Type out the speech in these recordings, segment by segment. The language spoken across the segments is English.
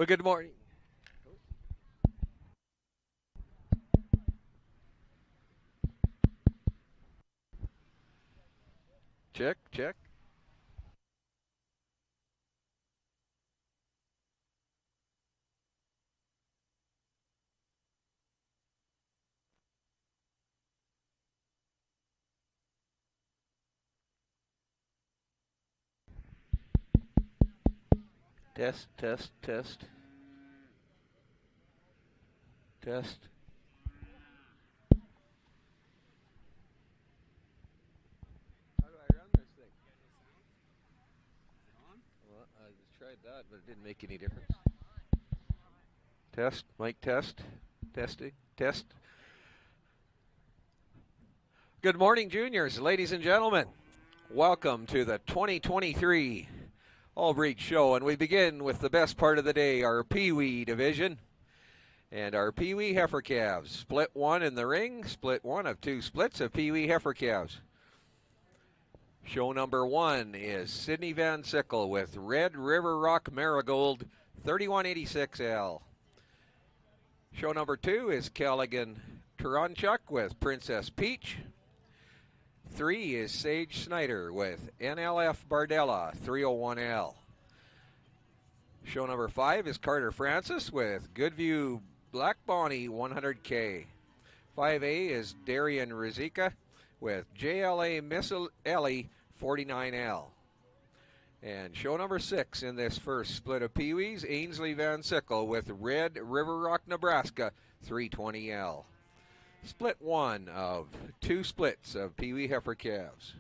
Well, good morning. Check, check. Test, test, test, test. How do I run this thing? Well, I just tried that, but it didn't make any difference. Test, mic test, testing, test. Good morning, juniors, ladies and gentlemen. Welcome to the 2023 All Breed Show, and we begin with the best part of the day, our Pee Wee division. And our Pee Wee heifer calves. Split one in the ring, split one of two splits of Pee Wee heifer calves. Show number one is Sydney Van Sickle with Red River Rock Marigold 3186L. Show number two is Callaghan Taranchuk with Princess Peach. 3 is Sage Snyder with NLF Bardella 301L. Show number 5 is Carter Francis with Goodview Black Bonnie 100K. 5A is Darian Rizika with JLA Missile Ellie 49L. And show number 6 in this first split of Pee Wees, Ainsley Van Sickle with Red River Rock, Nebraska 320L. Split one of two splits of Pee Wee heifer calves.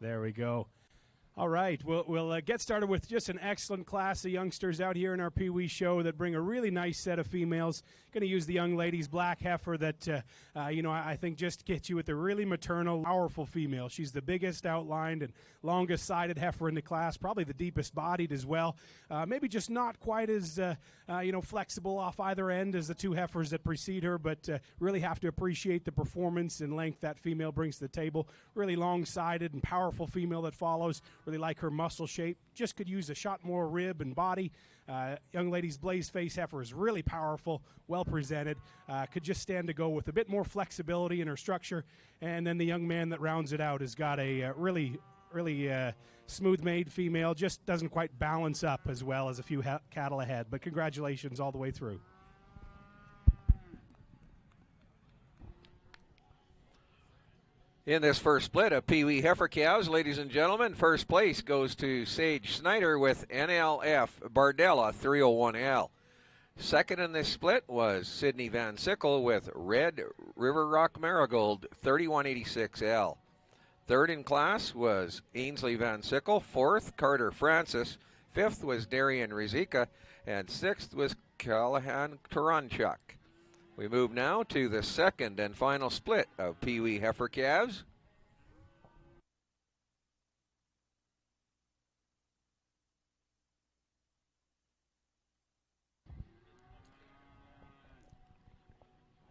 There we go. All right, we'll get started with just an excellent class of youngsters out here in our Pee Wee show that bring a really nice set of females. Going to use the young lady's black heifer that, I think just gets you with a really maternal, powerful female. She's the biggest outlined and longest sided heifer in the class, probably the deepest bodied as well. Maybe just not quite as, flexible off either end as the two heifers that precede her, but really have to appreciate the performance and length that female brings to the table. Really long-sided and powerful female that follows. Really like her muscle shape. Just could use a shot more rib and body. Young lady's blaze face heifer is really powerful, well presented. Could just stand to go with a bit more flexibility in her structure. And then the young man that rounds it out has got a really smooth-made female. Just doesn't quite balance up as well as a few cattle ahead. But congratulations all the way through. In this first split of Pee Wee heifer calves, ladies and gentlemen, first place goes to Sage Snyder with NLF Bardella 301L. Second in this split was Sydney Van Sickle with Red River Rock Marigold 3186L. Third in class was Ainsley Van Sickle. Fourth, Carter Francis. Fifth was Darian Rizika. And sixth was Callahan Taranchuk. We move now to the second and final split of Pee Wee heifer calves.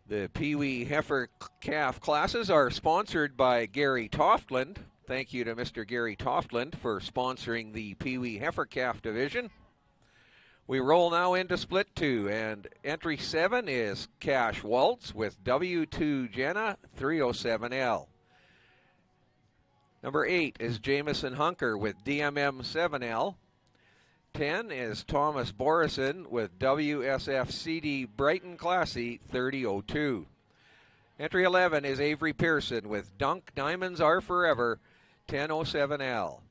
The Pee Wee heifer calf classes are sponsored by Gary Toftland. Thank you to Mr. Gary Toftland for sponsoring the Pee Wee heifer calf division. We roll now into split 2, and entry 7 is Cash Waltz with W2 Jenna 307L. Number 8 is Jameson Hunker with DMM 7L. 10 is Thomas Borison with WSF CD Brighton Classy 3002. Entry 11 is Avery Pearson with Dunk Diamonds Are Forever 1007L.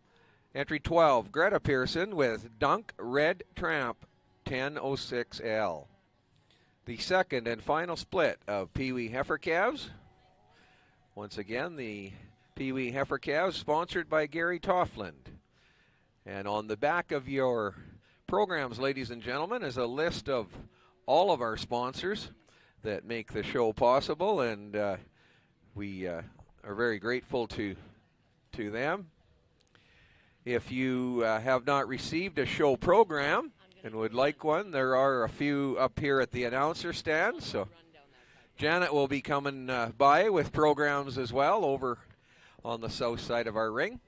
Entry 12, Greta Pearson with Dunk Red Tramp 1006L. The second and final split of Pee Wee heifer calves. Once again, the Pee Wee heifer calves sponsored by Gary Toftland. And on the back of your programs, ladies and gentlemen, is a list of all of our sponsors that make the show possible, and we are very grateful to them. If you have not received a show program and would like one, there are a few up here at the announcer stand. So Janet will be coming by with programs as well over on the south side of our ring.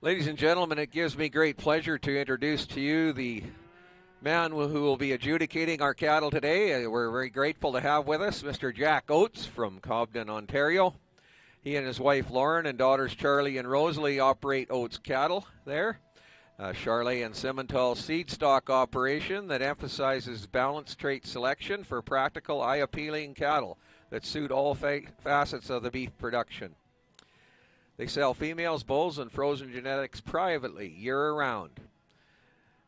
Ladies and gentlemen, it gives me great pleasure to introduce to you the man who will be adjudicating our cattle today. We're very grateful to have with us Mr. Jack Oates from Cobden, Ontario. He and his wife Lauren and daughters Charlie and Rosalie operate Oates Cattle there. Charlie and Simmental seed stock operation that emphasizes balanced trait selection for practical, eye-appealing cattle that suit all facets of the beef production. They sell females, bulls, and frozen genetics privately year-round.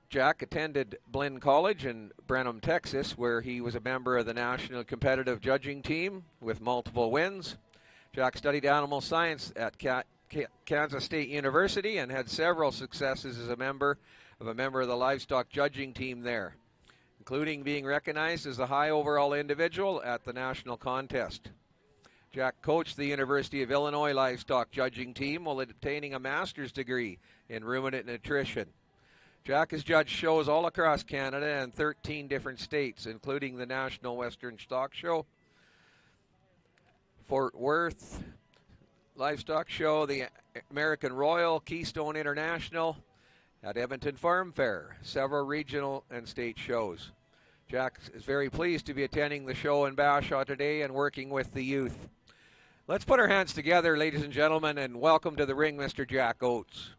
Jack attended Blinn College in Brenham, Texas, where he was a member of the national competitive judging team with multiple wins. Jack studied animal science at Kansas State University and had several successes as a member of a member of the livestock judging team there, including being recognized as the high overall individual at the national contest. Jack coached the University of Illinois livestock judging team while obtaining a master's degree in ruminant nutrition. Jack has judged shows all across Canada and 13 different states, including the National Western Stock Show, Fort Worth Livestock Show, the American Royal, Keystone International, at Edmonton Farm Fair, several regional and state shows. Jack is very pleased to be attending the show in Bashaw today and working with the youth. Let's put our hands together, ladies and gentlemen, and welcome to the ring, Mr. Jack Oates.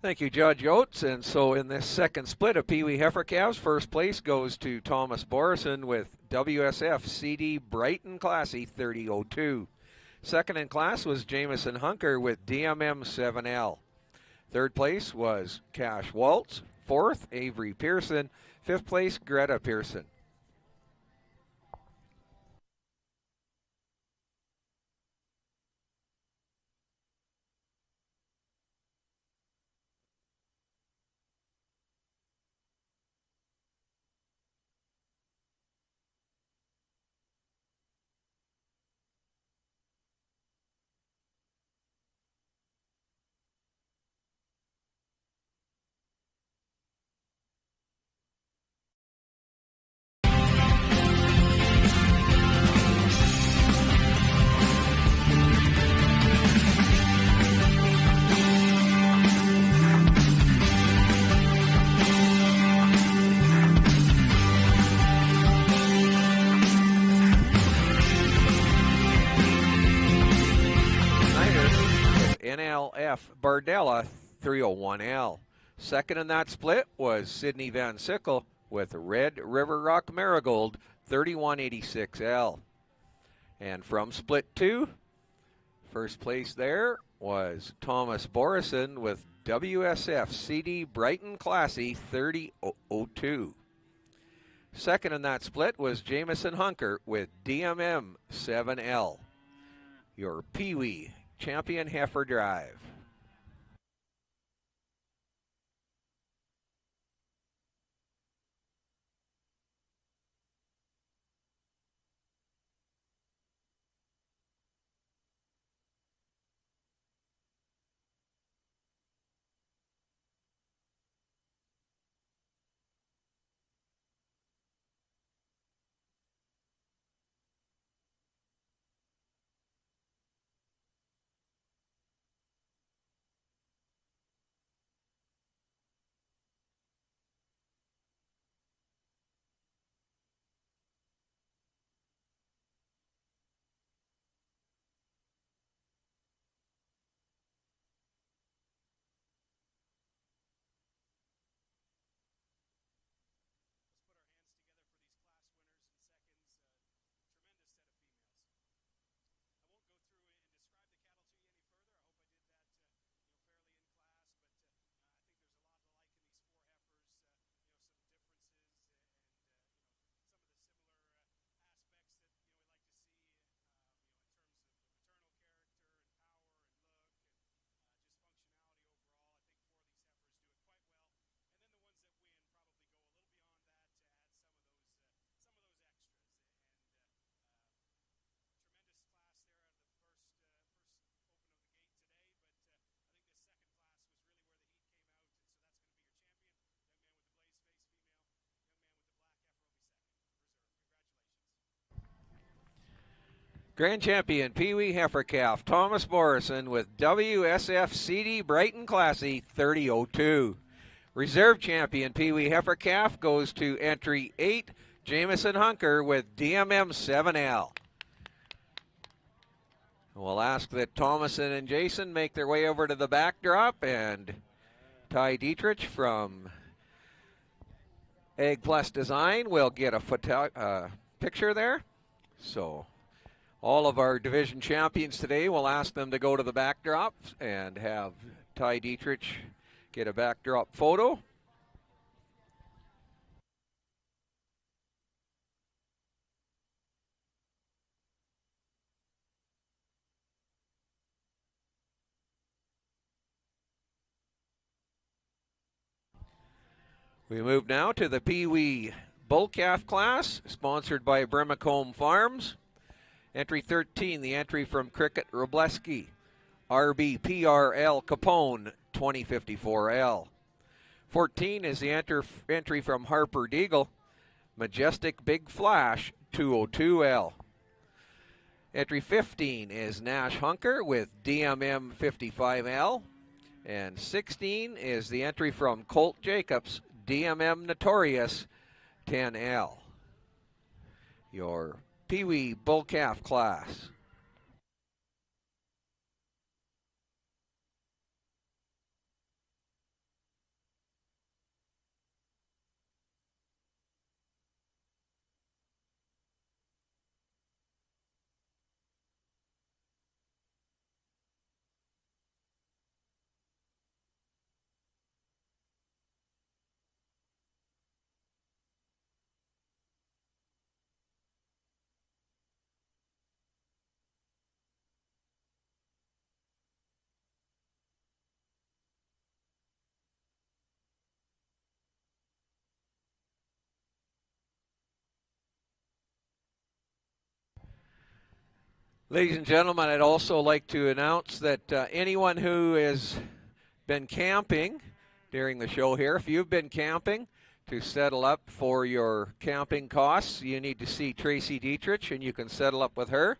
Thank you, Judge Oates. And so in this second split of Pee Wee Heifer Calves, first place goes to Thomas Borison with WSF CD Brighton Classy 3002. Second in class was Jamison Hunker with DMM 7L. Third place was Cash Waltz. Fourth, Avery Pearson. Fifth place, Greta Pearson. NLF Bardella 301L. Second in that split was Sydney Van Sickle with Red River Rock Marigold 3186L. And from split 2, first place there was Thomas Borison with WSF CD Brighton Classy 3002. Second in that split was Jamison Hunker with DMM 7L. Your Pee Wee Champion Heifer Drive. Grand Champion Pee Wee Heifer Calf Thomas Morrison with WSF CD Brighton Classy 3002. Reserve Champion Pee Wee Heifer Calf goes to entry 8, Jamison Hunker with DMM 7L. We'll ask that Thomason and Jason make their way over to the backdrop, and Ty Dietrich from Egg Plus Design will get a picture there. So all of our division champions today, we'll ask them to go to the backdrop and have Ty Dietrich get a backdrop photo. We move now to the Pee Wee Bull Calf class, sponsored by Brimacombe Farms. Entry 13, the entry from Cricket Robleski, RBPRL Capone 2054L. 14 is the entry from Harper Deagle, Majestic Big Flash 202L. Entry 15 is Nash Hunker with DMM 55L. And 16 is the entry from Colt Jacobs, DMM Notorious 10L. Your Pee Wee Bull Calf class. Ladies and gentlemen, I'd also like to announce that anyone who has been camping during the show here, if you've been camping to settle up for your camping costs, you need to see Tracy Dietrich, and you can settle up with her.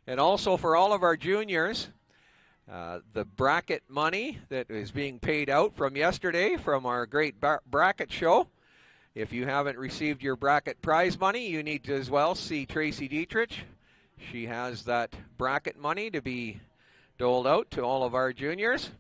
And also for all of our juniors, the bracket money that is being paid out from yesterday from our great bracket show. If you haven't received your bracket prize money, you need to as well see Tracy Dietrich. She has that bracket money to be doled out to all of our juniors.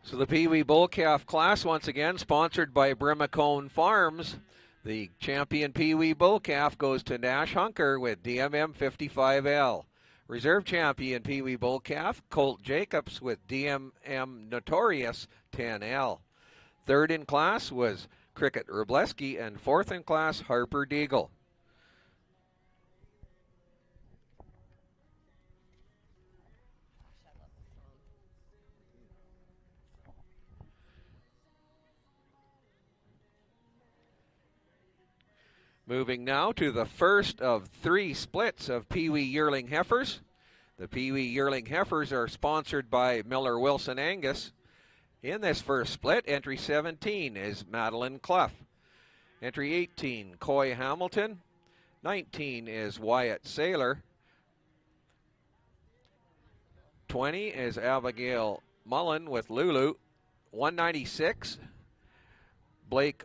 So the Pee Wee Bull Calf class, once again, sponsored by Brimacone Farms, The champion Pee Wee Bull Calf goes to Nash Hunker with DMM 55L. Reserve champion Pee Wee Bull Calf, Colt Jacobs with DMM Notorious 10L. Third in class was Cricket Rubleski, and fourth in class, Harper Deagle. Moving now to the first of 3 splits of Pee Wee Yearling Heifers. The Pee Wee Yearling Heifers are sponsored by Miller Wilson Angus. In this first split, entry 17 is Madeline Clough. Entry 18, Coy Hamilton. 19 is Wyatt Saylor. 20 is Abigail Mullen with Lulu. 196, Blake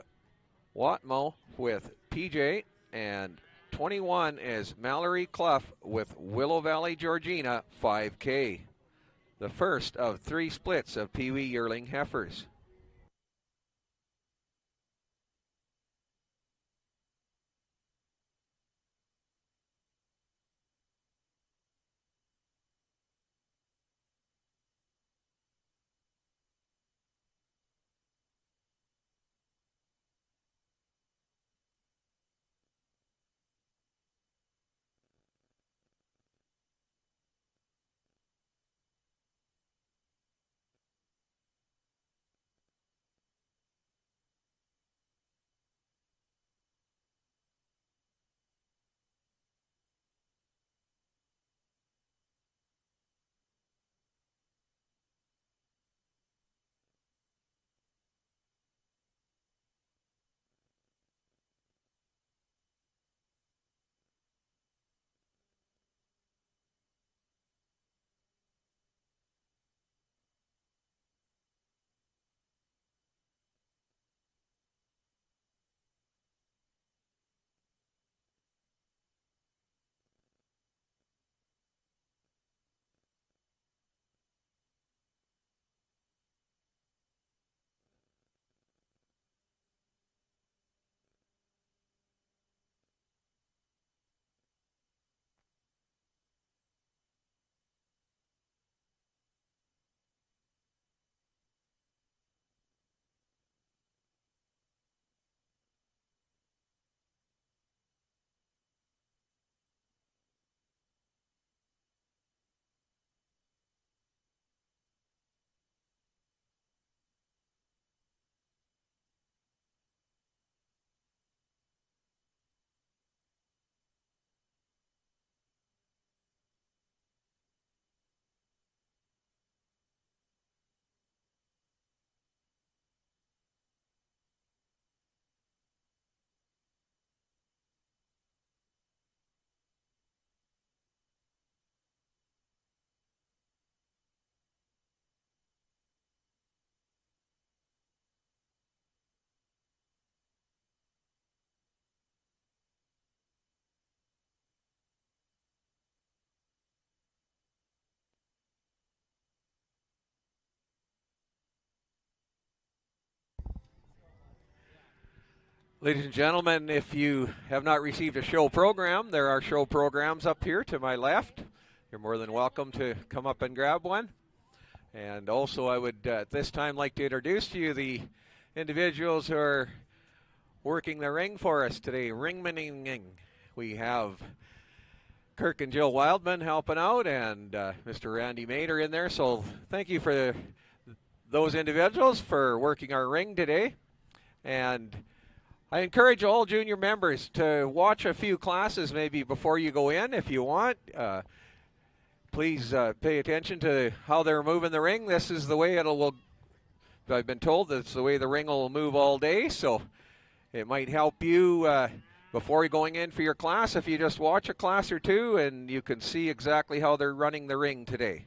Watmo with PJ. And 21 is Mallory Clough with Willow Valley Georgina 5K. The first of 3 splits of Pee Wee Yearling Heifers. Ladies and gentlemen, if you have not received a show program, there are show programs up here to my left. You're more than welcome to come up and grab one. And also I would at this time like to introduce to you the individuals who are working the ring for us today. Ringmaning. We have Kirk and Jill Wildman helping out, and Mr. Randy Mader in there. So thank you for those individuals for working our ring today. And I encourage all junior members to watch a few classes maybe before you go in if you want. Please pay attention to how they're moving the ring. This is the way I've been told that's the way the ring will move all day, so it might help you before you're going in for your class if you just watch a class or two and you can see exactly how they're running the ring today.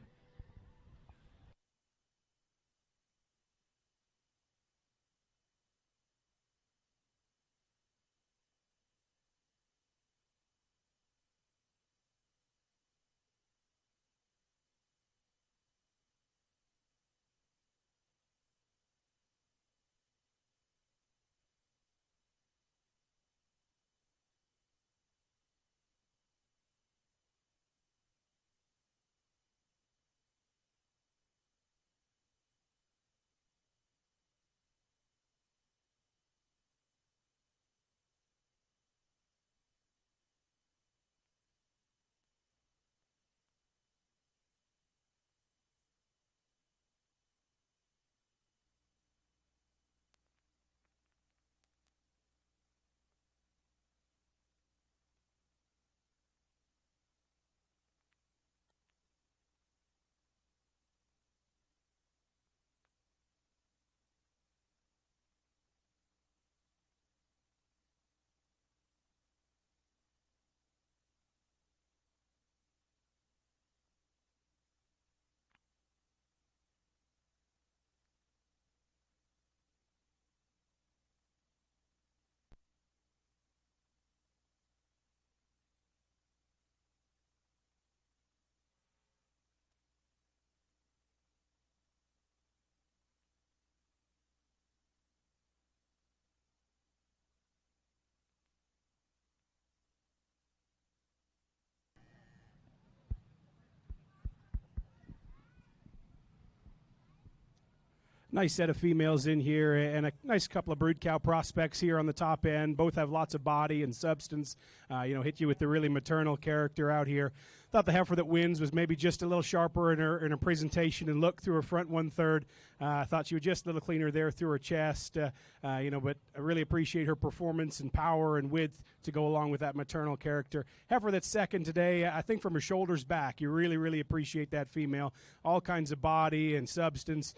Nice set of females in here, and a nice couple of brood cow prospects here on the top end. Both have lots of body and substance. Hit you with the really maternal character out here. Thought the heifer that wins was maybe just a little sharper in her presentation and look through her front 1/3. I thought she was just a little cleaner there through her chest, but I really appreciate her performance and power and width to go along with that maternal character. Heifer that's second today, I think from her shoulders back, you really, really appreciate that female. All kinds of body and substance,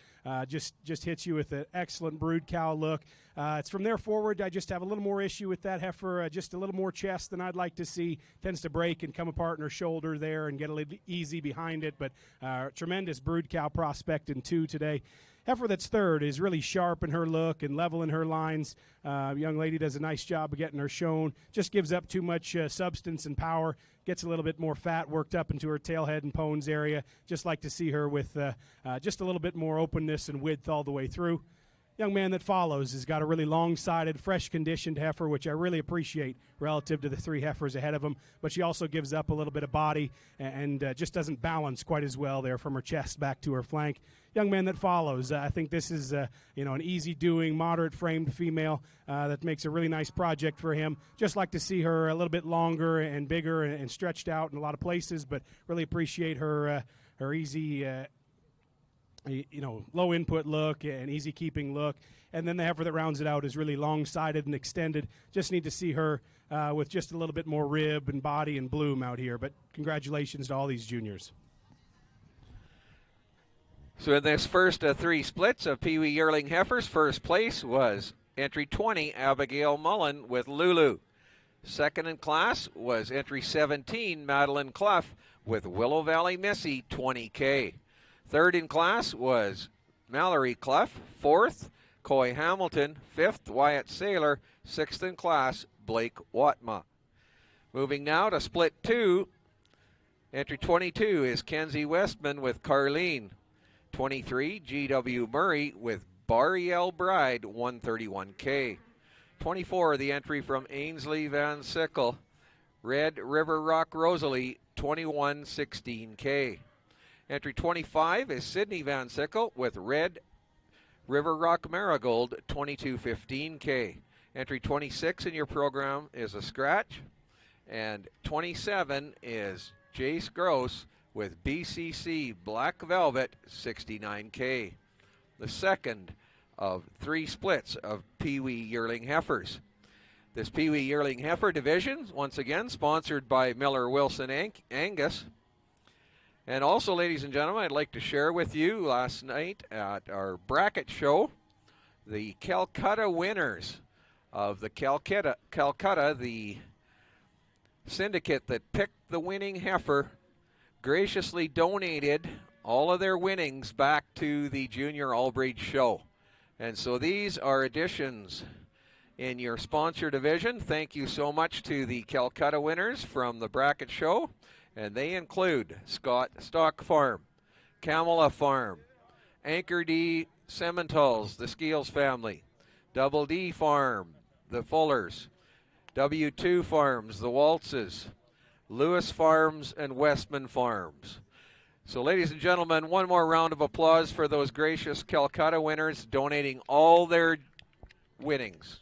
just hits you with an excellent brood cow look. It's from there forward, I just have a little more issue with that heifer, just a little more chest than I'd like to see. Tends to break and come apart in her shoulder there and get a little easy behind it, but tremendous brood cow prospect in 2 today. Heifer that's third is really sharp in her look and level in her lines. Young lady does a nice job of getting her shown. Just gives up too much substance and power. Gets a little bit more fat worked up into her tailhead and pones area. Just like to see her with just a little bit more openness and width all the way through. Young man that follows has got a really long-sided, fresh-conditioned heifer, which I really appreciate relative to the 3 heifers ahead of him. But she also gives up a little bit of body and just doesn't balance quite as well there from her chest back to her flank. Young man that follows, I think this is an easy-doing, moderate-framed female that makes a really nice project for him. Just like to see her a little bit longer and bigger and stretched out in a lot of places, but really appreciate her easy low input look and easy keeping look. And then the heifer that rounds it out is really long-sided and extended. Just need to see her with just a little bit more rib and body and bloom out here. But congratulations to all these juniors. So in this first 3 splits of Pee Wee yearling heifers, first place was entry 20, Abigail Mullen with Lulu. Second in class was entry 17, Madeline Clough with Willow Valley Missy, 20K. Third in class was Mallory Clough. Fourth, Coy Hamilton. Fifth, Wyatt Saylor. Sixth in class, Blake Watma. Moving now to split 2. Entry 22 is Kenzie Westman with Carleen. 23, G.W. Murray with Bariel Bride, 131K. 24, the entry from Ainsley Van Sickle. Red River Rock Rosalie, 2116K. Entry 25 is Sydney Van Sickle with Red River Rock Marigold, 2215K. Entry 26 in your program is a scratch. And 27 is Jace Gross with BCC Black Velvet, 69K. The second of 3 splits of Pee Wee yearling heifers. This Pee Wee yearling heifer division, once again, sponsored by Miller Wilson Angus. And also, ladies and gentlemen, I'd like to share with you last night at our bracket show the Calcutta winners of the Calcutta, the syndicate that picked the winning heifer, graciously donated all of their winnings back to the Junior All-Breed show. And so these are additions in your sponsor division. Thank you so much to the Calcutta winners from the bracket show. And they include Scott Stock Farm, Kamala Farm, Anchor D Sementals, the Skeels family, Double D Farm, the Fullers, W2 Farms, the Waltzes, Lewis Farms, and Westman Farms. So, ladies and gentlemen, one more round of applause for those gracious Calcutta winners donating all their winnings.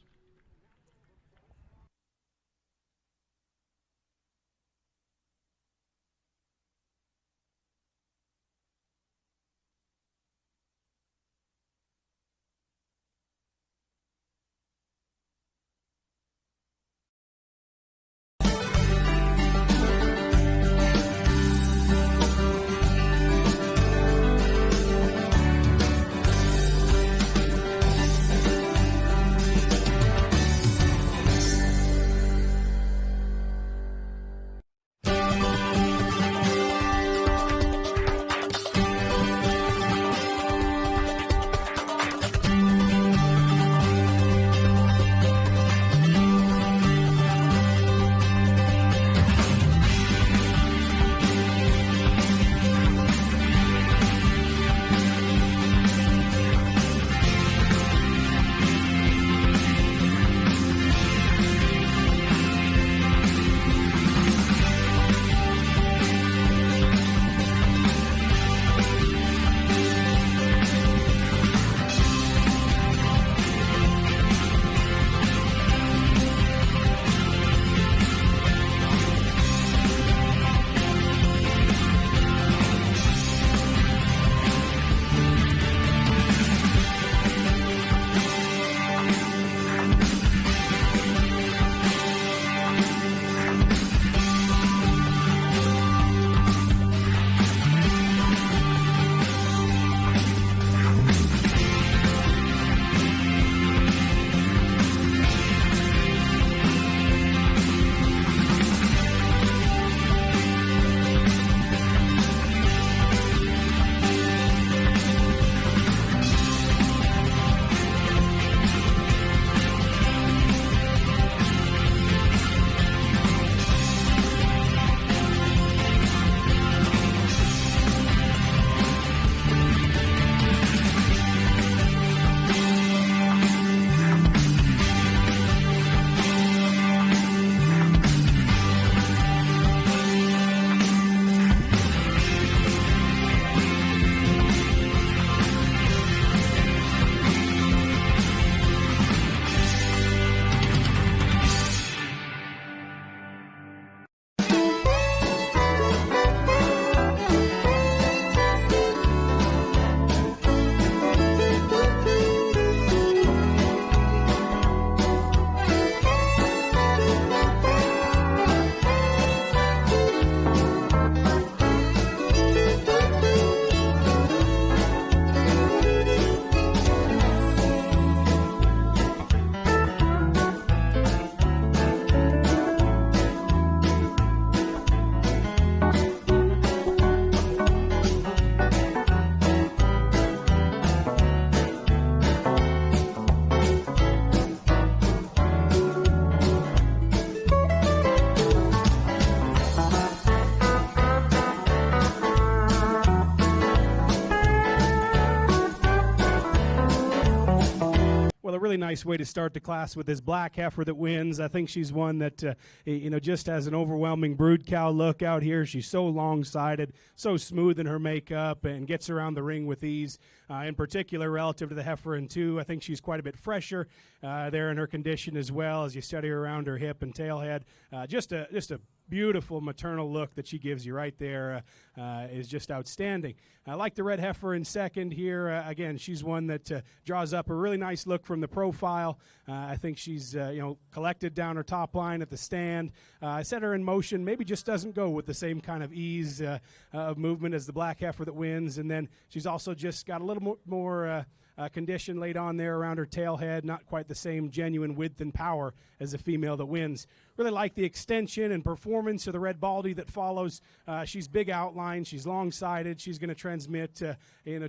nice way to start the class with this black heifer that wins. I think she's one that, just has an overwhelming brood cow look out here. She's so long-sided, so smooth in her makeup, and gets around the ring with ease. In particular, relative to the heifer in 2, I think she's quite a bit fresher there in her condition as well as you study her around her hip and tail head. Just a beautiful maternal look that she gives you right there is just outstanding. I like the red heifer in second here. Again, she's one that draws up a really nice look from the profile. I think she's collected down her top line at the stand. I set her in motion, maybe just doesn't go with the same kind of ease of movement as the black heifer that wins. And then she's also just got a little more condition laid on there around her tail head, not quite the same genuine width and power as the female that wins. Really like the extension and performance of the red baldy that follows. She's big outline, she's long-sided, she's going to transmit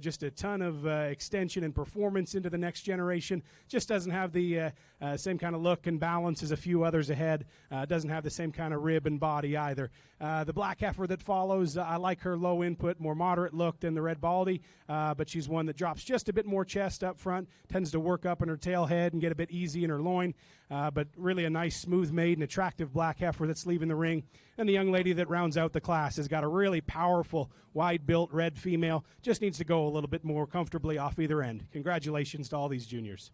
just a ton of extension and performance into the next generation. Just doesn't have the same kind of look and balance as a few others ahead. Doesn't have the same kind of rib and body either. The black heifer that follows, I like her low input, more moderate look than the red baldy, but she's one that drops just a bit more chest up front, tends to work up in her tail head and get a bit easy in her loin, but really a nice smooth made and attractive black heifer that's leaving the ring. And the young lady that rounds out the class has got a really powerful, wide-built red female, just needs to go a little bit more comfortably off either end. Congratulations to all these juniors.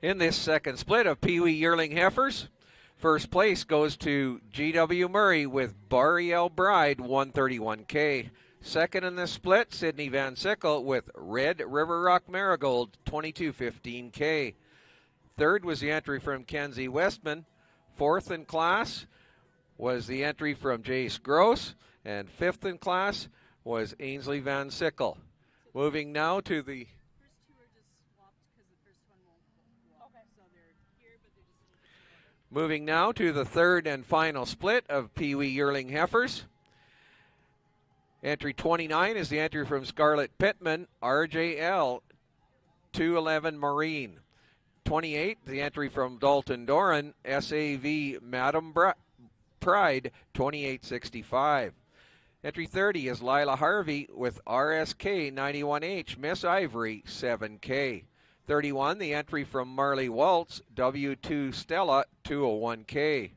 In this second split of Pee Wee yearling heifers, first place goes to G.W. Murray with Bariel Bride, 131K. Second in this split, Sydney Van Sickle with Red River Rock Marigold, 2215K. Third was the entry from Kenzie Westman. Fourth in class was the entry from Jace Gross. And fifth in class was Ainsley Van Sickle. Moving now to the... Moving now to the third and final split of Pee Wee yearling heifers. Entry 29 is the entry from Scarlett Pittman, RJL, 211 Marine. 28, the entry from Dalton Doran, SAV Madam Pride, 2865. Entry 30 is Lila Harvey with RSK 91H, Miss Ivory, 7K. 31, the entry from Marley Waltz, W2 Stella, 201K.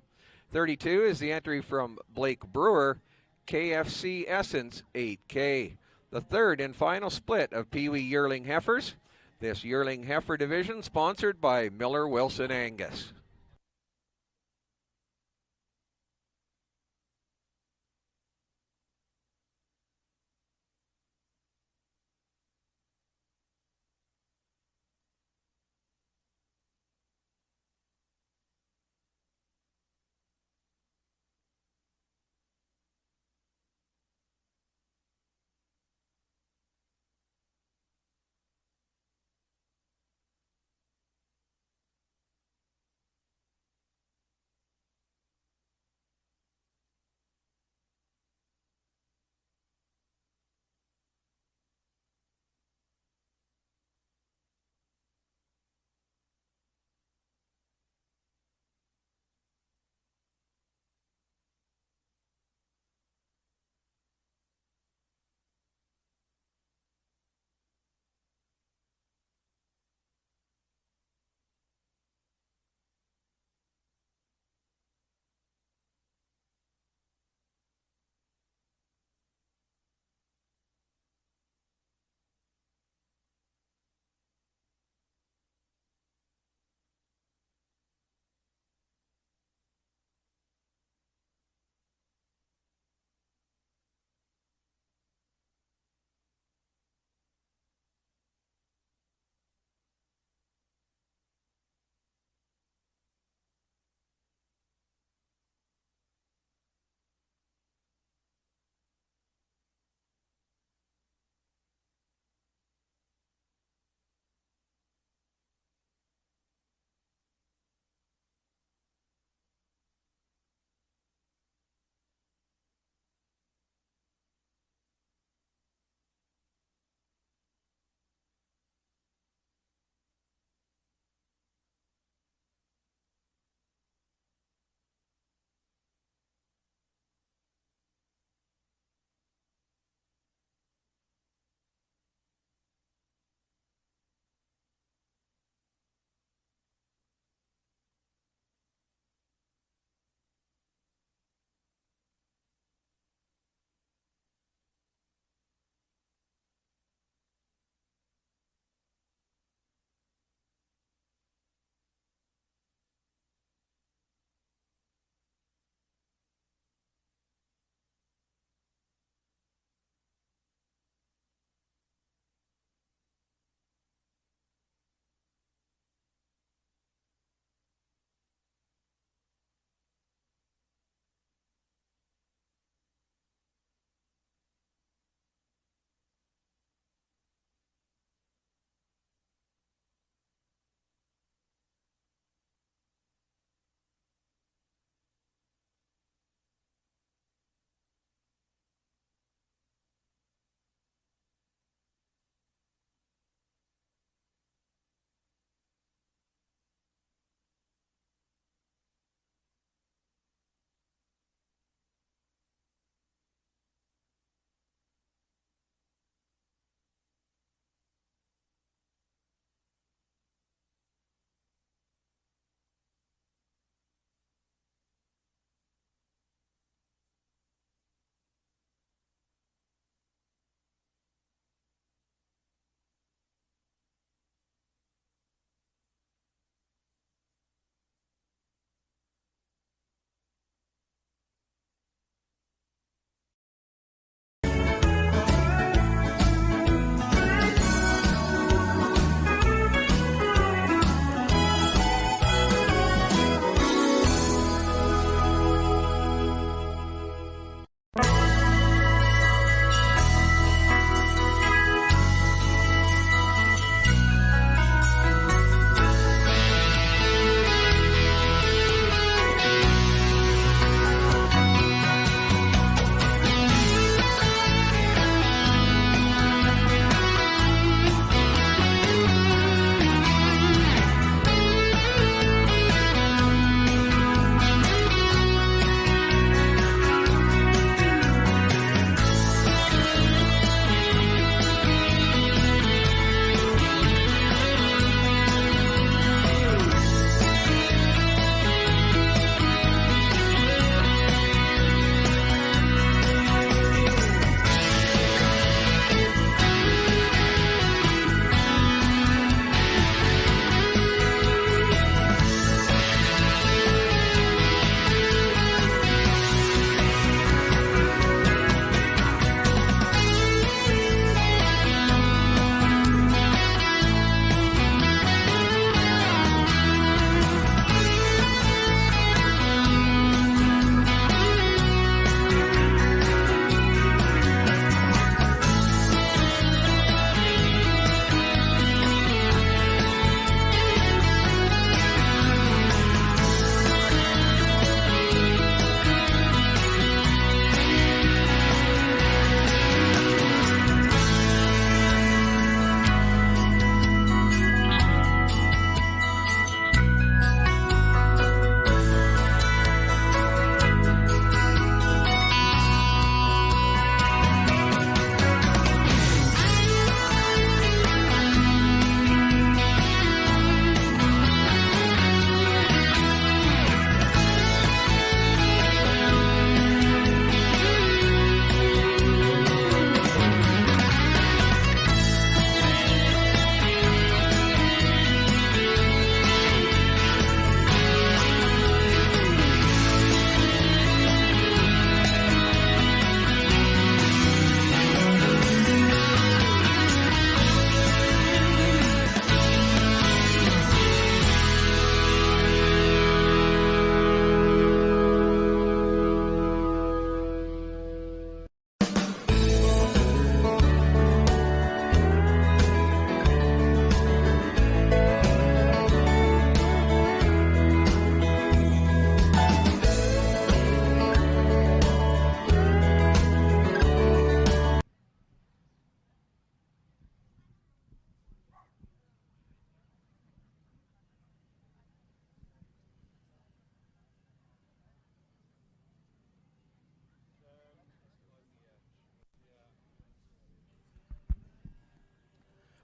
32 is the entry from Blake Brewer, KFC Essence, 8K. The third and final split of Pee Wee yearling heifers. This yearling heifer division sponsored by Miller Wilson Angus.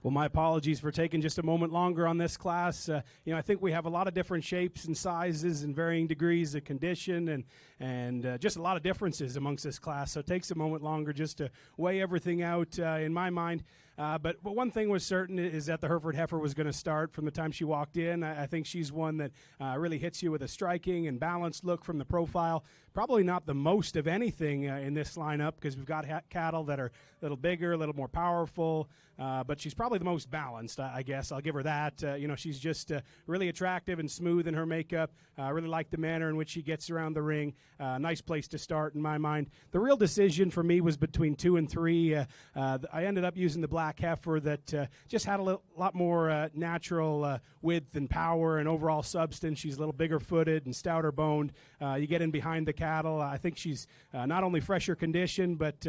Well, my apologies for taking just a moment longer on this class. I think we have a lot of different shapes and sizes and varying degrees of condition and just a lot of differences amongst this class. So it takes a moment longer just to weigh everything out in my mind. But one thing was certain is that the Hereford Heifer was going to start from the time she walked in. I think she's one that really hits you with a striking and balanced look from the profile. Probably not the most of anything in this lineup because we've got cattle that are a little bigger, a little more powerful, but she's probably the most balanced, I guess. I'll give her that. She's just really attractive and smooth in her makeup. I really like the manner in which she gets around the ring. Nice place to start in my mind. The real decision for me was between 2 and 3. I ended up using the black heifer that just had a lot more natural width and power and overall substance. She's a little bigger footed and stouter boned. You get in behind the cattle. I think she's not only fresher condition, but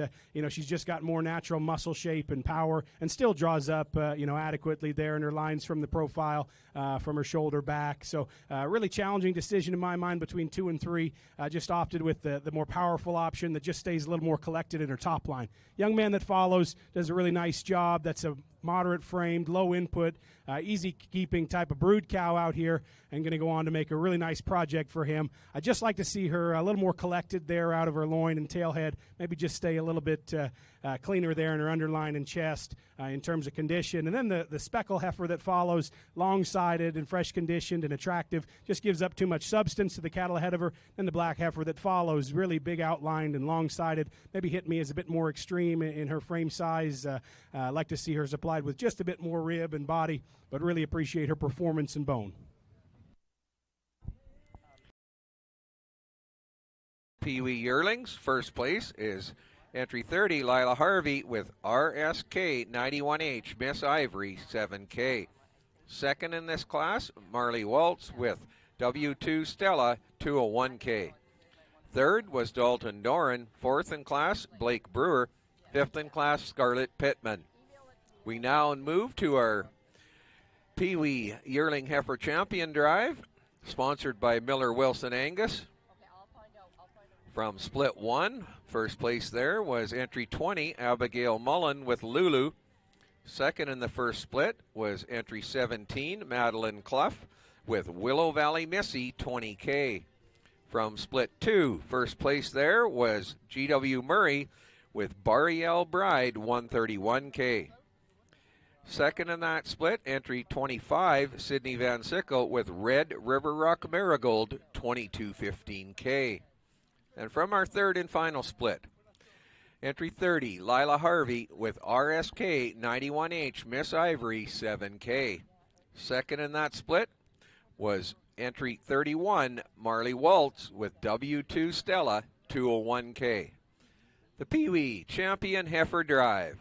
she's just got more natural muscle shape and power, and still draws up adequately there in her lines from the profile, from her shoulder back. So really challenging decision in my mind between 2 and 3. Just opted with the more powerful option that just stays a little more collected in her top line. Young man that follows does a really nice job. That's a moderate framed, low input, easy keeping type of brood cow out here, and going to go on to make a really nice project for him. I'd just like to see her a little more collected there out of her loin and tailhead, maybe just stay a little bit cleaner there in her underline and chest in terms of condition. And then the speckle heifer that follows, long-sided and fresh conditioned and attractive, just gives up too much substance to the cattle ahead of her. And the black heifer that follows, really big outlined and long-sided, maybe hit me as a bit more extreme in her frame size. I'd like to see her supplied with just a bit more rib and body, but really appreciate her performance and bone. Pee Wee Yearlings, first place is entry 30, Lila Harvey with RSK 91H, Miss Ivory 7K. Second in this class, Marley Waltz with W2 Stella 201K. Third was Dalton Doran. Fourth in class, Blake Brewer. Fifth in class, Scarlett Pittman. We now move to our Pee Wee Yearling Heifer Champion Drive, sponsored by Miller Wilson Angus. From Split 1, first place there was entry 20, Abigail Mullen with Lulu. Second in the first split was entry 17, Madeline Clough with Willow Valley Missy 20K. From Split 2, first place there was G.W. Murray with Bariel Bride 131K. Second in that split, entry 25, Sydney Van Sickle with Red River Rock Marigold 2215K. And from our third and final split, entry 30, Lila Harvey with RSK 91H Miss Ivory 7K. Second in that split was entry 31, Marley Waltz with W2 Stella 201K. The Pee Wee Champion Heifer Drive.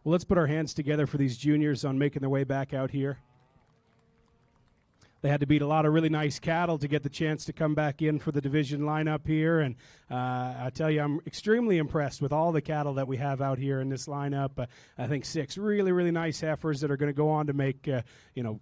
Well, let's put our hands together for these juniors on making their way back out here. They had to beat a lot of really nice cattle to get the chance to come back in for the division lineup here. And I tell you, I'm extremely impressed with all the cattle that we have out here in this lineup. I think 6 really, really nice heifers that are going to go on to make,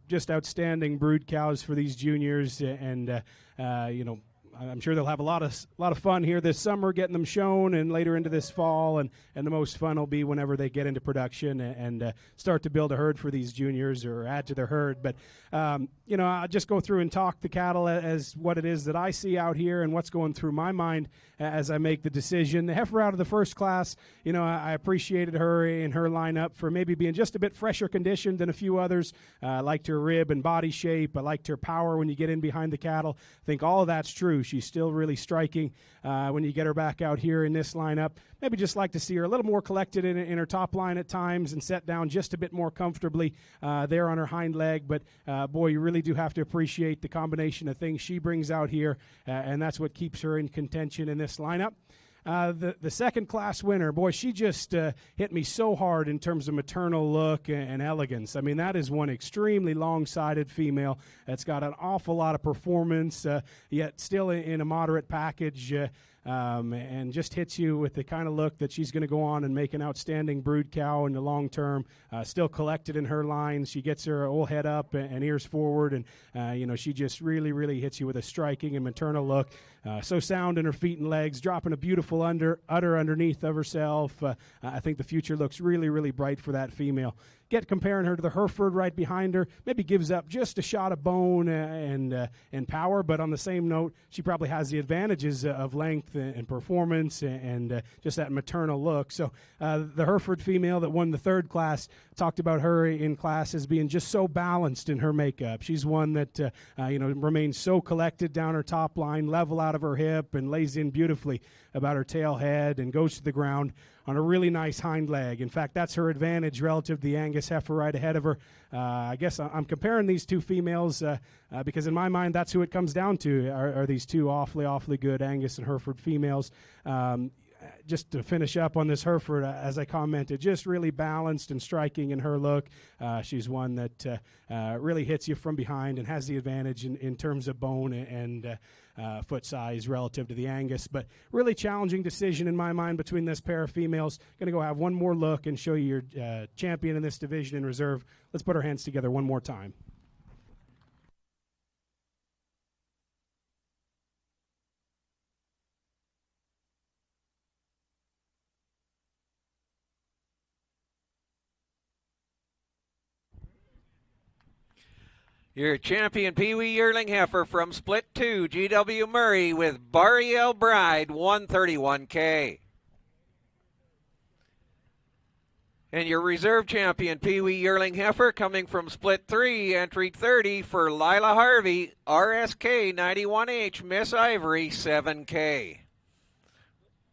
just outstanding brood cows for these juniors. And I'm sure they'll have a lot of fun here this summer getting them shown, and later into this fall, and the most fun will be whenever they get into production and start to build a herd for these juniors or add to their herd. But I'll just go through and talk the cattle as what it is that I see out here and what's going through my mind as I make the decision. The heifer out of the first class, I appreciated her in her lineup for maybe being just a bit fresher conditioned than a few others. I liked her rib and body shape. I liked her power when you get in behind the cattle. I think all of that's true. She's still really striking when you get her back out here in this lineup. Maybe just like to see her a little more collected in her top line at times and set down just a bit more comfortably there on her hind leg. But, boy, you really do have to appreciate the combination of things she brings out here, and that's what keeps her in contention in this lineup. The second class winner, boy, she just hit me so hard in terms of maternal look and elegance. I mean, that is one extremely long-sided female that's got an awful lot of performance, yet still in a moderate package, and just hits you with the kind of look that she's going to go on and make an outstanding brood cow in the long term. Still collected in her lines. She gets her whole head up and ears forward, and she just really, really hits you with a striking and maternal look. So sound in her feet and legs, dropping a beautiful udder underneath of herself. I think the future looks really, really bright for that female. Comparing her to the Hereford right behind her, maybe gives up just a shot of bone and power, but on the same note, she probably has the advantages of length and performance and just that maternal look. So the Hereford female that won the third class, talked about her in class as being just so balanced in her makeup. She's one that remains so collected down her top line, level out of her hip, and lays in beautifully about her tail head and goes to the ground on a really nice hind leg. In fact, that's her advantage relative to the Angus heifer right ahead of her. I guess I'm comparing these two females because in my mind that's who it comes down to, are these two awfully, awfully good Angus and Hereford females. Just to finish up on this Hereford, as I commented, just really balanced and striking in her look. She's one that really hits you from behind and has the advantage in terms of bone and foot size relative to the Angus. But really challenging decision in my mind between this pair of females. Going to go have one more look and show you your champion in this division in reserve. Let's put our hands together one more time. Your champion Pee Wee yearling heifer from Split 2, G.W. Murray with Bariel Bride, 131K. And your reserve champion Pee Wee yearling heifer coming from Split 3, entry 30 for Lila Harvey, RSK 91H, Miss Ivory, 7K.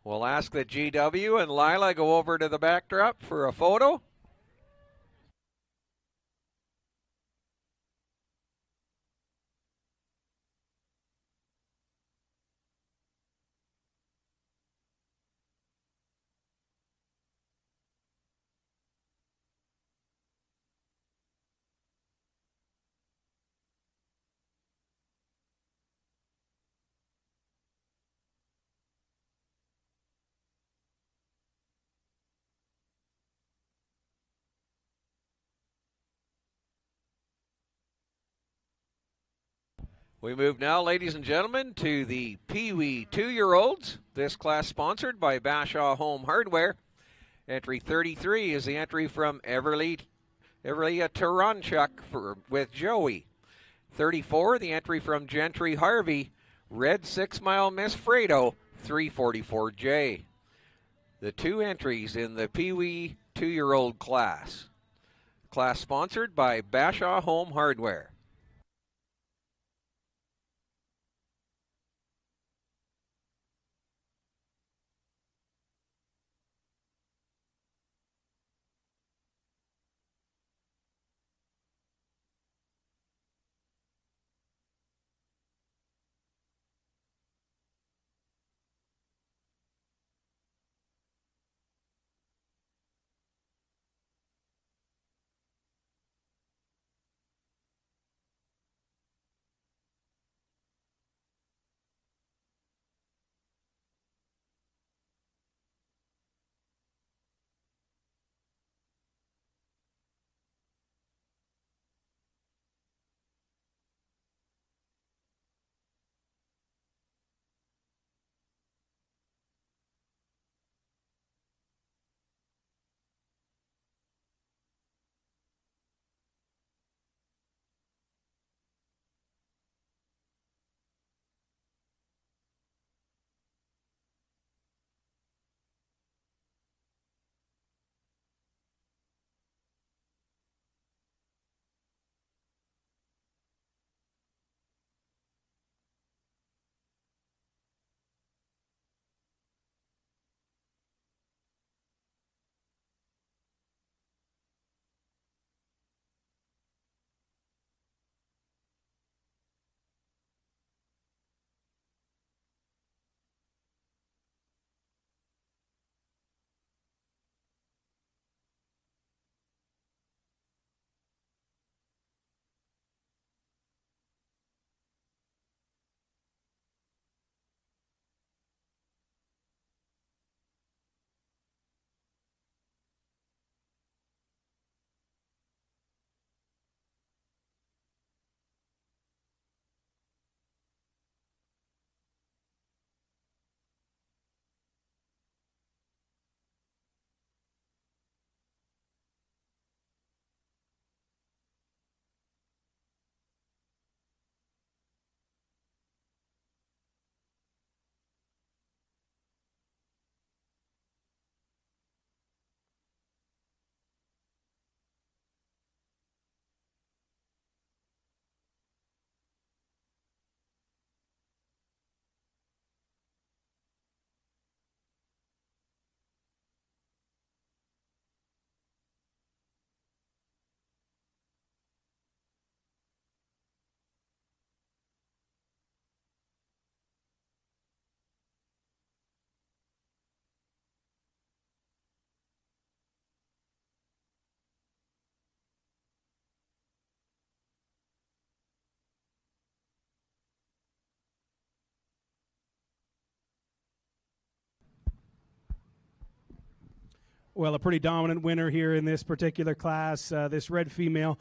We'll ask that G.W. and Lila go over to the backdrop for a photo. We move now, ladies and gentlemen, to the Pee Wee 2-year-olds. This class sponsored by Bashaw Home Hardware. Entry 33 is the entry from Everly Taranchuk with Joey. 34, the entry from Gentry Harvey, Red 6 Mile Miss Fredo, 344J. The two entries in the Pee Wee 2-year-old class. Class sponsored by Bashaw Home Hardware. Well, a pretty dominant winner here in this particular class. This red female,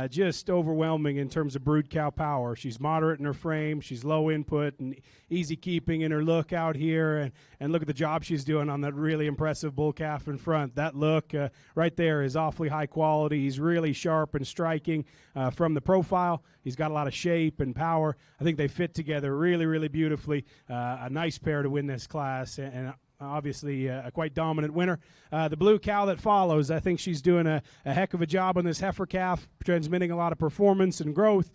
just overwhelming in terms of brood cow power. She's moderate in her frame. She's low input and easy keeping in her look out here. And look at the job she's doing on that really impressive bull calf in front. That look right there is awfully high quality. He's really sharp and striking from the profile. He's got a lot of shape and power. I think they fit together really, really beautifully. A nice pair to win this class, and obviously a quite dominant winner. The blue cow that follows, I think she's doing a heck of a job on this heifer calf, transmitting a lot of performance and growth.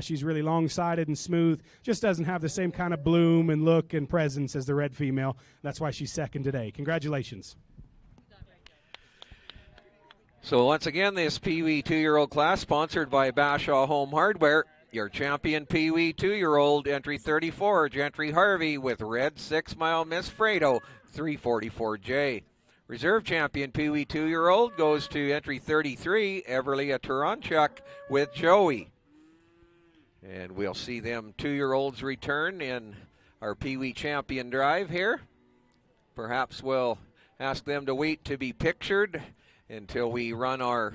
She's really long-sided and smooth, just doesn't have the same kind of bloom and look and presence as the red female. That's why she's second today. Congratulations. So once again, this Pee Wee 2-year-old class sponsored by Bashaw Home Hardware. Your champion Pee Wee 2-year-old, entry 34, Gentry Harvey with red 6-mile Miss Fredo, 344J. Reserve champion Pee Wee 2-year-old goes to entry 33, Everly Taranchuk with Joey. And we'll see them 2-year-olds return in our Pee Wee champion drive here. Perhaps we'll ask them to wait to be pictured until we run our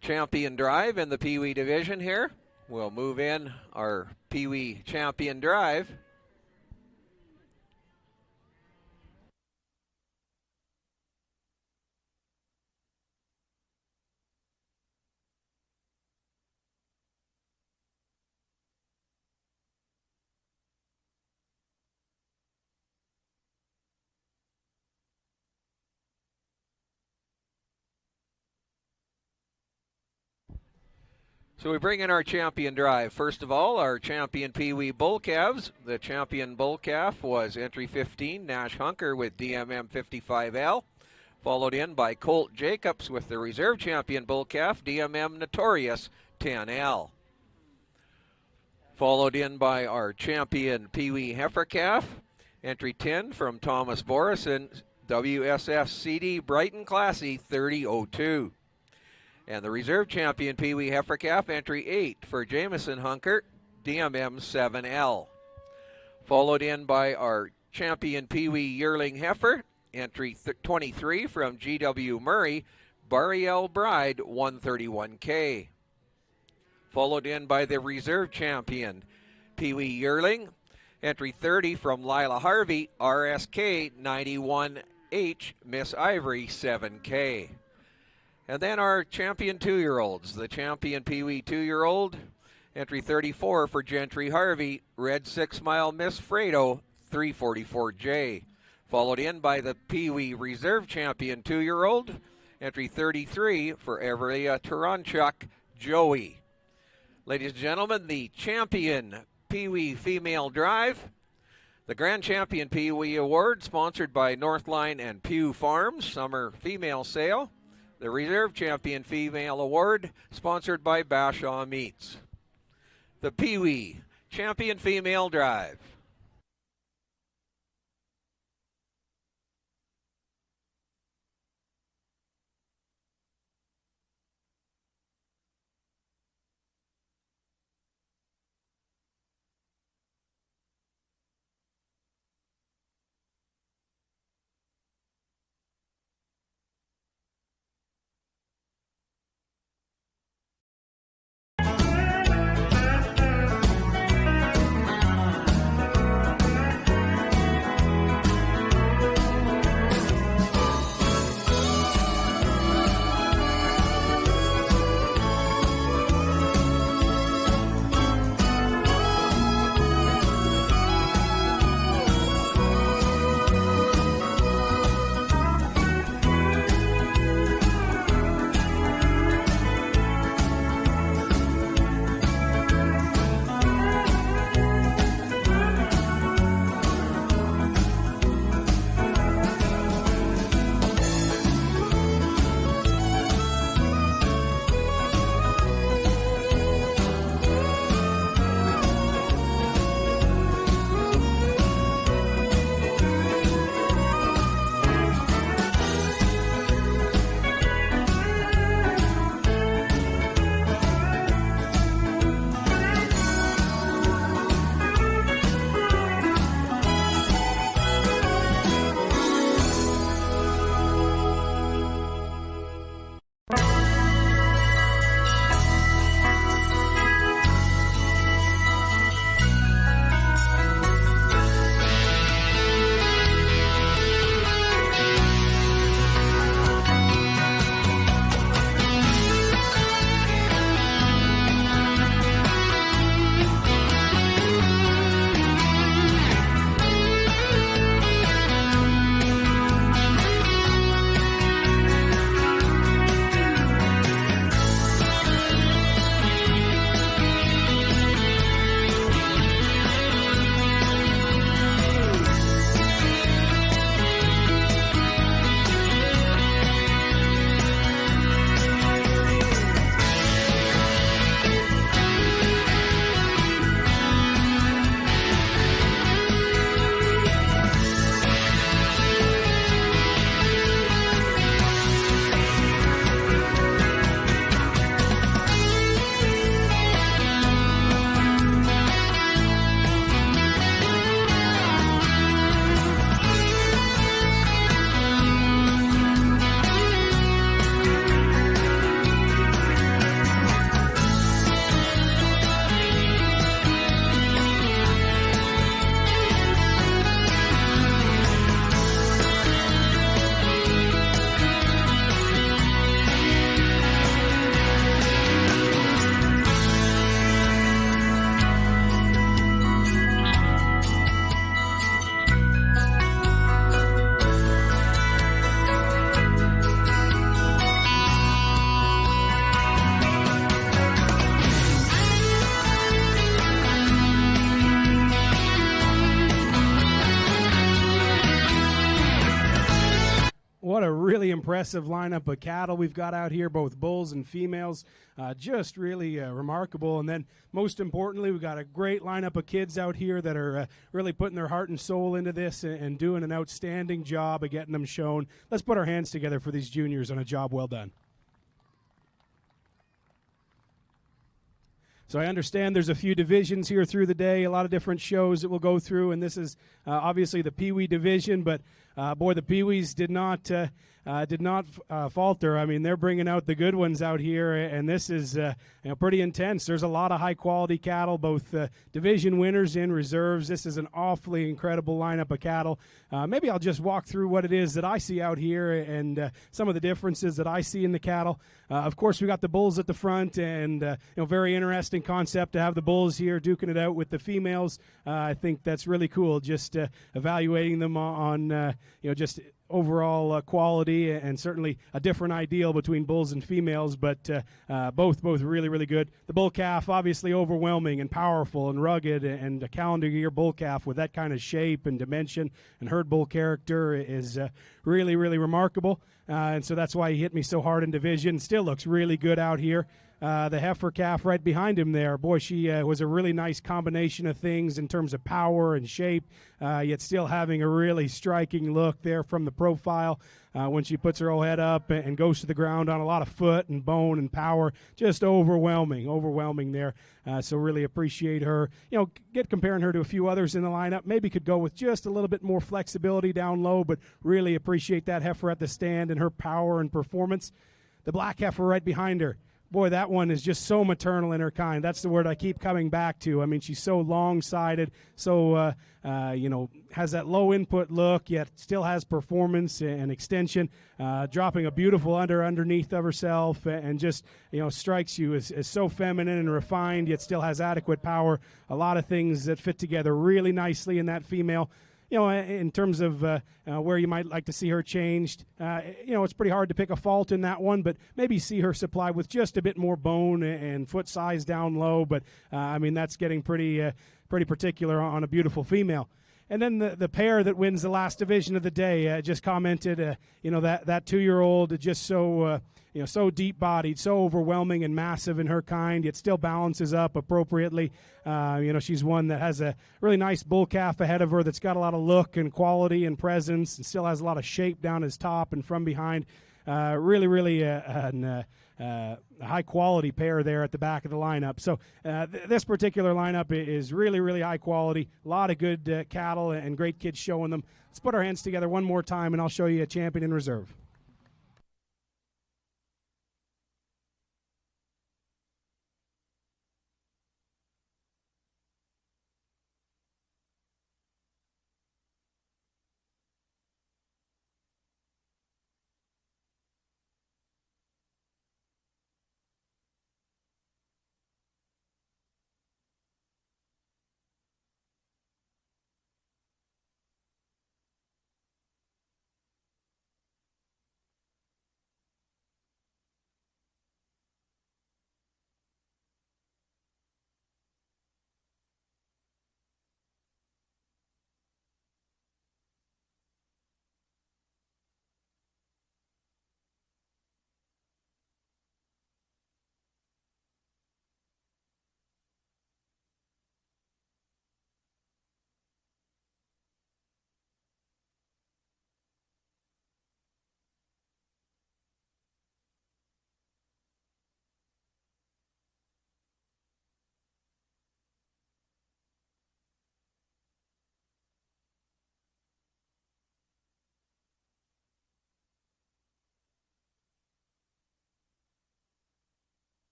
champion drive in the Pee Wee division here. We'll move in our Pee Wee champion drive. So we bring in our champion drive. First of all, our champion Pee Wee bull calves. The champion bull calf was entry 15, Nash Hunker with DMM 55L, followed in by Colt Jacobs with the reserve champion bull calf, DMM Notorious 10L. Followed in by our champion Pee Wee heifer calf, entry 10 from Thomas Borison, WSF CD Brighton Classy 3002. And the reserve champion Pee Wee heifer calf, entry 8 for Jameson Hunker, DMM 7L. Followed in by our champion Pee Wee yearling heifer, entry 23 from GW Murray, Bariel Bride 131K. Followed in by the reserve champion Pee Wee yearling, entry 30 from Lila Harvey, RSK 91H, Miss Ivory 7K. And then our champion 2-year-olds, the champion Pee Wee 2-year-old, entry 34 for Gentry Harvey, red 6-mile Miss Fredo, 344J. Followed in by the Pee Wee reserve champion 2-year-old, entry 33 for Everly Taranchuk, Joey. Ladies and gentlemen, the champion Pee Wee female drive, the Grand Champion Pee Wee Award, sponsored by Northline and Pew Farms, summer female sale. The Reserve Champion Female Award, sponsored by Bashaw Meats. The Pee Wee Champion Female Drive. what a really impressive lineup of cattle we've got out here, both bulls and females. Just really remarkable. And then most importantly, we've got a great lineup of kids out here that are really putting their heart and soul into this and doing an outstanding job of getting them shown. Let's put our hands together for these juniors on a job well done. So I understand there's a few divisions here through the day, a lot of different shows that we'll go through, and this is obviously the Pee Wee division, but boy, the Pee Wees did not falter. I mean, they're bringing out the good ones out here, and this is pretty intense. There's a lot of high-quality cattle, both division winners and reserves. This is an awfully incredible lineup of cattle. Maybe I'll just walk through what it is that I see out here and some of the differences that I see in the cattle. Of course, we got the bulls at the front, and very interesting concept to have the bulls here duking it out with the females. I think that's really cool, just evaluating them on just overall quality, and certainly a different ideal between bulls and females, but both really, really good. The bull calf, obviously overwhelming and powerful and rugged, and a calendar year bull calf with that kind of shape and dimension and herd bull character is really, really remarkable. And so that's why he hit me so hard in division. Still looks really good out here. The heifer calf right behind him there, boy, she was a really nice combination of things in terms of power and shape, yet still having a really striking look there from the profile when she puts her whole head up and goes to the ground on a lot of foot and bone and power. Just overwhelming there. So really appreciate her. Comparing her to a few others in the lineup. Maybe could go with just a little bit more flexibility down low, but really appreciate that heifer at the stand and her power and performance. The black heifer right behind her. Boy, that one is just so maternal in her kind. That's the word I keep coming back to. I mean, she's so long-sided, so, has that low-input look, yet still has performance and extension, dropping a beautiful underneath of herself, and just, strikes you as so feminine and refined, yet still has adequate power. A lot of things that fit together really nicely in that female. In terms of where you might like to see her changed, it's pretty hard to pick a fault in that one, but maybe see her supplied with just a bit more bone and foot size down low. But, that's getting pretty particular on a beautiful female. And then the pair that wins the last division of the day just commented, that 2-year-old just so so deep-bodied, so overwhelming and massive in her kind, yet still balances up appropriately. She's one that has a really nice bull calf ahead of her that's got a lot of look and quality and presence, and still has a lot of shape down his top and from behind. Really a high-quality pair there at the back of the lineup. So this particular lineup is really, really high quality. A lot of good cattle and great kids showing them. Let's put our hands together one more time, and I'll show you a champion in reserve.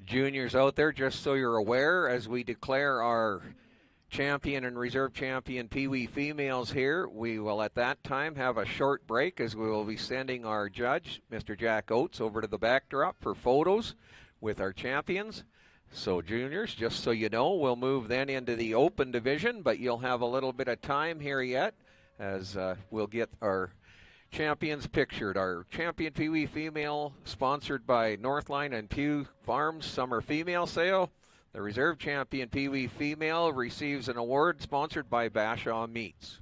Juniors out there, just so you're aware, as we declare our champion and reserve champion Pee Wee females here, we will at that time have a short break as we will be sending our judge, Mr. Jack Oates, over to the backdrop for photos with our champions. So juniors, just so you know, we'll move then into the open division, but you'll have a little bit of time here yet as we'll get our champions pictured. Our champion Pee Wee female, sponsored by Northline and Pew Farms Summer Female Sale. The reserve champion Pee Wee female receives an award sponsored by Bashaw Meats.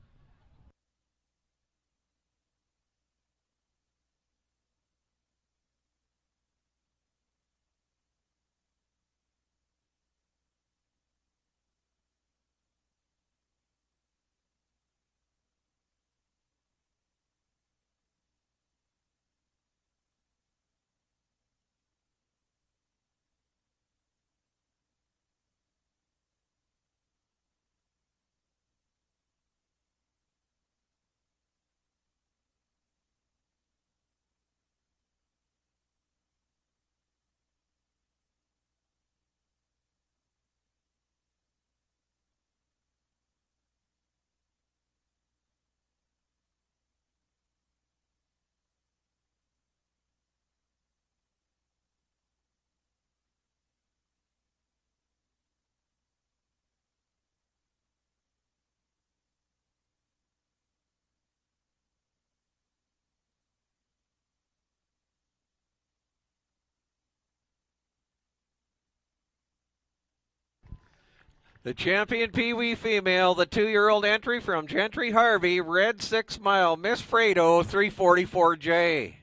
The champion Pee Wee female, the 2-year-old entry from Gentry Harvey, red 6 mile, Miss Fredo, 344J.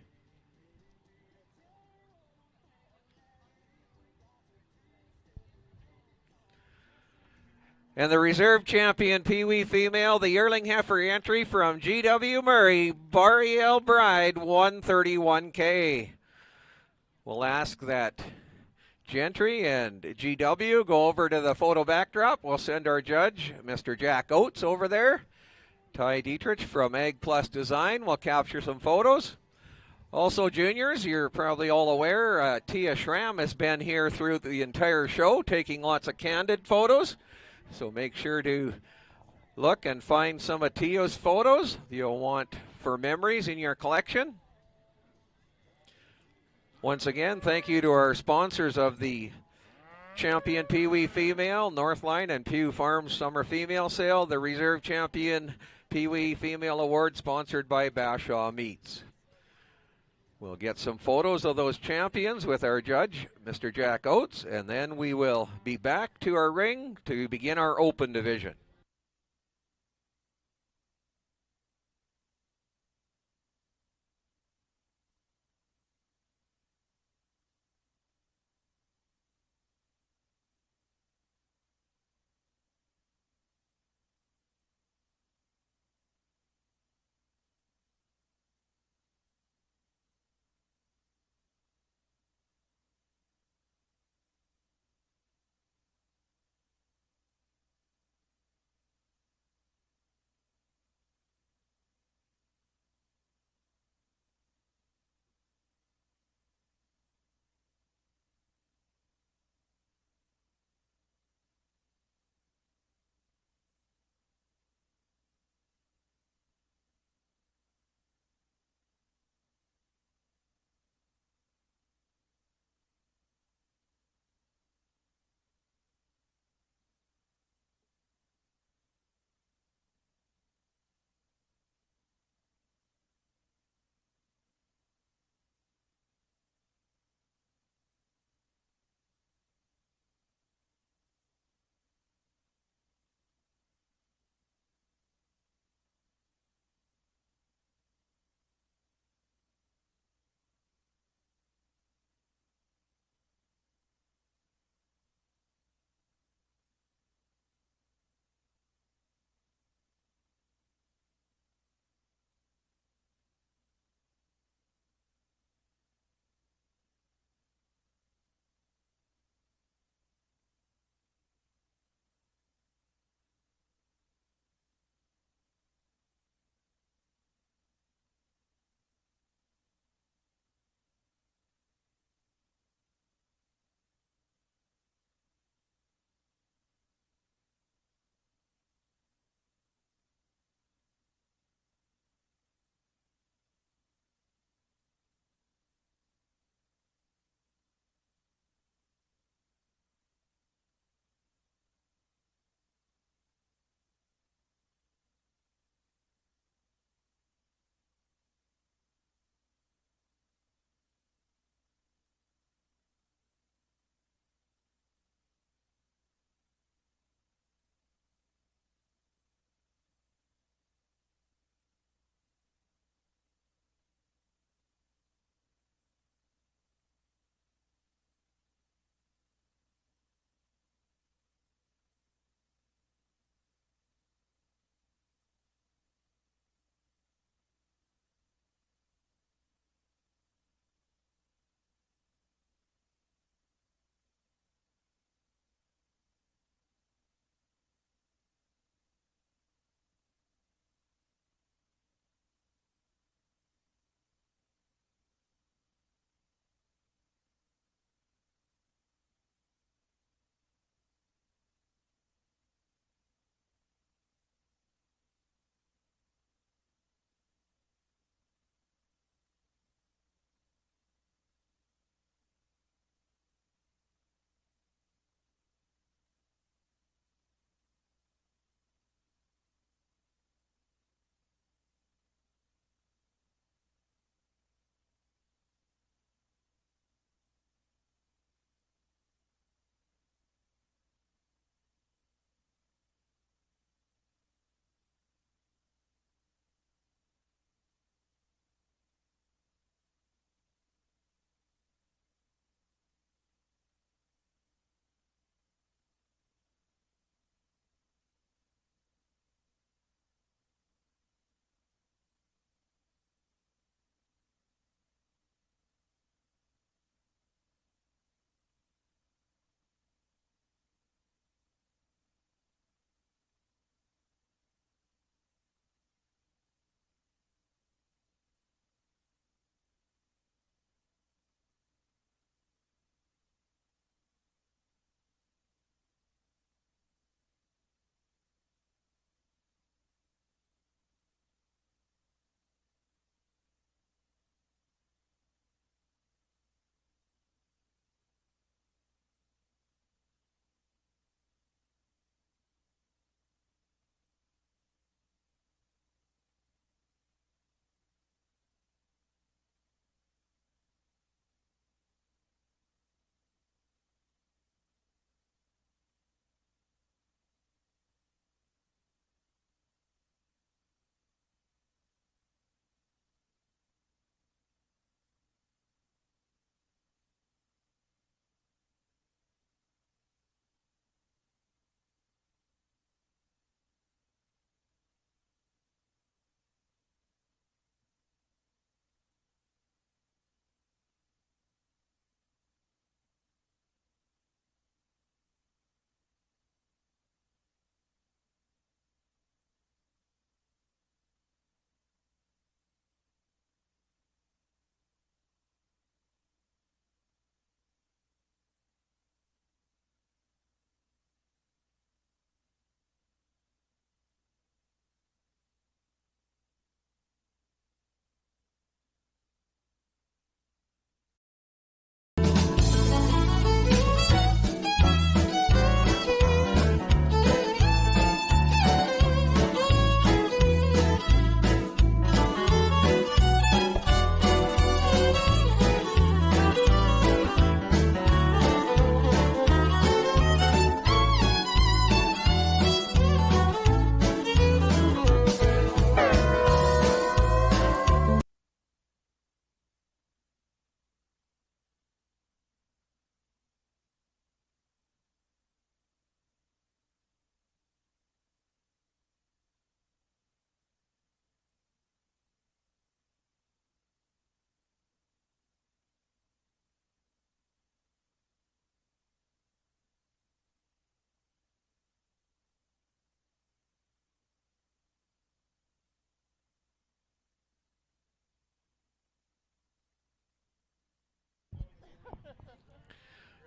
And the reserve champion Pee Wee female, the yearling heifer entry from GW Murray, Bariel Bride, 131K. We'll ask that Gentry and GW go over to the photo backdrop. We'll send our judge, Mr. Jack Oates, over there. Ty Dietrich from Ag Plus Design will capture some photos. Also, juniors, you're probably all aware, Tia Schramm has been here through the entire show, taking lots of candid photos. So make sure to look and find some of Tia's photos you'll want for memories in your collection. Once again, thank you to our sponsors of the champion Pee Wee female, Northline and Pew Farms Summer Female Sale, the reserve champion Pee Wee female award sponsored by Bashaw Meats. We'll get some photos of those champions with our judge, Mr. Jack Oates, and then we will be back to our ring to begin our open division.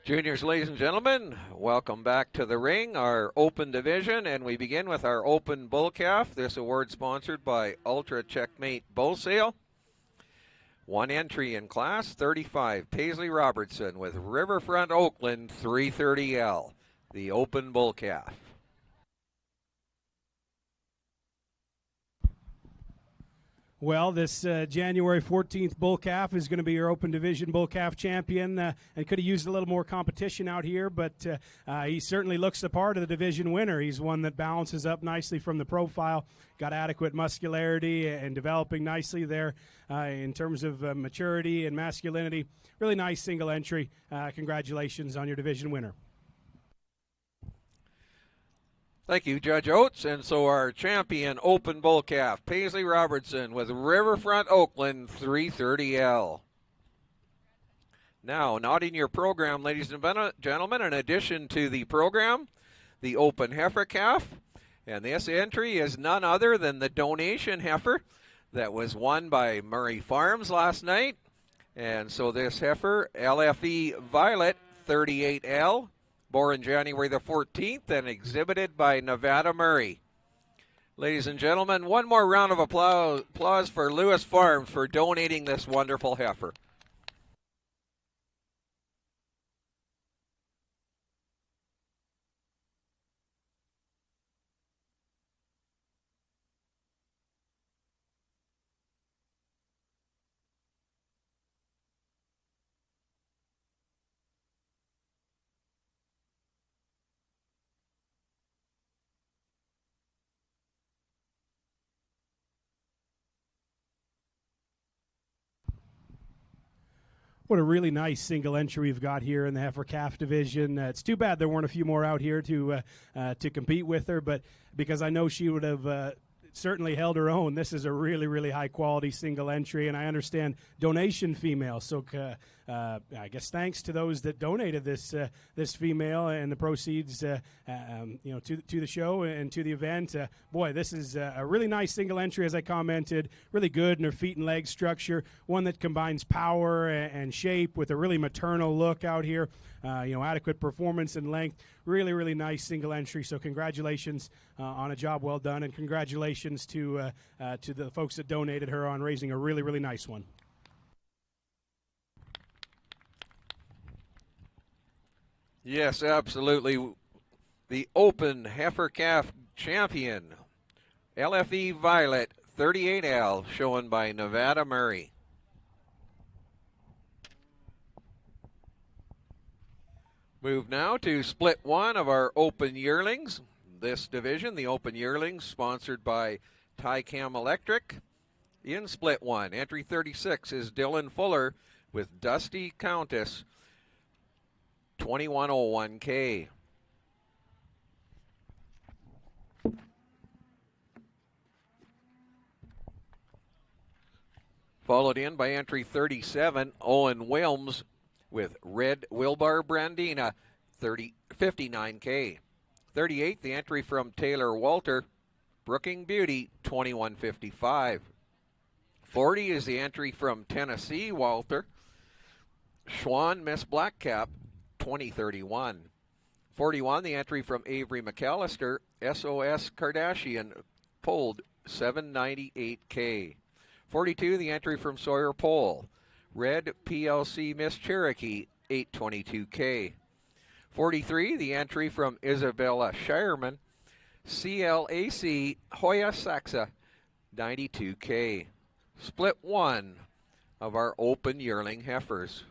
Juniors, ladies and gentlemen, welcome back to the ring, our open division, and we begin with our open bull calf. This award sponsored by Ultra Checkmate Bull Sale. One entry in class 35, Paisley Robertson with Riverfront Oakland 330L, the open bull calf. Well, this January 14th bull calf is going to be your open division bull calf champion, and could have used a little more competition out here, but he certainly looks the part of the division winner. He's one that balances up nicely from the profile, got adequate muscularity and developing nicely there in terms of maturity and masculinity. Really nice single entry. Congratulations on your division winner. Thank you, Judge Oates. And so our champion open bull calf, Paisley Robertson with Riverfront Oakland 330L. Now, not in your program, ladies and gentlemen, in addition to the program, the open heifer calf. And this entry is none other than the donation heifer that was won by Murray Farms last night. And so this heifer, LFE Violet 38L, born January the 14th and exhibited by Nevada Murray. Ladies and gentlemen, one more round of applause for Lewis Farms for donating this wonderful heifer. What a really nice single entry we've got here in the heifer calf division. It's too bad there weren't a few more out here to compete with her, but because I know she would have certainly held her own. This is a really, really high quality single entry, and I understand donation female. So I guess thanks to those that donated this this female and the proceeds, to the show and to the event. Boy, this is a really nice single entry, as I commented. Really good in her feet and leg structure. One that combines power and shape with a really maternal look out here. Adequate performance and length. Really, really nice single entry. So congratulations on a job well done, and congratulations to the folks that donated her on raising a really, really nice one. Yes, absolutely. The open heifer calf champion, LFE Violet 38L, shown by Nevada Murray. Move now to split one of our open yearlings. This division, the open yearlings, sponsored by Tycam Electric. In split one, entry 36 is Dylan Fuller with Dusty Countess 2101K. Followed in by entry 37, Owen Wilms with Red Wilbar Brandina 59K. 38, the entry from Taylor Walter, Brooking Beauty 2155. 40 is the entry from Tennessee Walter, Schwann Miss Blackcap 2031. 41, the entry from Avery McAllister, SOS Kardashian, pulled 798K. 42, the entry from Sawyer Pole, Red PLC Miss Cherokee, 822K. 43, the entry from Isabella Shireman, CLAC Hoya Saxa, 92K. Split one of our open yearling heifers.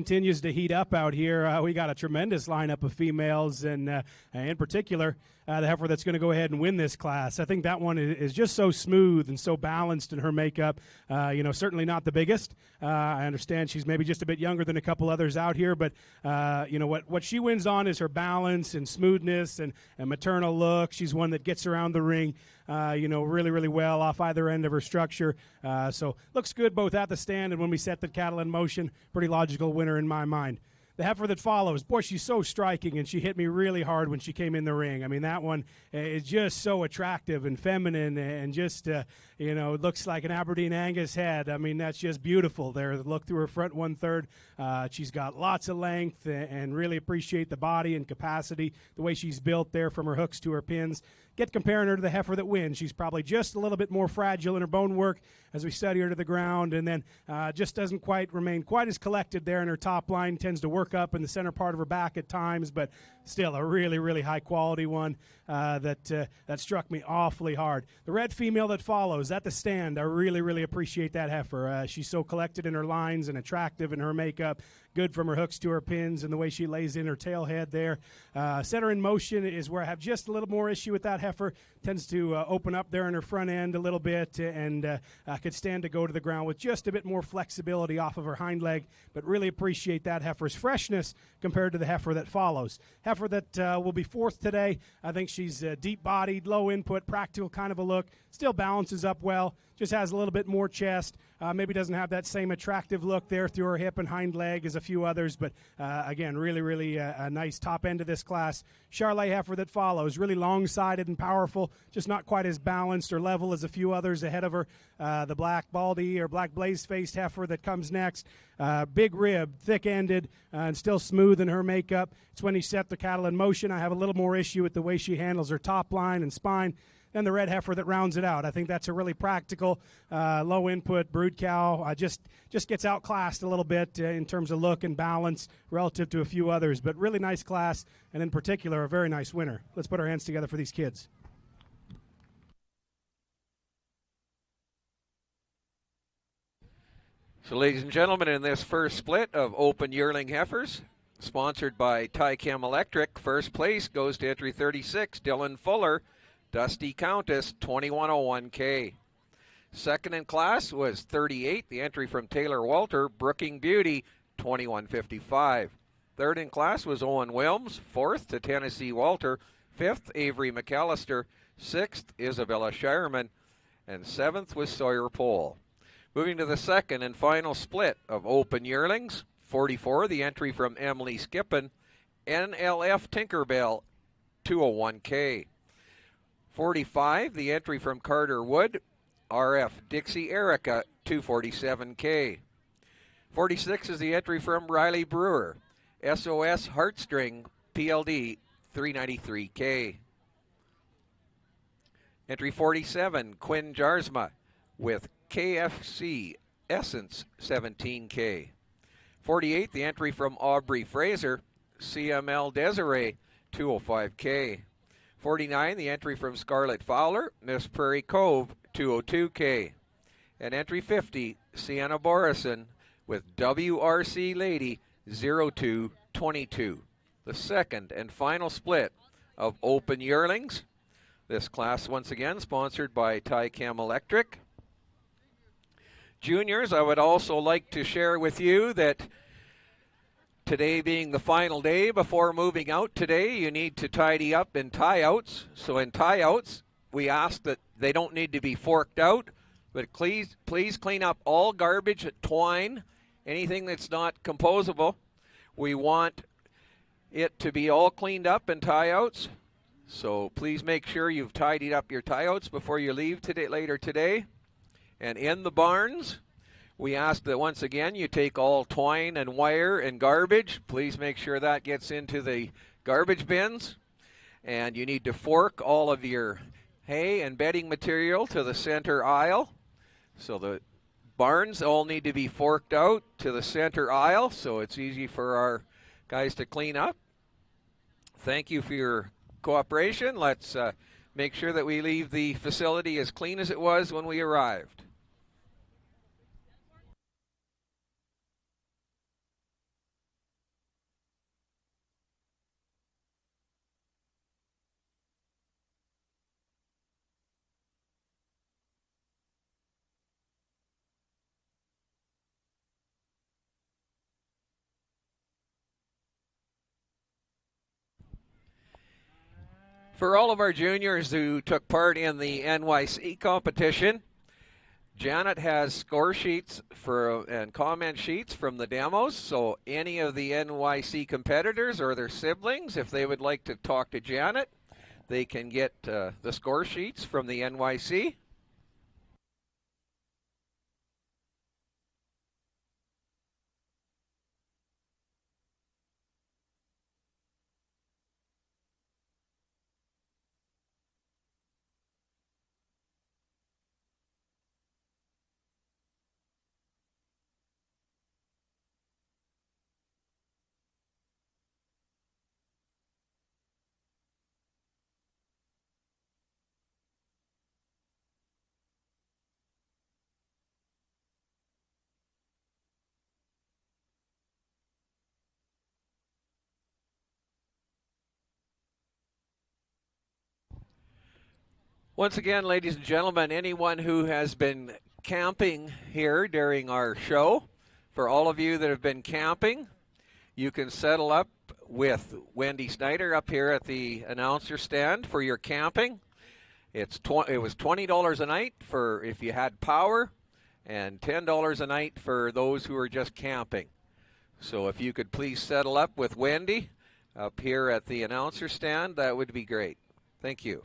continues to heat up out here. We got a tremendous lineup of females, and in particular, the heifer that's going to go ahead and win this class. I think that one is just so smooth and so balanced in her makeup. Certainly not the biggest. I understand she's maybe just a bit younger than a couple others out here, but what she wins on is her balance and smoothness and maternal look. She's one that gets around the ring, really, really well off either end of her structure. So looks good both at the stand and when we set the cattle in motion. Pretty logical winner in my mind. The heifer that follows, boy, she's so striking, and she hit me really hard when she came in the ring. I mean, that one is just so attractive and feminine, and just, looks like an Aberdeen Angus head. I mean, that's just beautiful there. Look through her front 1/3. She's got lots of length, and really appreciate the body and capacity, the way she's built there from her hooks to her pins. Get comparing her to the heifer that wins. She's probably just a little bit more fragile in her bone work as we study her to the ground, and then just doesn't quite remain quite as collected there in her top line. Tends to work up in the center part of her back at times, but still a really, really high quality one that struck me awfully hard. The red female that follows at the stand, I really, really appreciate that heifer. She's so collected in her lines and attractive in her makeup. Good from her hooks to her pins and the way she lays in her tail head there. Set her in motion is where I have just a little more issue with that heifer. Tends to open up there in her front end a little bit, and could stand to go to the ground with just a bit more flexibility off of her hind leg, but really appreciate that heifer's freshness compared to the heifer that follows. Heifer that will be fourth today, I think she's deep-bodied, low input, practical kind of a look, still balances up well, just has a little bit more chest, maybe doesn't have that same attractive look there through her hip and hind leg as a few others, but again, really, really a nice top end of this class. Charlet heifer that follows, really long-sided and powerful, just not quite as balanced or level as a few others ahead of her. The black baldy or black blaze-faced heifer that comes next, big rib, thick-ended, and still smooth in her makeup. It's when you set the cattle in motion, I have a little more issue with the way she handles her top line and spine. And the red heifer that rounds it out. I think that's a really practical, low-input brood cow. Just gets outclassed a little bit in terms of look and balance relative to a few others. But really nice class, and in particular, a very nice winner. Let's put our hands together for these kids. So, ladies and gentlemen, in this first split of Open Yearling Heifers, sponsored by Tychem Electric, first place goes to entry 36, Dylan Fuller, Dusty Countess, 2101K. Second in class was 38, the entry from Taylor Walter, Brooking Beauty, 2155. Third in class was Owen Wilms, fourth to Tennessee Walter, fifth Avery McAllister, sixth Isabella Shireman, and seventh was Sawyer Pole. Moving to the second and final split of Open Yearlings, 44, the entry from Emily Skippen, NLF Tinkerbell, 201K. 45, the entry from Carter Wood, RF Dixie Erica, 247K. 46 is the entry from Riley Brewer, SOS Heartstring, PLD, 393K. Entry 47, Quinn Jarsma with KFC Essence, 17K. 48, the entry from Aubrey Fraser, CML Desiree, 205K. 49, the entry from Scarlett Fowler, Miss Prairie Cove, 202K. And entry 50, Sienna Borison with WRC Lady, 0222. The second and final split of Open Yearlings. This class, once again, sponsored by Tychem Electric. Juniors, I would also like to share with you that today being the final day before moving out today, you need to tidy up in tie-outs. So in tie-outs, we ask that they don't need to be forked out, but please clean up all garbage, twine, anything that's not composable. We want it to be all cleaned up in tie-outs. So please make sure you've tidied up your tie-outs before you leave later today. And in the barns, we ask that once again you take all twine and wire and garbage. Please make sure that gets into the garbage bins. And you need to fork all of your hay and bedding material to the center aisle. So the barns all need to be forked out to the center aisle so it's easy for our guys to clean up. Thank you for your cooperation. Let's make sure that we leave the facility as clean as it was when we arrived. For all of our juniors who took part in the NYC competition, Janet has score sheets and comment sheets from the demos, so any of the NYC competitors or their siblings, if they would like to talk to Janet, they can get the score sheets from the NYC. Once again, ladies and gentlemen, anyone who has been camping here during our show, for all of you that have been camping, you can settle up with Wendy Snyder up here at the announcer stand for your camping. It was $20 a night for if you had power, and $10 a night for those who are just camping. So if you could please settle up with Wendy up here at the announcer stand, that would be great. Thank you.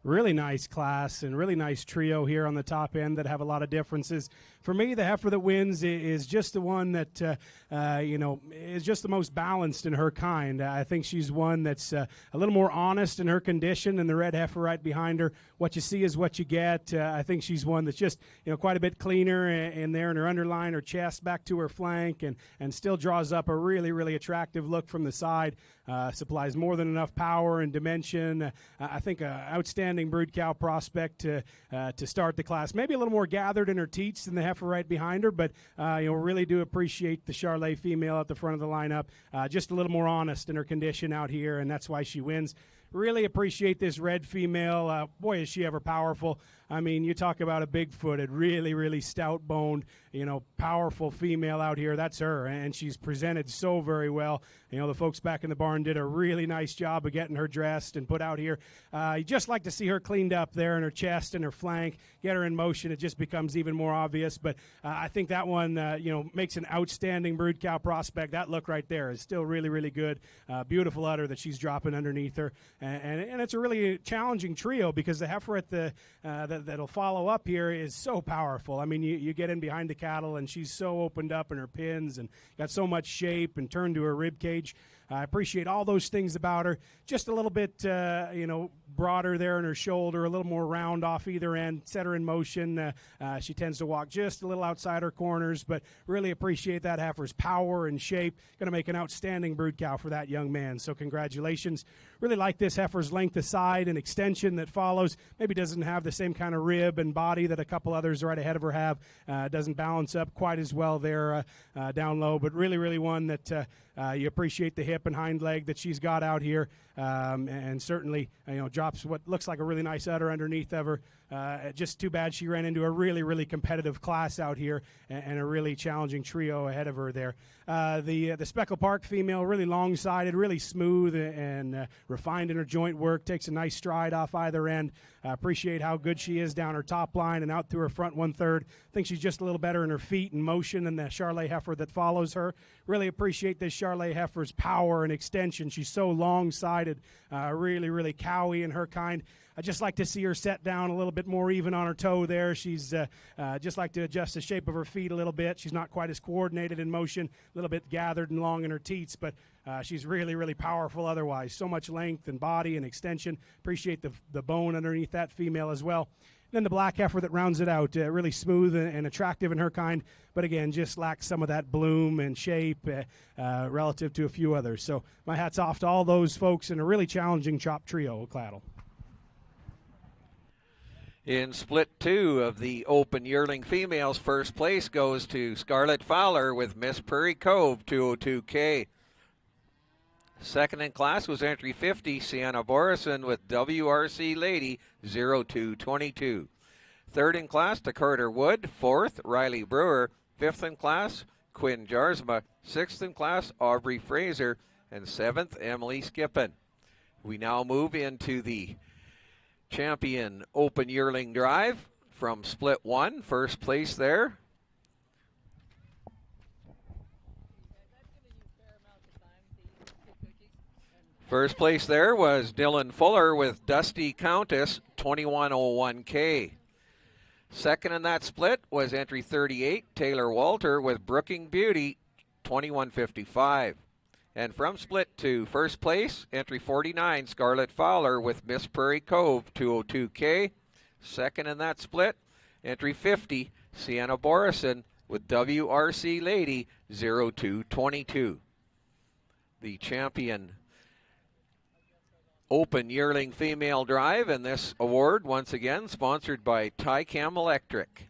really nice class and really nice trio here on the top end that have a lot of differences. For me, the heifer that wins is just the one that, is just the most balanced in her kind. I think she's one that's a little more honest in her condition than the red heifer right behind her. What you see is what you get. I think she's one that's just, quite a bit cleaner in there in her underline, her chest back to her flank, and still draws up a really, really attractive look from the side. Supplies more than enough power and dimension. I think an outstanding brood cow prospect to start the class. Maybe a little more gathered in her teats than the heifer right behind her, but really do appreciate the Charlet female at the front of the lineup. Just a little more honest in her condition out here, and that's why she wins. Really appreciate this red female. Boy, is she ever powerful. I mean, you talk about a big-footed, really, really stout-boned, powerful female out here. That's her, and she's presented so very well. The folks back in the barn did a really nice job of getting her dressed and put out here. You just like to see her cleaned up there in her chest and her flank, get her in motion. It just becomes even more obvious. But I think that one, makes an outstanding brood cow prospect. That look right there is still really, really good. Beautiful udder that she's dropping underneath her. And it's a really challenging trio because the heifer at that'll follow up here is so powerful. I mean, you get in behind the cattle, and she's so opened up in her pins and got so much shape and turned to her rib cage. I appreciate all those things about her. Just a little bit, broader there in her shoulder, a little more round off either end, set her in motion. She tends to walk just a little outside her corners, but really appreciate that heifer's power and shape. Going to make an outstanding brood cow for that young man, so congratulations. Really like this heifer's length of side and extension that follows. Maybe doesn't have the same kind of rib and body that a couple others right ahead of her have. Doesn't balance up quite as well there down low, but really, really one that you appreciate the hip and hind leg that she's got out here, and certainly drops what looks like a really nice udder underneath of her. Just too bad she ran into a really, really competitive class out here and a really challenging trio ahead of her there. The Speckle Park female, really long-sided, really smooth and refined in her joint work, takes a nice stride off either end. Appreciate how good she is down her top line and out through her front one-third. Think she's just a little better in her feet and motion than the Charlet heifer that follows her. Really appreciate this Charlet heifer's power and extension. She's so long-sided, really, really cowy in her kind. I just like to see her set down a little bit more even on her toe there. She's just like to adjust the shape of her feet a little bit. She's not quite as coordinated in motion, a little bit gathered and long in her teats, but she's really, really powerful otherwise. So much length and body and extension. Appreciate the bone underneath that female as well. Then the black heifer that rounds it out, really smooth and attractive in her kind, but again, just lacks some of that bloom and shape relative to a few others. So my hat's off to all those folks in a really challenging chop trio, Claddle. In split 2 of the Open Yearling Females, first place goes to Scarlett Fowler with Miss Prairie Cove 202K. Second in class was entry 50, Sienna Borison with WRC Lady 0222. Third in class, Carter Wood. Fourth, Riley Brewer. Fifth in class, Quinn Jarsma. Sixth in class, Aubrey Fraser. And seventh, Emily Skippen. We now move into the Champion Open Yearling Drive from split 1. First place there. First place there was Dylan Fuller with Dusty Countess 2101K. Second in that split was entry 38, Taylor Walter with Brooking Beauty 2155. And from split 2, first place, entry 49, Scarlett Fowler with Miss Prairie Cove 202K. Second in that split, entry 50, Sienna Borison with WRC Lady 0222. The champion Open Yearling Female Drive, and this award once again sponsored by Tycam Electric.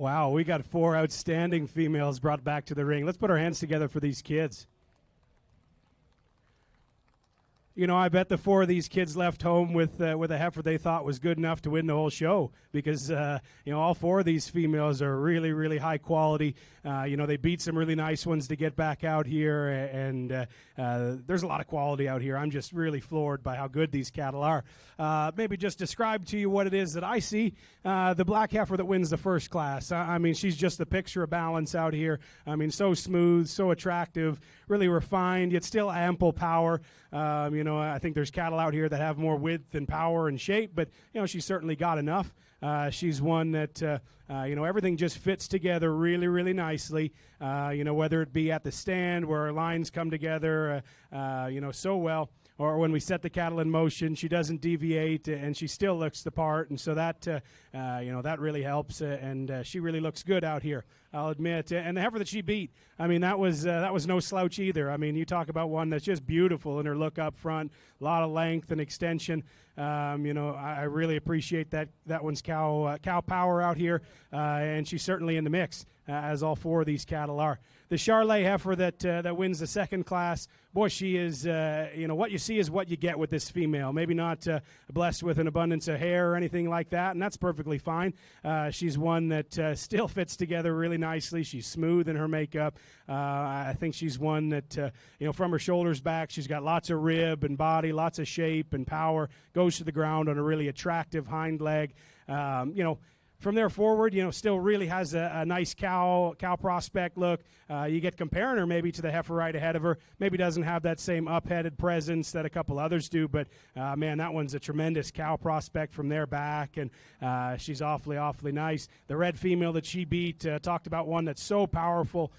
Wow, we got 4 outstanding females brought back to the ring. Let's put our hands together for these kids. You know, I bet the 4 of these kids left home with a heifer they thought was good enough to win the whole show because, you know, all 4 of these females are really, really high quality. You know, they beat some really nice ones to get back out here, and there's a lot of quality out here. I'm just really floored by how good these cattle are. Maybe just describe to you what it is that I see. The black heifer that wins the first class. I mean, she's just the picture of balance out here. I mean, so smooth, so attractive, really refined, yet still ample power. You know, I think there's cattle out here that have more width and power and shape, but, you know, she's certainly got enough. She's one that, you know, everything just fits together really, really nicely. You know, whether it be at the stand where our lines come together, you know, so well, or when we set the cattle in motion, she doesn't deviate and she still looks the part. And so that, you know, that really helps. And she really looks good out here, I'll admit. And the heifer that she beat, I mean, that was no slouch either. I mean, you talk about one that's just beautiful in her look up front, a lot of length and extension. You know, I really appreciate that one's cow power out here, and she's certainly in the mix, as all 4 of these cattle are. The Charlet heifer that wins the second class, boy, she is, you know, what you see is what you get with this female. Maybe not blessed with an abundance of hair or anything like that, and that's perfectly fine. She's one that still fits together really nicely. She's smooth in her makeup. I think she's one that, you know, from her shoulders back, she's got lots of rib and body, lots of shape and power, goes to the ground on a really attractive hind leg. You know, from there forward, you know, still really has a nice cow prospect look. You get comparing her maybe to the heifer right ahead of her. Maybe doesn't have that same up-headed presence that a couple others do, but, man, that one's a tremendous cow prospect from there back, and she's awfully, awfully nice. The red female that she beat, talked about one that's so powerful,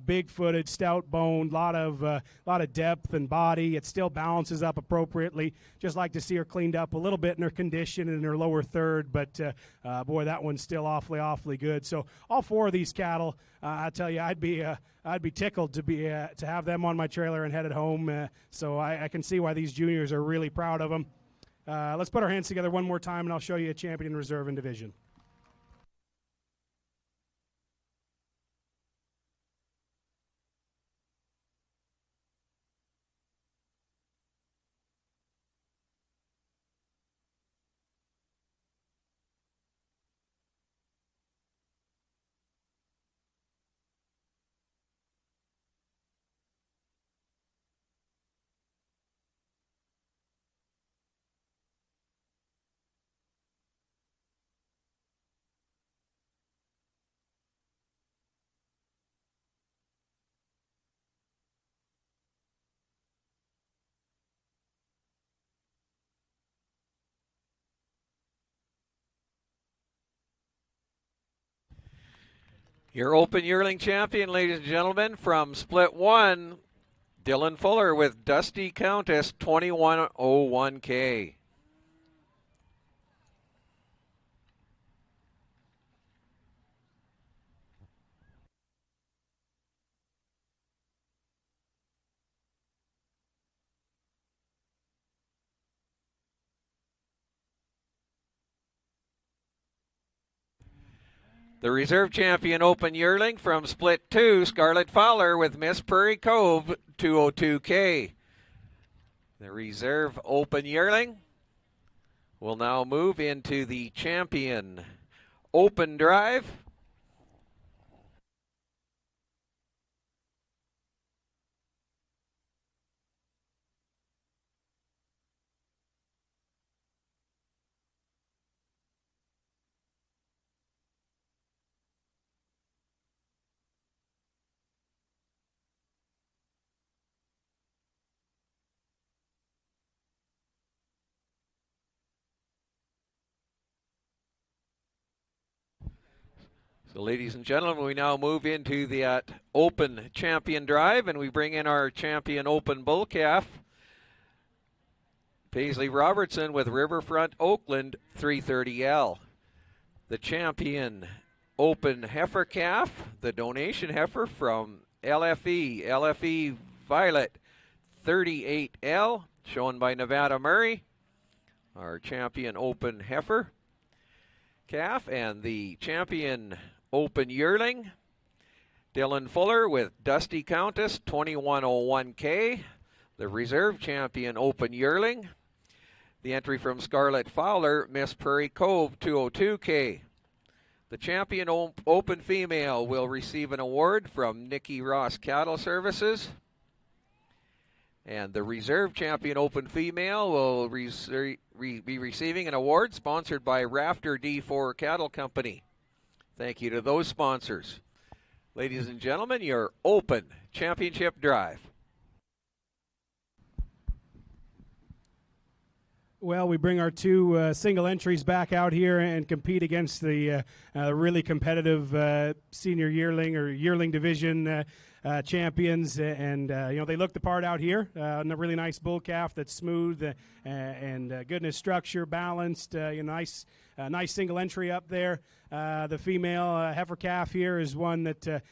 big-footed, stout-boned, lot of depth and body. It still balances up appropriately. Just like to see her cleaned up a little bit in her condition in her lower third, but, boy, that one's still awfully, awfully good. So all 4 of these cattle, I tell you, I'd be tickled to have them on my trailer and headed home. So I can see why these juniors are really proud of them. Let's put our hands together one more time, and I'll show you a champion in reserve and division. Your Open Yearling champion, ladies and gentlemen, from Split 1, Dylan Fuller with Dusty Countess 2101K. The reserve champion Open Yearling from Split 2, Scarlett Fowler with Miss Prairie Cove 202K. The reserve Open Yearling will now move into the champion Open Drive. So, ladies and gentlemen, we now move into the Open Champion Drive, and we bring in our Champion Open Bull Calf, Paisley Robertson with Riverfront Oakland 330L. The Champion Open Heifer Calf, the donation heifer from LFE Violet 38L, shown by Nevada Murray, our Champion Open Heifer Calf, and the Champion Open Yearling. Dylan Fuller with Dusty Countess, 2101K. The Reserve Champion Open Yearling. The entry from Scarlett Fowler, Miss Prairie Cove, 202K. The Champion Open Female will receive an award from Nikki Ross Cattle Services. And the Reserve Champion Open Female will be receiving an award sponsored by Rafter D4 Cattle Company. Thank you to those sponsors. Ladies and gentlemen, your Open Championship Drive. Well, we bring our two single entries back out here and compete against the really competitive senior yearling or yearling division champions, and they look the part out here. A really nice bull calf that's smooth and good in his structure, balanced. Nice single entry up there. The female heifer calf here is one that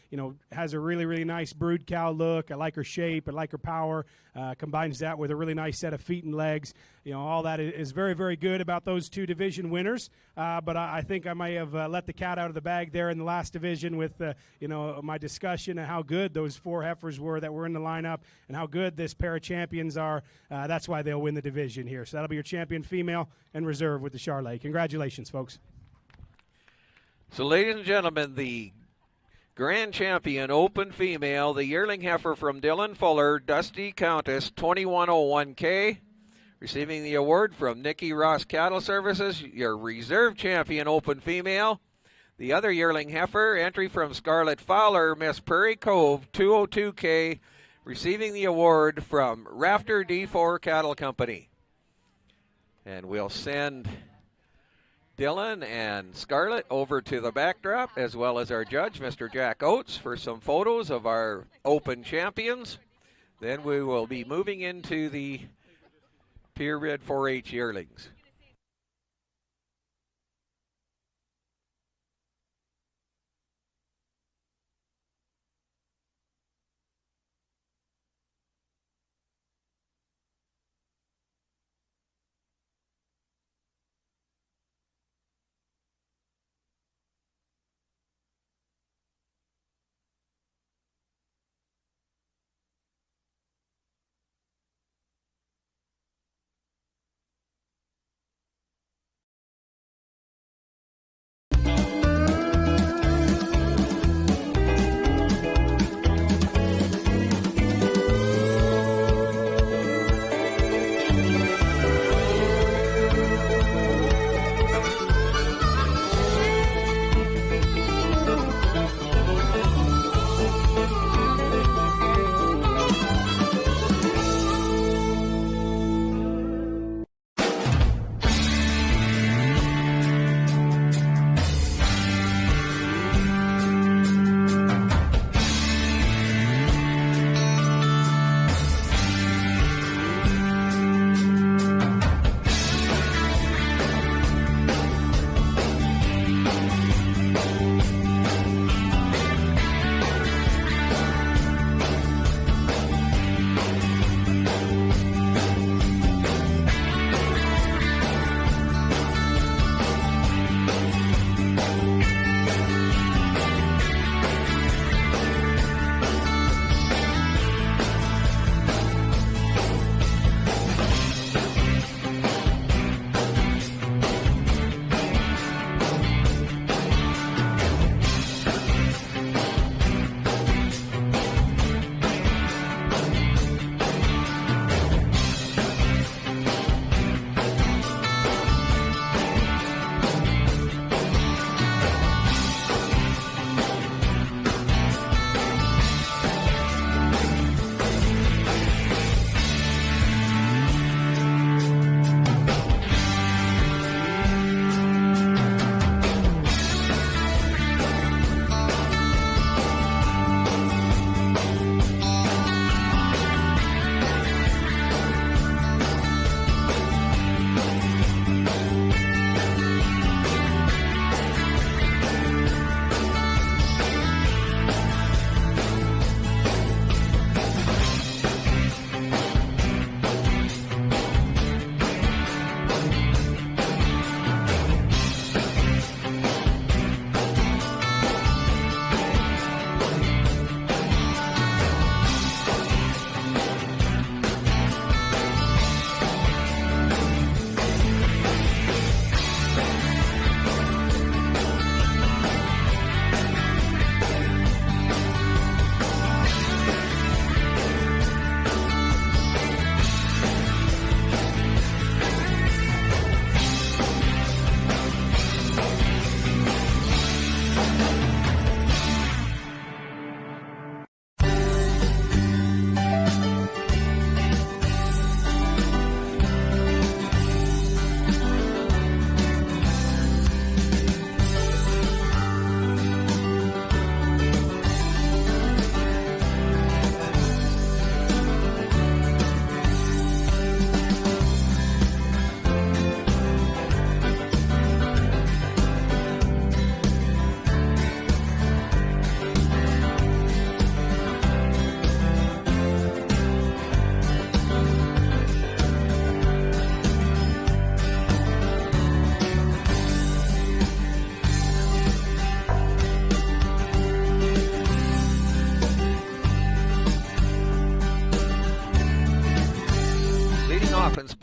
has a really nice brood cow look. I like her shape. I like her power. Combines that with a really nice set of feet and legs. All that is very good about those two division winners. But I think I may have let the cat out of the bag there in the last division with my discussion of how good those four heifers were that were in the lineup and how good this pair of champions are. That's why they'll win the division here. So that'll be your champion female and reserve with the Charlet. Congratulations, folks. So, ladies and gentlemen, the Grand Champion Open Female, the yearling heifer from Dylan Fuller, Dusty Countess, 2101K, receiving the award from Nikki Ross Cattle Services. Your Reserve Champion Open Female, the other yearling heifer, entry from Scarlett Fowler, Miss Prairie Cove, 202K, receiving the award from Rafter D4 Cattle Company. And we'll send Dylan and Scarlett over to the backdrop, as well as our judge, Mr. Jack Oates, for some photos of our Open champions. Then we will be moving into the purebred 4-H yearlings.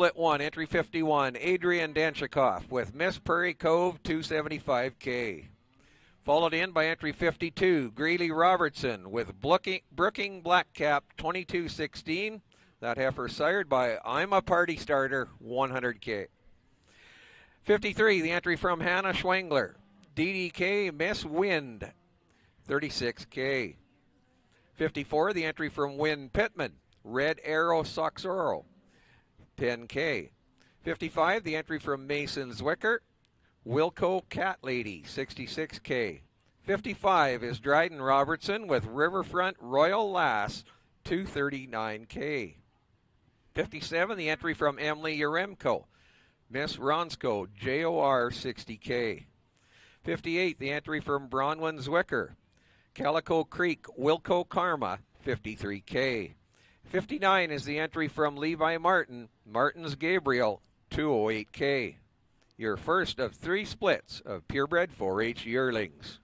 split one, entry 51, Adrian Denchikoff with Miss Prairie Cove, 275K. Followed in by entry 52, Greeley Robertson with Brooking Blackcap, 2216. That heifer sired by I'm a Party Starter, 100K. 53, the entry from Hannah Schwengler, DDK Miss Wind, 36K. 54, the entry from Wynn Pittman, Red Arrow Soxoro, 10K. 55, the entry from Mason Zwicker, Wilco Cat Lady, 66K. 55 is Dryden Robertson with Riverfront Royal Lass, 239K. 57, the entry from Emily Yaremko, Miss Ronsko, JOR, 60K. 58, the entry from Bronwyn Zwicker, Calico Creek, Wilco Karma, 53K. 59 is the entry from Levi Martin, Martins Gabriel, 208K. Your first of 3 splits of purebred 4-H yearlings.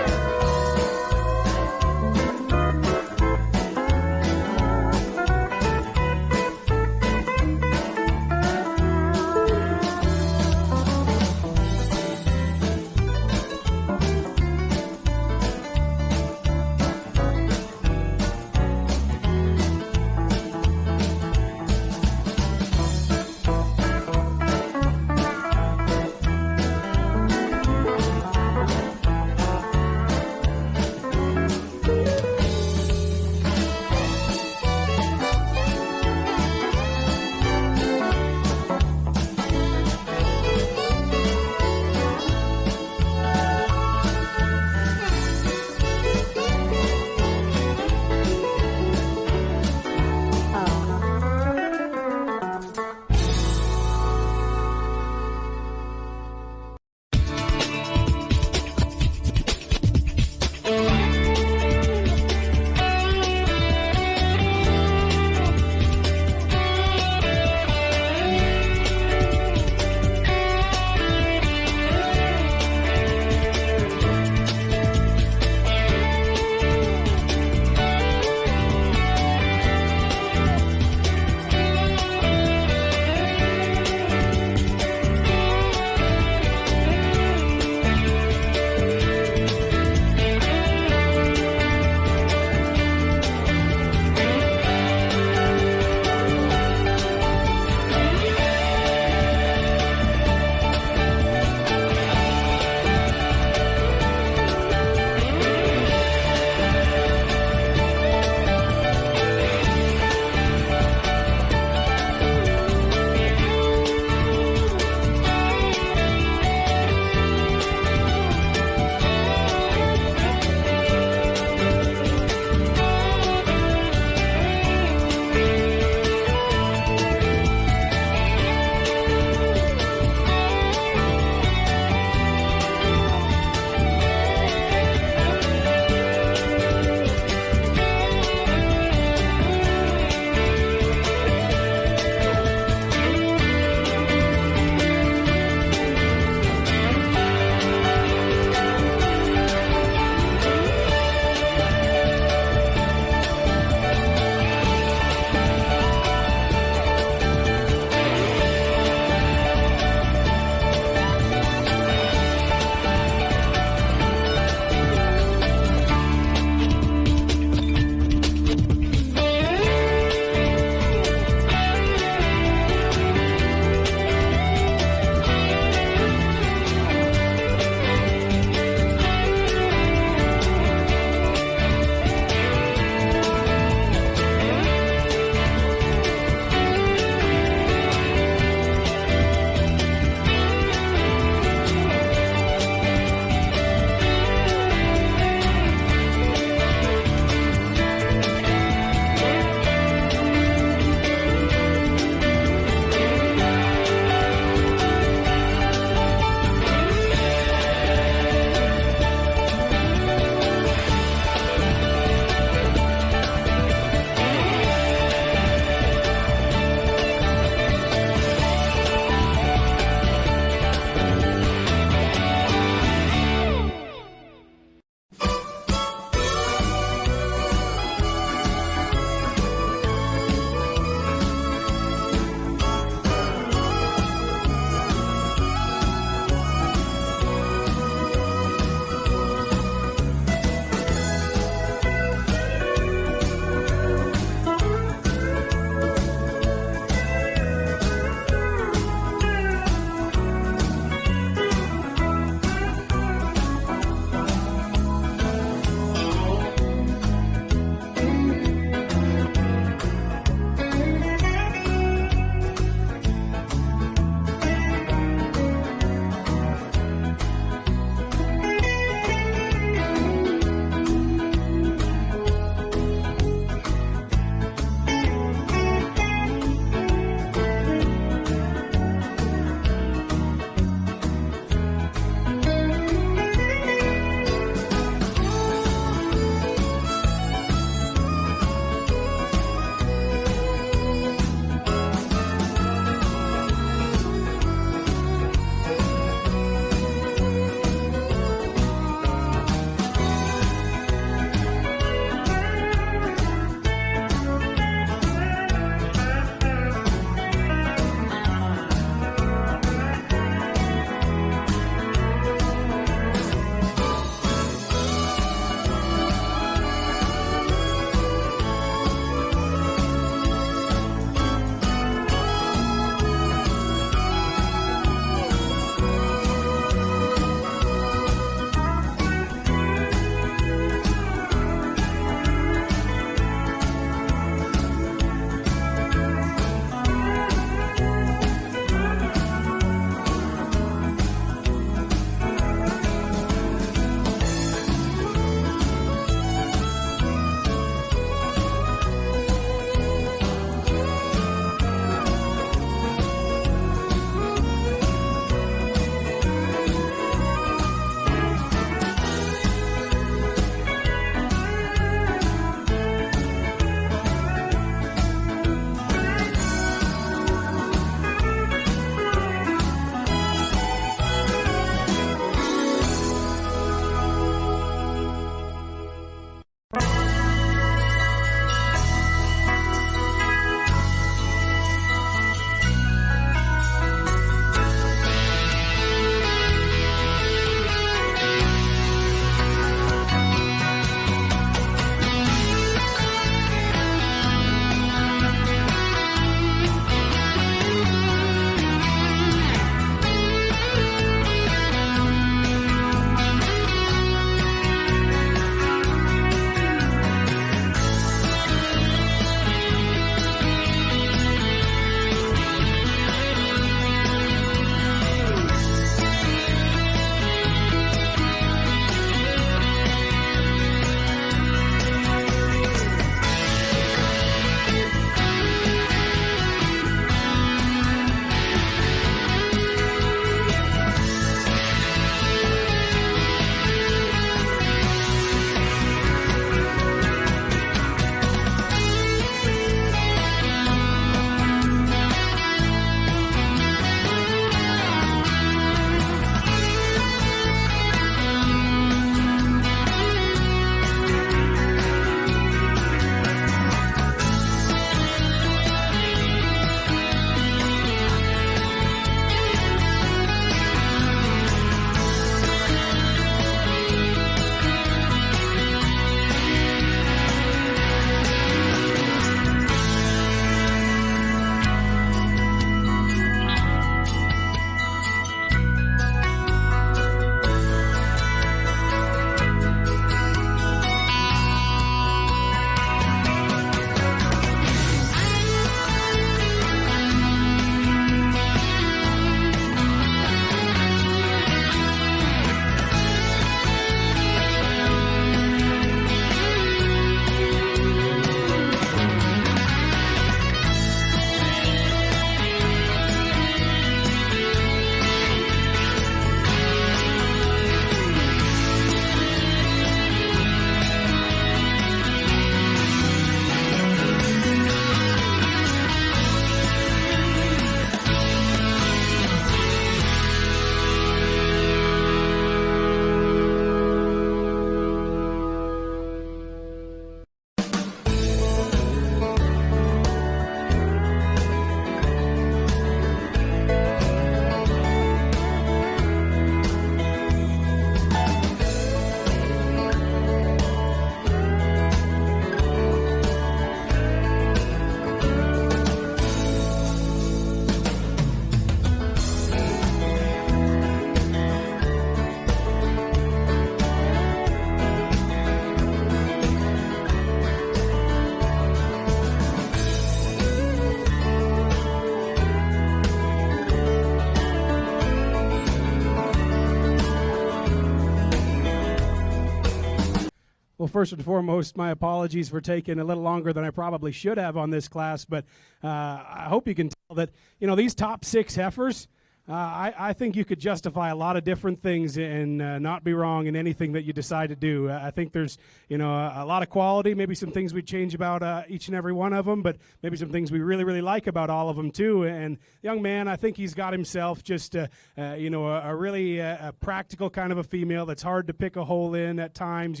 Well, first and foremost, my apologies for taking a little longer than I probably should have on this class, but I hope you can tell that, these top 6 heifers, I think you could justify a lot of different things and not be wrong in anything that you decide to do. I think there's, a lot of quality, maybe some things we'd change about each and every one of them, but maybe some things we really, really like about all of them too. And young man, I think he's got himself just, a really a practical kind of a female that's hard to pick a hole in at times.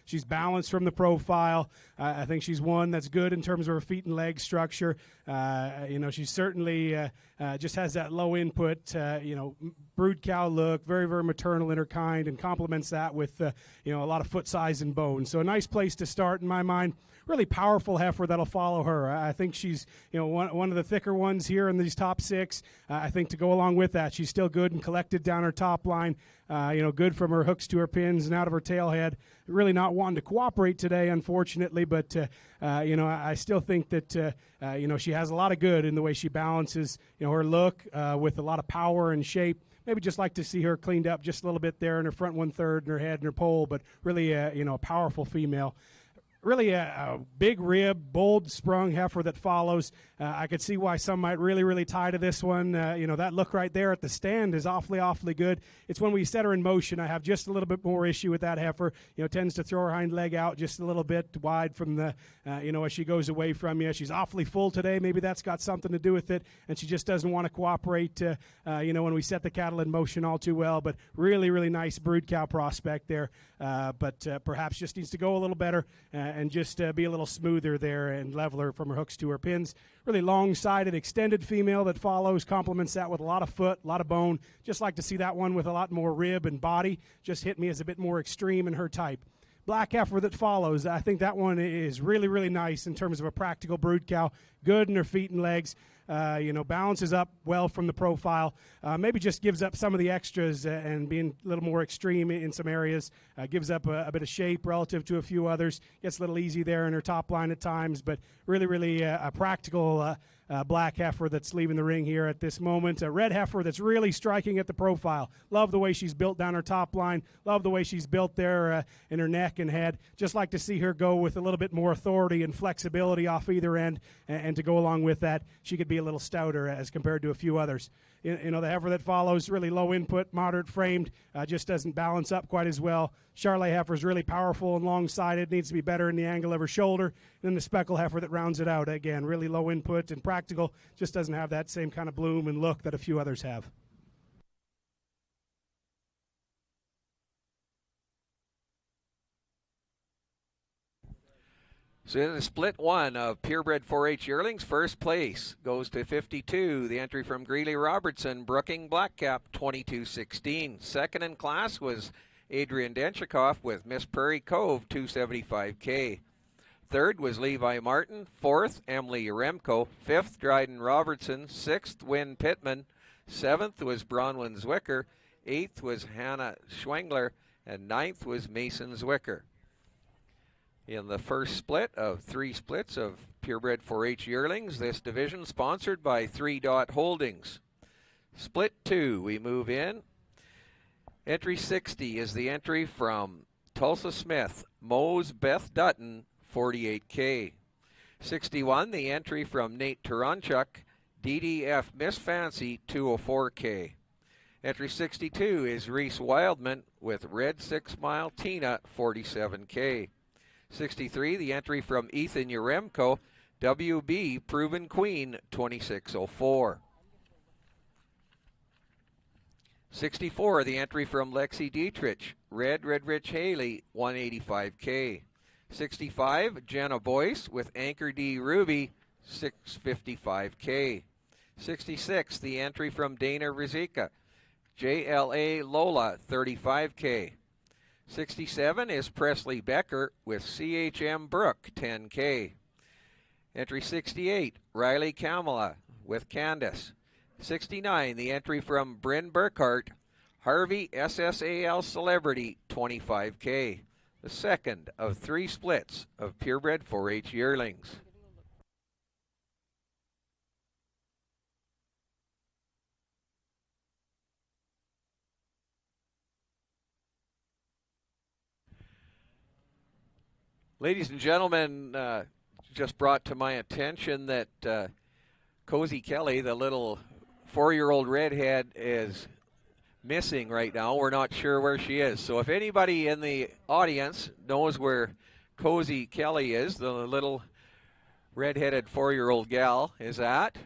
She's balanced from the profile. I think she's one that's good in terms of her feet and leg structure. She certainly just has that low input, brood cow look, very, very maternal in her kind, and complements that with, a lot of foot size and bone. So a nice place to start in my mind. Really powerful heifer that'll follow her. I think she's, one of the thicker ones here in these top 6. I think to go along with that, she's still good and collected down her top line. Good from her hooks to her pins and out of her tail head. Really not wanting to cooperate today, unfortunately, but, I still think that, she has a lot of good in the way she balances, her look with a lot of power and shape. Maybe just like to see her cleaned up just a little bit there in her front 1/3 and her head and her pole, but really, a powerful female. Really a big rib, bold sprung heifer that follows. I could see why some might really, really tie to this one. That look right there at the stand is awfully, awfully good. It's when we set her in motion, I have just a little bit more issue with that heifer. Tends to throw her hind leg out just a little bit wide from the, as she goes away from you. She's awfully full today. Maybe that's got something to do with it, and she just doesn't want to cooperate, when we set the cattle in motion all too well. But really, really nice brood cow prospect there. But perhaps just needs to go a little better and just be a little smoother there and leveler from her hooks to her pins. Really long-sided, extended female that follows, complements that with a lot of foot, a lot of bone. Just like to see that one with a lot more rib and body. Just hit me as a bit more extreme in her type. Black heifer that follows, I think that one is really, really nice in terms of a practical brood cow. Good in her feet and legs. Balances up well from the profile. Maybe just gives up some of the extras and being a little more extreme in some areas. Gives up a bit of shape relative to a few others. Gets a little easy there in her top line at times, but really, really a practical black heifer that's leaving the ring here at this moment. A red heifer that's really striking at the profile. Love the way she's built down her top line. Love the way she's built there in her neck and head. Just like to see her go with a little bit more authority and flexibility off either end, and to go along with that, she could be a little stouter as compared to a few others. The heifer that follows, really low input, moderate framed, just doesn't balance up quite as well. Charolais heifer is really powerful and long-sided, needs to be better in the angle of her shoulder. And then the speckle heifer that rounds it out, again, really low input and practical, just doesn't have that same kind of bloom and look that a few others have. So in the split 1 of purebred 4-H yearlings, first place goes to 52. The entry from Greeley Robertson, Brooking Blackcap, 22-16. Second in class was Adrian Denchikoff with Miss Prairie Cove, 275K. Third was Levi Martin. Fourth, Emily Yaremko. Fifth, Dryden Robertson. Sixth, Wynn Pittman. Seventh was Bronwyn Zwicker. Eighth was Hannah Schwengler. And ninth was Mason Zwicker. In the first split of 3 splits of purebred 4-H yearlings, this division sponsored by 3 Dot Holdings. Split 2, we move in. Entry 60 is the entry from Tulsa Smith, Mose Beth Dutton, 48K. 61, the entry from Nate Taranchuk, DDF Miss Fancy, 204K. Entry 62 is Reese Wildman with Red 6 Mile Tina, 47K. 63, the entry from Ethan Yaremko, WB Proven Queen, 2604. 64, the entry from Lexi Dietrich, Red Rich Haley, 185K. 65, Jenna Boyce with Anchor D Ruby, 655K. 66, the entry from Dana Rizika, JLA Lola, 35K. 67 is Presley Becker with CHM Brook, 10K. Entry 68, Riley Kamala with Candace. 69, the entry from Bryn Burkhart, Harvey SSAL Celebrity, 25K. The second of 3 splits of purebred 4-H yearlings. Ladies and gentlemen, just brought to my attention that Cozy Kelly, the little 4-year-old redhead, is missing right now. We're not sure where she is. So if anybody in the audience knows where Cozy Kelly is, the little redheaded 4-year-old gal is at,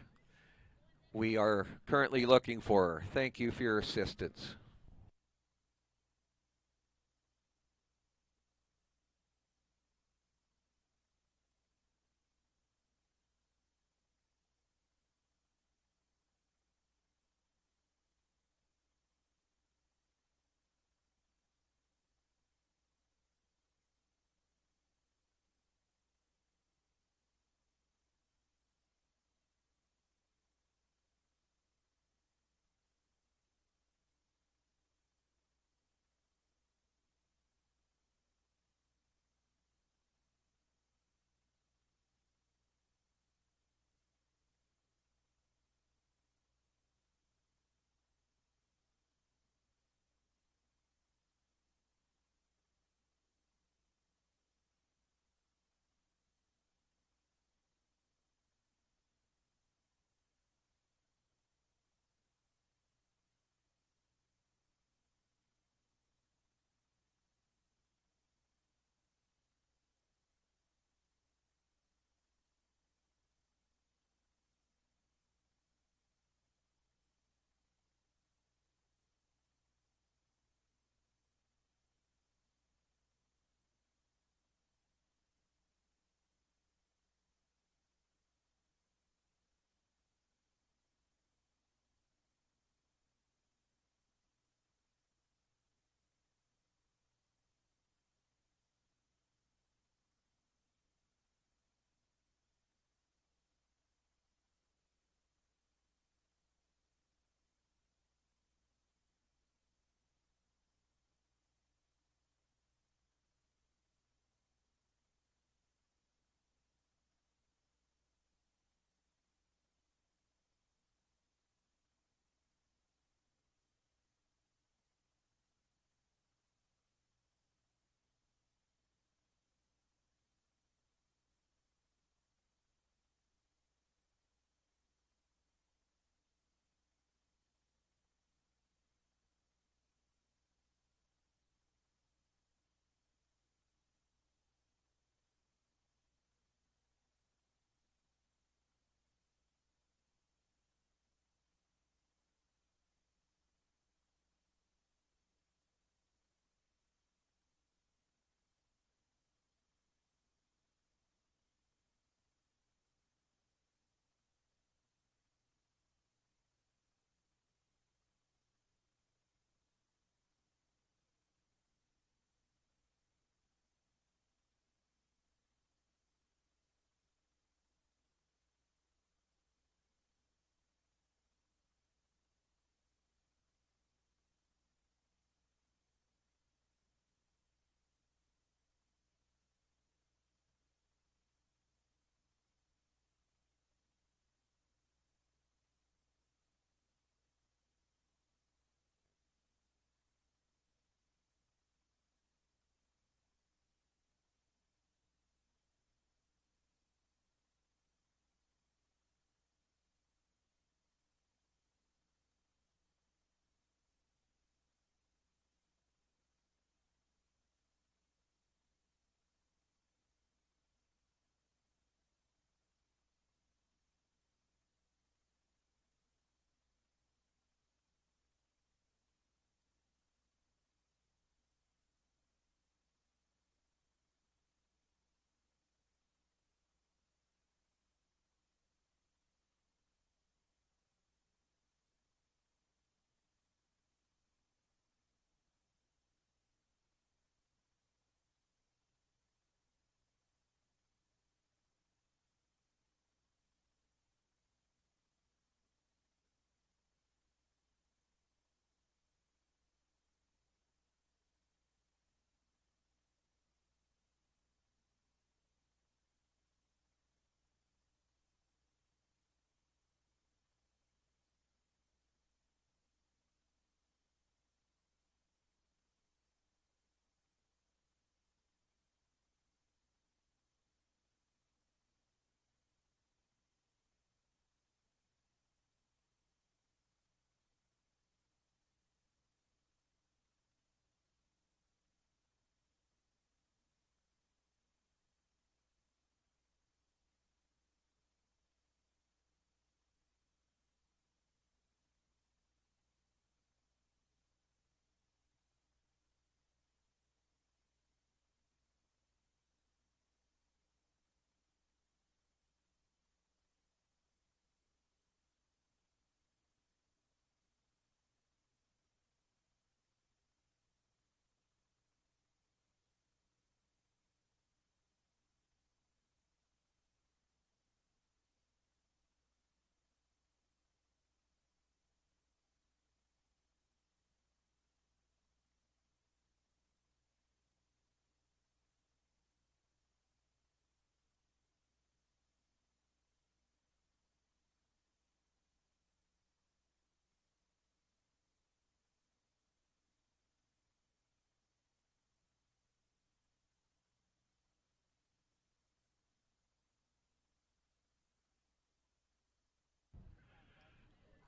we are currently looking for her. Thank you for your assistance.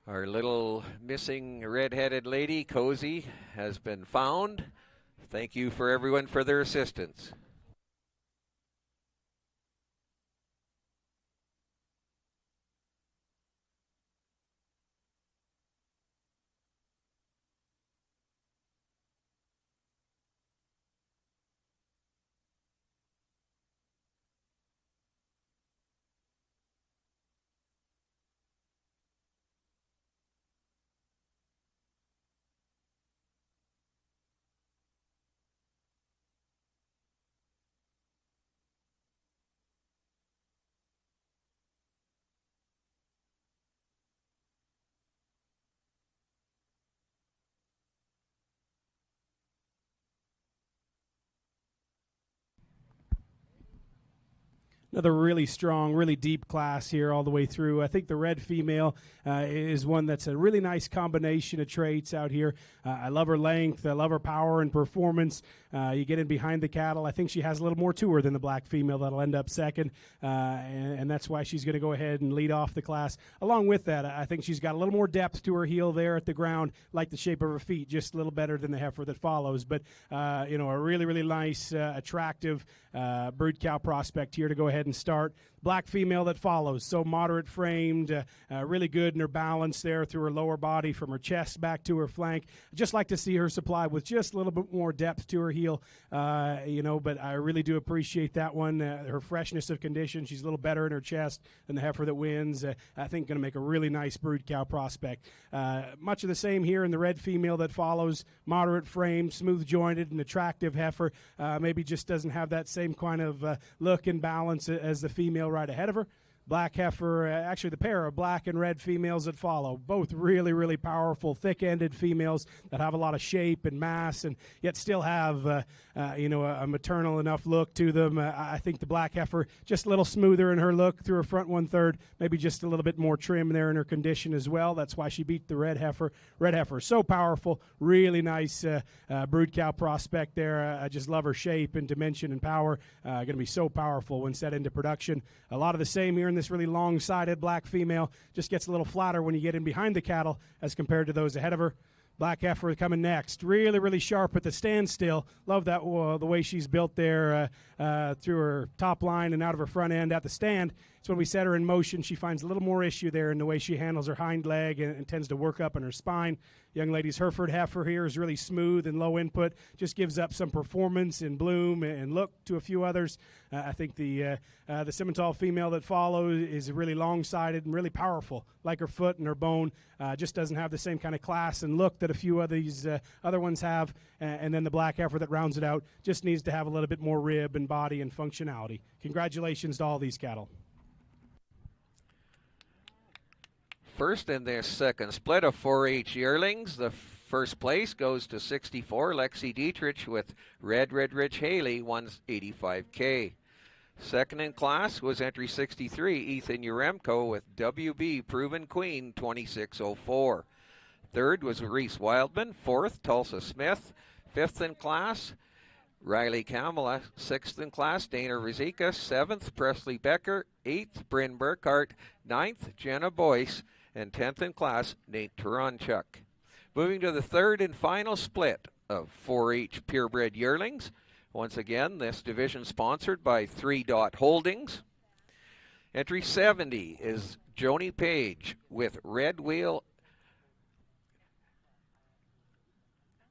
Our little missing red-headed lady, Cozy, has been found. Thank you for everyone for their assistance. Another really strong, really deep class here all the way through. I think the red female is one that's a really nice combination of traits out here. I love her length. I love her power and performance. You get in behind the cattle. I think she has a little more to her than the black female that'll end up second, and that's why she's going to go ahead and lead off the class. Along with that, I think she's got a little more depth to her heel there at the ground, like the shape of her feet, just a little better than the heifer that follows. But, a really, really nice, attractive brood cow prospect here to go ahead and start. Black female that follows, so moderate framed, really good in her balance there through her lower body from her chest back to her flank. Just like to see her supply with just a little bit more depth to her heel, but I really do appreciate that one. Her freshness of condition, she's a little better in her chest than the heifer that wins. I think going to make a really nice brood cow prospect. Much of the same here in the red female that follows, moderate frame, smooth jointed, and attractive heifer. Maybe just doesn't have that same kind of look and balance as the female right ahead of her. Black heifer, actually the pair of black and red females that follow, both really, really powerful, thick-ended females that have a lot of shape and mass and yet still have, a maternal enough look to them. I think the black heifer just a little smoother in her look through her front 1/3, maybe just a little bit more trim there in her condition as well. That's why she beat the red heifer. Red heifer, so powerful, really nice brood cow prospect there. I just love her shape and dimension and power. Going to be so powerful when set into production. A lot of the same here in this really long-sided black female. Just gets a little flatter when you get in behind the cattle as compared to those ahead of her. Black heifer coming next. Really, really sharp at the standstill. Love that the way she's built there through her top line and out of her front end at the stand. So when we set her in motion, she finds a little more issue there in the way she handles her hind leg and tends to work up on her spine. Young lady's Hereford heifer here is really smooth and low input. Just gives up some performance and bloom and look to a few others. I think the Simmental female that follows is really long-sided and really powerful, like her foot and her bone. Just doesn't have the same kind of class and look that a few of these other ones have. And then the black heifer that rounds it out just needs to have a little bit more rib and body and functionality. Congratulations to all these cattle. First in this second split of 4-H yearlings, the first place goes to 64, Lexi Dietrich with Red Rich Haley, 185K. Second in class was entry 63, Ethan Uremko with WB Proven Queen, 2604. Third was Reese Wildman. Fourth, Tulsa Smith. Fifth in class, Riley Kamala. Sixth in class, Dana Rizika. Seventh, Presley Becker. Eighth, Bryn Burkhart. Ninth, Jenna Boyce. And 10th in class, Nate Taranchuk. Moving to the third and final split of 4-H purebred yearlings. Once again, this division sponsored by 3 Dot Holdings. Entry 70 is Joni Page with Red Wheel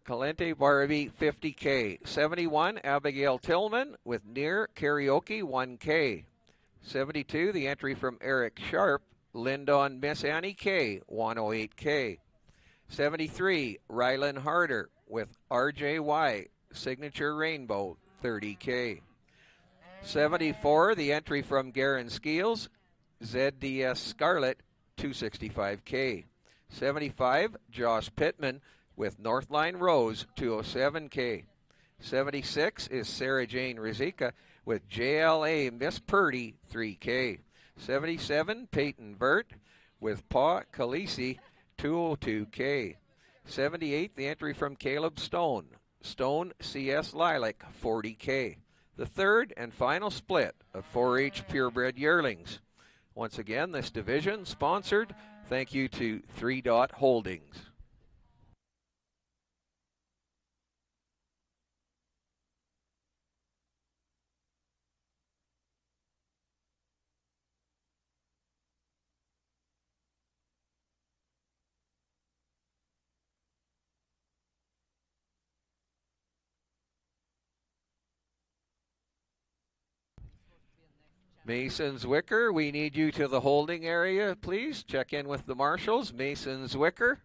Calente Barbie, 50K. 71, Abigail Tillman with Near Karaoke, 1K. 72, the entry from Eric Sharp, Lyndon Miss Annie K, 108K. 73, Rylan Harder with RJY, Signature Rainbow, 30K. 74, the entry from Garen Skeels, ZDS Scarlet, 265K. 75, Josh Pittman with Northline Rose, 207K. 76 is Sarah Jane Rizika with JLA Miss Purdy, 3K. 77, Peyton Burt with Pa Khaleesi, 202K. 78, the entry from Caleb Stone, Stone CS Lilac, 40K. The third and final split of 4-H purebred yearlings. Once again, this division sponsored Thank you to 3 Dot Holdings. Mason's Wicker, we need you to the holding area, please. Check in with the marshals. Mason's Wicker.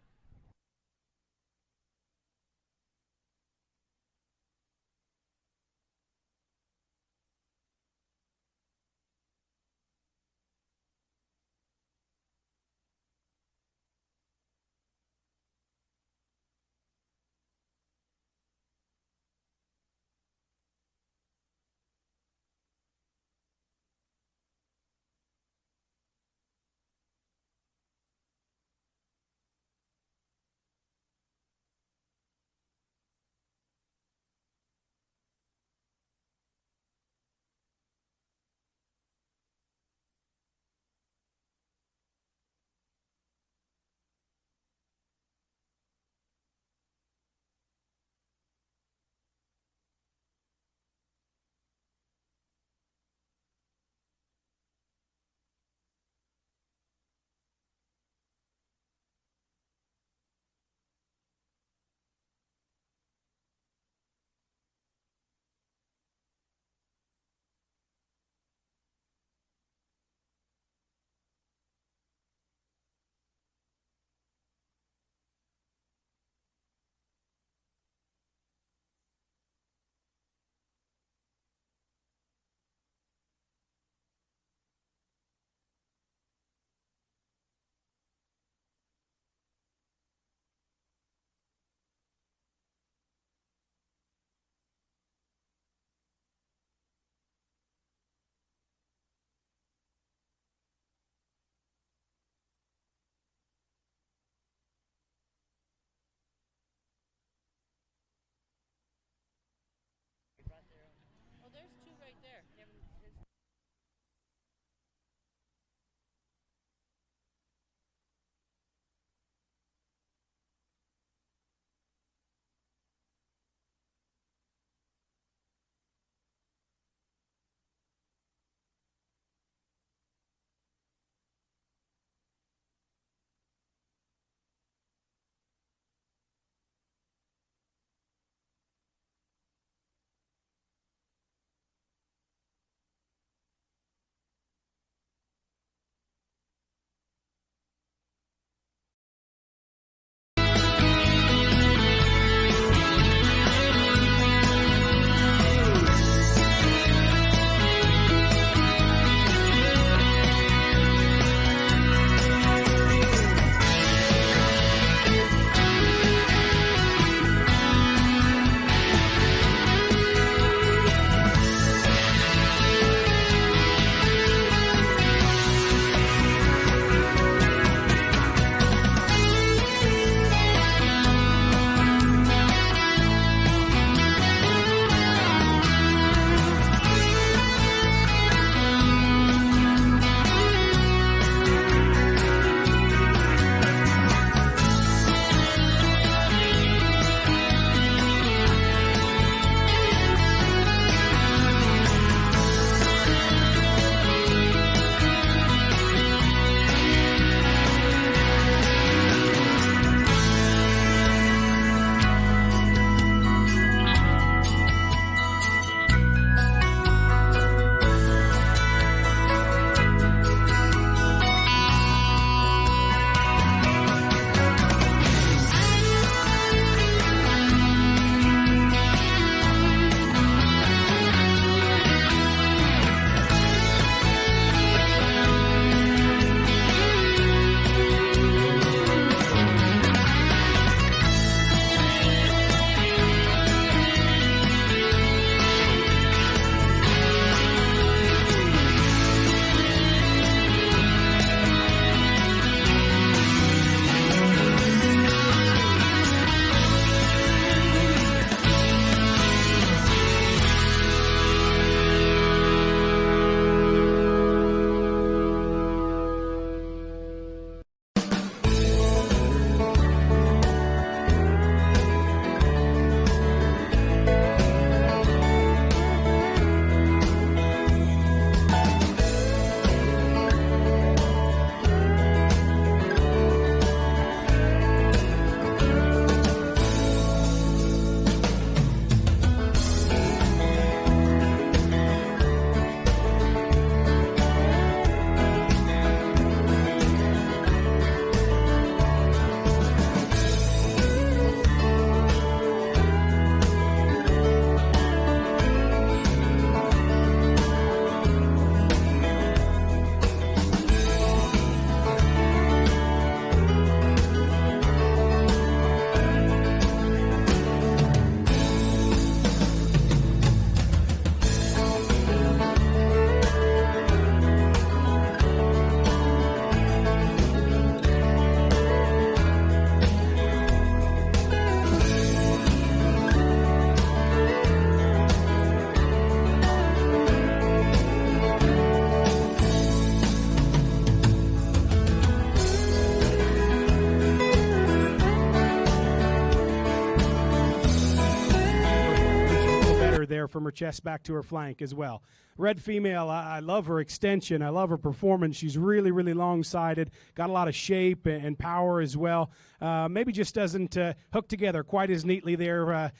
there from her chest back to her flank as well. Red female, I love her extension. I love her performance. She's really, really long-sided, got a lot of shape and power as well. Maybe just doesn't hook together quite as neatly there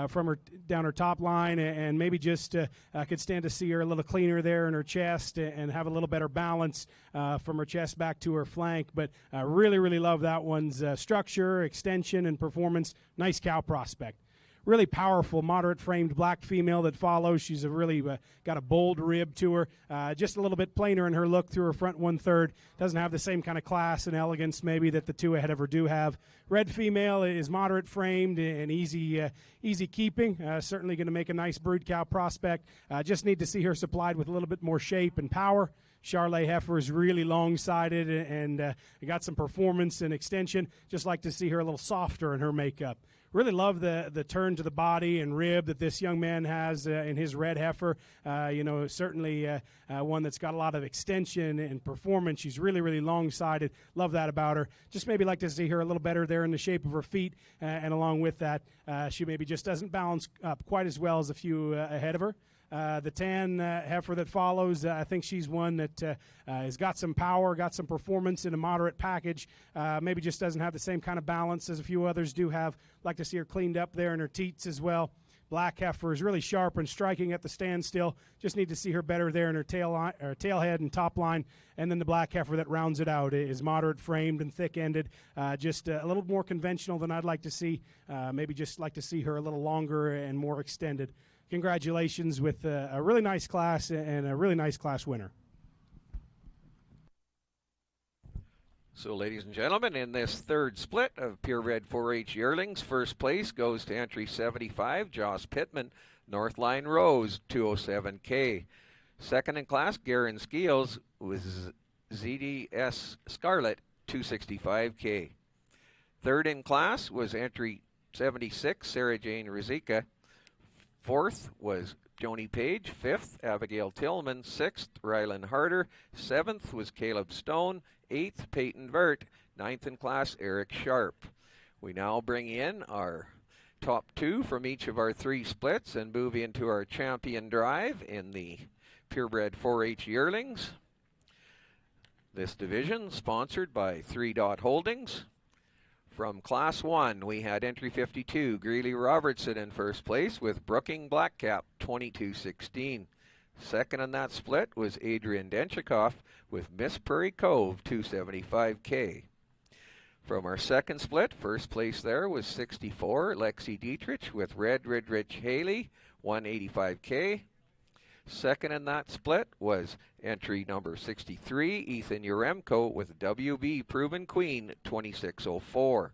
from her down her top line, and maybe just could stand to see her a little cleaner there in her chest and have a little better balance from her chest back to her flank. But really, really love that one's structure, extension, and performance. Nice cow prospect. Really powerful, moderate-framed black female that follows. She's really got a bold rib to her, just a little bit plainer in her look through her front one-third. Doesn't have the same kind of class and elegance maybe that the two ahead of her do have. Red female is moderate-framed and easy keeping. Certainly going to make a nice brood cow prospect. Just need to see her supplied with a little bit more shape and power. Charolais Heifer is really long-sided and got some performance and extension. Just like to see her a little softer in her makeup. Really love the turn to the body and rib that this young man has in his red heifer. Certainly one that's got a lot of extension and performance. She's really, really long-sided. Love that about her. Just maybe like to see her a little better there in the shape of her feet. And along with that, she maybe just doesn't balance up quite as well as a few ahead of her. The tan heifer that follows, I think she's one that has got some power, got some performance in a moderate package. Maybe just doesn't have the same kind of balance as a few others do have. Like to see her cleaned up there in her teats as well. Black heifer is really sharp and striking at the standstill. Just need to see her better there in her tailhead and top line. And then the black heifer that rounds it out is moderate framed and thick-ended. Just a little more conventional than I'd like to see. Maybe just like to see her a little longer and more extended. Congratulations with a really nice class and a really nice class winner. So, ladies and gentlemen, in this third split of purebred 4-H yearlings, first place goes to entry 75, Joss Pittman, Northline Rose, 207K. Second in class, Garen Skeels with ZDS Scarlet, 265K. Third in class was entry 76, Sarah Jane Rizika. Fourth was Joni Page. Fifth, Abigail Tillman. Sixth, Rylan Harder. Seventh was Caleb Stone. Eighth, Peyton Vert. Ninth in class, Eric Sharp. We now bring in our top two from each of our three splits and move into our champion drive in the purebred 4-H yearlings. This division sponsored by 3 Dot Holdings. From Class 1, we had entry 52, Greeley Robertson in first place with Brooking Blackcap, 2216. Second in that split was Adrian Denchikoff with Miss Prairie Cove, 275K. From our second split, first place there was 64, Lexi Dietrich with Red Ridrich Haley, 185K. Second in that split was entry number 63, Ethan Uremko with WB Proven Queen, 2604.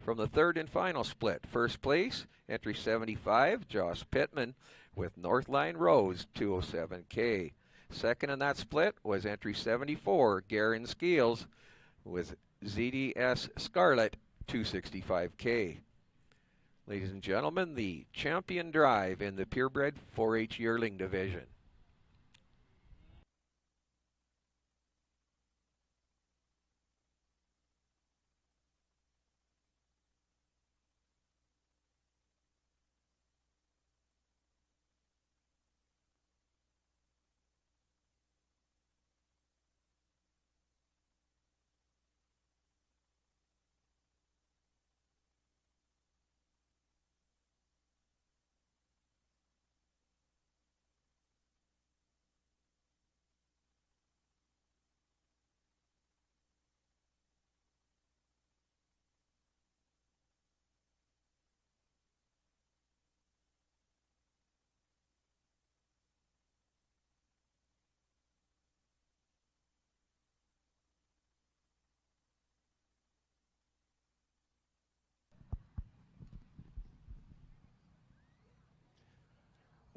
From the third and final split, first place, entry 75, Joss Pittman with Northline Rose, 207K. Second in that split was entry 74, Garen Skeels with ZDS Scarlet, 265K. Ladies and gentlemen, the champion drive in the purebred 4-H yearling division.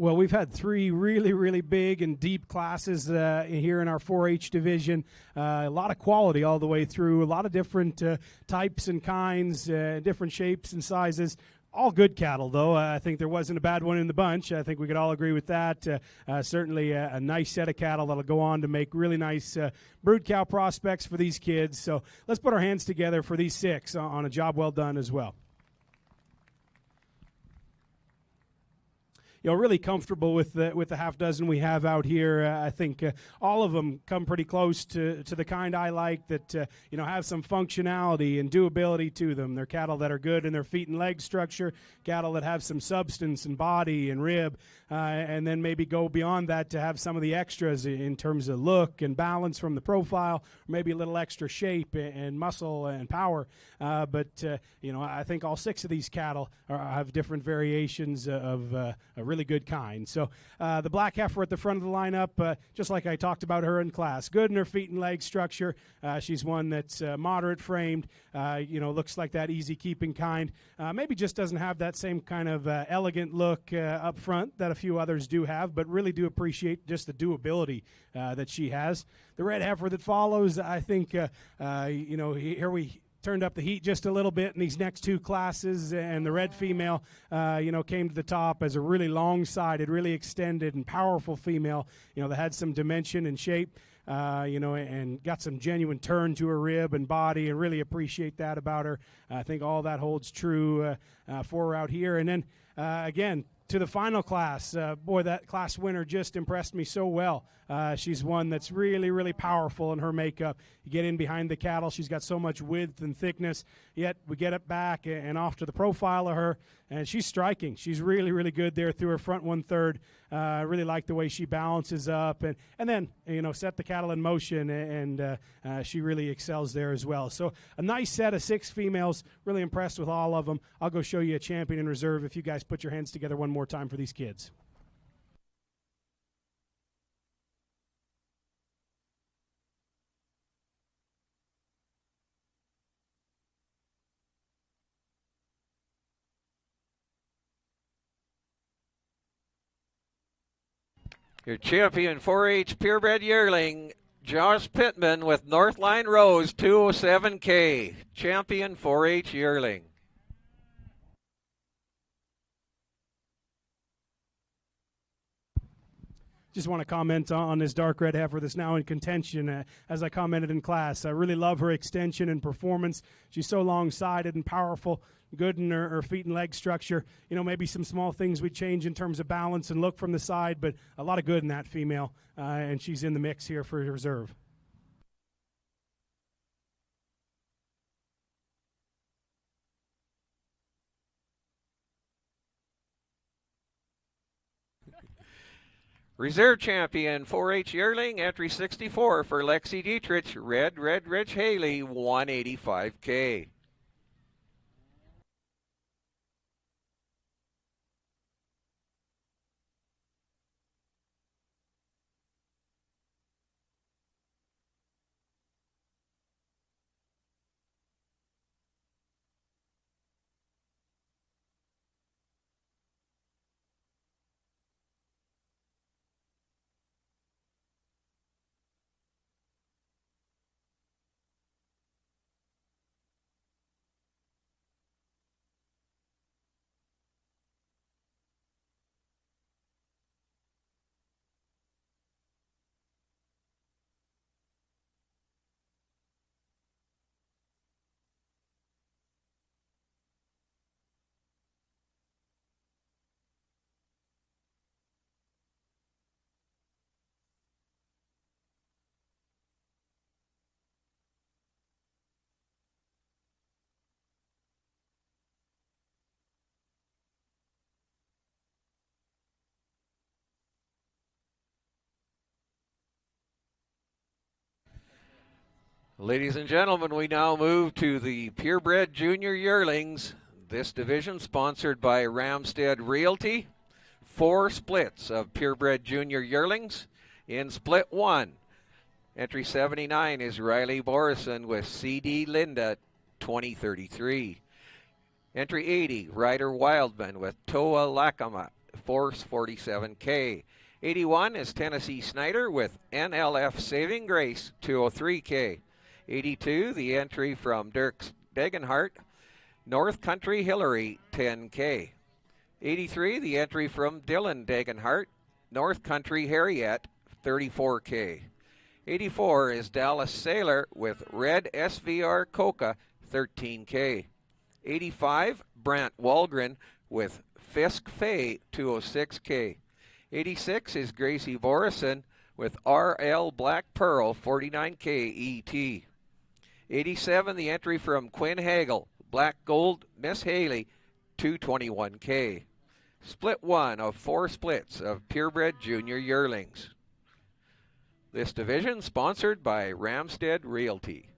Well, we've had three really, really big and deep classes here in our 4-H division. A lot of quality all the way through, a lot of different types and kinds, different shapes and sizes. All good cattle, though. I think there wasn't a bad one in the bunch. I think we could all agree with that. Certainly a nice set of cattle that'll go on to make really nice brood cow prospects for these kids. So let's put our hands together for these 6 on a job well done as well. really comfortable with the half dozen we have out here. I think all of them come pretty close to the kind I like that have some functionality and doability to them. They're cattle that are good in their feet and leg structure, cattle that have some substance and body and rib, and then maybe go beyond that to have some of the extras in terms of look and balance from the profile, or maybe a little extra shape and muscle and power. But I think all 6 of these cattle have different variations of a really good kind. So the black heifer at the front of the lineup, just like I talked about her in class, good in her feet and leg structure. She's one that's moderate framed, looks like that easy keeping kind. Maybe just doesn't have that same kind of elegant look up front that a few others do have, but really do appreciate just the doability that she has. The red heifer that follows, I think, here we turned up the heat just a little bit in these next 2 classes, and the red female, came to the top as a really long-sided, really extended and powerful female, that had some dimension and shape, and got some genuine turn to her rib and body, and really appreciate that about her. I think all that holds true for her out here. And then, again, to the final class, boy, that class winner just impressed me so well. She's one that's really, really powerful in her makeup. You get in behind the cattle, she's got so much width and thickness, yet we get it back and off to the profile of her, and she's striking. She's really, really good there through her front 1/3. I really like the way she balances up and then, set the cattle in motion, and she really excels there as well. So a nice set of 6 females, really impressed with all of them. I'll go show you a champion in reserve if you guys put your hands together one more time for these kids. Your champion 4-H purebred yearling, Josh Pittman with Northline Rose 207K. Champion 4-H yearling. Just want to comment on this dark red heifer that's now in contention. As I commented in class, I really love her extension and performance. She's so long-sided and powerful, good in her feet and leg structure. Maybe some small things we'd change in terms of balance and look from the side, but a lot of good in that female, and she's in the mix here for reserve. Reserve champion 4-H yearling, entry 64 for Lexi Dietrich, Red Rich Haley, 185K. Ladies and gentlemen, we now move to the purebred junior yearlings. This division sponsored by Ramstead Realty. 4 splits of purebred junior yearlings. In split 1, entry 79 is Riley Borison with CD Linda 2033. Entry 80, Ryder Wildman with Toa Lakama, Force 47K. 81 is Tennessee Snyder with NLF Saving Grace 203K. 82, the entry from Dirk Degenhart, North Country Hillary 10K. 83, the entry from Dylan Degenhart, North Country Harriet 34K. 84 is Dallas Sailor with Red SVR Coca 13K. 85, Brant Walgren with Fisk Fay 206K. 86 is Gracie Borison with RL Black Pearl 49K ET. 87, the entry from Quinn Hagel, Black Gold Miss Haley 221K. Split 1 of 4 splits of purebred junior yearlings. This division sponsored by Ramstead Realty.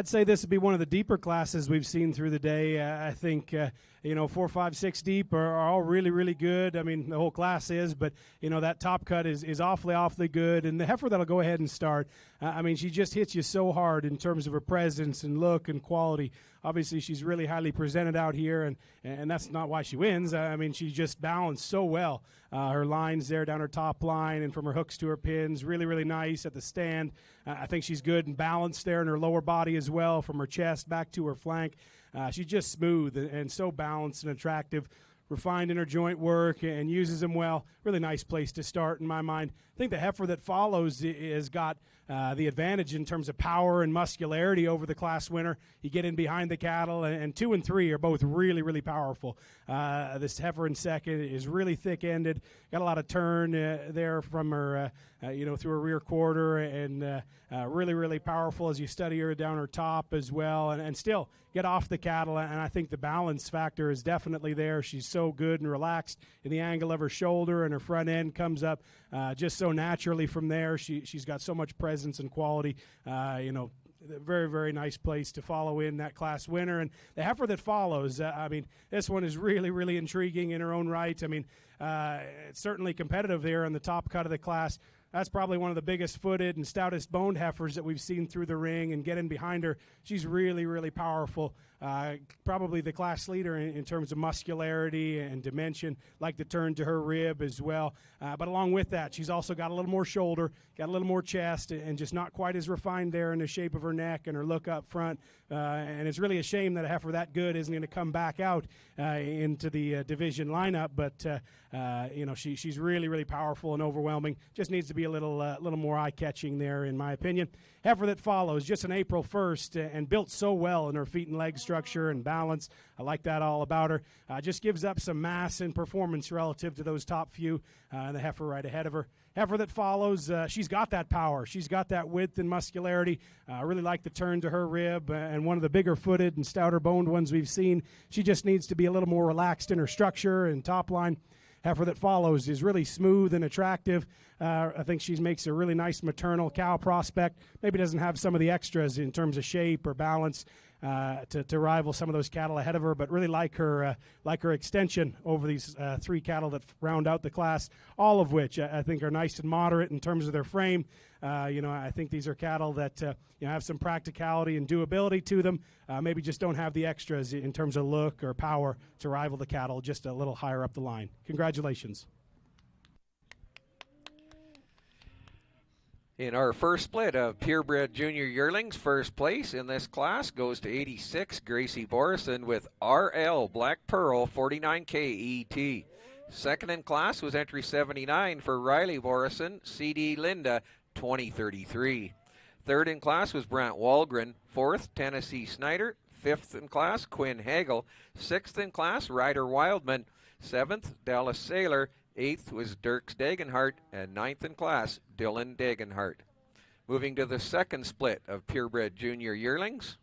I'd say this would be one of the deeper classes we've seen through the day. I think, 4, 5, 6 deep are all really, really good. I mean, the whole class is, but, that top cut is awfully, awfully good. And the heifer that'll go ahead and start, she just hits you so hard in terms of her presence and look and quality. Obviously, she's really highly presented out here, and that's not why she wins. She just balanced so well. Her lines there down her top line and from her hooks to her pins, really, really nice at the stand. I think she's good and balanced there in her lower body as well, from her chest back to her flank. She's just smooth and so balanced and attractive, refined in her joint work and uses them well. Really nice place to start in my mind. I think the heifer that follows has got the advantage in terms of power and muscularity over the class winner. You get in behind the cattle, and 2 and 3 are both really, really powerful. This heifer in second is really thick-ended, got a lot of turn there from her, through her rear quarter, and really, really powerful as you study her down her top as well, and still get off the cattle, and I think the balance factor is definitely there. She's so good and relaxed in the angle of her shoulder, and her front end comes up just so naturally from there. She's got so much presence and quality, very, very nice place to follow in that class winner. And the heifer that follows, this one is really, really intriguing in her own right. It's certainly competitive there in the top cut of the class. That's probably one of the biggest footed and stoutest boned heifers that we've seen through the ring, and get in behind her. She's really, really powerful. Probably the class leader in terms of muscularity and dimension, like the turn to her rib as well. But along with that, she's also got a little more shoulder, got a little more chest, and just not quite as refined there in the shape of her neck and her look up front. And it's really a shame that a heifer that good isn't going to come back out into the division lineup. But she's really, really powerful and overwhelming. Just needs to be a little more eye-catching there, in my opinion. Heifer that follows, just an April 1st, and built so well in her feet and leg structure and balance. I like that all about her. Just gives up some mass and performance relative to those top few. The heifer right ahead of her. Heifer that follows, she's got that power. She's got that width and muscularity. I really like the turn to her rib, and one of the bigger footed and stouter boned ones we've seen. She just needs to be a little more relaxed in her structure and top line. Heifer that follows is really smooth and attractive. I think she makes a really nice maternal cow prospect. Maybe doesn't have some of the extras in terms of shape or balance to rival some of those cattle ahead of her, but really like her extension over these 3 cattle that round out the class, all of which I think are nice and moderate in terms of their frame. I think these are cattle that have some practicality and doability to them. Maybe just don't have the extras in terms of look or power to rival the cattle just a little higher up the line. Congratulations. In our first split of purebred junior yearlings, first place in this class goes to 86 Gracie Borison with RL Black Pearl 49K ET. Second in class was entry 79 for Riley Borison, CD Linda 2033. Third in class was Brant Walgren. Fourth, Tennessee Snyder. Fifth in class, Quinn Hagel. Sixth in class, Ryder Wildman. Seventh, Dallas Sailor. Eighth was Dirks Dagenhart, and ninth in class, Dylan Dagenhart. Moving to the second split of purebred junior yearlings.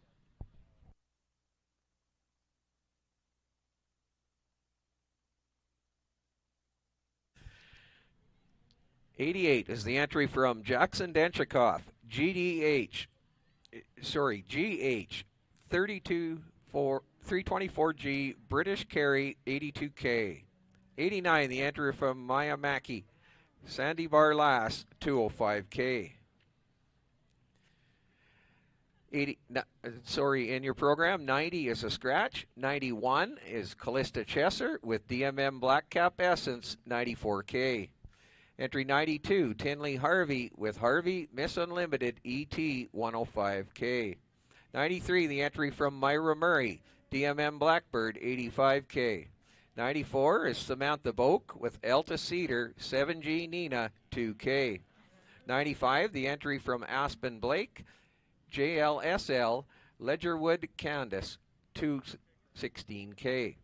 '88 is the entry from Jackson Denchikoff, GH 324G British Carry 82K. '89, the entry from Maya Mackey, Sandy Barlas 205K. In your program, 90 is a scratch. 91 is Callista Chesser with DMM Black Cap Essence 94K. Entry 92, Tinley Harvey with Harvey Miss Unlimited ET 105K. 93, the entry from Myra Murray, DMM Blackbird 85K. 94 is Samantha Boak with Elta Cedar 7G Nina 2K. 95, the entry from Aspen Blake, JLSL Ledgerwood Candace 216K.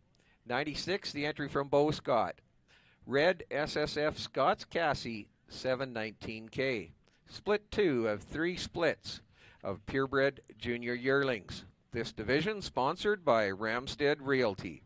96, the entry from Bo Scott, Red SSF Scott's Cassie 719K. Split 2 of 3 splits of purebred junior yearlings. This division sponsored by Ramstead Realty.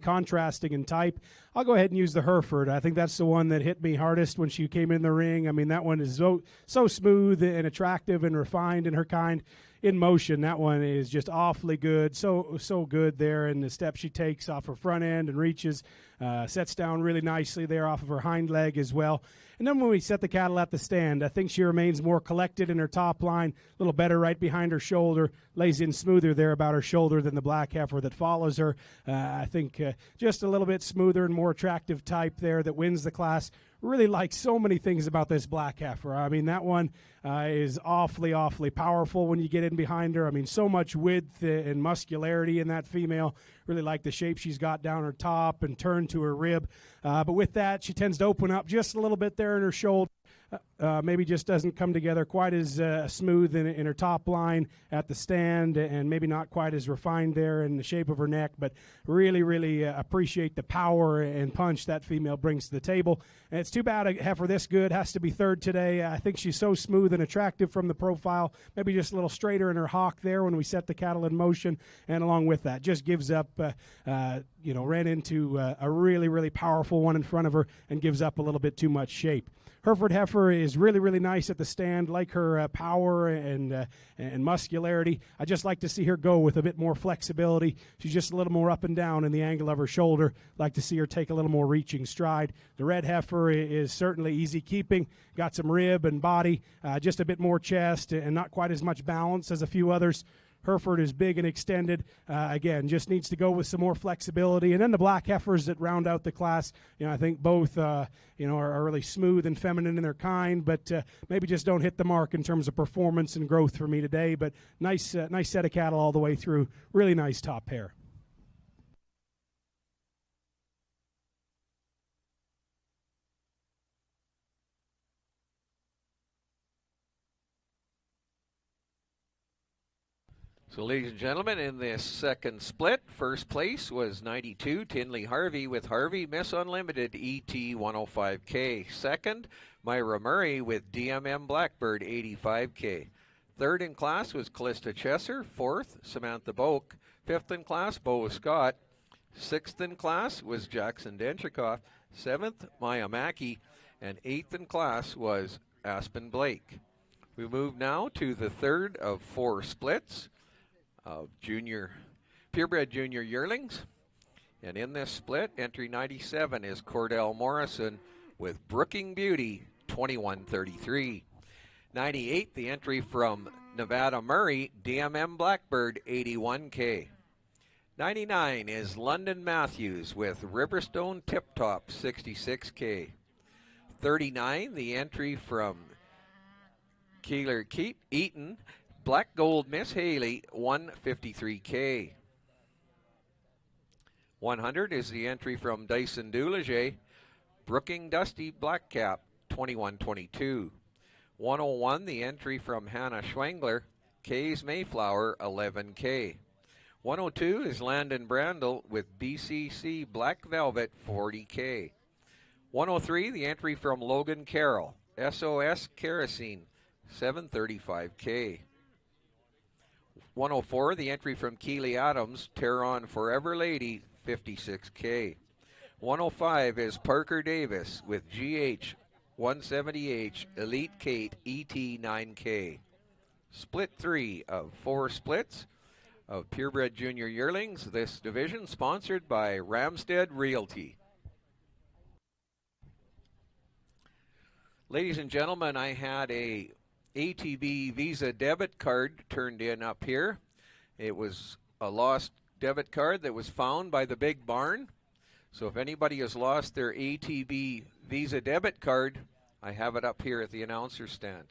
contrasting in type. I'll go ahead and use the Hereford. I think that's the one that hit me hardest when she came in the ring. I mean, that one is so smooth and attractive and refined in her kind. In motion, that one is just awfully good, so good there, and the step she takes off her front end and reaches, sets down really nicely there off of her hind leg as well. And then when we set the cattle at the stand, I think she remains more collected in her top line, a little better right behind her shoulder, lays in smoother there about her shoulder than the black heifer that follows her. I think just a little bit smoother and more attractive type there that wins the class. Really like so many things about this black heifer. I mean, that one is awfully powerful when you get in behind her. I mean, so much width and muscularity in that female. Really like the shape she's got down her top and turn to her rib. But with that, she tends to open up just a little bit there in her shoulder. Maybe just doesn't come together quite as smooth in her top line at the stand, and maybe not quite as refined there in the shape of her neck, but really appreciate the power and punch that female brings to the table. And it's too bad a heifer this good has to be third today. I think she's so smooth and attractive from the profile, maybe just a little straighter in her hock there when we set the cattle in motion, and along with that, just gives up, ran into a really powerful one in front of her and gives up a little bit too much shape. Hereford heifer is really nice at the stand, like her power and muscularity. I just like to see her go with a bit more flexibility. She's just a little more up and down in the angle of her shoulder. Like to see her take a little more reaching stride. The red heifer is certainly easy keeping, got some rib and body, just a bit more chest and not quite as much balance as a few others. Hereford is big and extended. Again, just needs to go with some more flexibility. And then the black heifers that round out the class, I think both, are really smooth and feminine in their kind, but maybe just don't hit the mark in terms of performance and growth for me today. But nice set of cattle all the way through. Really nice top pair. So, ladies and gentlemen, in this second split, first place was 92 Tinley Harvey with Harvey Miss Unlimited ET 105K. Second, Myra Murray with DMM Blackbird 85K. Third in class was Callista Chesser. Fourth, Samantha Boak. Fifth in class, Bo Scott. Sixth in class was Jackson Denchikoff. Seventh, Maya Mackey. And eighth in class was Aspen Blake. We move now to the third of four splits of purebred junior yearlings. And in this split, entry 97 is Cordell Morrison with Brooking Beauty 2133. 98, the entry from Nevada Murray, DMM Blackbird 81K. 99 is London Matthews with Riverstone Tip Top 66K. 39, the entry from Keeler Eaton, Black Gold Miss Haley 153K. 100 is the entry from Dyson Duleger, Brooking Dusty Black Cap 2122. 101, the entry from Hannah Schwengler, K's Mayflower 11K. 102 is Landon Brandel with BCC Black Velvet 40K. 103, the entry from Logan Carroll, SOS Kerosene 735K. 104, the entry from Keeley Adams, Terron Forever Lady, 56K. 105 is Parker Davis with GH 170H Elite Kate ET 9K. Split 3 of 4 splits of purebred junior yearlings. This division sponsored by Ramstead Realty. Ladies and gentlemen, I had a ATB Visa debit card turned in up here. It was a lost debit card that was found by the big barn. So if anybody has lost their ATB Visa debit card, I have it up here at the announcer stand.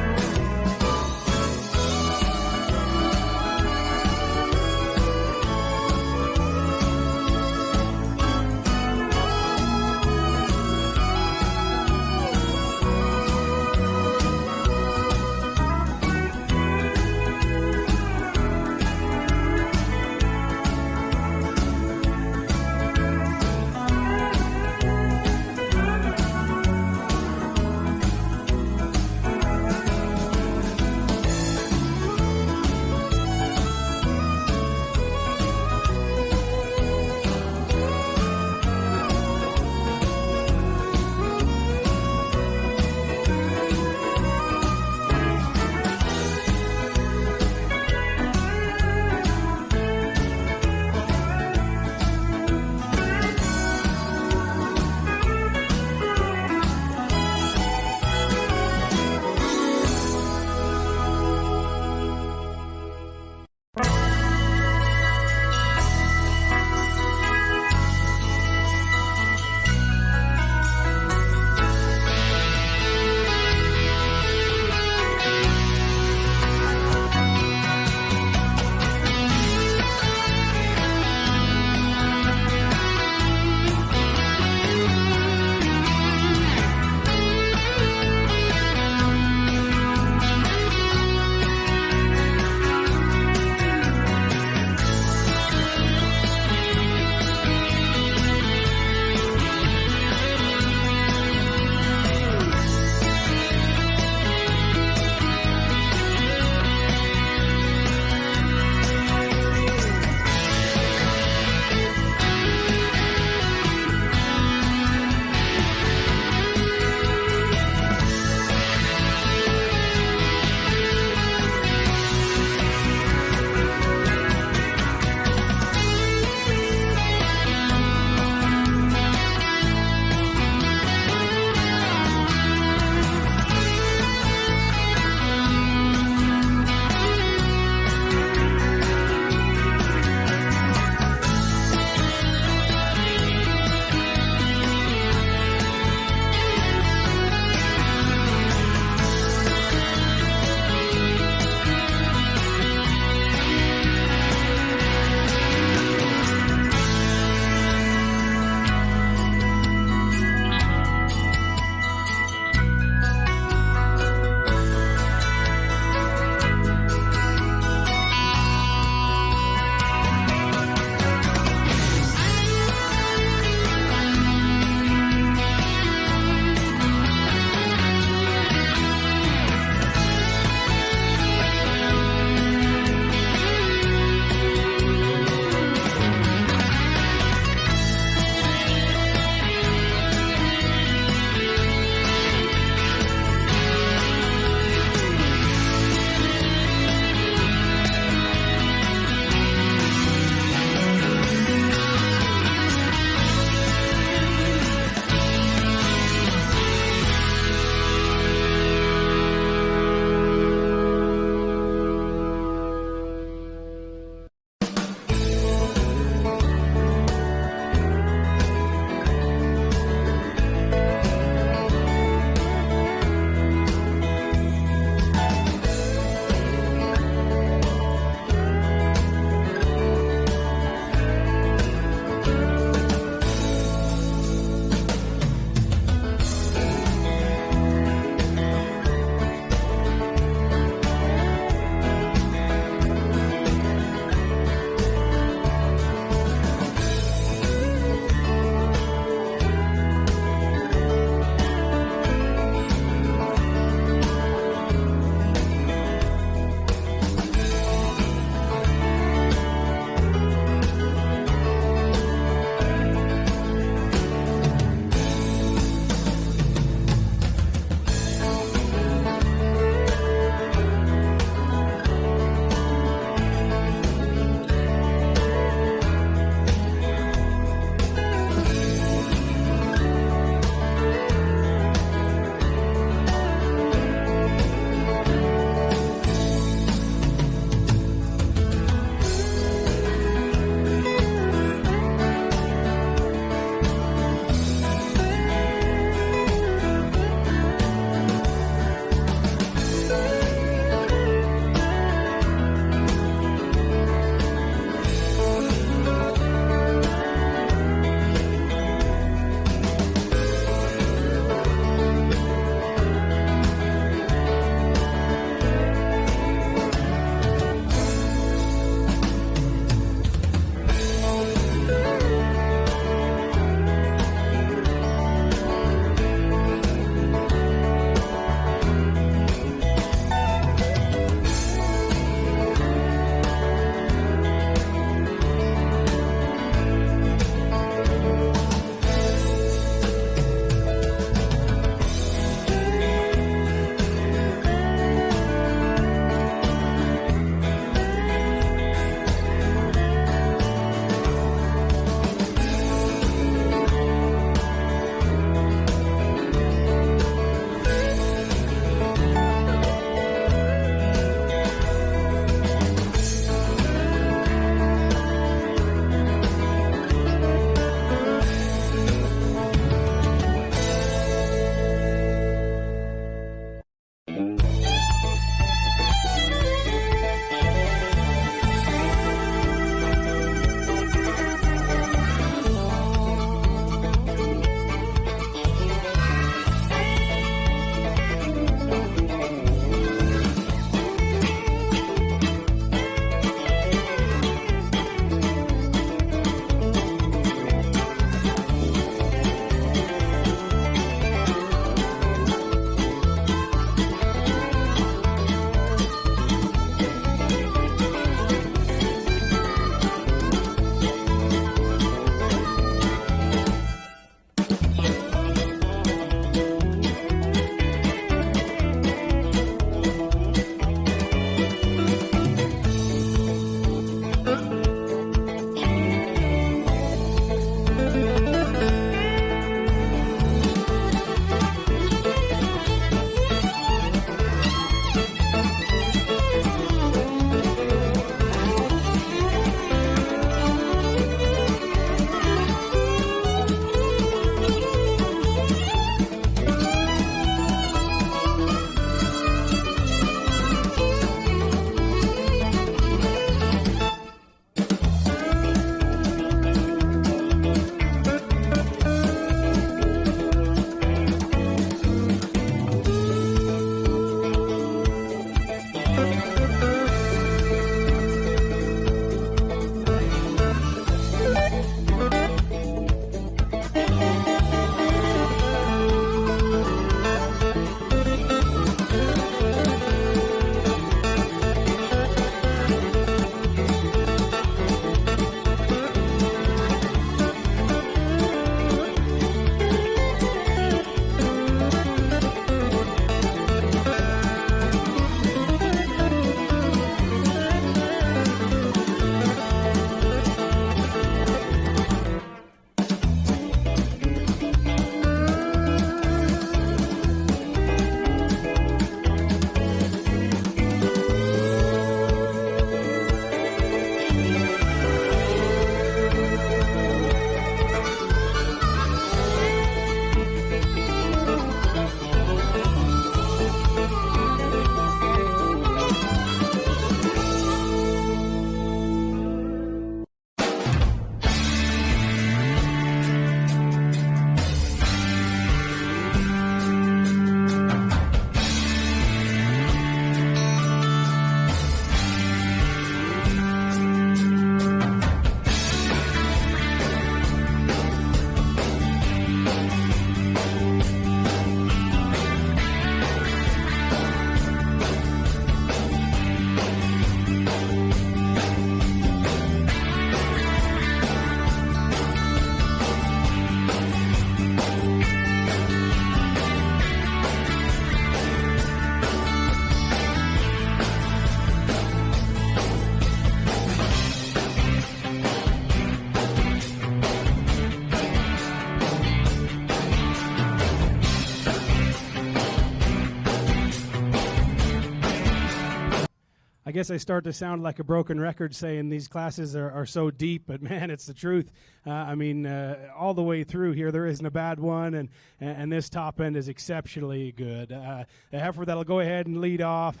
I guess I start to sound like a broken record saying these classes are so deep, but man, it's the truth. All the way through here, there isn't a bad one, and this top end is exceptionally good. The heifer that'll go ahead and lead off,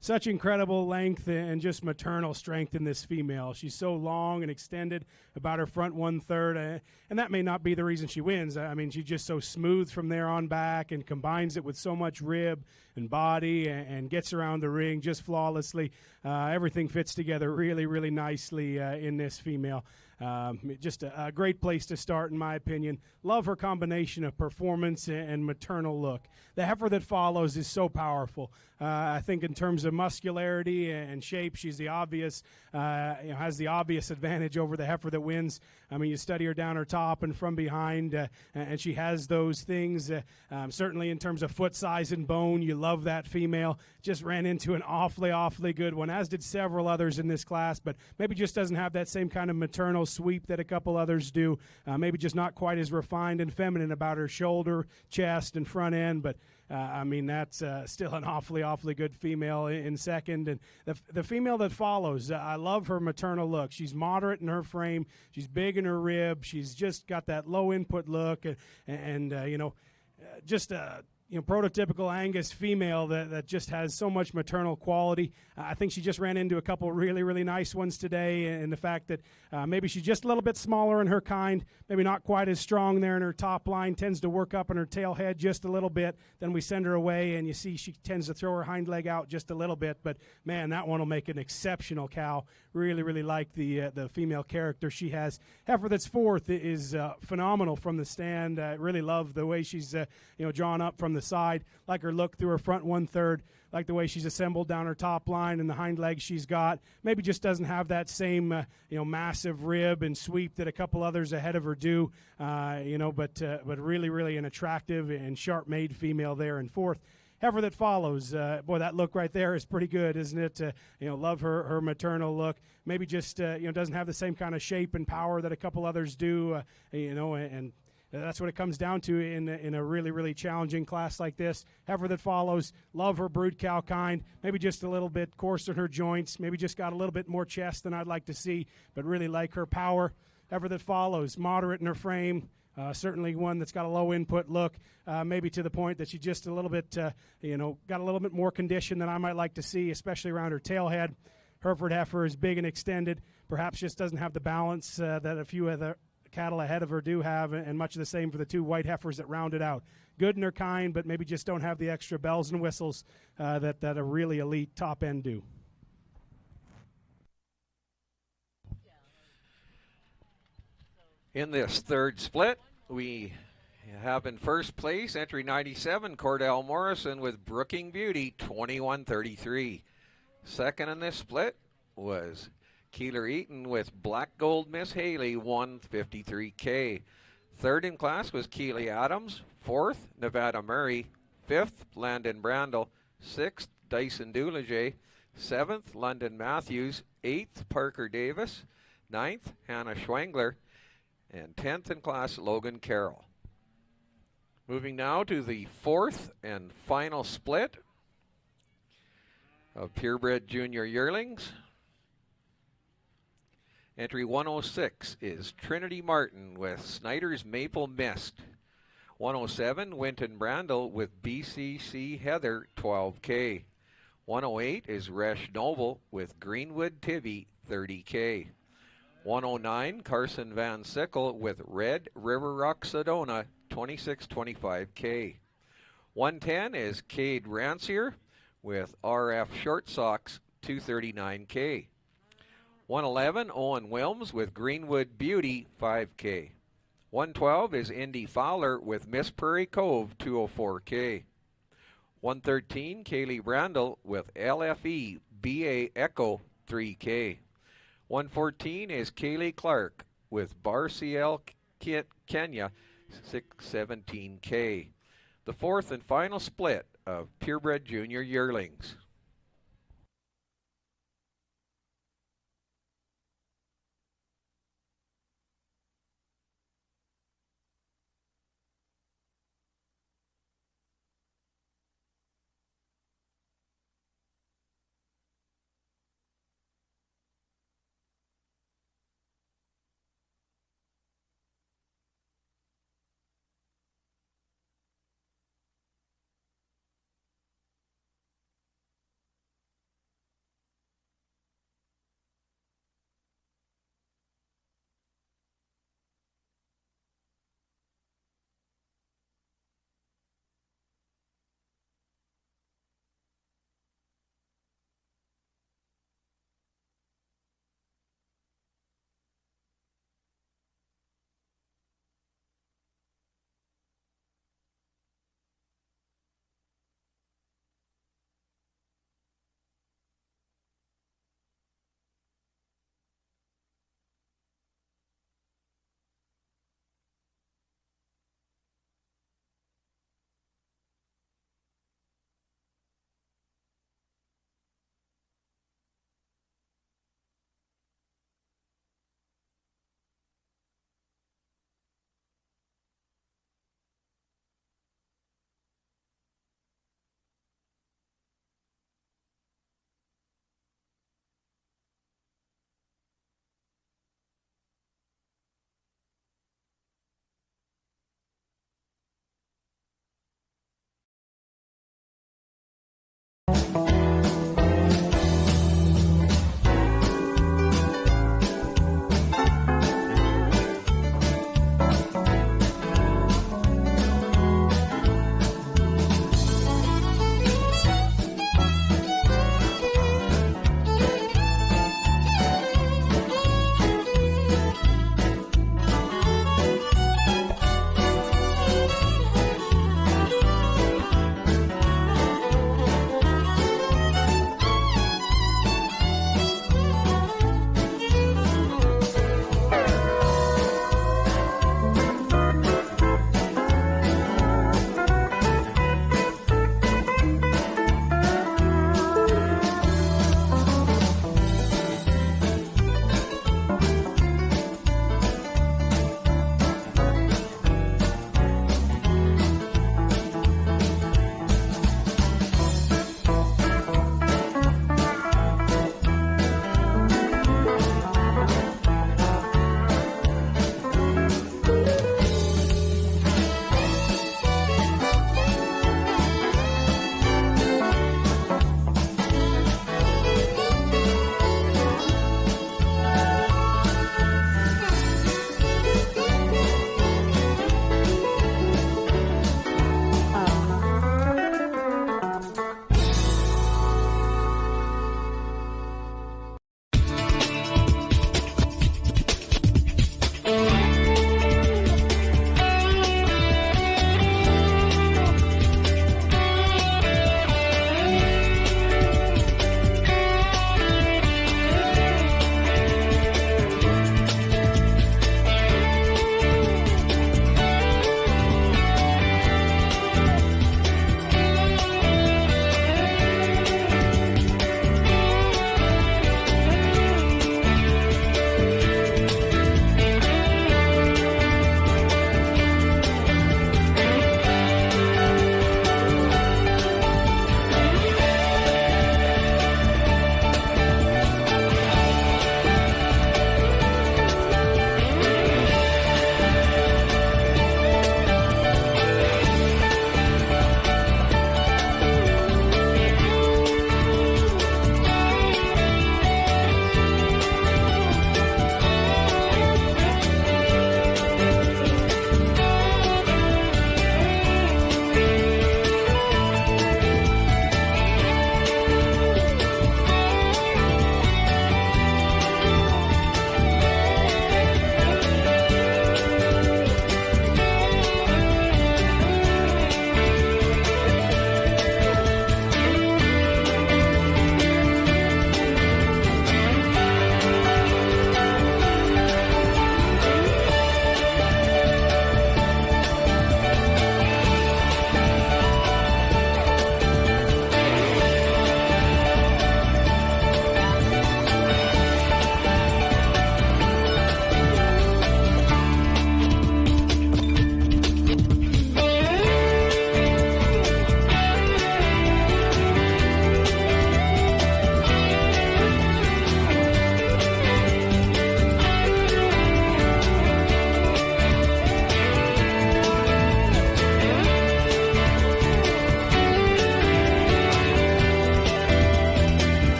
such incredible length and just maternal strength in this female. She's so long and extended, about her front 1/3, and that may not be the reason she wins. She's just so smooth from there on back and combines it with so much rib and body and gets around the ring just flawlessly. Everything fits together really, really nicely in this female. Just a great place to start, in my opinion. Love her combination of performance and maternal look. The heifer that follows is so powerful. I think in terms of muscularity and shape, she's the obvious, has the obvious advantage over the heifer that wins. You study her down her top and from behind, and she has those things. Certainly in terms of foot size and bone, you love that female. Just ran into an awfully good one, as did several others in this class, but maybe just doesn't have that same kind of maternal sweep that a couple others do. Maybe just not quite as refined and feminine about her shoulder, chest, and front end, but that's still an awfully good female in second. And the female that follows, I love her maternal look. She's moderate in her frame. She's big in her rib. She's just got that low input look, prototypical Angus female that just has so much maternal quality. I think she just ran into a couple really nice ones today, and the fact that maybe she's just a little bit smaller in her kind, maybe not quite as strong there in her top line, tends to work up in her tail head just a little bit. Then we send her away, and you see she tends to throw her hind leg out just a little bit. But man, that one will make an exceptional cow. Really like the female character she has. Heifer that's fourth is phenomenal from the stand. Really love the way she's drawn up from the side. Like her look through her front 1/3. Like the way she's assembled down her top line and the hind legs she's got. Maybe just doesn't have that same massive rib and sweep that a couple others ahead of her do. But really an attractive and sharp made female there in fourth. Heifer that follows, boy, that look right there is pretty good, isn't it? Love her maternal look. Maybe just doesn't have the same kind of shape and power that a couple others do. And that's what it comes down to in a really challenging class like this. Heifer that follows, love her brood cow kind. Maybe just a little bit coarser in her joints. Maybe just got a little bit more chest than I'd like to see, but really like her power. Heifer that follows, moderate in her frame. Certainly one that's got a low input look, maybe to the point that she just a little bit, got a little bit more condition than I might like to see, especially around her tail head. Hereford heifer is big and extended, perhaps just doesn't have the balance that a few other cattle ahead of her do have, and much of the same for the two white heifers that round it out. Good in her kind, but maybe just don't have the extra bells and whistles that a really elite top end do. In this third split, we have in first place, entry 97, Cordell Morrison with Brooking Beauty, 21-33. Second in this split was Keeler Eaton with Black Gold Miss Haley, 153K. Third in class was Keeley Adams. Fourth, Nevada Murray. Fifth, Landon Brandel. Sixth, Dyson Doulager. Seventh, London Matthews. Eighth, Parker Davis. Ninth, Hannah Schwengler. And 10th in class, Logan Carroll. Moving now to the fourth and final split of purebred junior yearlings. Entry 106 is Trinity Martin with Snyder's Maple Mist. 107, Winton Brandel with BCC Heather, 12K. 108 is Resh Noble with Greenwood Tivy, 30K. 109, Carson Van Sickle with Red River Rock Sedona, 26-25K. 110 is Cade Rancier with RF Short Socks, 239K. 111, Owen Wilms with Greenwood Beauty, 5K. 112 is Indy Fowler with Miss Prairie Cove, 204K. 113, Kaylee Brandel with LFE BA Echo, 3K. 114 is Kaylee Clark with Bar CL Kenya, 617K. The fourth and final split of purebred junior yearlings.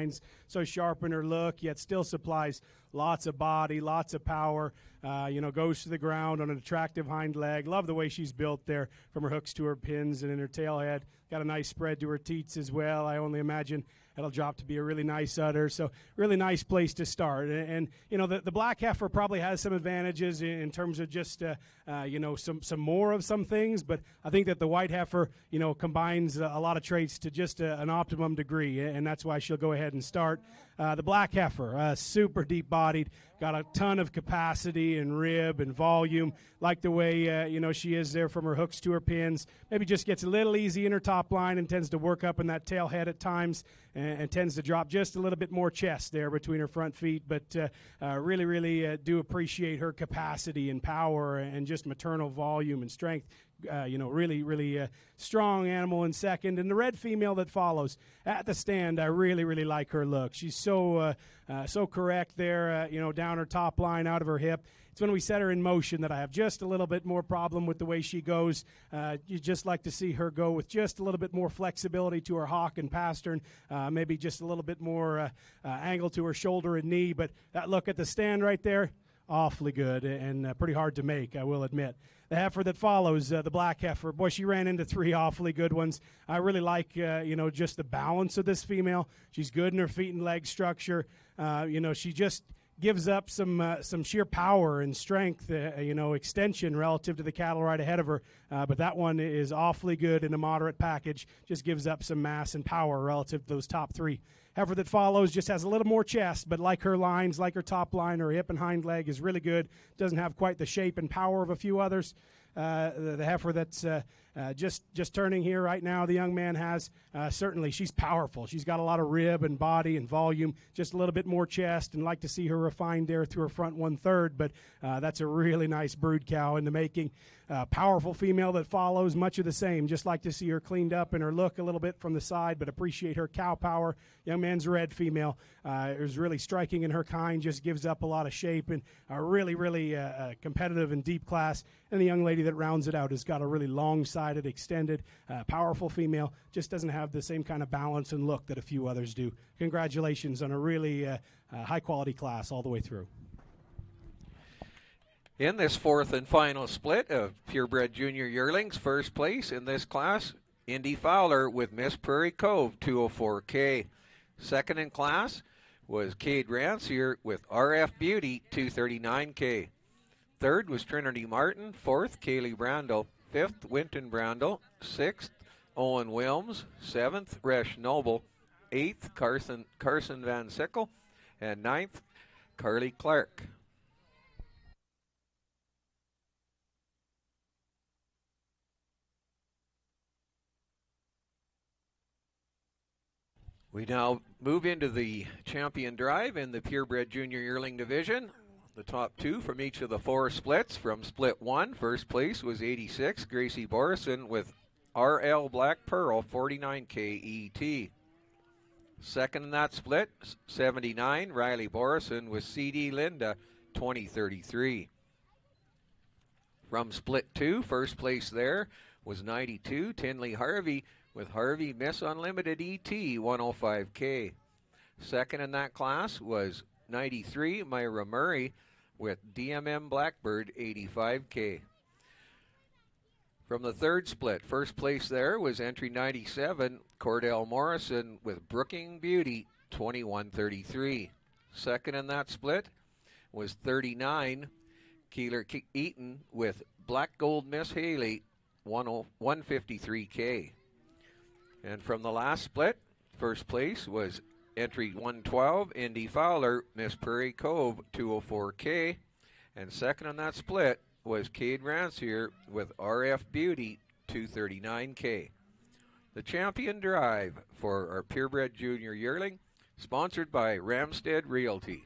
lines, so sharp in her look, yet still supplies lots of body, lots of power. Goes to the ground on an attractive hind leg. Love the way she's built there, from her hooks to her pins and in her tail head. Got a nice spread to her teats as well. I only imagine it'll drop to be a really nice udder. So really nice place to start. And the black heifer probably has some advantages in terms of just some more of some things. But I think that the white heifer combines a lot of traits to just an optimum degree, and that's why she'll go ahead and start. The black heifer, super deep bodied, got a ton of capacity and rib and volume. Like the way she is there from her hooks to her pins. Maybe just gets a little easy in her top line and tends to work up in that tail head at times, and tends to drop just a little bit more chest there between her front feet. But really do appreciate her capacity and power and just maternal volume and strength. Really strong animal in second. And the red female that follows at the stand, I really like her look. She's so correct there, down her top line, out of her hip. It's when we set her in motion that I have just a little bit more problem with the way she goes. You just like to see her go with just a little bit more flexibility to her hock and pastern, maybe just a little bit more angle to her shoulder and knee. But that look at the stand right there, awfully good and pretty hard to make, I will admit. The heifer that follows, the black heifer, boy, she ran into three awfully good ones. I really like, just the balance of this female. She's good in her feet and leg structure. She just gives up some sheer power and strength, extension relative to the cattle right ahead of her. But that one is awfully good in a moderate package. Just gives up some mass and power relative to those top three. Heifer that follows just has a little more chest, but like her lines, like her top line, her hip and hind leg is really good. Doesn't have quite the shape and power of a few others. The heifer that's just turning here right now, the young man has, certainly she's powerful. She's got a lot of rib and body and volume, just a little bit more chest, and like to see her refined there through her front 1/3, but that's a really nice brood cow in the making. Powerful female that follows, much of the same. Just like to see her cleaned up and her look a little bit from the side, but appreciate her cow power. Young man's red female is really striking in her kind, just gives up a lot of shape, and really competitive and deep class. And the young lady that rounds it out has got a really long-sided, extended, powerful female, just doesn't have the same kind of balance and look that a few others do. Congratulations on a really high-quality class all the way through. In this fourth and final split of purebred junior yearlings, first place in this class, Indy Fowler with Miss Prairie Cove, 204K. Second in class was Cade Rancier with RF Beauty, 239K. Third was Trinity Martin. Fourth, Kaylee Brandel. Fifth, Winton Brandel. Sixth, Owen Wilms. Seventh, Resh Noble. Eighth, Carson Van Sickle. And ninth, Carly Clark. We now move into the champion drive in the purebred junior yearling division. The top two from each of the four splits. From split one, first place was 86, Gracie Borison with RL Black Pearl, 49K ET. Second in that split, 79, Riley Borison with CD Linda, 2033. From split two, first place there was 92, Tinley Harvey with Harvey Miss Unlimited ET, 105K. Second in that class was 93, Myra Murray with DMM Blackbird, 85K. From the third split, first place there was entry 97, Cordell Morrison with Brooking Beauty, 2133. Second in that split was 39, Keeler Eaton with Black Gold Miss Haley, 153K. And from the last split, first place was entry 112, Indy Fowler, Miss Prairie Cove, 204K. And second on that split was Cade Rancier with RF Beauty, 239K. The champion drive for our purebred junior yearling, sponsored by Ramstead Realty.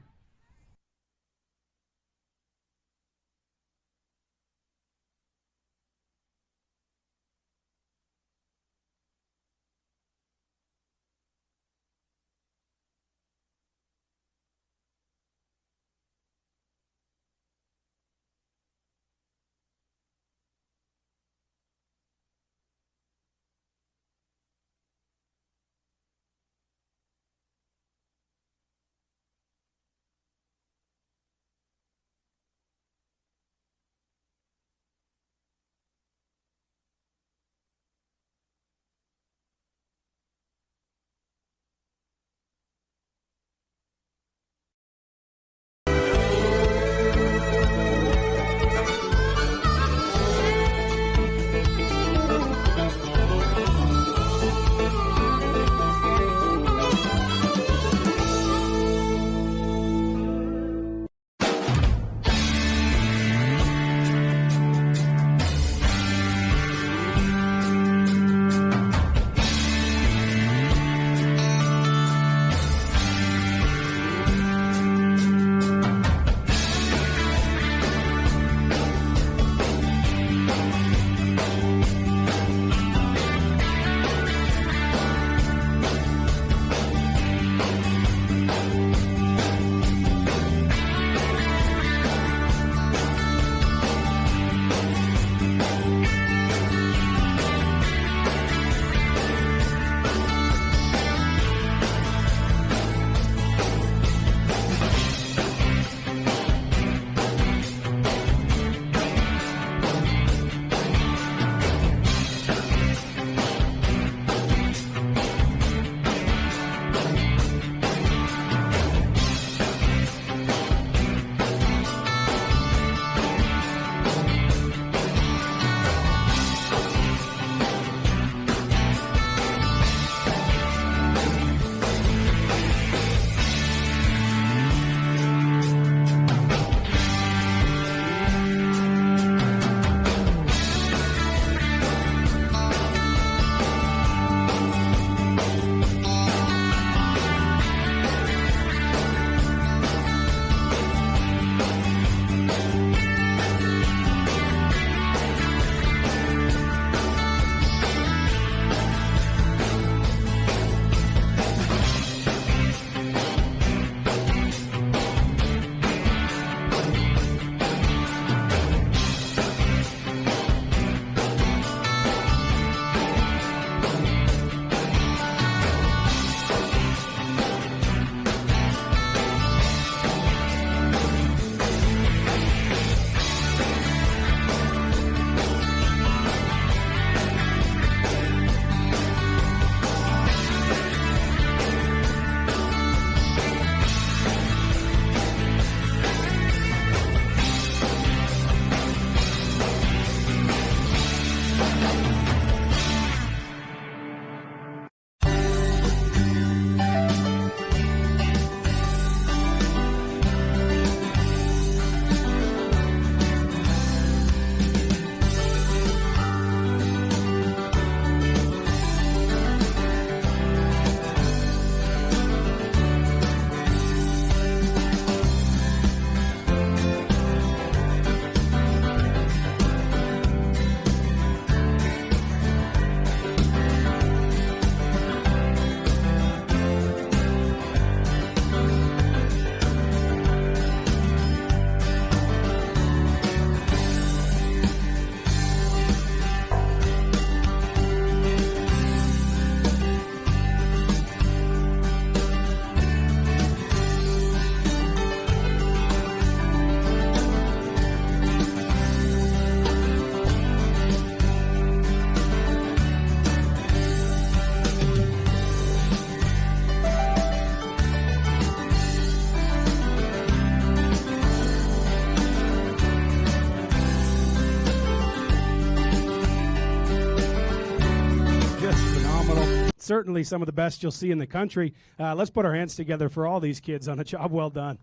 certainly some of the best you'll see in the country. Let's put our hands together for all these kids on a job well done.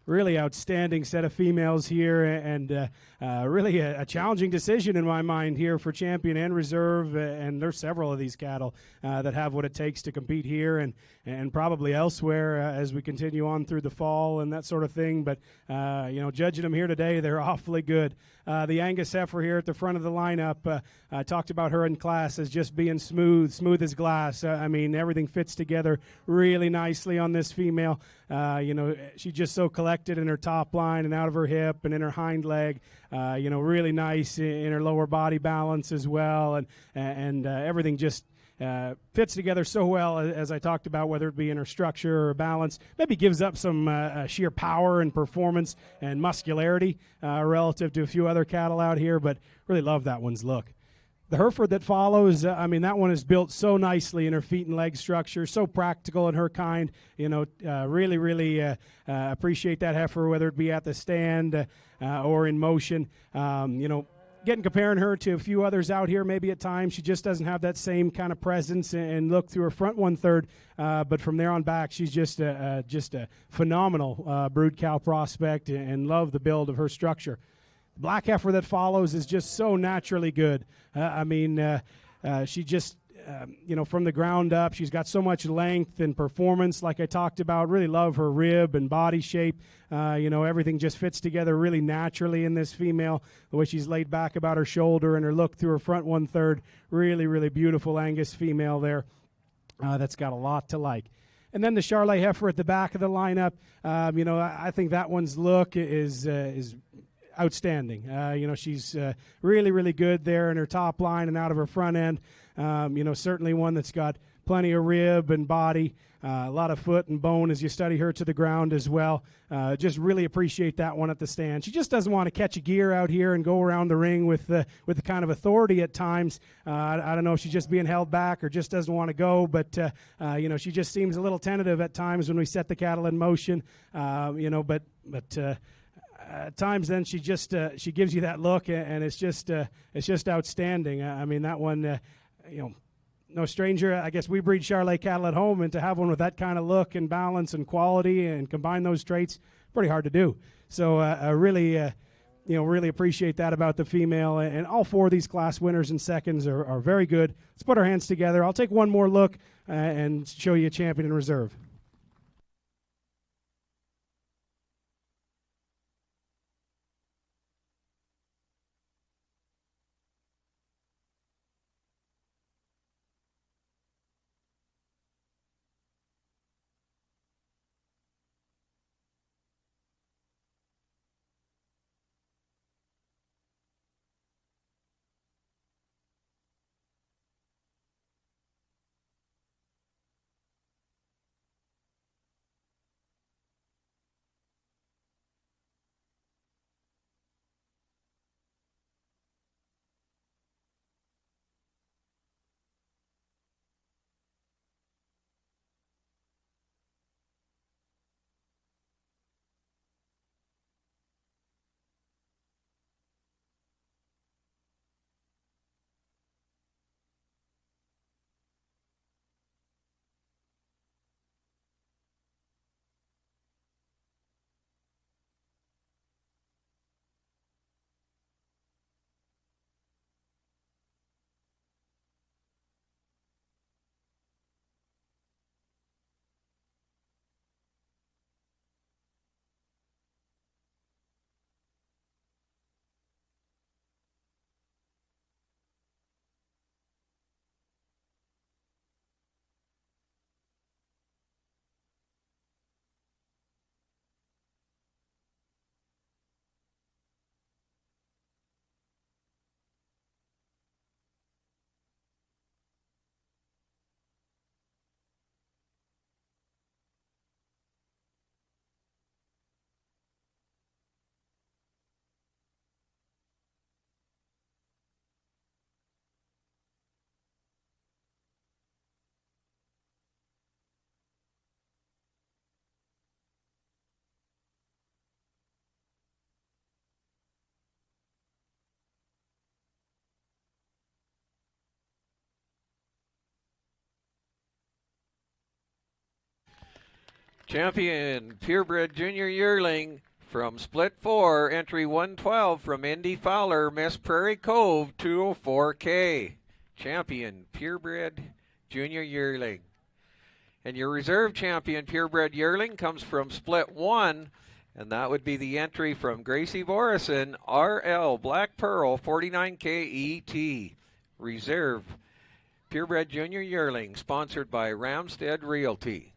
Really outstanding set of females here, and really a challenging decision in my mind here for champion and reserve. And there's several of these cattle that have what it takes to compete here and probably elsewhere as we continue on through the fall and that sort of thing. But judging them here today, they're awfully good. The Angus heifer here at the front of the lineup, I talked about her in class as just being smooth as glass. I mean, everything fits together really nicely on this female. She's just so collected in her top line and out of her hip and in her hind leg. Really nice in her lower body balance as well, and everything just fits together so well, as I talked about, whether it be in her structure or balance. Maybe gives up some sheer power and performance and muscularity relative to a few other cattle out here, but really love that one's look. The Hereford that follows, that one is built so nicely in her feet and leg structure, so practical in her kind. Really appreciate that heifer, whether it be at the stand or in motion. Comparing her to a few others out here, maybe at times she just doesn't have that same kind of presence and look through her front 1/3. But from there on back, she's just a phenomenal brood cow prospect, and love the build of her structure. Black heifer that follows is just so naturally good. She just, from the ground up, she's got so much length and performance, like I talked about. Really love her rib and body shape. Everything just fits together really naturally in this female. The way she's laid back about her shoulder and her look through her front 1/3. Really, really beautiful Angus female there. That's got a lot to like. And then the Charolais heifer at the back of the lineup. I think that one's look is outstanding. She's really, really good there in her top line and out of her front end. Certainly one that's got plenty of rib and body, a lot of foot and bone as you study her to the ground as well. Just really appreciate that one at the stand. She just doesn't want to catch a gear out here and go around the ring with the kind of authority at times. I don't know if she's just being held back or just doesn't want to go, but she just seems a little tentative at times when we set the cattle in motion. At times, then she gives you that look, and it's just outstanding. That one, no stranger. I guess we breed Charolais cattle at home, and to have one with that kind of look and balance and quality and combine those traits, pretty hard to do. So I really appreciate that about the female. And all four of these class winners and seconds are very good. Let's put our hands together. I'll take one more look and show you a champion in reserve. Champion purebred junior yearling from Split 4, entry 112 from Indy Fowler, Miss Prairie Cove, 204K. Champion purebred junior yearling. And your reserve champion purebred yearling comes from Split 1, and that would be the entry from Gracie Vorison, RL Black Pearl, 49K ET. Reserve purebred junior yearling, sponsored by Ramstead Realty.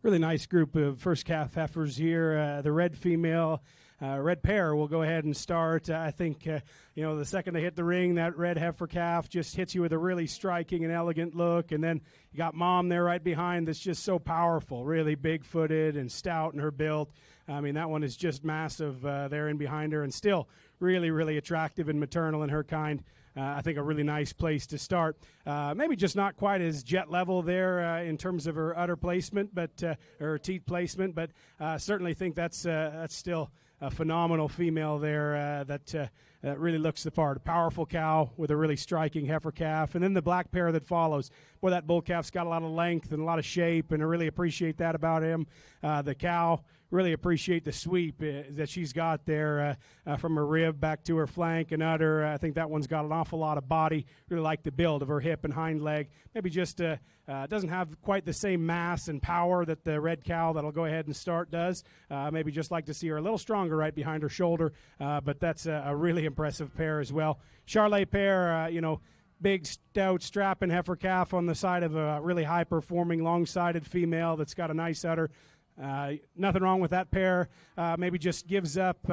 really nice group of first calf heifers here. The red female, red pair will go ahead and start. I think, the second they hit the ring, that red heifer calf just hits you with a really striking and elegant look. And then you got Mom there right behind that's just so powerful, really big-footed and stout in her build. I mean, that one is just massive there in behind her and still really, really attractive and maternal in her kind. I think a really nice place to start. Maybe just not quite as jet level there in terms of her udder placement, but her teat placement, but certainly think that's still a phenomenal female there that really looks the part. A powerful cow with a really striking heifer calf, and then the black pair that follows. Boy, that bull calf's got a lot of length and a lot of shape, and I really appreciate that about him. The cow, really appreciate the sweep that she's got there from her rib back to her flank and udder. I think that one's got an awful lot of body. Really like the build of her hip and hind leg. Maybe just doesn't have quite the same mass and power that the red cow that'll go ahead and start does. Maybe just like to see her a little stronger right behind her shoulder, but that's a really impressive pair as well. Charlet pair, big, stout, strapping heifer calf on the side of a really high-performing, long-sided female that's got a nice udder. Nothing wrong with that pair. Maybe just gives up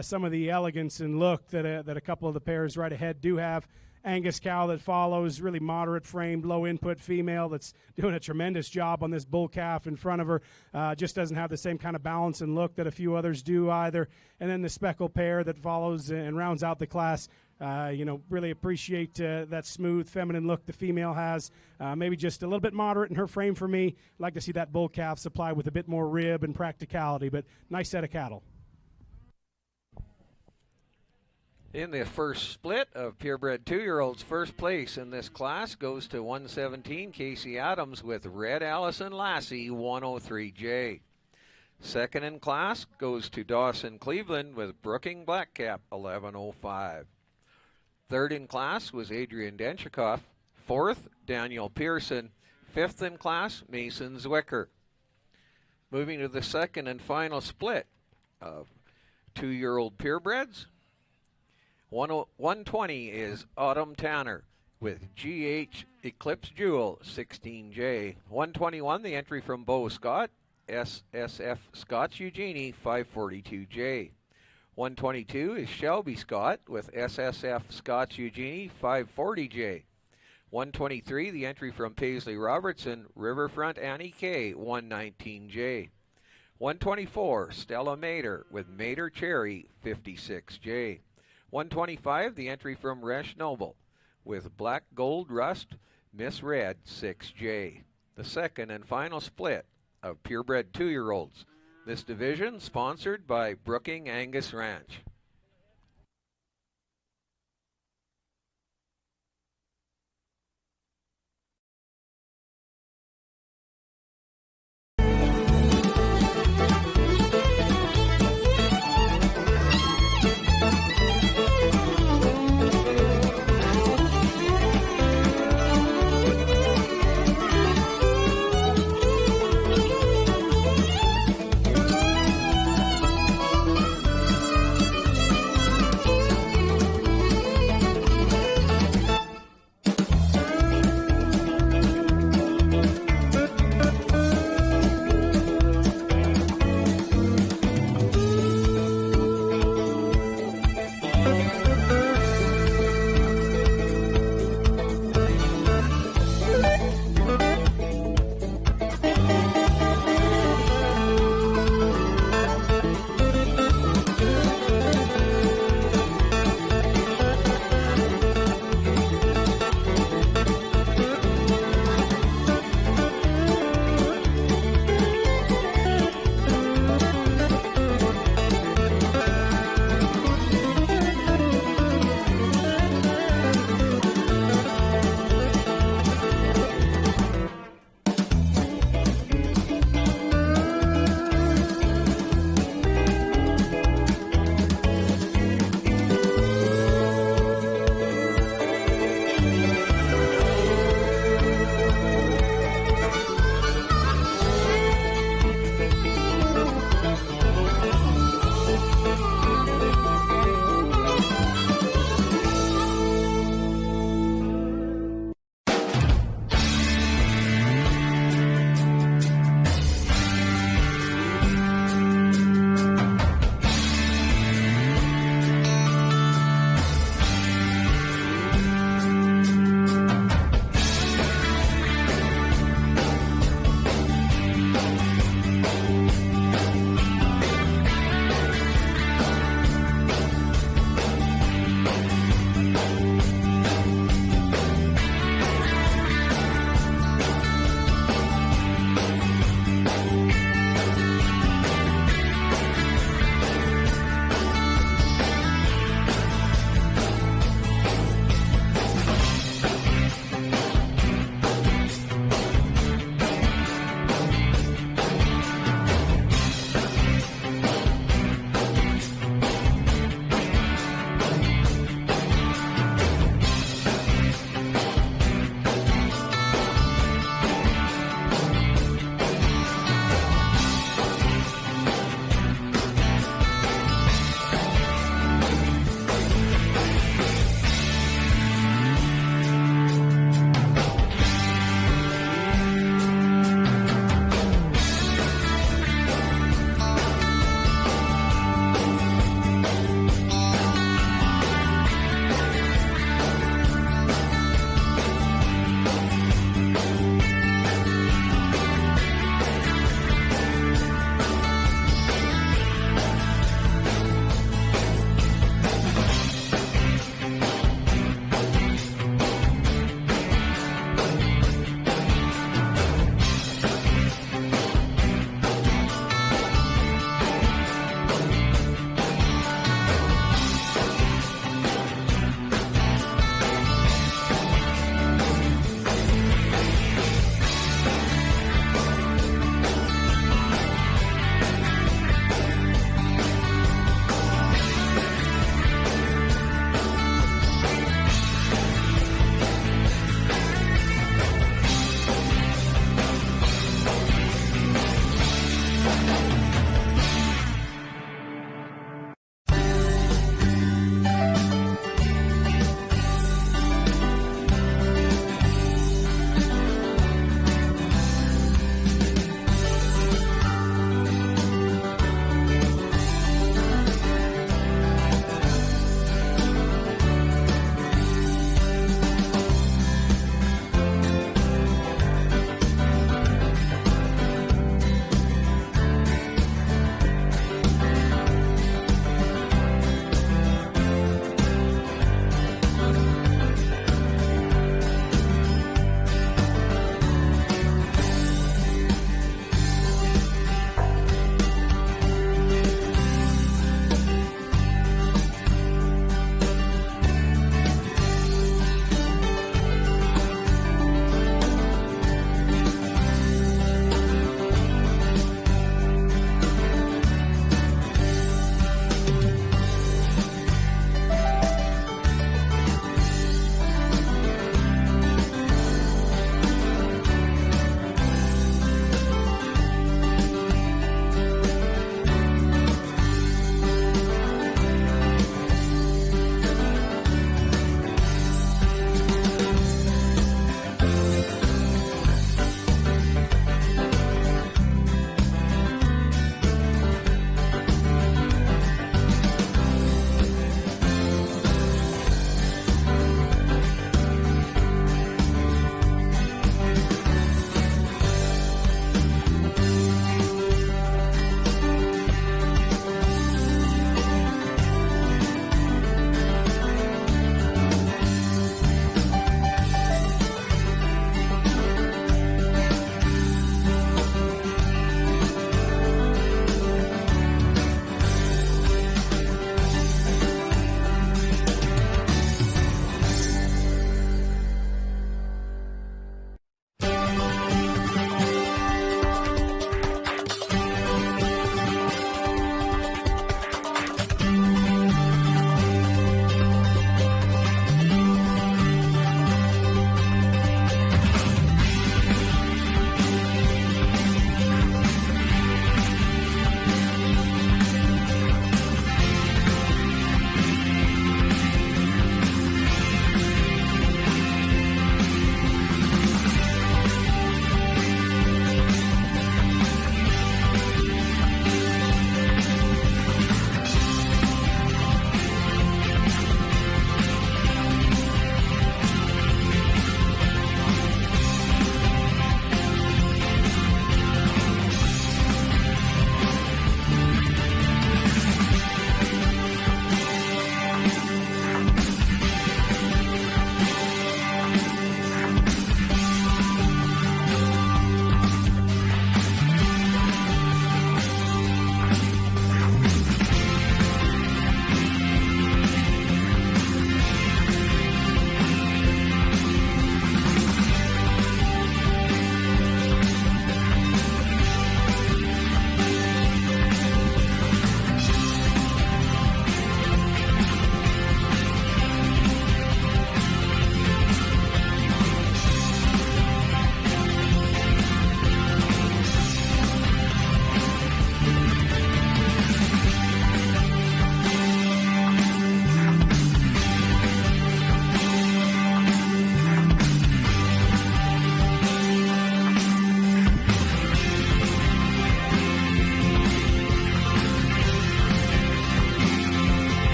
some of the elegance and look that a couple of the pairs right ahead do have. Angus cow that follows, really moderate framed, low input female that's doing a tremendous job on this bull calf in front of her. Just doesn't have the same kind of balance and look that a few others do either. And then the speckle pair that follows and rounds out the class. Really appreciate that smooth, feminine look the female has. Maybe just a little bit moderate in her frame for me. Like to see that bull calf supplied with a bit more rib and practicality, but nice set of cattle. In the first split of purebred 2-year-olds, first place in this class goes to 117 Casey Adams with Red Allison Lassie 103J. Second in class goes to Dawson Cleveland with Brooking Blackcap 1105. Third in class was Adrian Denchikoff. Fourth, Daniel Pearson. Fifth in class, Mason Zwicker. Moving to the second and final split of 2-year-old purebreds. 120 is Autumn Tanner with GH Eclipse Jewel 16J. 121, the entry from Beau Scott, SSF Scott's Eugenie 542J. 122 is Shelby Scott with SSF Scott's Eugenie 540J. 123, the entry from Paisley Robertson, Riverfront Annie K 119J. 124, Stella Mater with Mater Cherry 56J. 125, the entry from Resh Noble with Black Gold Rust Miss Red 6J. The second and final split of purebred 2-year-olds. This division sponsored by Brooking Angus Ranch.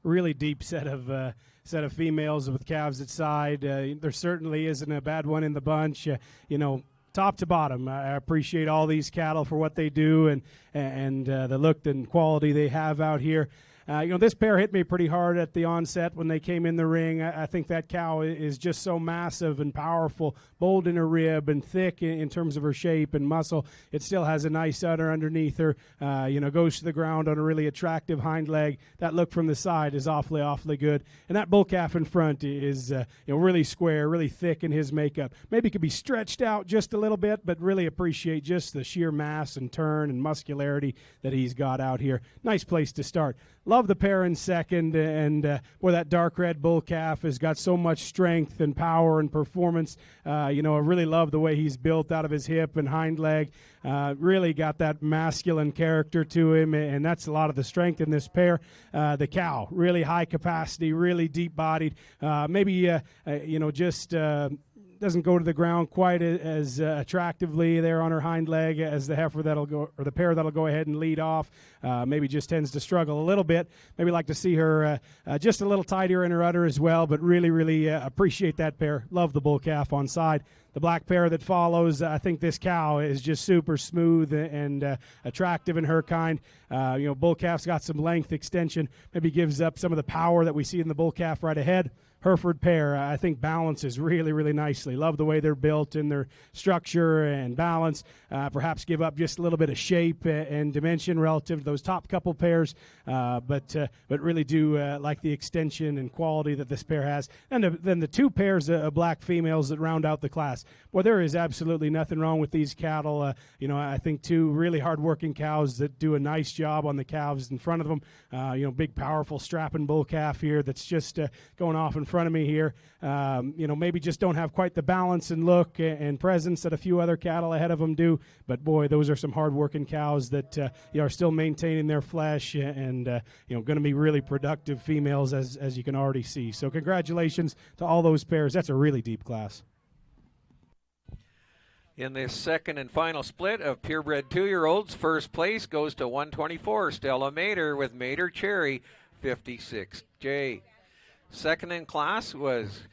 really deep set of females with calves at side. There certainly isn't a bad one in the bunch. Top to bottom, I appreciate all these cattle for what they do and the look and quality they have out here. This pair hit me pretty hard at the onset when they came in the ring. I think that cow is just so massive and powerful, bold in her rib and thick in terms of her shape and muscle. It still has a nice udder underneath her. Goes to the ground on a really attractive hind leg. That look from the side is awfully good. And that bull calf in front is really square, really thick in his makeup. Maybe could be stretched out just a little bit, but really appreciate just the sheer mass and turn and muscularity that he's got out here. Nice place to start. Love the pair in second, and that dark red bull calf has got so much strength and power and performance. I really love the way he's built out of his hip and hind leg. Really got that masculine character to him, and that's a lot of the strength in this pair. The cow, really high capacity, really deep bodied. Doesn't go to the ground quite as attractively there on her hind leg as the heifer the pair that'll go ahead and lead off. Maybe just tends to struggle a little bit. Maybe like to see her just a little tighter in her udder as well, but really appreciate that pair. Love the bull calf on side. The black pair that follows, I think this cow is just super smooth and attractive in her kind. Bull calf's got some length extension, maybe gives up some of the power that we see in the bull calf right ahead. Hereford pair, I think, balances really nicely. Love the way they're built in their structure and balance. Perhaps give up just a little bit of shape and dimension relative to those top couple pairs, but really do like the extension and quality that this pair has. And then the two pairs of black females that round out the class. Well, there is absolutely nothing wrong with these cattle. I think two really hard-working cows that do a nice job on the calves in front of them. Big, powerful, strapping bull calf here that's just going off in front of me here. Maybe just don't have quite the balance and look and presence that a few other cattle ahead of them do. But boy, those are some hard-working cows that are still maintaining their flesh and going to be really productive females as you can already see. So congratulations to all those pairs. That's a really deep class. In this second and final split of purebred 2-year-olds, first place goes to 124 Stella Mater with Mater Cherry 56J. Second in class was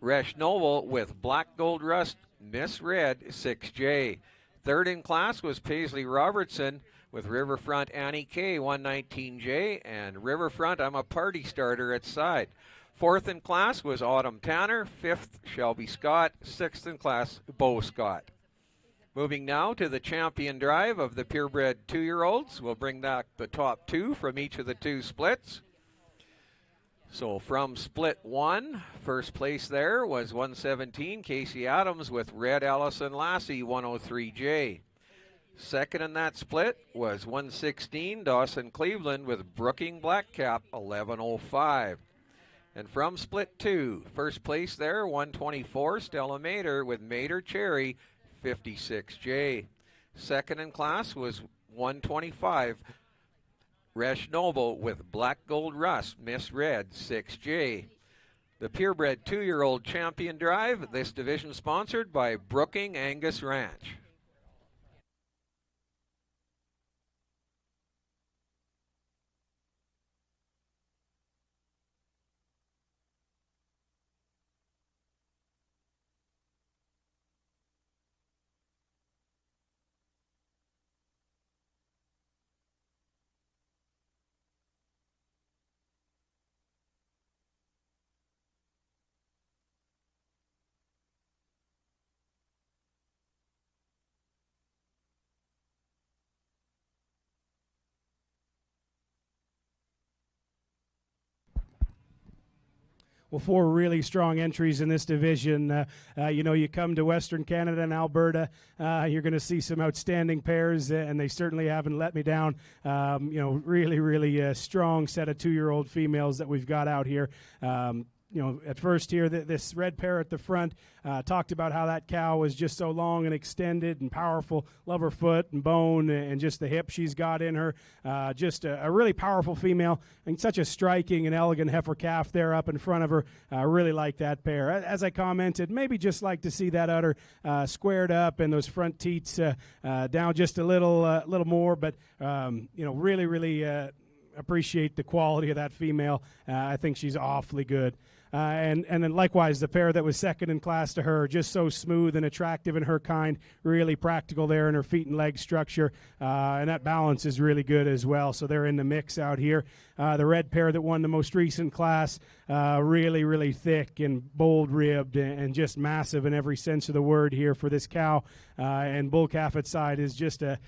Resh Noble with Black Gold Rust Misread 6J. Third in class was Paisley Robertson with Riverfront Annie K 119J and Riverfront I'm a Party Starter at side. Fourth in class was Autumn Tanner. Fifth, Shelby Scott. Sixth in class, Bo Scott. Moving now to the champion drive of the purebred 2-year-olds. We'll bring back the top two from each of the two splits. So from split 1, first place there was 117 Casey Adams with Red Allison Lassie 103J. Second in that split was 116 Dawson Cleveland with Brooking Blackcap 1105. And from split 2, first place there 124 Stella Mater with Mater Cherry 56J. Second in class was 125 Resh Noble with Black Gold Rust Misread 6J. The purebred 2-year-old champion drive, this division sponsored by Brooking Angus Ranch. Well, 4 really strong entries in this division. You come to Western Canada and Alberta, you're going to see some outstanding pairs, and they certainly haven't let me down. Really strong set of 2-year-old females that we've got out here. At first here, this red pair at the front talked about how that cow was just so long and extended and powerful. Love her foot and bone and just the hip she's got in her. Just a really powerful female and such a striking and elegant heifer calf there up in front of her. I really like that pair. As I commented, maybe just like to see that udder squared up and those front teats down just a little more, but really appreciate the quality of that female. I think she's awfully good. And then likewise, the pair that was second in class to her, just so smooth and attractive in her kind, really practical there in her feet and leg structure, and that balance is really good as well. So they're in the mix out here. The red pair that won the most recent class, really, really thick and bold-ribbed and just massive in every sense of the word here for this cow. And bull calf at side is just a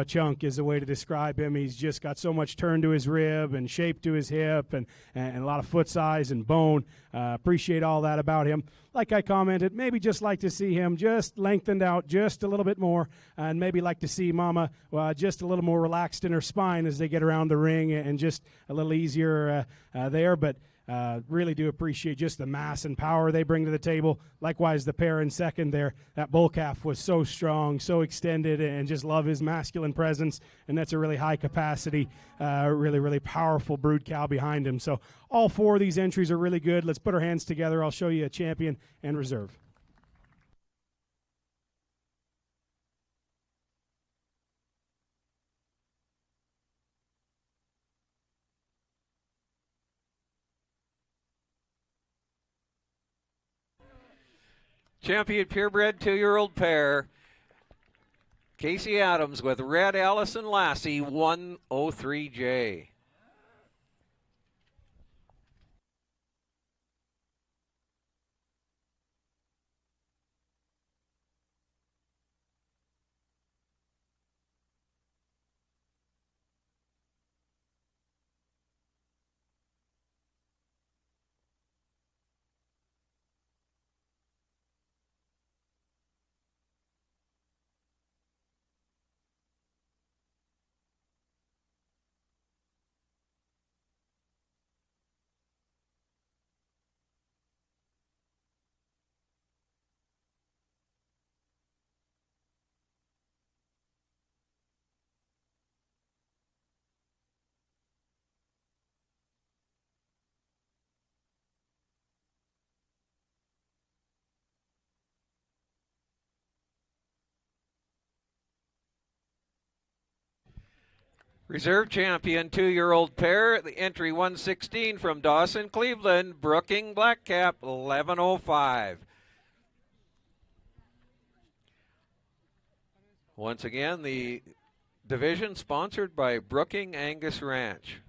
chunk is the way to describe him. He's just got so much turn to his rib and shape to his hip and a lot of foot size and bone. Appreciate all that about him. Like I commented, maybe just like to see him just lengthened out just a little bit more, and maybe like to see Mama just a little more relaxed in her spine as they get around the ring and just a little easier there. But really do appreciate just the mass and power they bring to the table. Likewise, the pair in second there, that bull calf was so strong, so extended, and just love his masculine presence. And that's a really high capacity, really, really powerful brood cow behind him. So all four of these entries are really good. Let's put our hands together. I'll show you a champion and reserve. Champion purebred 2-year-old pair. Casey Adams with Red Allison Lassie 103J. Reserve champion 2-year-old pair, the entry 116 from Dawson, Cleveland, Brooking Black Cap 1105. Once again, the division sponsored by Brooking Angus Ranch.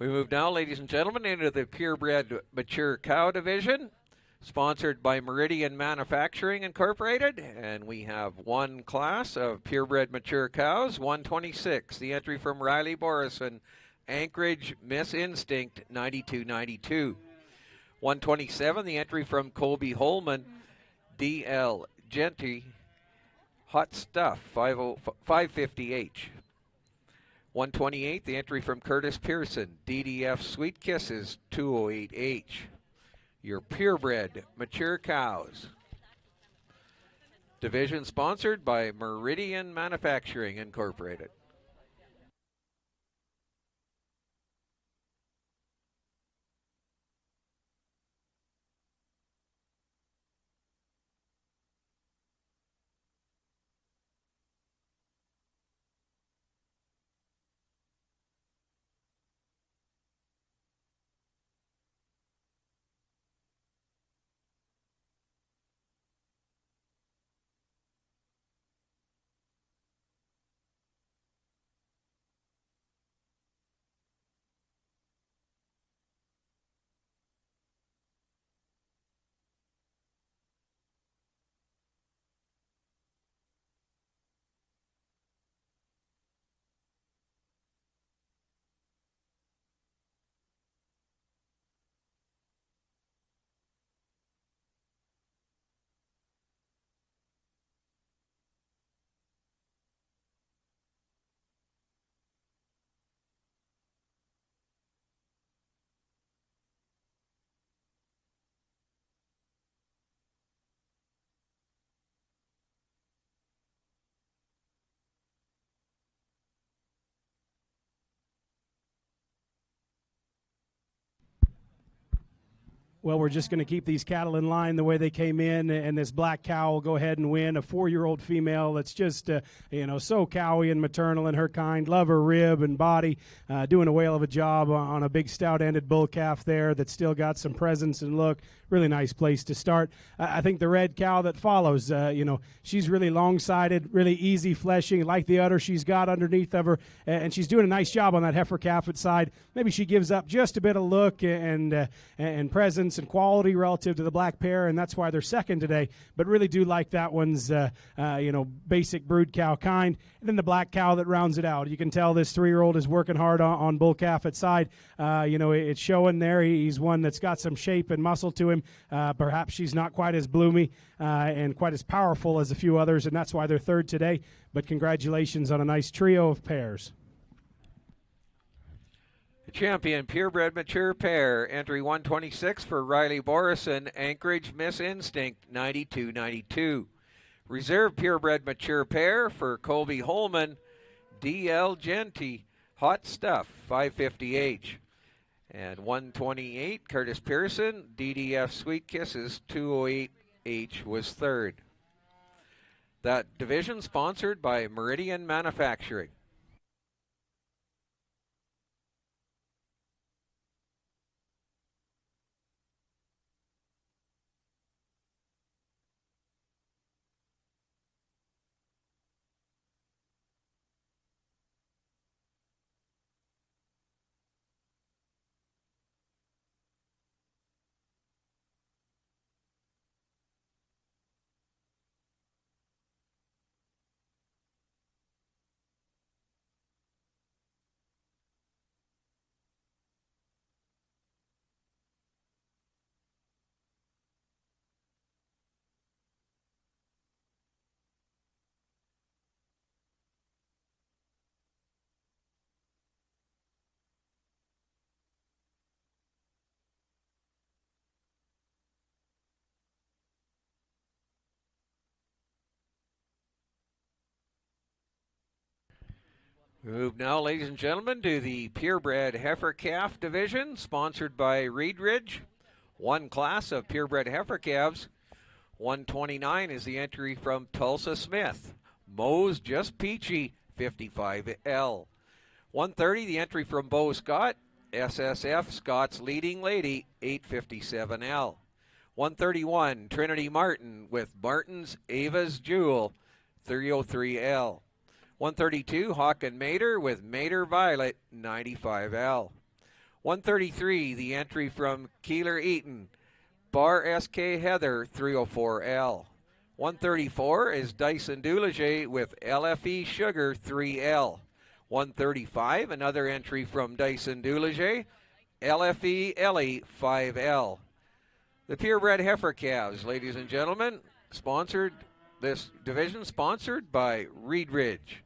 We move now, ladies and gentlemen, into the purebred mature cow division, sponsored by Meridian Manufacturing Incorporated, and we have one class of purebred mature cows, 126, the entry from Riley Borison, Anchorage Miss Instinct, 9292. 127, the entry from Colby Holman, DL Genty, Hot Stuff, 550H. 128, the entry from Curtis Pearson, DDF Sweet Kisses, 208H. Your purebred mature cows. Division sponsored by Meridian Manufacturing Incorporated. Well, we're just going to keep these cattle in line the way they came in, and this black cow will go ahead and win. A 4-year-old female that's just, so cowy and maternal in her kind. Love her rib and body. Doing a whale of a job on a big stout-ended bull calf there that's still got some presence and look. Really nice place to start. I think the red cow that follows, she's really long-sided, really easy fleshing, like the udder she's got underneath of her, and she's doing a nice job on that heifer calf side. Maybe she gives up just a bit of look and presence and quality relative to the black pair, and that's why they're second today. But really do like that one's, basic brood cow kind. And then the black cow that rounds it out. You can tell this 3-year-old is working hard on bull calf side. It's showing there. He's one that's got some shape and muscle to him. Perhaps she's not quite as bloomy and quite as powerful as a few others, and that's why they're third today. But congratulations on a nice trio of pairs. The champion purebred mature pair, entry 126 for Riley Borison, Anchorage Miss Instinct, 9292. Reserve purebred mature pair for Colby Holman, DL Genty, Hot Stuff, 550H. And 128, Curtis Pearson, DDF Sweet Kisses, 208H was third. That division sponsored by Meridian Manufacturing. We move now, ladies and gentlemen, to the purebred heifer calf division, sponsored by Reed Ridge. One class of purebred heifer calves. 129 is the entry from Tulsa Smith. Moe's Just Peachy, 55L. 130, the entry from Bo Scott. SSF Scott's Leading Lady, 857L. 131, Trinity Martin with Martin's Ava's Jewel, 303L. 132, Hawk and Mater with Mater Violet, 95L. 133, the entry from Keeler Eaton, Bar SK Heather 304L. 134 is Dyson Duleger with LFE Sugar 3L. 135, another entry from Dyson Duleger, LFE Ellie 5L. The purebred heifer calves, ladies and gentlemen, sponsored, this division sponsored by Reed Ridge.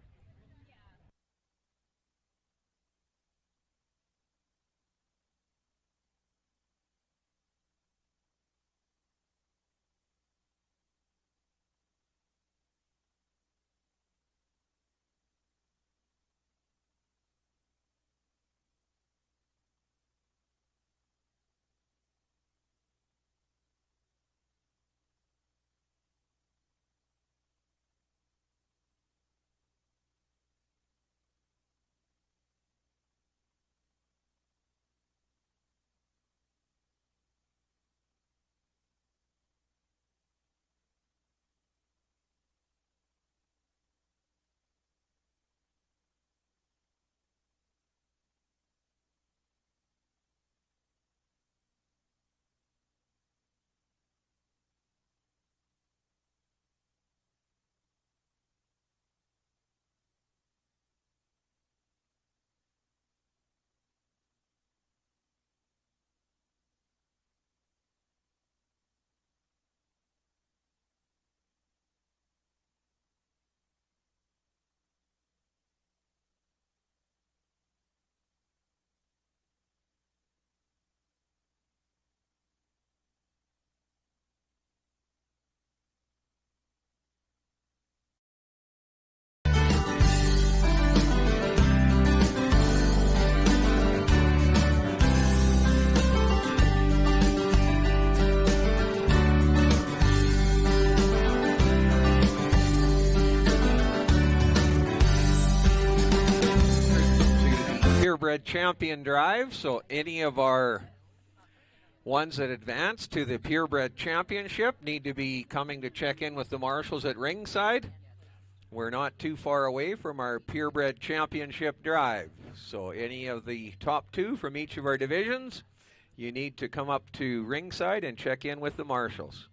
Purebred Champion Drive, so any of our ones that advance to the Purebred Championship need to be coming to check in with the marshals at ringside. We're not too far away from our Purebred Championship Drive, so any of the top two from each of our divisions, you need to come up to ringside and check in with the marshals.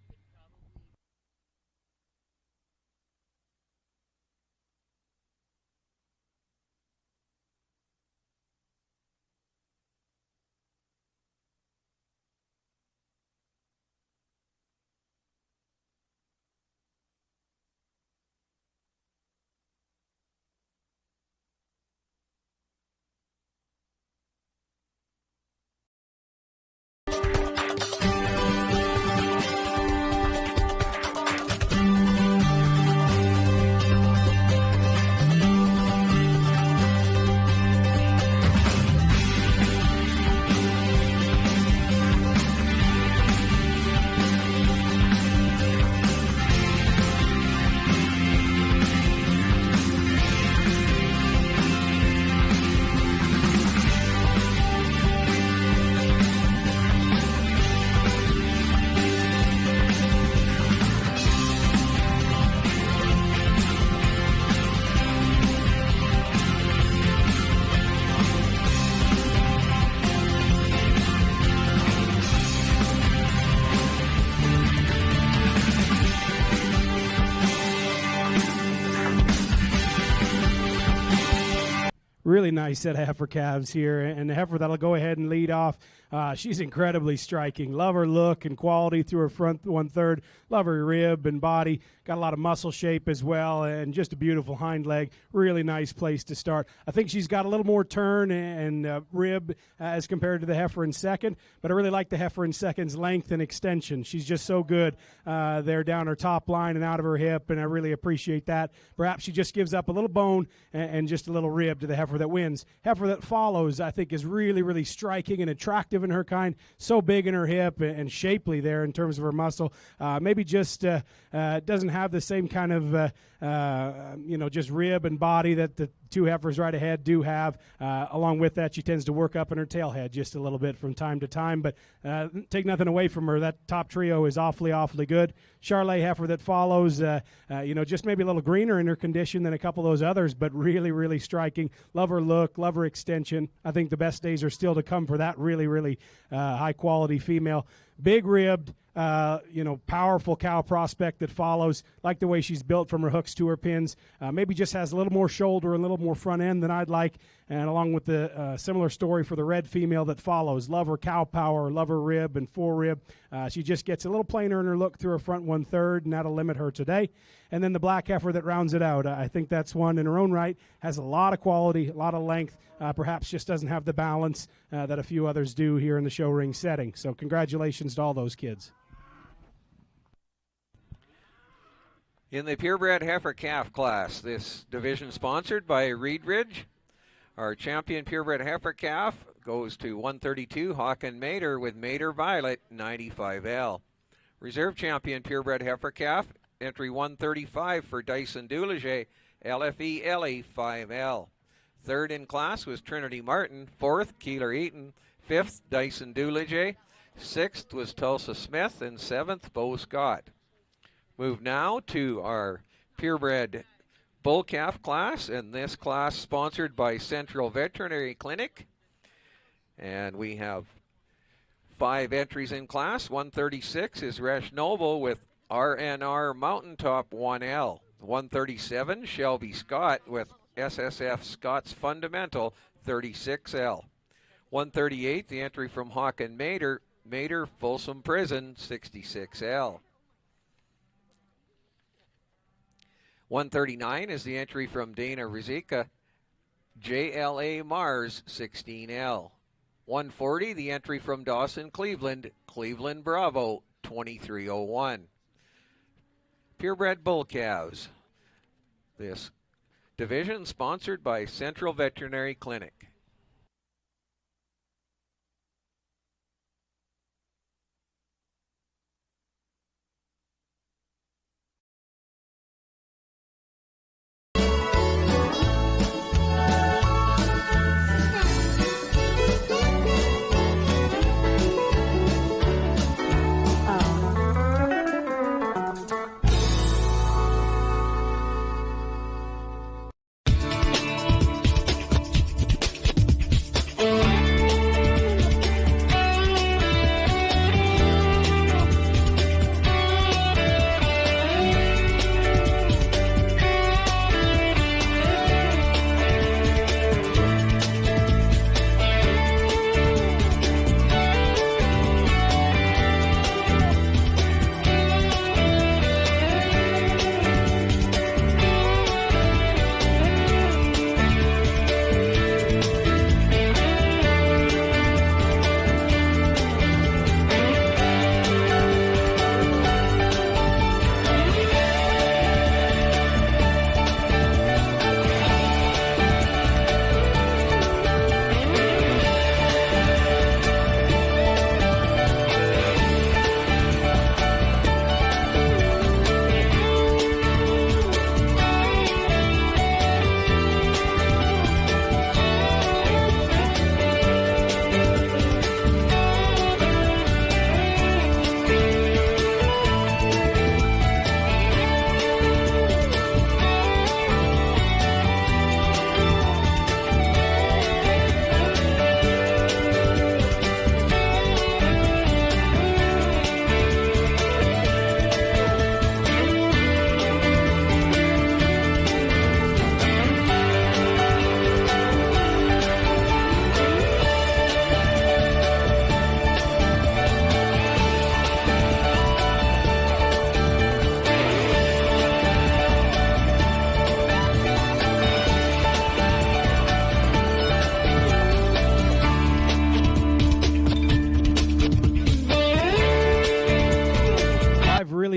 Really nice set of heifer calves here, and the heifer that'll go ahead and lead off. She's incredibly striking. Love her look and quality through her front 1/3. Love her rib and body. Got a lot of muscle shape as well, and just a beautiful hind leg. Really nice place to start. I think she's got a little more turn and rib as compared to the heifer in second, but I really like the heifer in second's length and extension. She's just so good there down her top line and out of her hip, and I really appreciate that. Perhaps she just gives up a little bone and just a little rib to the heifer that wins. Heifer that follows, I think, is really, really striking and attractive in her kind. So big in her hip and shapely there in terms of her muscle. Maybe just doesn't have the same kind of, just rib and body that the two heifers right ahead do have. Along with that, she tends to work up in her tail head just a little bit from time to time, but take nothing away from her. That top trio is awfully good. Charlet heifer that follows, just maybe a little greener in her condition than a couple of those others, but really striking. Love her look, love her extension. I think the best days are still to come for that really high-quality female. Big-ribbed, powerful cow prospect that follows. Like the way she's built from her hooks to her pins. Maybe just has a little more shoulder and a little more front end than I'd like. And along with the similar story for the red female that follows. Love her cow power, love her rib and forerib. She just gets a little plainer in her look through her front 1/3, and that'll limit her today. And then the black heifer that rounds it out. I think that's one in her own right. Has a lot of quality, a lot of length. Perhaps just doesn't have the balance that a few others do here in the show ring setting. So congratulations to all those kids. In the purebred heifer calf class, this division sponsored by Reed Ridge. Our champion purebred heifer calf goes to 132 Hawken Mater with Mater Violet 95L. Reserve champion purebred heifer calf, entry 135 for Dyson Doulager, LFE Ellie 5L. Third in class was Trinity Martin, fourth Keeler Eaton, fifth Dyson Doulager, sixth was Tulsa Smith, and seventh Bo Scott. Move now to our purebred bull calf class, and this class sponsored by Central Veterinary Clinic. And we have 5 entries in class. 136 is Resh Noble with RNR Mountaintop 1L. 137 Shelby Scott with SSF Scott's Fundamental 36L. 138 the entry from Hawken Mater Folsom Prison 66L. 139 is the entry from Dana Rizika, JLA Mars 16L. 140 the entry from Dawson Cleveland, Cleveland Bravo 2301. Purebred bull calves. This division sponsored by Central Veterinary Clinic.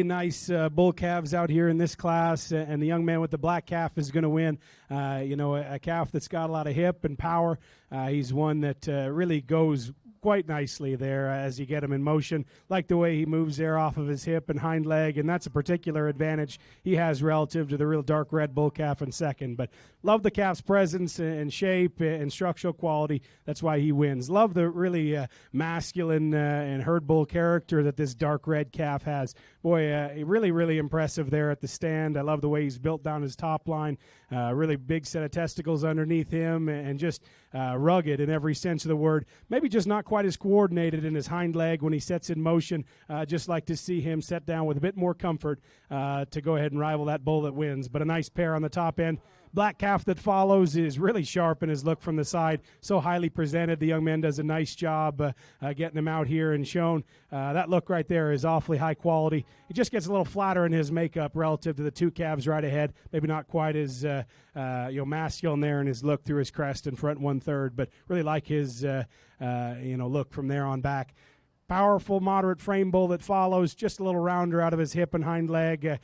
Nice bull calves out here in this class, and the young man with the black calf is going to win. A calf that's got a lot of hip and power. He's one that really goes quite nicely there as you get him in motion. Like the way he moves there off of his hip and hind leg, and that's a particular advantage he has relative to the real dark red bull calf in second. But love the calf's presence and shape and structural quality. That's why he wins. Love the really masculine and herd bull character that this dark red calf has. Boy, really, really impressive there at the stand. I love the way he's built down his top line. Really big set of testicles underneath him, and just rugged in every sense of the word. Maybe just not quite as coordinated in his hind leg when he sets in motion. Just like to see him set down with a bit more comfort to go ahead and rival that bull that wins. But a nice pair on the top end. Black calf that follows is really sharp in his look from the side, so highly presented. The young man does a nice job getting him out here and shown. That look right there is awfully high quality. He just gets a little flatter in his makeup relative to the two calves right ahead. Maybe not quite as masculine there in his look through his crest and front 1/3, but really like his look from there on back. Powerful, moderate frame bull that follows, just a little rounder out of his hip and hind leg.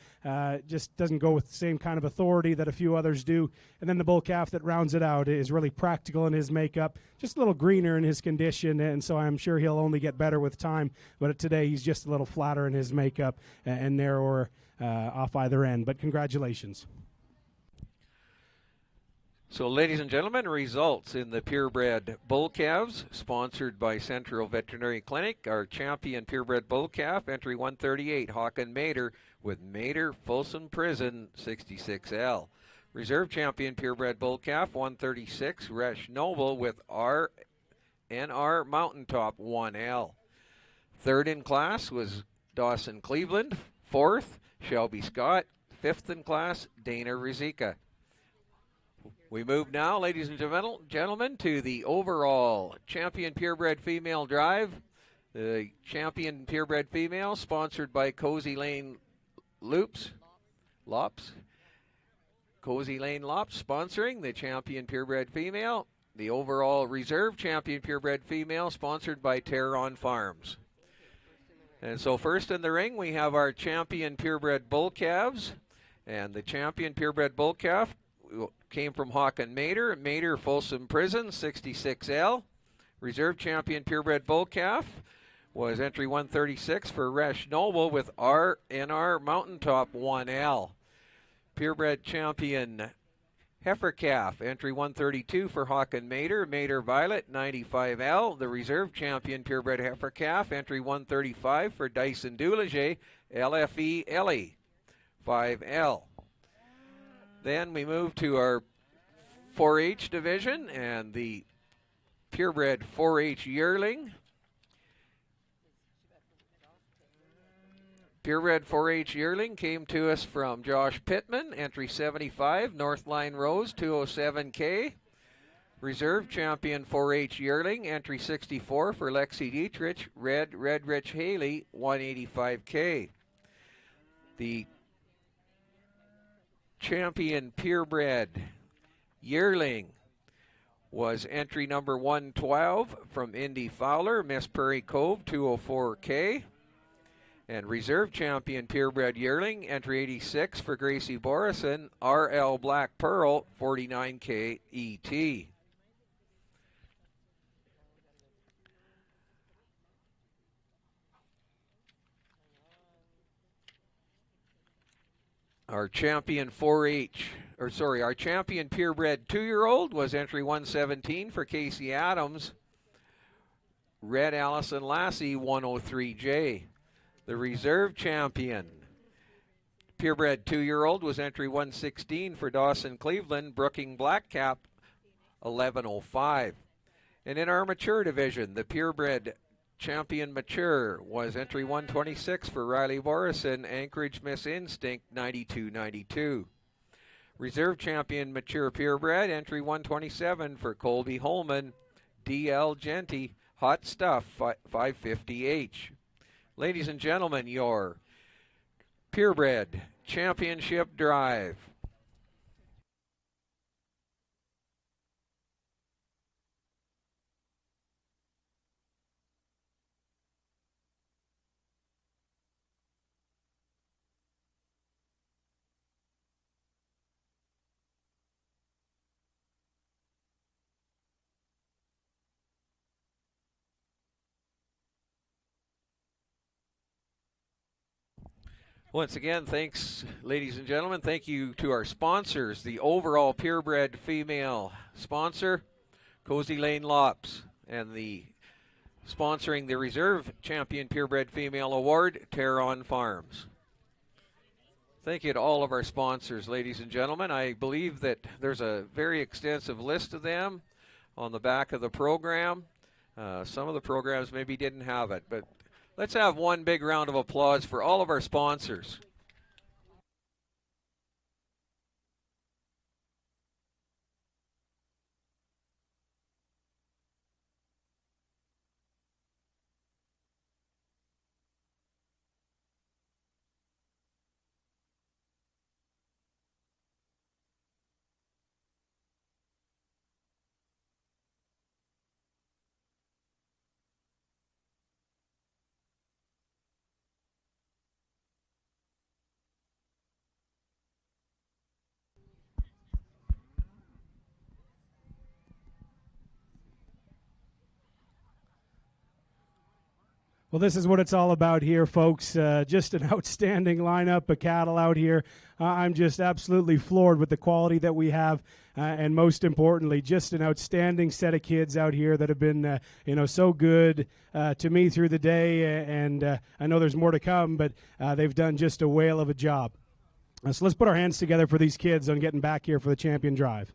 Just doesn't go with the same kind of authority that a few others do. And then the bull calf that rounds it out is really practical in his makeup, just a little greener in his condition, and so I'm sure he'll only get better with time. But today he's just a little flatter in his makeup and narrower off either end. But congratulations. So, ladies and gentlemen, results in the purebred bull calves, sponsored by Central Veterinary Clinic. Our champion purebred bull calf, entry 138, Håkan Mader with Mader Folsom Prison 66L. Reserve champion purebred bull calf, 136, Resh Noble with RNR Mountaintop 1L. Third in class was Dawson Cleveland. Fourth, Shelby Scott. Fifth in class, Dana Rizika. We move now, ladies and gentlemen, to the overall champion purebred female drive. The champion purebred female, sponsored by Cozy Lane Lops. Cozy Lane Lops sponsoring the champion purebred female. The overall reserve champion purebred female, sponsored by Terron Farms. And so first in the ring, we have our champion purebred bull calves. And the champion purebred bull calf came from Håkan Mader Folsom Prison 66L. Reserve champion purebred bull calf was entry 136 for Resh Noble with RNR Mountaintop 1L. Purebred champion heifer calf, entry 132 for Håkan Mader Violet 95L. The reserve champion purebred heifer calf, entry 135 for Dyson Doulager LFE Ellie 5L. Then we move to our 4-H division and the purebred 4-H yearling. Purebred 4-H yearling came to us from Josh Pittman, entry 75, Northline Rose 207K. Reserve champion 4-H yearling, entry 64 for Lexi Dietrich, Red Rich Haley 185K. The champion purebred yearling was entry number 112 from Indy Fowler, Miss Prairie Cove 204K. And reserve champion purebred yearling, entry 86 for Gracie Borison, RL Black Pearl 49K ET. Our champion our champion purebred 2-year-old was entry 117 for Casey Adams, Red Allison Lassie 103J. The reserve champion purebred 2-year-old was entry 116 for Dawson Cleveland, Brooking Blackcap 1105. And in our mature division, the purebred champion mature was entry 126 for Riley Borison, Anchorage Miss Instinct 9292. Reserve champion mature purebred, entry 127 for Colby Holman, DL Genty, Hot Stuff 550H. Ladies and gentlemen, your purebred championship drive. Once again, thanks, ladies and gentlemen. Thank you to our sponsors, the overall purebred female sponsor, Cozy Lane Lops, and the sponsoring the Reserve Champion Purebred Female Award, Terron Farms. Thank you to all of our sponsors, ladies and gentlemen. I believe that there's a very extensive list of them on the back of the program. Some of the programs maybe didn't have it, but let's have one big round of applause for all of our sponsors. Well, this is what it's all about here, folks. Just an outstanding lineup of cattle out here. I'm just absolutely floored with the quality that we have, and most importantly, just an outstanding set of kids out here that have been, so good to me through the day. And I know there's more to come, but they've done just a whale of a job. So let's put our hands together for these kids on getting back here for the champion drive.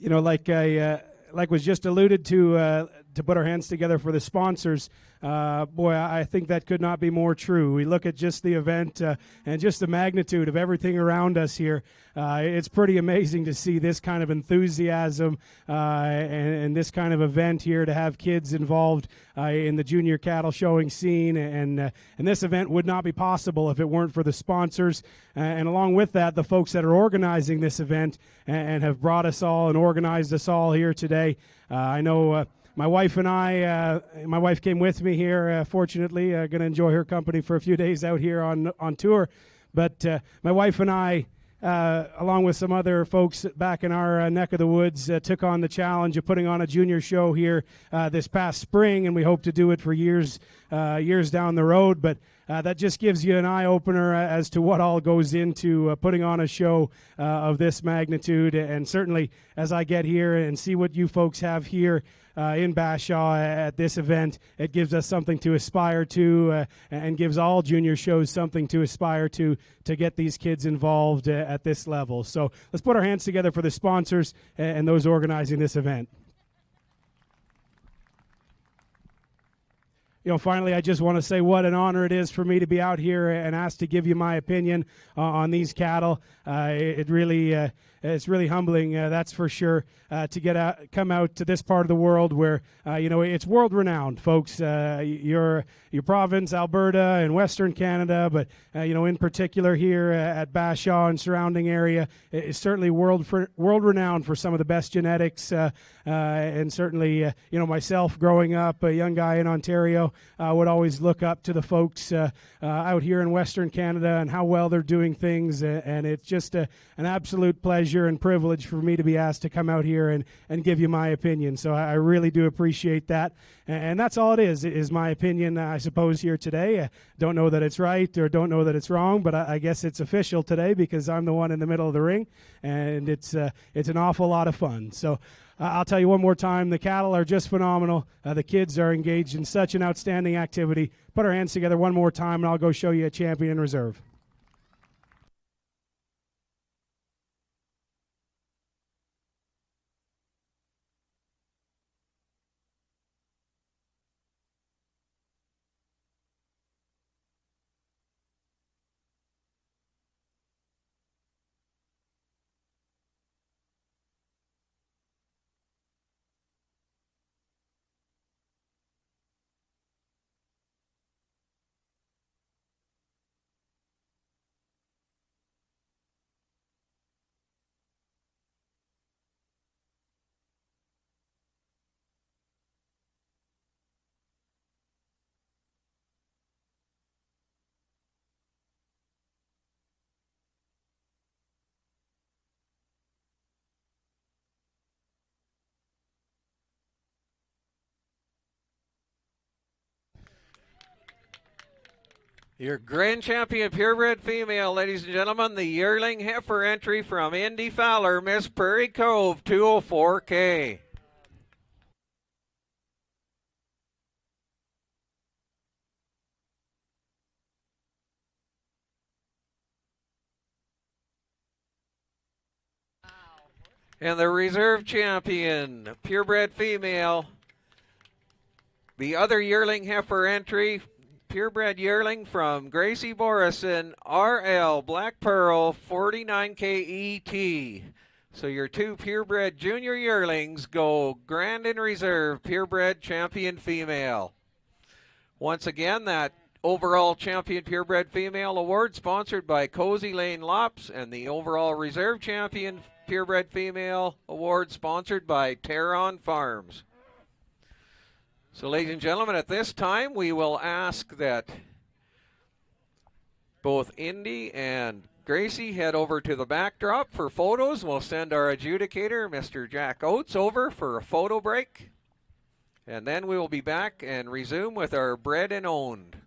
Like was just alluded to put our hands together for the sponsors. Boy, I think that could not be more true. We look at just the event and just the magnitude of everything around us here. It's pretty amazing to see this kind of enthusiasm and this kind of event here, to have kids involved in the junior cattle showing scene. And this event would not be possible if it weren't for the sponsors. And along with that, the folks that are organizing this event and have brought us all and organized us all here today. I know my wife and my wife came with me here, fortunately. Going to enjoy her company for a few days out here on tour. But my wife and I, along with some other folks back in our neck of the woods, took on the challenge of putting on a junior show here this past spring, and we hope to do it for years down the road. But that just gives you an eye-opener as to what all goes into putting on a show of this magnitude. And certainly, as I get here and see what you folks have here in Bashaw at this event, it gives us something to aspire to and gives all junior shows something to aspire to get these kids involved at this level. So let's put our hands together for the sponsors and those organizing this event. Finally, I just want to say what an honor it is for me to be out here and asked to give you my opinion on these cattle. It's really humbling, that's for sure, to come out to this part of the world where, it's world-renowned, folks. Your province, Alberta, and Western Canada, but, in particular here at Bashaw and surrounding area, is certainly world-renowned for some of the best genetics. And certainly, myself growing up, a young guy in Ontario, would always look up to the folks out here in Western Canada and how well they're doing things. And it's just an absolute pleasure and privilege for me to be asked to come out here and give you my opinion. So I really do appreciate that. And that's all it is my opinion, I suppose, here today. Don't know that it's right or don't know that it's wrong, but I guess it's official today because I'm the one in the middle of the ring, and it's an awful lot of fun. So I'll tell you one more time, the cattle are just phenomenal. The kids are engaged in such an outstanding activity. Put our hands together one more time, and I'll go show you a champion in reserve. Your grand champion purebred female, ladies and gentlemen, the yearling heifer entry from Indy Fowler, Miss Prairie Cove, 204K. And the reserve champion, purebred female, the other yearling heifer entry, purebred yearling from Gracie Borison, RL Black Pearl, 49K ET. So your two purebred junior yearlings go grand in reserve, purebred champion female. Once again, that overall champion purebred female award sponsored by Cozy Lane Lops, and the overall reserve champion purebred female award sponsored by Terron Farms. So, ladies and gentlemen, at this time we will ask that both Indy and Gracie head over to the backdrop for photos. We'll send our adjudicator, Mr. Jack Oates, over for a photo break. And then we will be back and resume with our bred and owned.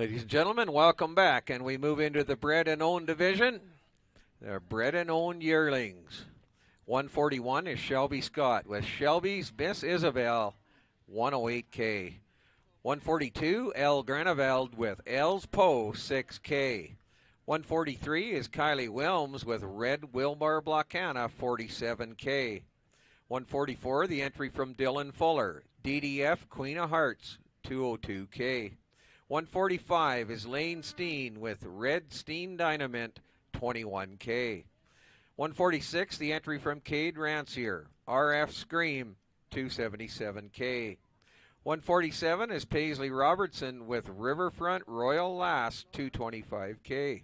Ladies and gentlemen, welcome back, and we move into the bred and owned division. They're bred and owned yearlings. 141 is Shelby Scott with Shelby's Miss Isabel, 108K. 142, El Granaveld with El's Poe, 6K. 143 is Kylie Wilms with Red Wilbar Blacana, 47K. 144, the entry from Dylan Fuller, DDF Queen of Hearts, 202K. 145 is Lane Steen with Red Steen Dynamint, 21K. 146, the entry from Cade Rancier, RF Scream, 277K. 147 is Paisley Robertson with Riverfront Royal Lass, 225K.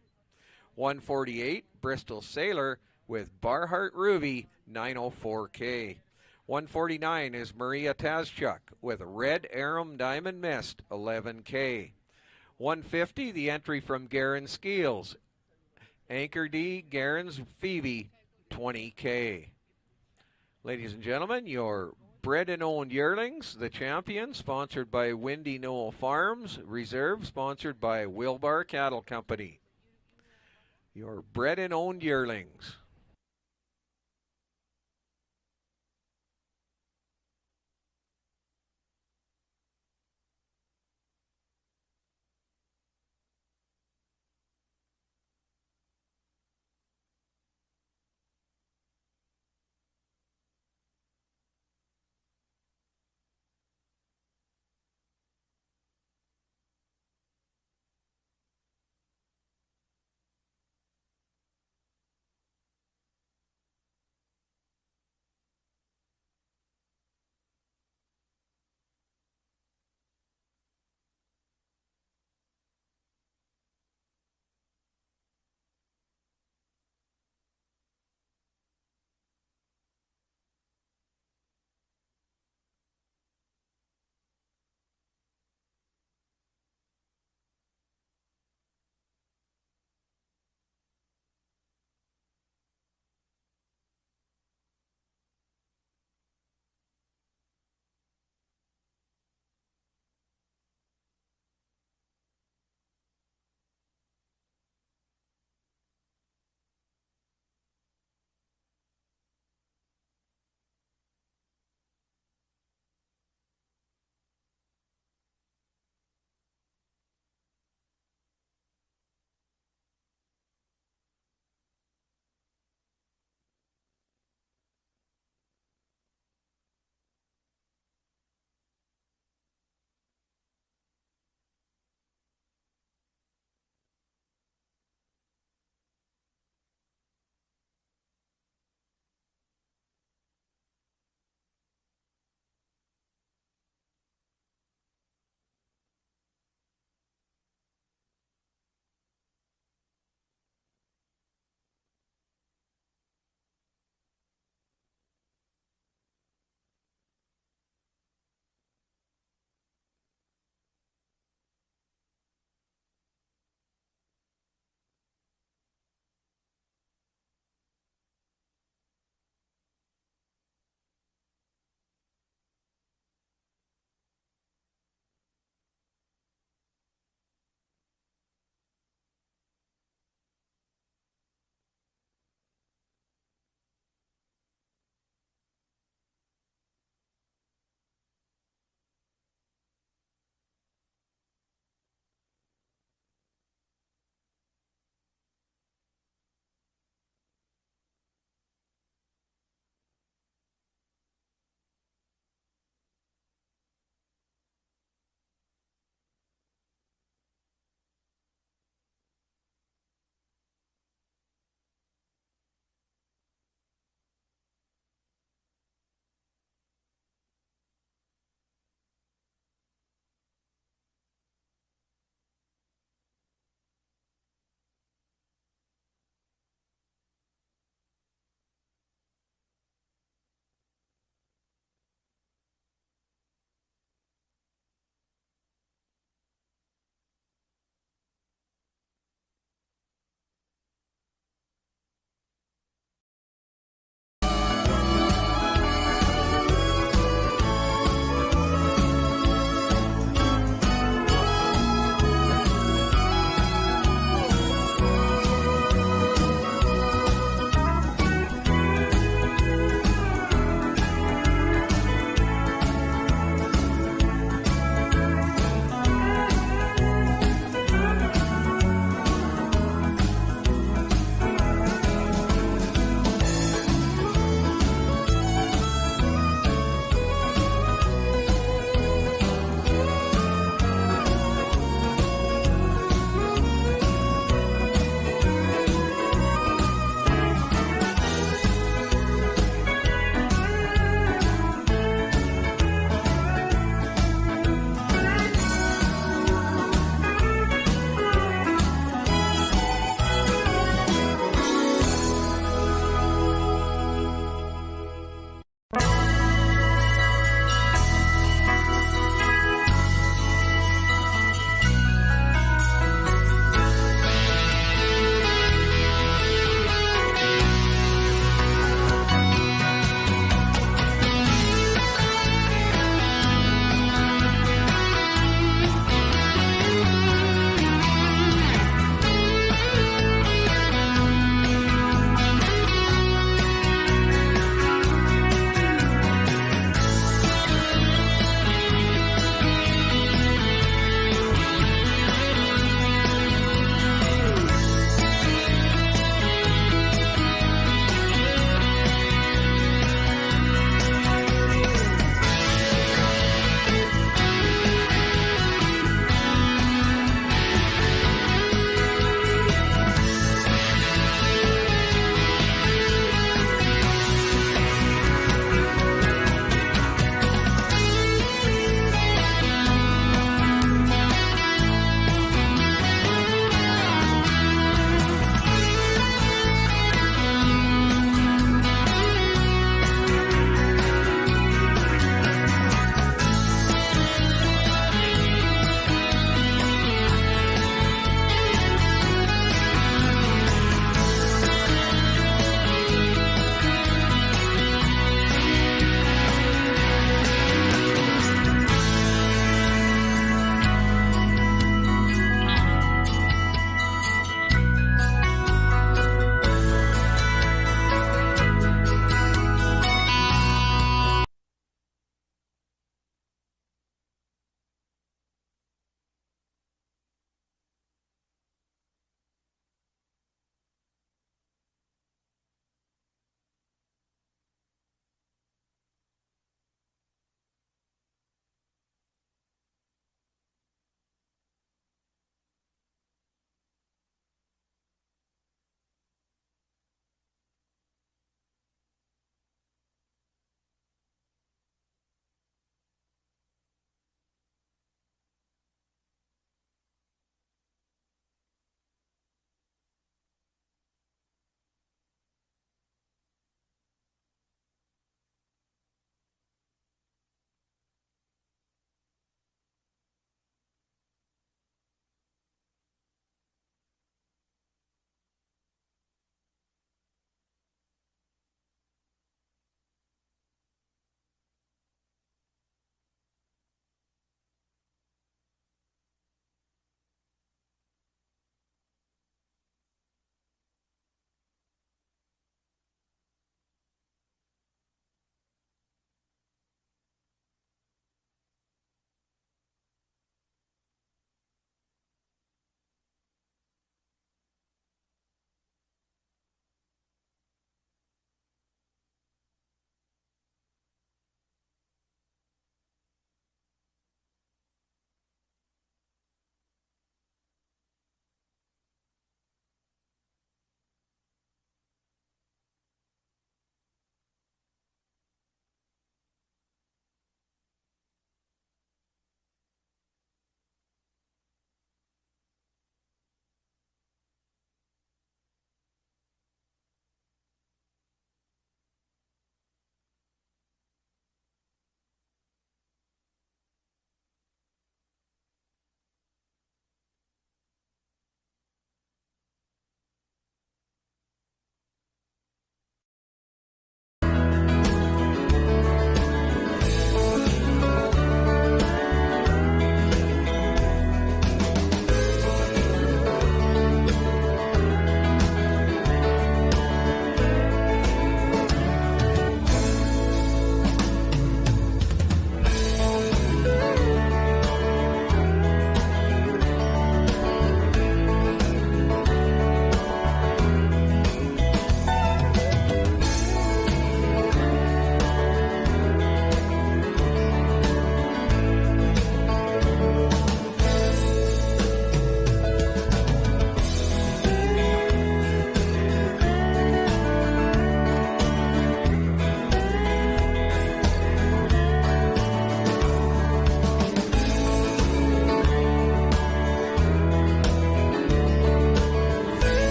148, Bristol Sailor with Barhart Ruby, 904K. 149 is Maria Tazchuk with Red Arum Diamond Mist, 11K. 150, the entry from Garen Skeels, Anchor D, Garen's Phoebe, 20K. Ladies and gentlemen, your bred and owned yearlings, the champion, sponsored by Windy Knoll Farms, reserve, sponsored by Wilbar Cattle Company. Your bred and owned yearlings.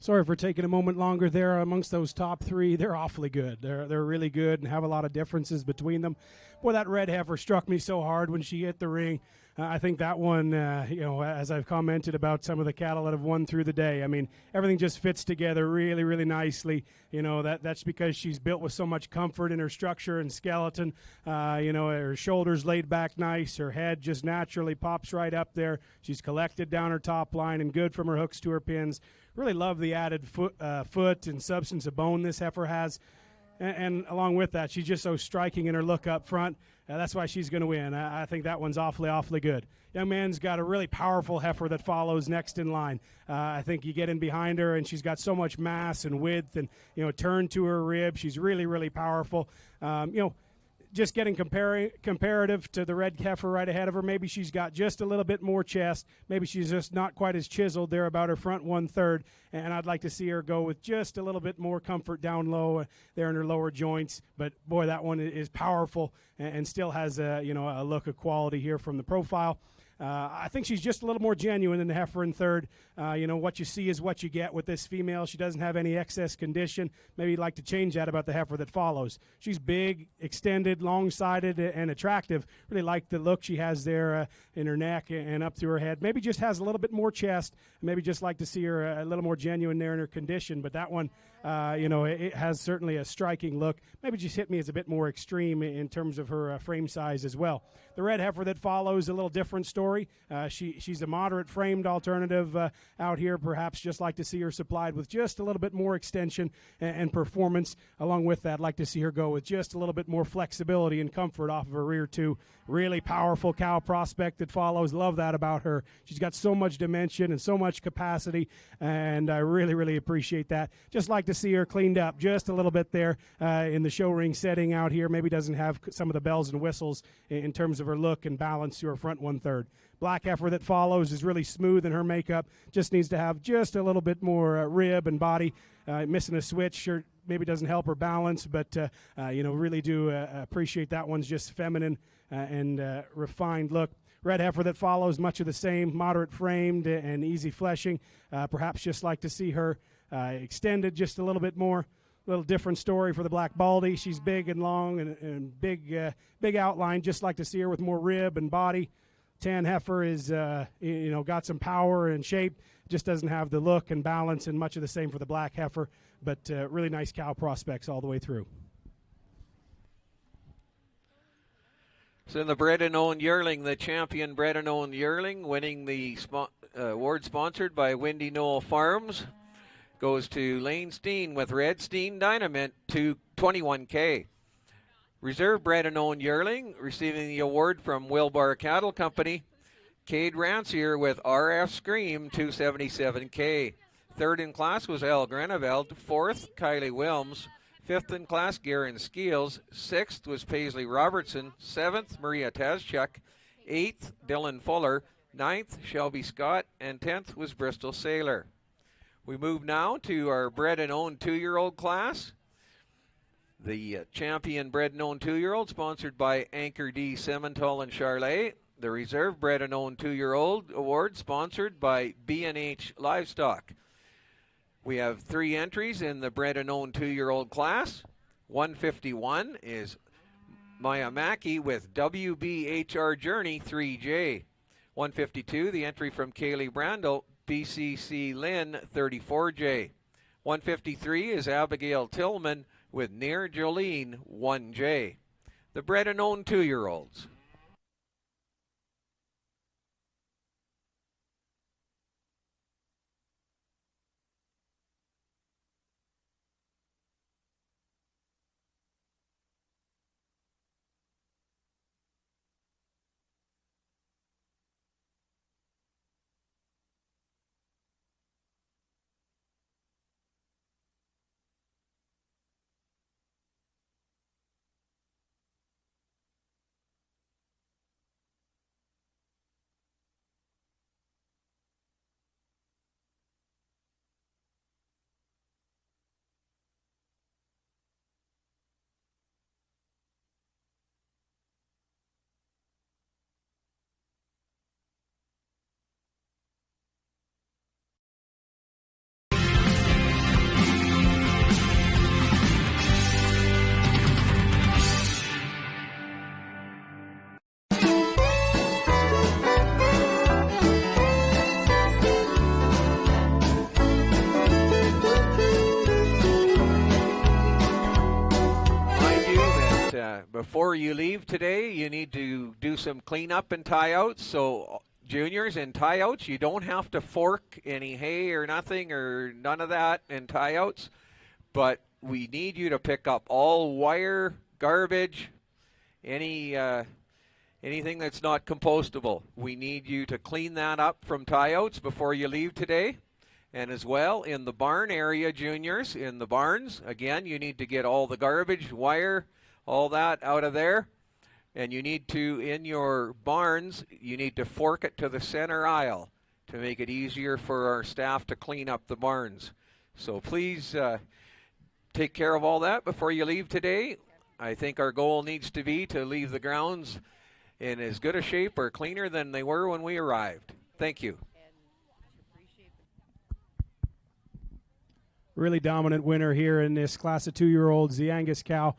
Sorry for taking a moment longer there. Amongst those top three, they're awfully good. They're really good and have a lot of differences between them. Boy, that red heifer struck me so hard when she hit the ring. I think that one, as I've commented about some of the cattle that have won through the day, I mean, everything just fits together really, really nicely. That's because she's built with so much comfort in her structure and skeleton. Her shoulders laid back nice. Her head just naturally pops right up there. She's collected down her top line and good from her hooks to her pins. Really love the added foot and substance of bone this heifer has. And along with that, she's just so striking in her look up front. That's why she's going to win. I think that one's awfully, awfully good. Young man's got a really powerful heifer that follows next in line. I think you get in behind her, and she's got so much mass and width and, turn to her rib. She's really, really powerful. Just getting comparative to the red heifer right ahead of her. Maybe she's got just a little bit more chest. Maybe she's just not quite as chiseled there about her front 1/3. And I'd like to see her go with just a little bit more comfort down low there in her lower joints. But boy, that one is powerful and still has a look of quality here from the profile. I think she's just a little more genuine than the heifer in third. What you see is what you get with this female. She doesn't have any excess condition. Maybe you'd like to change that about the heifer that follows. She's big, extended, long-sided, and attractive. Really like the look she has there in her neck and up through her head. Maybe just has a little bit more chest. Maybe just like to see her a little more genuine there in her condition. But that one, it has certainly a striking look. Maybe just hit me as a bit more extreme in terms of her frame size as well. The red heifer that follows, a little different story. She's a moderate framed alternative out here. Perhaps just like to see her supplied with just a little bit more extension and performance. Along with that, I'd like to see her go with just a little bit more flexibility and comfort off of her rear too. Really powerful cow prospect that follows. Love that about her. She's got so much dimension and so much capacity, and I really, really appreciate that. Just like to see her cleaned up just a little bit there in the show ring setting out here. Maybe doesn't have some of the bells and whistles in terms of her look and balance to her front 1/3. Black heifer that follows is really smooth in her makeup. Just needs to have just a little bit more rib and body. Missing a switch sure maybe doesn't help her balance, but really do appreciate that one's just feminine and refined look. Red heifer that follows, much of the same, moderate framed and easy fleshing. Perhaps just like to see her extended just a little bit more. A little different story for the black baldy. She's big and long and big outline. Just like to see her with more rib and body. Tan heifer is got some power and shape. Just doesn't have the look and balance, and much of the same for the black heifer. But really nice cow prospects all the way through. So in the bred and owned yearling, the champion bred and owned yearling, winning the award sponsored by Windy Knoll Farms, goes to Lane Steen with Red Steen Dynamite to 21K. Reserve bred and owned yearling, receiving the award from Wilbar Cattle Company, Cade Rancier with RF Scream 277K. Third in class was El Greneveld. Fourth, Kylie Wilms. Fifth in class, Garen Skeels. Sixth was Paisley Robertson. Seventh, Maria Tazchuk. Eighth, Dylan Fuller. Ninth, Shelby Scott. And 10th was Bristol Sailor. We move now to our bred and owned 2-year-old class. The champion bred and owned 2-year-old, sponsored by Anchor D. Simmental and Charlet. The reserve bred and owned 2-year-old award, sponsored by B&H Livestock. We have 3 entries in the bred and owned 2-year-old class. 151 is Maya Mackey with WBHR Journey 3J. 152, the entry from Kaylee Brandel, BCC Lynn 34J. 153 is Abigail Tillman with Near Jolene 1J. The bred and owned 2-year-olds. before you leave today, you need to do some cleanup and tie-outs. So juniors in tie-outs, you don't have to fork any hay or nothing or none of that in tie-outs. But we need you to pick up all wire, garbage, anything that's not compostable. We need you to clean that up from tie-outs before you leave today. And as well, in the barn area, juniors, in the barns, again, you need to get all the garbage, wire, all that out of there. And you need to, in your barns, you need to fork it to the center aisle to make it easier for our staff to clean up the barns. So please take care of all that before you leave today. I think our goal needs to be to leave the grounds in as good a shape or cleaner than they were when we arrived. Thank you. Really dominant winner here in this class of 2-year-olds, the Angus cow.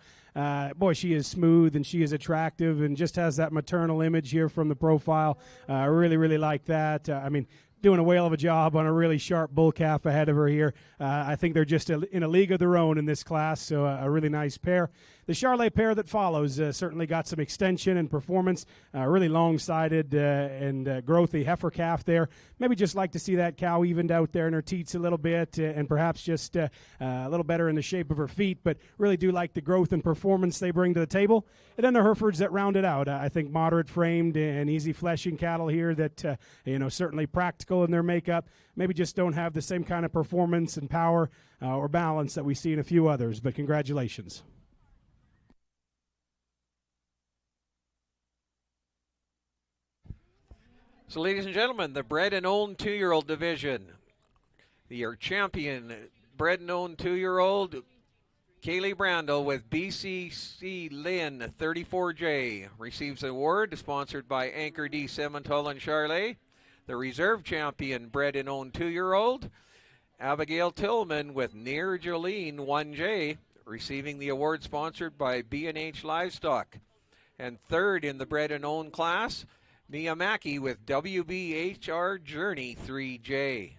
Boy, she is smooth and she is attractive and just has that maternal image here from the profile. I really, really like that. Doing a whale of a job on a really sharp bull calf ahead of her here. I think they're just in a league of their own in this class, so a really nice pair. The Charlet pair that follows certainly got some extension and performance, really long-sided and growthy heifer calf there. Maybe just like to see that cow evened out there in her teats a little bit and perhaps just a little better in the shape of her feet, but really do like the growth and performance they bring to the table. And then the Herefords that round it out. I think moderate-framed and easy fleshing cattle here that, certainly practical in their makeup. Maybe just don't have the same kind of performance and power or balance that we see in a few others, but congratulations. So, ladies and gentlemen, the bred and owned 2-year-old division. Your champion, bred and owned 2-year-old, Kaylee Brandel with BCC Lynn 34J, receives an award sponsored by Anchor D. Simmental and Charlet. The reserve champion, bred and owned 2-year-old, Abigail Tillman with Near Jolene 1J, receiving the award sponsored by B&H Livestock. And third in the bred and owned class, Mia Mackey with WBHR Journey 3J.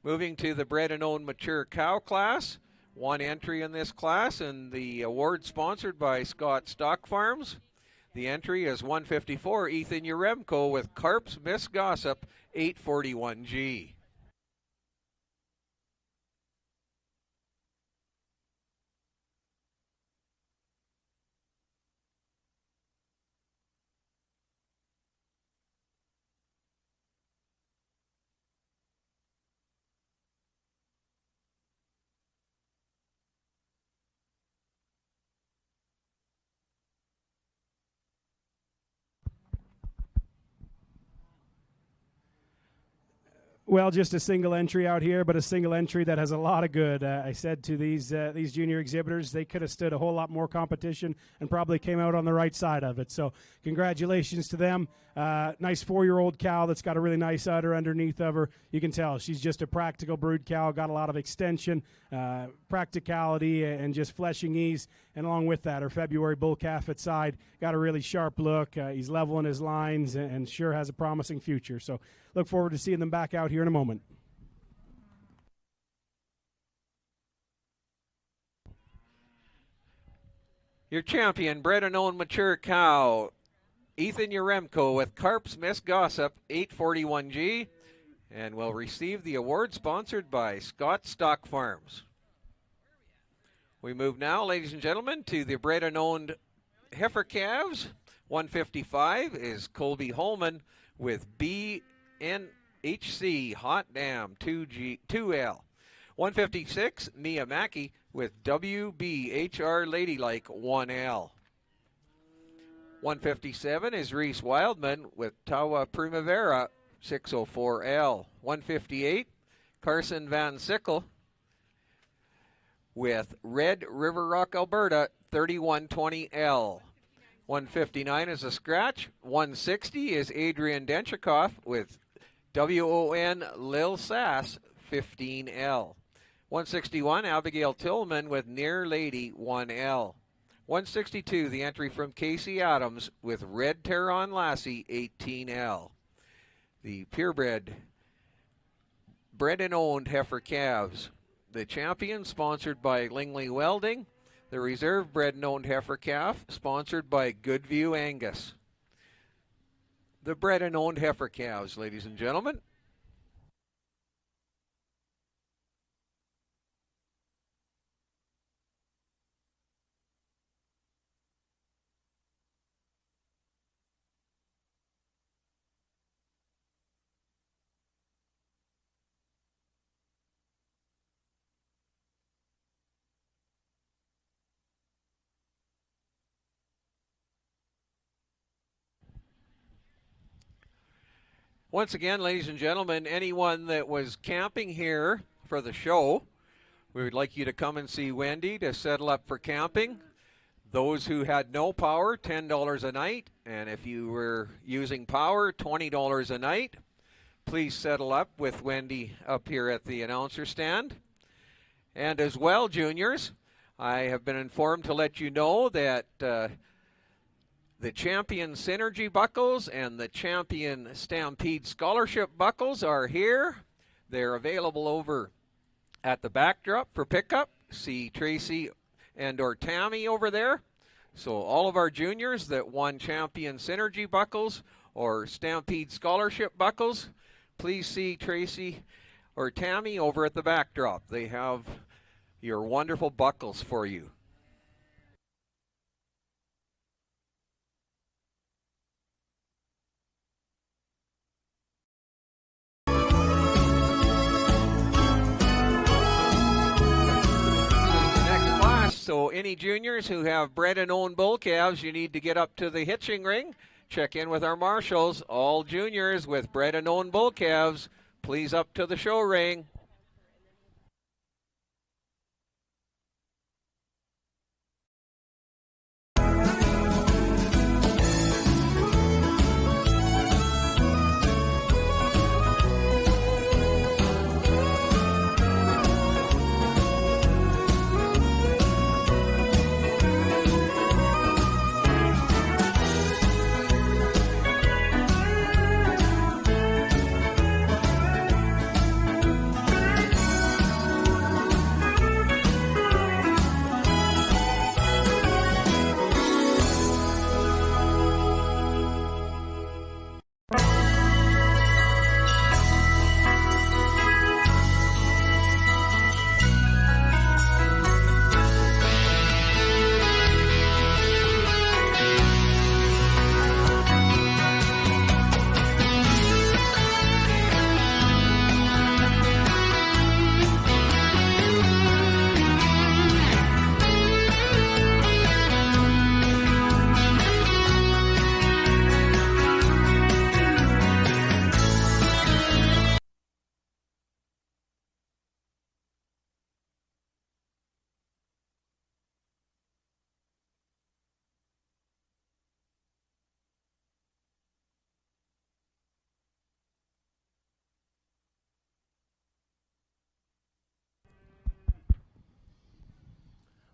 Moving to the bred and owned mature cow class, one entry in this class, and the award sponsored by Scott Stock Farms. The entry is 154 Ethan Yaremko with Carps Miss Gossip 841G. Well, just a single entry out here, but a single entry that has a lot of good. I said to these junior exhibitors, they could have stood a whole lot more competition and probably came out on the right side of it. So congratulations to them. Nice 4-year-old cow that's got a really nice udder underneath of her. You can tell she's just a practical brood cow, got a lot of extension, practicality, and just fleshing ease. And along with that, her February bull calf at side got a really sharp look. He's level in his lines and sure has a promising future. So look forward to seeing them back out here in a moment. Your champion, bred and owned mature cow, Ethan Yaremko with Carps Miss Gossip 841G, and will receive the award sponsored by Scott Stock Farms. We move now, ladies and gentlemen, to the bred and owned heifer calves. 155 is Colby Holman with BNHC Hot Dam 2L. 156, Mia Mackey with WBHR Ladylike 1L. 157 is Reese Wildman with Tawa Primavera 604L. 158, Carson Van Sickle with Red River Rock, Alberta 3120L. 159 is a scratch. 160 is Adrian Denchikoff with WON Lil Sass 15L. 161, Abigail Tillman with Near Lady 1L. 162, the entry from Casey Adams with Red Terron Lassie 18L. The purebred, bred and owned heifer calves. The champion sponsored by Lingley Welding. The reserve bred and owned heifer calf, sponsored by Goodview Angus. The bred and owned heifer calves, ladies and gentlemen. Once again, ladies and gentlemen, anyone that was camping here for the show, we would like you to come and see Wendy to settle up for camping. Those who had no power, $10 a night. And if you were using power, $20 a night. Please settle up with Wendy up here at the announcer stand. And as well, juniors, I have been informed to let you know that the Champion Synergy buckles and the Champion Stampede Scholarship buckles are here. They're available over at the backdrop for pickup. See Tracy and or Tammy over there. So all of our juniors that won Champion Synergy buckles or Stampede Scholarship buckles, please see Tracy or Tammy over at the backdrop. They have your wonderful buckles for you. So any juniors who have bred and owned bull calves, you need to get up to the hitching ring. Check in with our marshals. All juniors with bred and owned bull calves, please up to the show ring.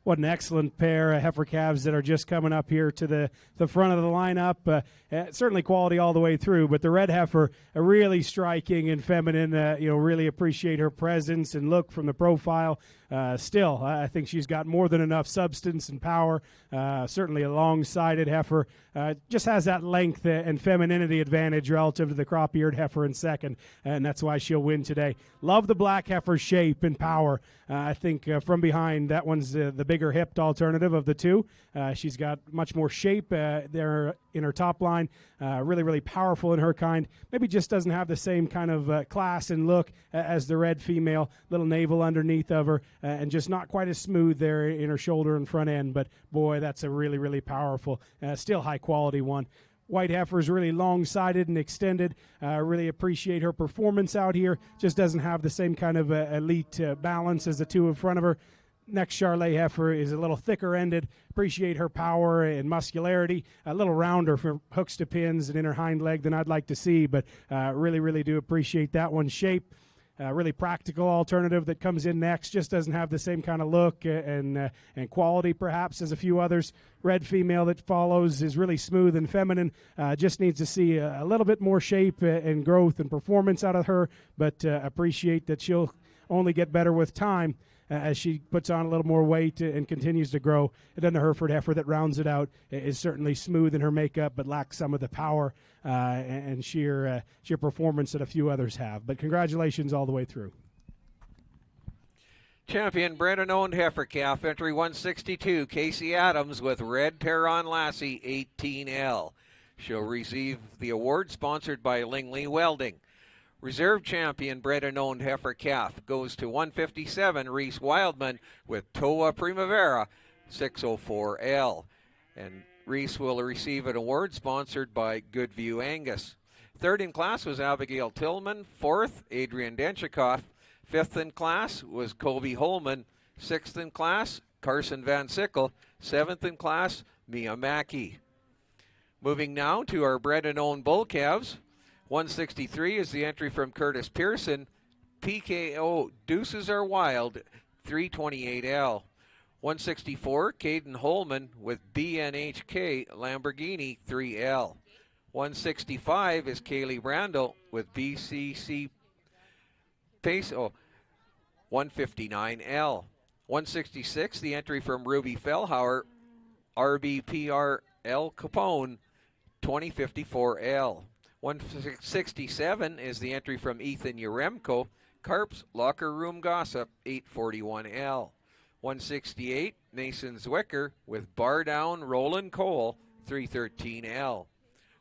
What an excellent pair of heifer calves that are just coming up here to the front of the lineup. Certainly quality all the way through, but the red heifer, really striking and feminine. Really appreciate her presence and look from the profile. Still, I think she's got more than enough substance and power. Certainly a long-sided heifer. Just has that length and femininity advantage relative to the crop-eared heifer in second, and that's why she'll win today. Love the black heifer shape and power. I think from behind, that one's the bigger hipped alternative of the two. She's got much more shape there in her top line. Really, really powerful in her kind. Maybe just doesn't have the same kind of class and look as the red female. Little navel underneath of her, and just not quite as smooth there in her shoulder and front end. But boy, that's a really, really powerful, still high quality one. White heifer is really long-sided and extended. Really appreciate her performance out here. Just doesn't have the same kind of elite balance as the two in front of her. Next Charlet heifer is a little thicker-ended. Appreciate her power and muscularity. A little rounder from hooks to pins and in her hind leg than I'd like to see, but really, really do appreciate that one's shape. Really practical alternative that comes in next. Just doesn't have the same kind of look and quality perhaps as a few others. Red female that follows is really smooth and feminine. Just needs to see a little bit more shape and growth and performance out of her, but appreciate that she'll only get better with time. as she puts on a little more weight and continues to grow. And then the Hereford heifer that rounds it out is certainly smooth in her makeup, but lacks some of the power and sheer performance that a few others have. But congratulations all the way through. Champion bred and owned heifer calf, entry 162, Casey Adams with Red Perron Lassie 18L. She'll receive the award sponsored by Lingley Welding. Reserve champion bred and owned heifer calf goes to 157, Reese Wildman with Toa Primavera 604L. And Reese will receive an award sponsored by Goodview Angus. Third in class was Abigail Tillman. Fourth, Adrian Denchikoff. Fifth in class was Kobe Holman. Sixth in class, Carson Van Sickle. Seventh in class, Mia Mackey. Moving now to our bred and owned bull calves. 163 is the entry from Curtis Pearson. PKO Deuces Are Wild 328L. 164, Caden Holman with BNHK Lamborghini 3L. 165 is Kaylee Randall with BCC Peso 159L. 166, the entry from Ruby Fellhauer, RBPR L Capone 2054L. 167 is the entry from Ethan Yaremko, Carps Locker Room Gossip 841L. 168, Mason Zwicker with Bar Down Roland Cole 313L.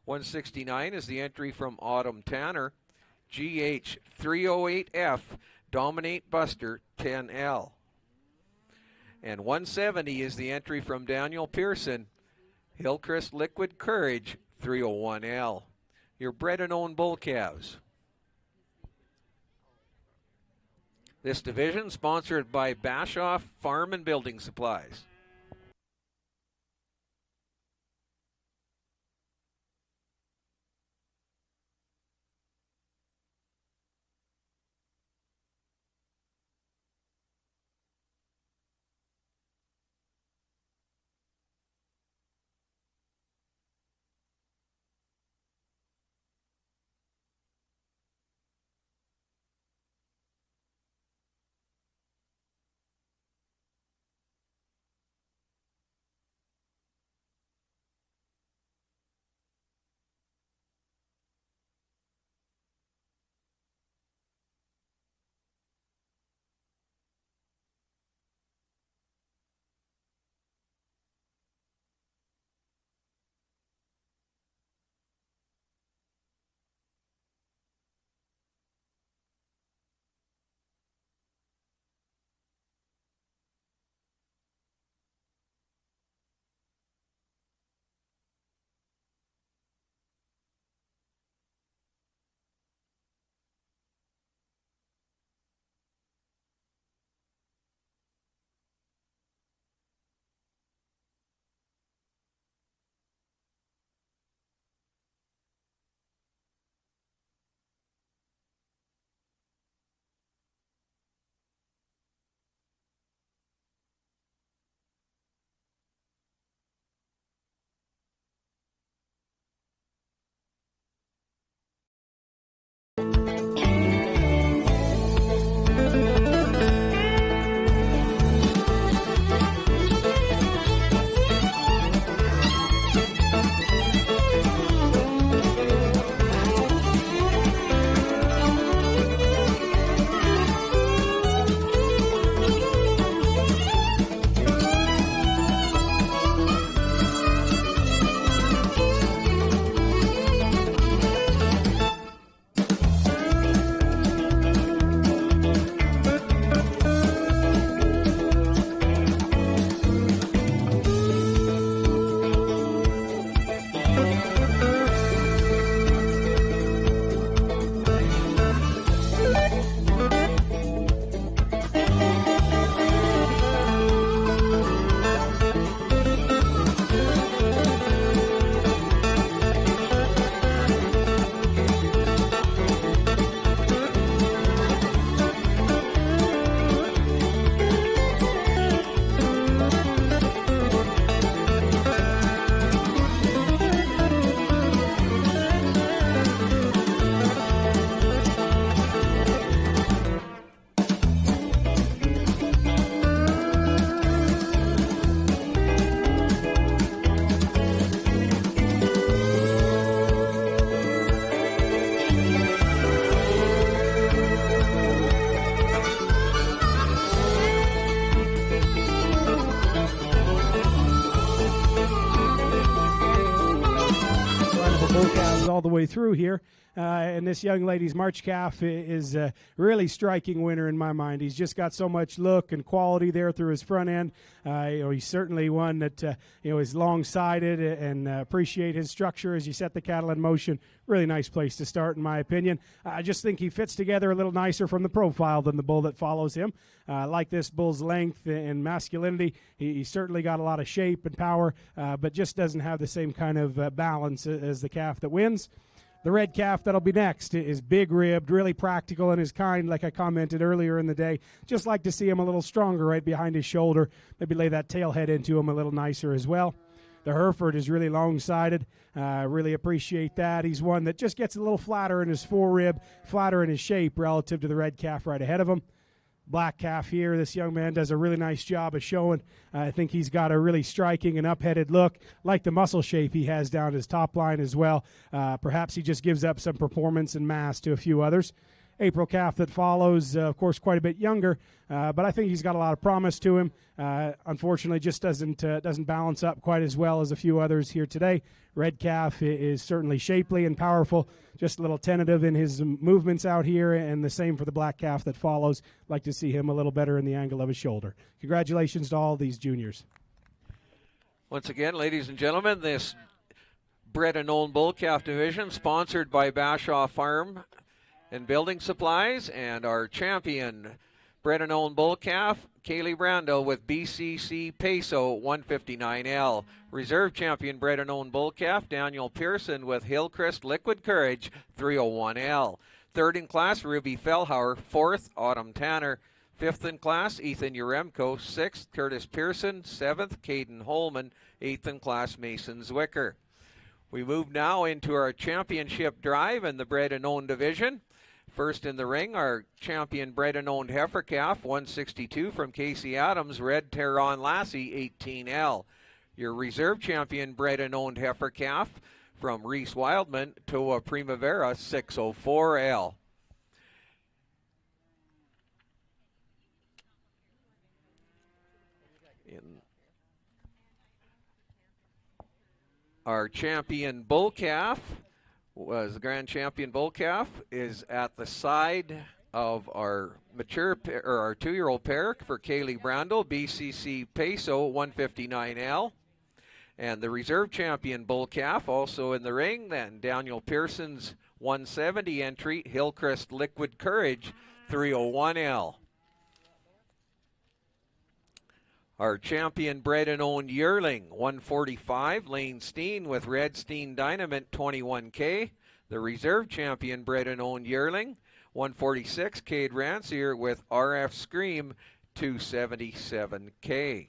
169 is the entry from Autumn Tanner, GH 308F Dominate Buster 10L. And 170 is the entry from Daniel Pearson, Hillcrest Liquid Courage 301L. Your bred and owned bull calves. This division sponsored by Bashoff Farm and Building Supplies. way through here. And this young lady's March calf is a really striking winner in my mind. He's just got so much look and quality there through his front end. He's certainly one that is long-sided and appreciate his structure as you set the cattle in motion. Really nice place to start, in my opinion. I just think he fits together a little nicer from the profile than the bull that follows him. Like this bull's length and masculinity, he's certainly got a lot of shape and power, but just doesn't have the same kind of balance as the calf that wins. The red calf that'll be next is big-ribbed, really practical in his kind, like I commented earlier in the day. Just like to see him a little stronger right behind his shoulder. Maybe lay that tail head into him a little nicer as well. The Hereford is really long-sided. Really appreciate that. He's one that just gets a little flatter in his forerib, flatter in his shape relative to the red calf right ahead of him. Black calf here, this young man does a really nice job of showing. I think he's got a really striking and up-headed look, like the muscle shape he has down his top line as well. Perhaps he just gives up some performance and mass to a few others. April calf that follows, of course, quite a bit younger, but I think he's got a lot of promise to him. Unfortunately, just doesn't balance up quite as well as a few others here today. Red calf is certainly shapely and powerful, just a little tentative in his movements out here, and the same for the black calf that follows. Like to see him a little better in the angle of his shoulder. Congratulations to all these juniors. Once again, ladies and gentlemen, this bred and owned bull calf division sponsored by Bashaw Farm and Building Supplies, and our champion bred and owned bull calf, Kaylee Brando with BCC Peso 159L. Reserve champion bred and owned bull calf, Daniel Pearson with Hillcrest Liquid Courage 301L. Third in class, Ruby Fellhauer. Fourth, Autumn Tanner. Fifth in class, Ethan Uremko. Sixth, Curtis Pearson. Seventh, Caden Holman. Eighth in class, Mason Zwicker. We move now into our championship drive in the bred and owned division. First in the ring, our champion bred and owned heifer calf, 162 from Casey Adams, Red Terron Lassie, 18L. Your reserve champion bred and owned heifer calf from Reese Wildman, Toa Primavera, 604L. Our champion bull calf was the grand champion bull calf is at the side of our mature or our 2-year-old pair for Kaylee Brando, BCC Peso 159L. And the reserve champion bull calf also in the ring, then Daniel Pearson's 170 entry, Hillcrest Liquid Courage 301L. Our champion bred and owned yearling, 145, Lane Steen with Red Steen Dynamite, 21K. The reserve champion bred and owned yearling, 146, Cade Rancier with RF Scream, 277K.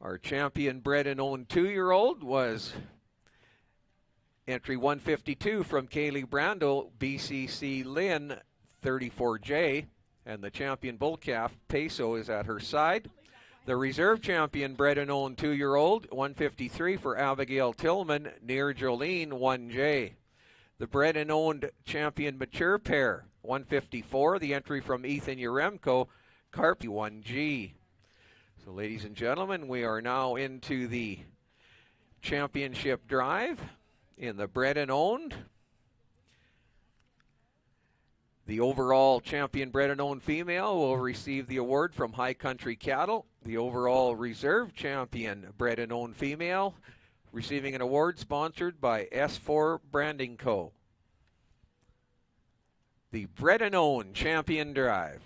Our champion bred and owned 2-year-old was entry 152 from Kaylee Brando, BCC Lynn, 34J. And the champion bull calf, Peso, is at her side. The reserve champion bred and owned 2-year-old, 153 for Abigail Tillman, near Jolene, 1J. The bred and owned champion mature pair, 154, the entry from Ethan Uremko, Carp 1G. So ladies and gentlemen, we are now into the championship drive in the bred and owned. The overall champion bred and owned female will receive the award from High Country Cattle. The overall reserve champion bred and owned female receiving an award sponsored by S4 Branding Co. The bred and owned champion drive.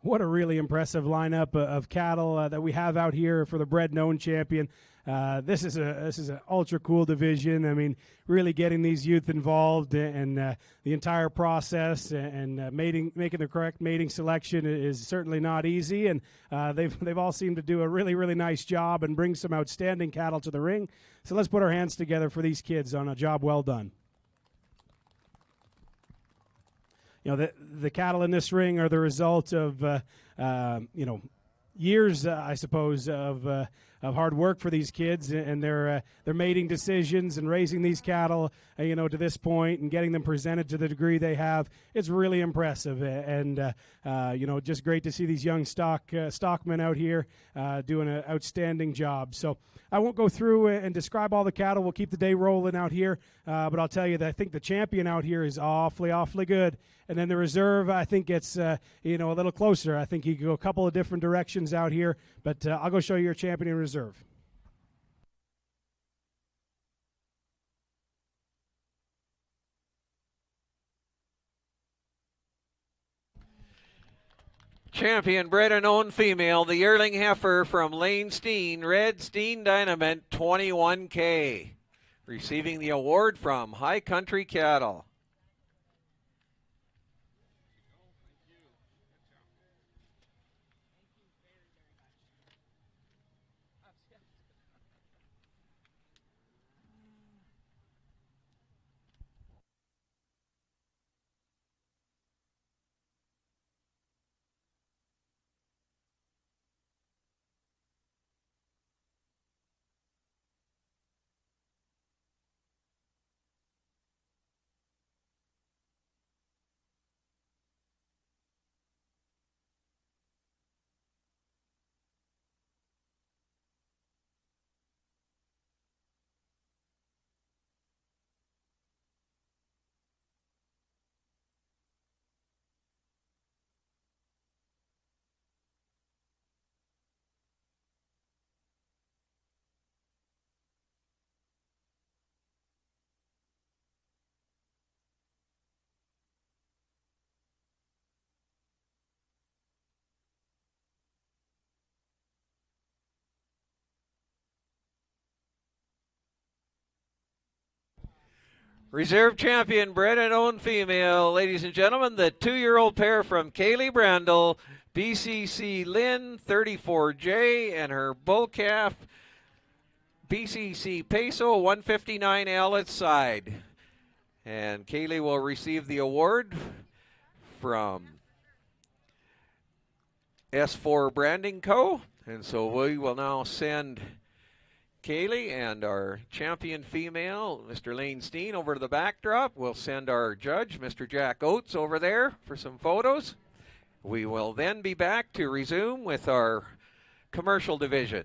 What a really impressive lineup of cattle that we have out here for the Bred Known Champion. This is an ultra cool division. I mean, really getting these youth involved and the entire process and making the correct mating selection is certainly not easy. And they've all seemed to do a really nice job and bring some outstanding cattle to the ring. So let's put our hands together for these kids on a job well done. You know, the cattle in this ring are the result of years, I suppose, of hard work for these kids and their mating decisions and raising these cattle, to this point and getting them presented to the degree they have. It's really impressive, and just great to see these young stockmen out here doing an outstanding job. So I won't go through and describe all the cattle. We'll keep the day rolling out here, but I'll tell you that I think the champion out here is awfully good. And then the reserve, I think, gets a little closer. I think you can go a couple of different directions out here, but I'll go show you your champion in reserve. Champion bred and owned female, the yearling heifer from Lane Steen, Red Steen Dynamite 21K, receiving the award from High Country Cattle. Reserve champion, bred and owned female, ladies and gentlemen, the 2-year-old pair from Kaylee Brandel, BCC Lynn 34J, and her bull calf, BCC Peso 159L at side. And Kaylee will receive the award from S4 Branding Co. And so we will now send Kaylee and our champion female, Mr. Lane Steen, over to the backdrop. We'll send our judge, Mr. Jack Oates, over there for some photos. We will then be back to resume with our commercial division.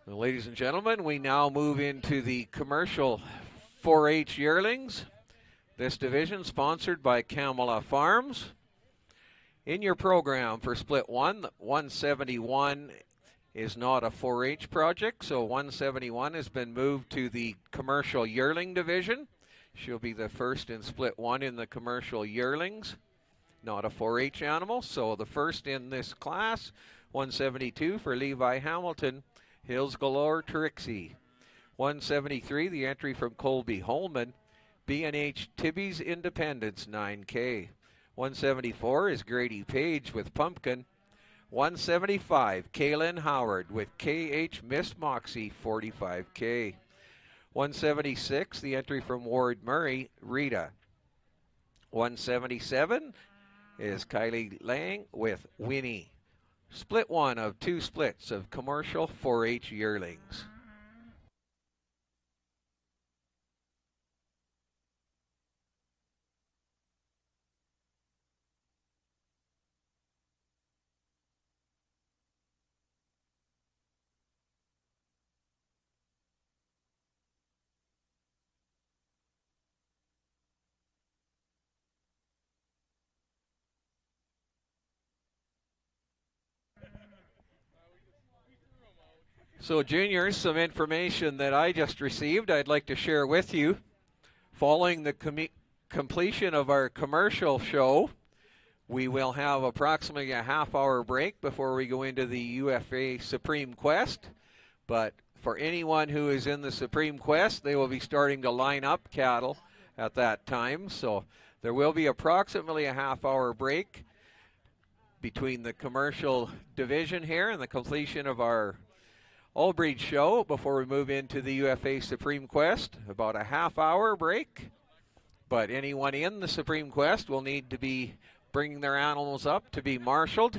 Well, ladies and gentlemen, we now move into the commercial 4-H yearlings. This division sponsored by Kamala Farms. In your program for Split 1, 171 is not a 4-H project, so 171 has been moved to the commercial yearling division. She'll be the first in Split 1 in the commercial yearlings, not a 4-H animal. So the first in this class, 172 for Levi Hamilton, Hills Galore Trixie. 173, the entry from Colby Holman, B&H Tibby's Independence 9K. 174 is Grady Page with Pumpkin. 175, Kaylin Howard with KH Miss Moxie 45K. 176, the entry from Ward Murray, Rita. 177 is Kylie Lang with Winnie. Split 1 of 2 splits of commercial 4-H yearlings. So juniors, some information that I just received I'd like to share with you. Following the completion of our commercial show, we will have approximately a half-hour break before we go into the UFA Supreme Quest. But for anyone who is in the Supreme Quest, they will be starting to line up cattle at that time. So there will be approximately a half-hour break between the commercial division here and the completion of our all-breed show before we move into the UFA Supreme Quest. About a half-hour break. But anyone in the Supreme Quest will need to be bringing their animals up to be marshaled.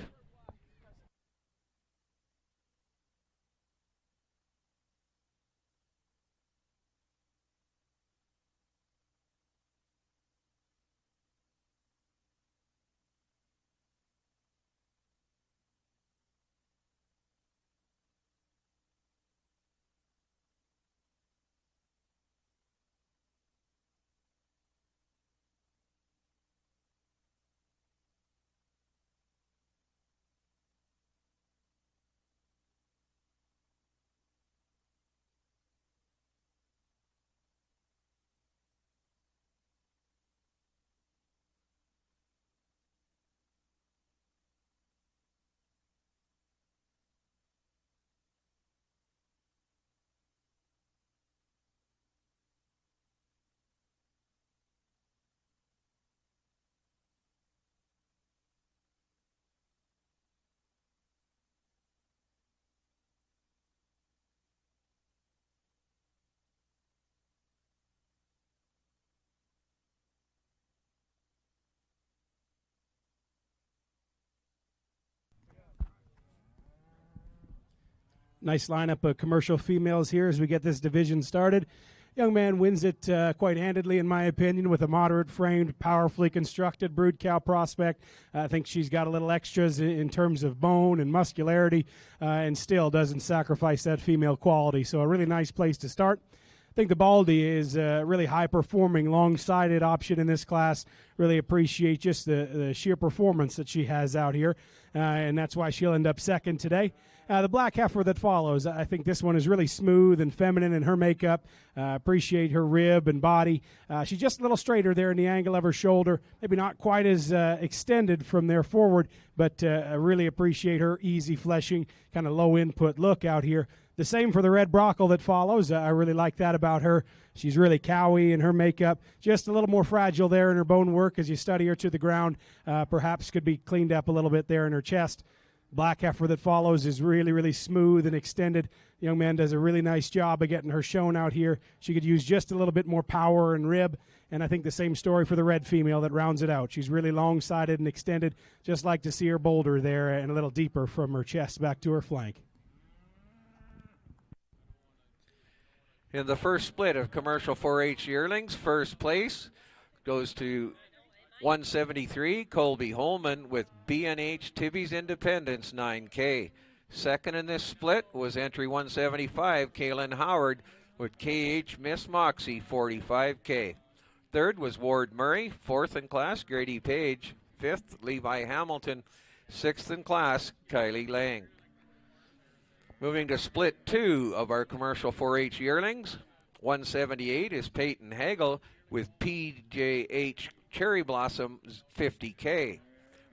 Nice lineup of commercial females here as we get this division started. Young man wins it quite handedly, in my opinion, with a moderate-framed, powerfully constructed brood cow prospect. I think she's got a little extras in terms of bone and muscularity, and still doesn't sacrifice that female quality. So a really nice place to start. I think the Baldy is a really high-performing, long-sided option in this class. Really appreciate just the sheer performance that she has out here, and that's why she'll end up second today. The black heifer that follows, I think this one is really smooth and feminine in her makeup. Appreciate her rib and body. She's just a little straighter there in the angle of her shoulder. Maybe not quite as extended from there forward, but I really appreciate her easy fleshing, kind of low input look out here. The same for the red brockle that follows. I really like that about her. She's really cowy in her makeup. Just a little more fragile there in her bone work as you study her to the ground. Perhaps could be cleaned up a little bit there in her chest. Black heifer that follows is really, really smooth and extended. The young man does a really nice job of getting her shown out here. She could use just a little bit more power and rib. And I think the same story for the red female that rounds it out. She's really long-sided and extended. Just like to see her bolder there and a little deeper from her chest back to her flank. In the first split of commercial 4-H yearlings, first place goes to 173, Colby Holman with B&H Tibby's Independence 9K. Second in this split was entry 175, Kaylin Howard with KH Miss Moxie 45K. Third was Ward Murray. Fourth in class, Grady Page. Fifth, Levi Hamilton. Sixth in class, Kylie Lang. Moving to split 2 of our commercial 4-H yearlings. 178 is Peyton Hagel with PJH Cherry Blossom 50K.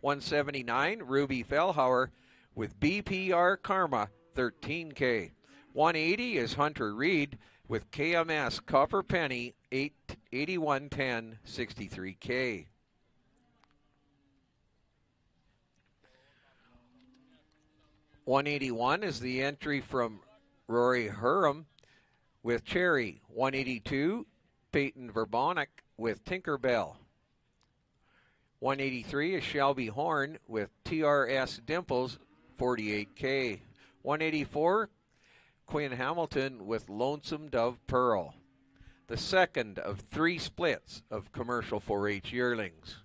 179, Ruby Fellhauer with BPR Karma 13K. 180 is Hunter Reed with KMS Copper Penny 8110 63K. $181 is the entry from Rory Hurram with Cherry. 182, Peyton Verbonik with Tinkerbell. 183 is Shelby Horn with TRS Dimples 48K. 184, Quinn Hamilton with Lonesome Dove Pearl. The second of 3 splits of commercial 4-H yearlings.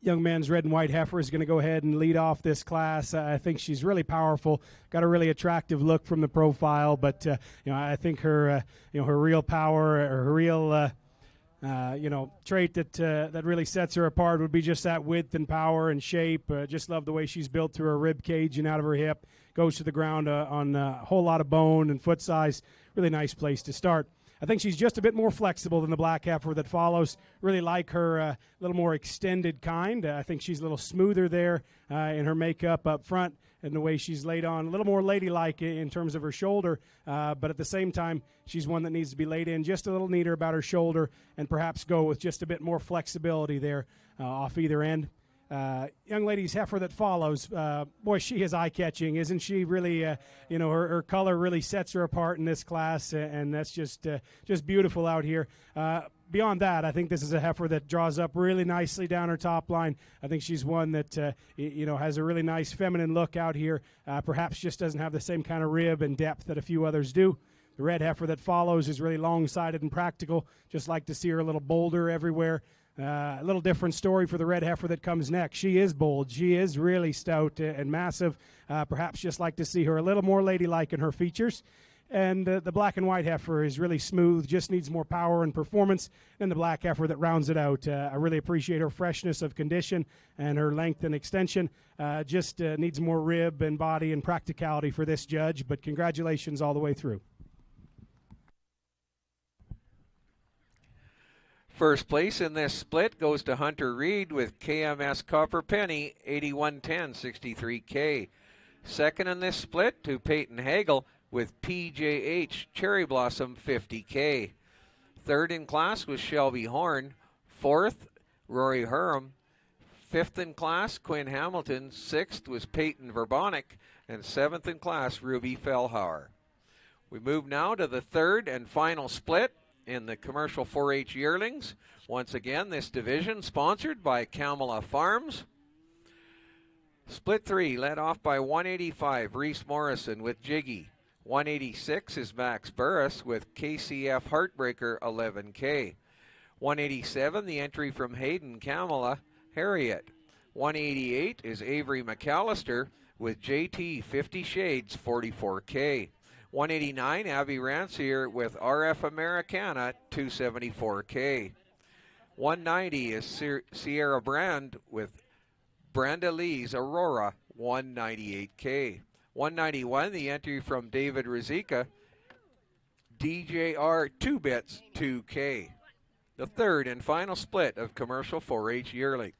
young man's red and white heifer is going to go ahead and lead off this class. I think she's really powerful, got a really attractive look from the profile, but I think her her real power, or her real trait that really sets her apart would be just that width and power and shape. Just love the way she's built through her rib cage and out of her hip. Goes to the ground on a whole lot of bone and foot size. Really nice place to start. I think she's just a bit more flexible than the black heifer that follows. Really like her a little more extended kind. I think she's a little smoother there in her makeup up front and the way she's laid on. A little more ladylike in terms of her shoulder, but at the same time, she's one that needs to be laid in just a little neater about her shoulder and perhaps go with just a bit more flexibility there off either end. Young lady's heifer that follows, boy, she is eye-catching, isn't she? Really, her color really sets her apart in this class, and that's just beautiful out here. Beyond that, I think this is a heifer that draws up really nicely down her top line. I think she's one that has a really nice feminine look out here. Perhaps just doesn't have the same kind of rib and depth that a few others do. The red heifer that follows is really long-sided and practical. Just like to see her a little bolder everywhere. A little different story for the red heifer that comes next. She is bold. She is really stout and massive. Perhaps just like to see her a little more ladylike in her features. And the black and white heifer is really smooth, just needs more power and performance than the black heifer that rounds it out. I really appreciate her freshness of condition and her length and extension. Just needs more rib and body and practicality for this judge, but congratulations all the way through. First place in this split goes to Hunter Reed with KMS Copper Penny, 8110, 63K. Second in this split to Peyton Hagel with PJH Cherry Blossom, 50K. Third in class was Shelby Horn. Fourth, Rory Hurham. Fifth in class, Quinn Hamilton. Sixth was Peyton Verbonic. And seventh in class, Ruby Fellhauer. We move now to the third and final split in the commercial 4-H yearlings. Once again, this division sponsored by Kamala Farms. Split 3 led off by 185, Reese Morrison with Jiggy. 186 is Max Burris with KCF Heartbreaker, 11K. 187, the entry from Hayden Kamala, Harriet. 188 is Avery McAllister with JT 50 Shades, 44K. 189, Abby Rancier with RF Americana, 274K. 190 is Sierra Brand with Branda Lee's Aurora, 198K. 191, the entry from David Rizika, DJR 2 bits, 2K. The third and final split of commercial 4-H yearlings.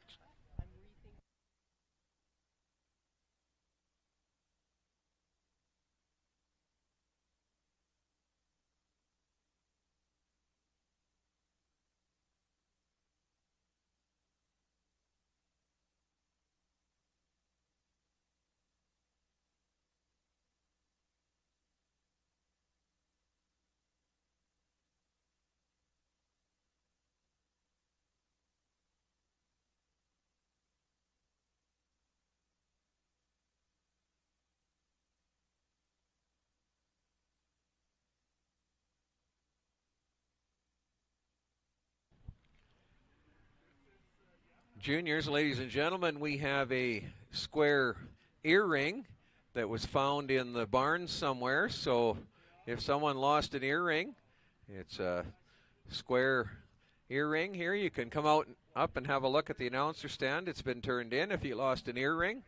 Juniors, ladies and gentlemen, we have a square earring that was found in the barn somewhere. So if someone lost an earring, it's a square earring here. You can come out up and have a look at the announcer stand. It's been turned in if you lost an earring.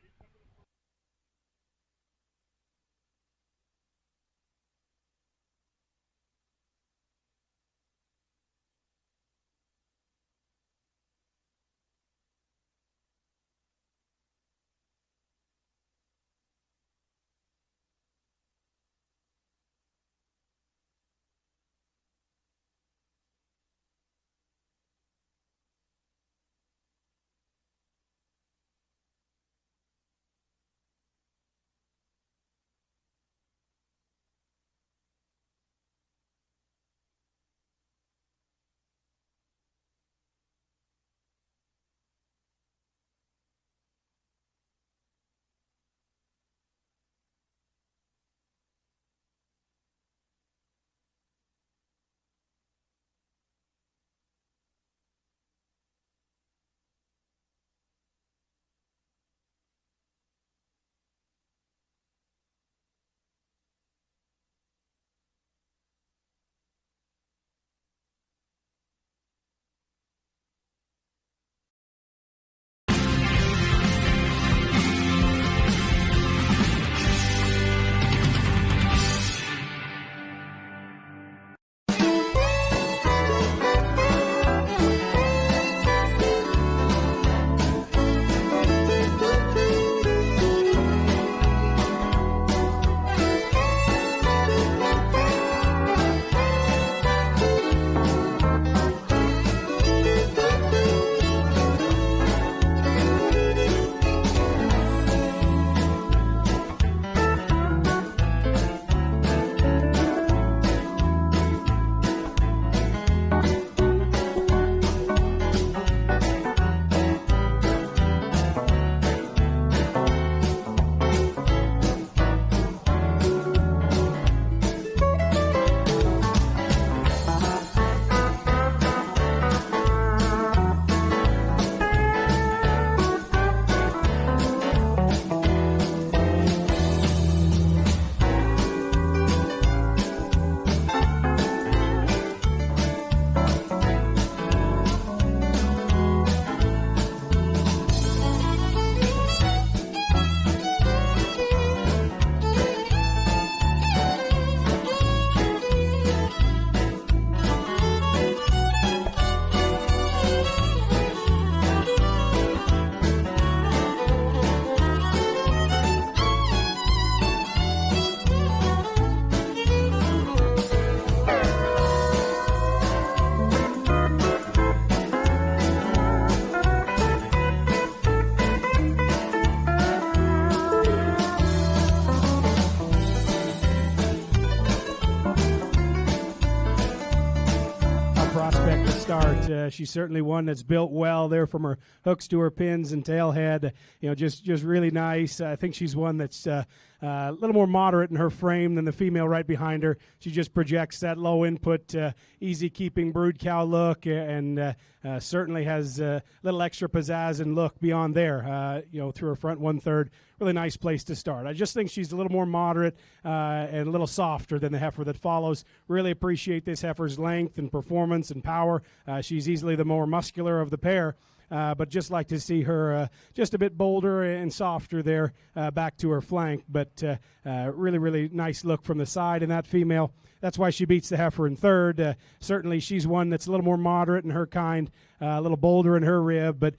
She's certainly one that's built well there from her hooks to her pins and tail head. Just really nice. I think she's one that's a little more moderate in her frame than the female right behind her. She just projects that low input, easy keeping brood cow look, and certainly has a little extra pizzazz and look beyond there. Through her front 1/3, really nice place to start. I just think she's a little more moderate and a little softer than the heifer that follows. Really appreciate this heifer's length and performance and power. She's easily the more muscular of the pair. But just like to see her just a bit bolder and softer there back to her flank. But really, really nice look from the side in that female. That's why she beats the heifer in 3rd. Certainly she's one that's a little more moderate in her kind, a little bolder in her rib, but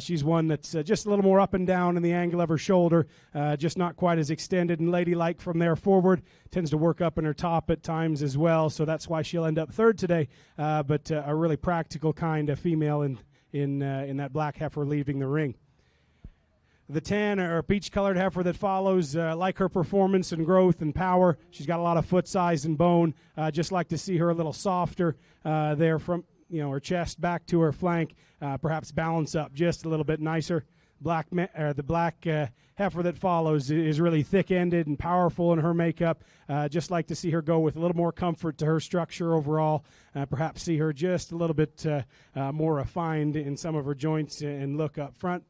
she's one that's just a little more up and down in the angle of her shoulder, just not quite as extended and ladylike from there forward. Tends to work up in her top at times as well, so that's why she'll end up 3rd today. But a really practical kind of female in that black heifer leaving the ring. The tan or peach-colored heifer that follows, like her performance and growth and power. She's got a lot of foot size and bone. Just like to see her a little softer there from her chest back to her flank. Perhaps balance up just a little bit nicer. The black heifer that follows is really thick-ended and powerful in her makeup. Just like to see her go with a little more comfort to her structure overall. Perhaps see her just a little bit more refined in some of her joints and look up front.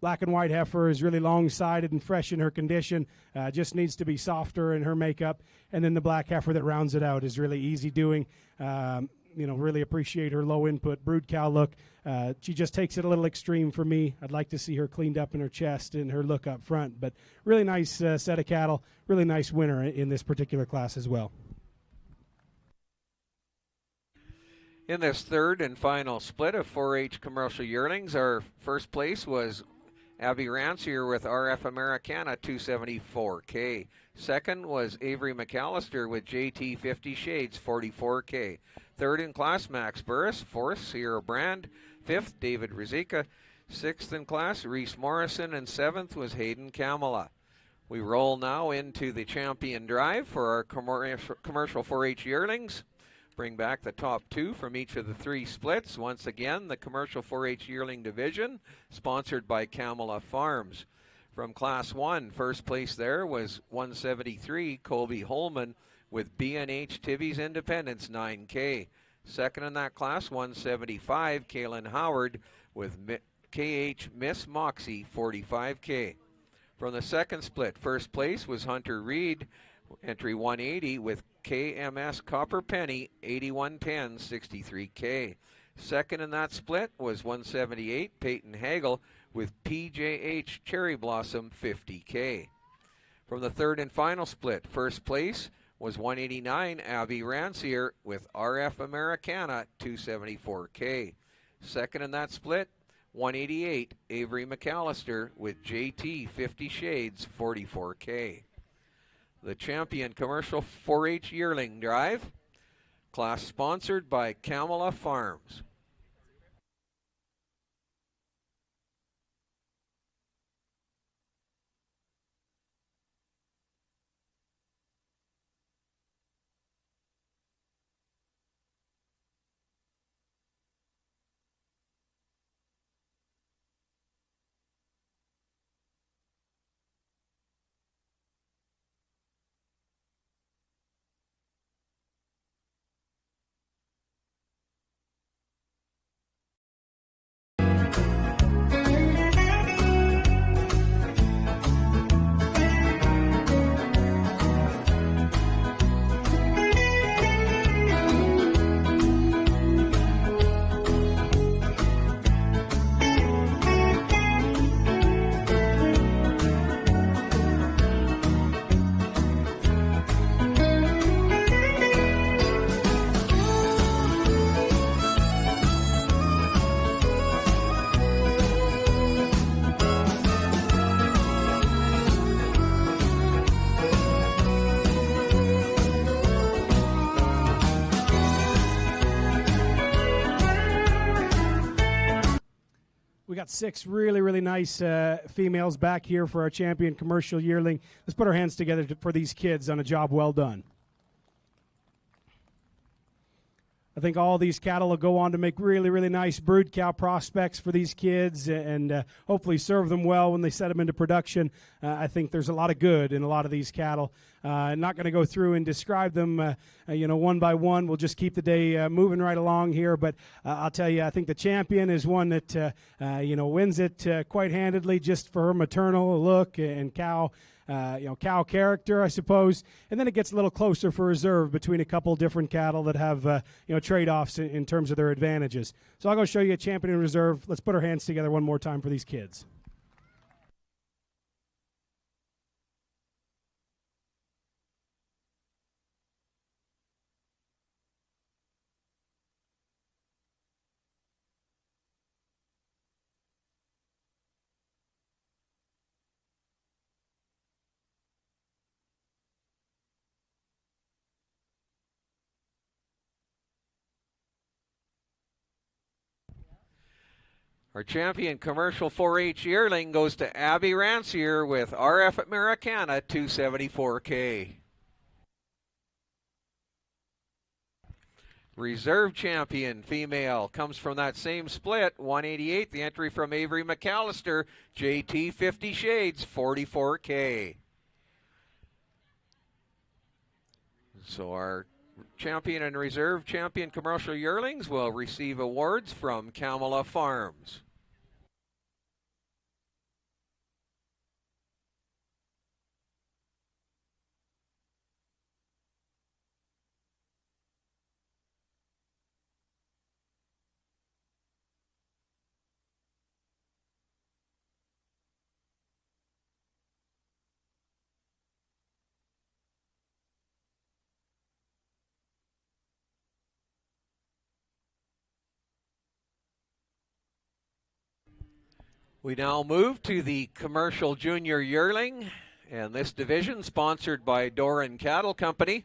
Black and white heifer is really long-sided and fresh in her condition. Just needs to be softer in her makeup. And then the black heifer that rounds it out is really easy doing. Really appreciate her low input brood cow look. She just takes it a little extreme for me. I'd like to see her cleaned up in her chest and her look up front. But really nice set of cattle. Really nice winner in this particular class as well. In this 3rd and final split of 4-H commercial yearlings, our first place was Abby Rancier with RF Americana 274K. Second was Avery McAllister with JT 50 Shades 44K. 3rd in class, Max Burris. 4th, Sierra Brand. 5th, David Rizika. 6th in class, Reese Morrison. And 7th was Hayden Kamala. We roll now into the champion drive for our commercial 4-H yearlings. Bring back the top 2 from each of the 3 splits. Once again, the commercial 4-H yearling division, sponsored by Kamala Farms. From Class 1, first place there was 173, Colby Holman with B&H Tivvy's Independence 9K. Second in that class, 175, Kaylin Howard with KH Miss Moxie 45K. From the second split, first place was Hunter Reed, entry 180 with KMS Copper Penny 8110 63K. Second in that split was 178 Peyton Hagel with PJH Cherry Blossom 50K. From the 3rd and final split, first place was 189 Abby Rancier with RF Americana 274K. Second in that split, 188 Avery McAllister with JT 50 Shades 44K. The champion commercial 4-H yearling drive, class sponsored by Kamala Farms. got 6 really, really nice females back here for our champion commercial yearling. Let's put our hands together for these kids on a job well done. I think all these cattle will go on to make really, really nice brood cow prospects for these kids and hopefully serve them well when they set them into production. I think there's a lot of good in a lot of these cattle. I'm not going to go through and describe them, one by one. We'll just keep the day moving right along here. But I'll tell you, I think the champion is one that, wins it quite handedly just for her maternal look and cow character, I suppose. And then it gets a little closer for reserve between a couple different cattle that have, trade-offs in terms of their advantages. So I'll go show you a champion in reserve. Let's put our hands together one more time for these kids. Our champion commercial 4-H yearling goes to Abby Rancier with RF Americana 274K. Reserve champion female comes from that same split, 188, the entry from Avery McAllister, JT 50 Shades 44K. So our champion and reserve champion commercial yearlings will receive awards from Kamala Farms. We now move to the commercial junior yearling, and this division sponsored by Doran Cattle Company.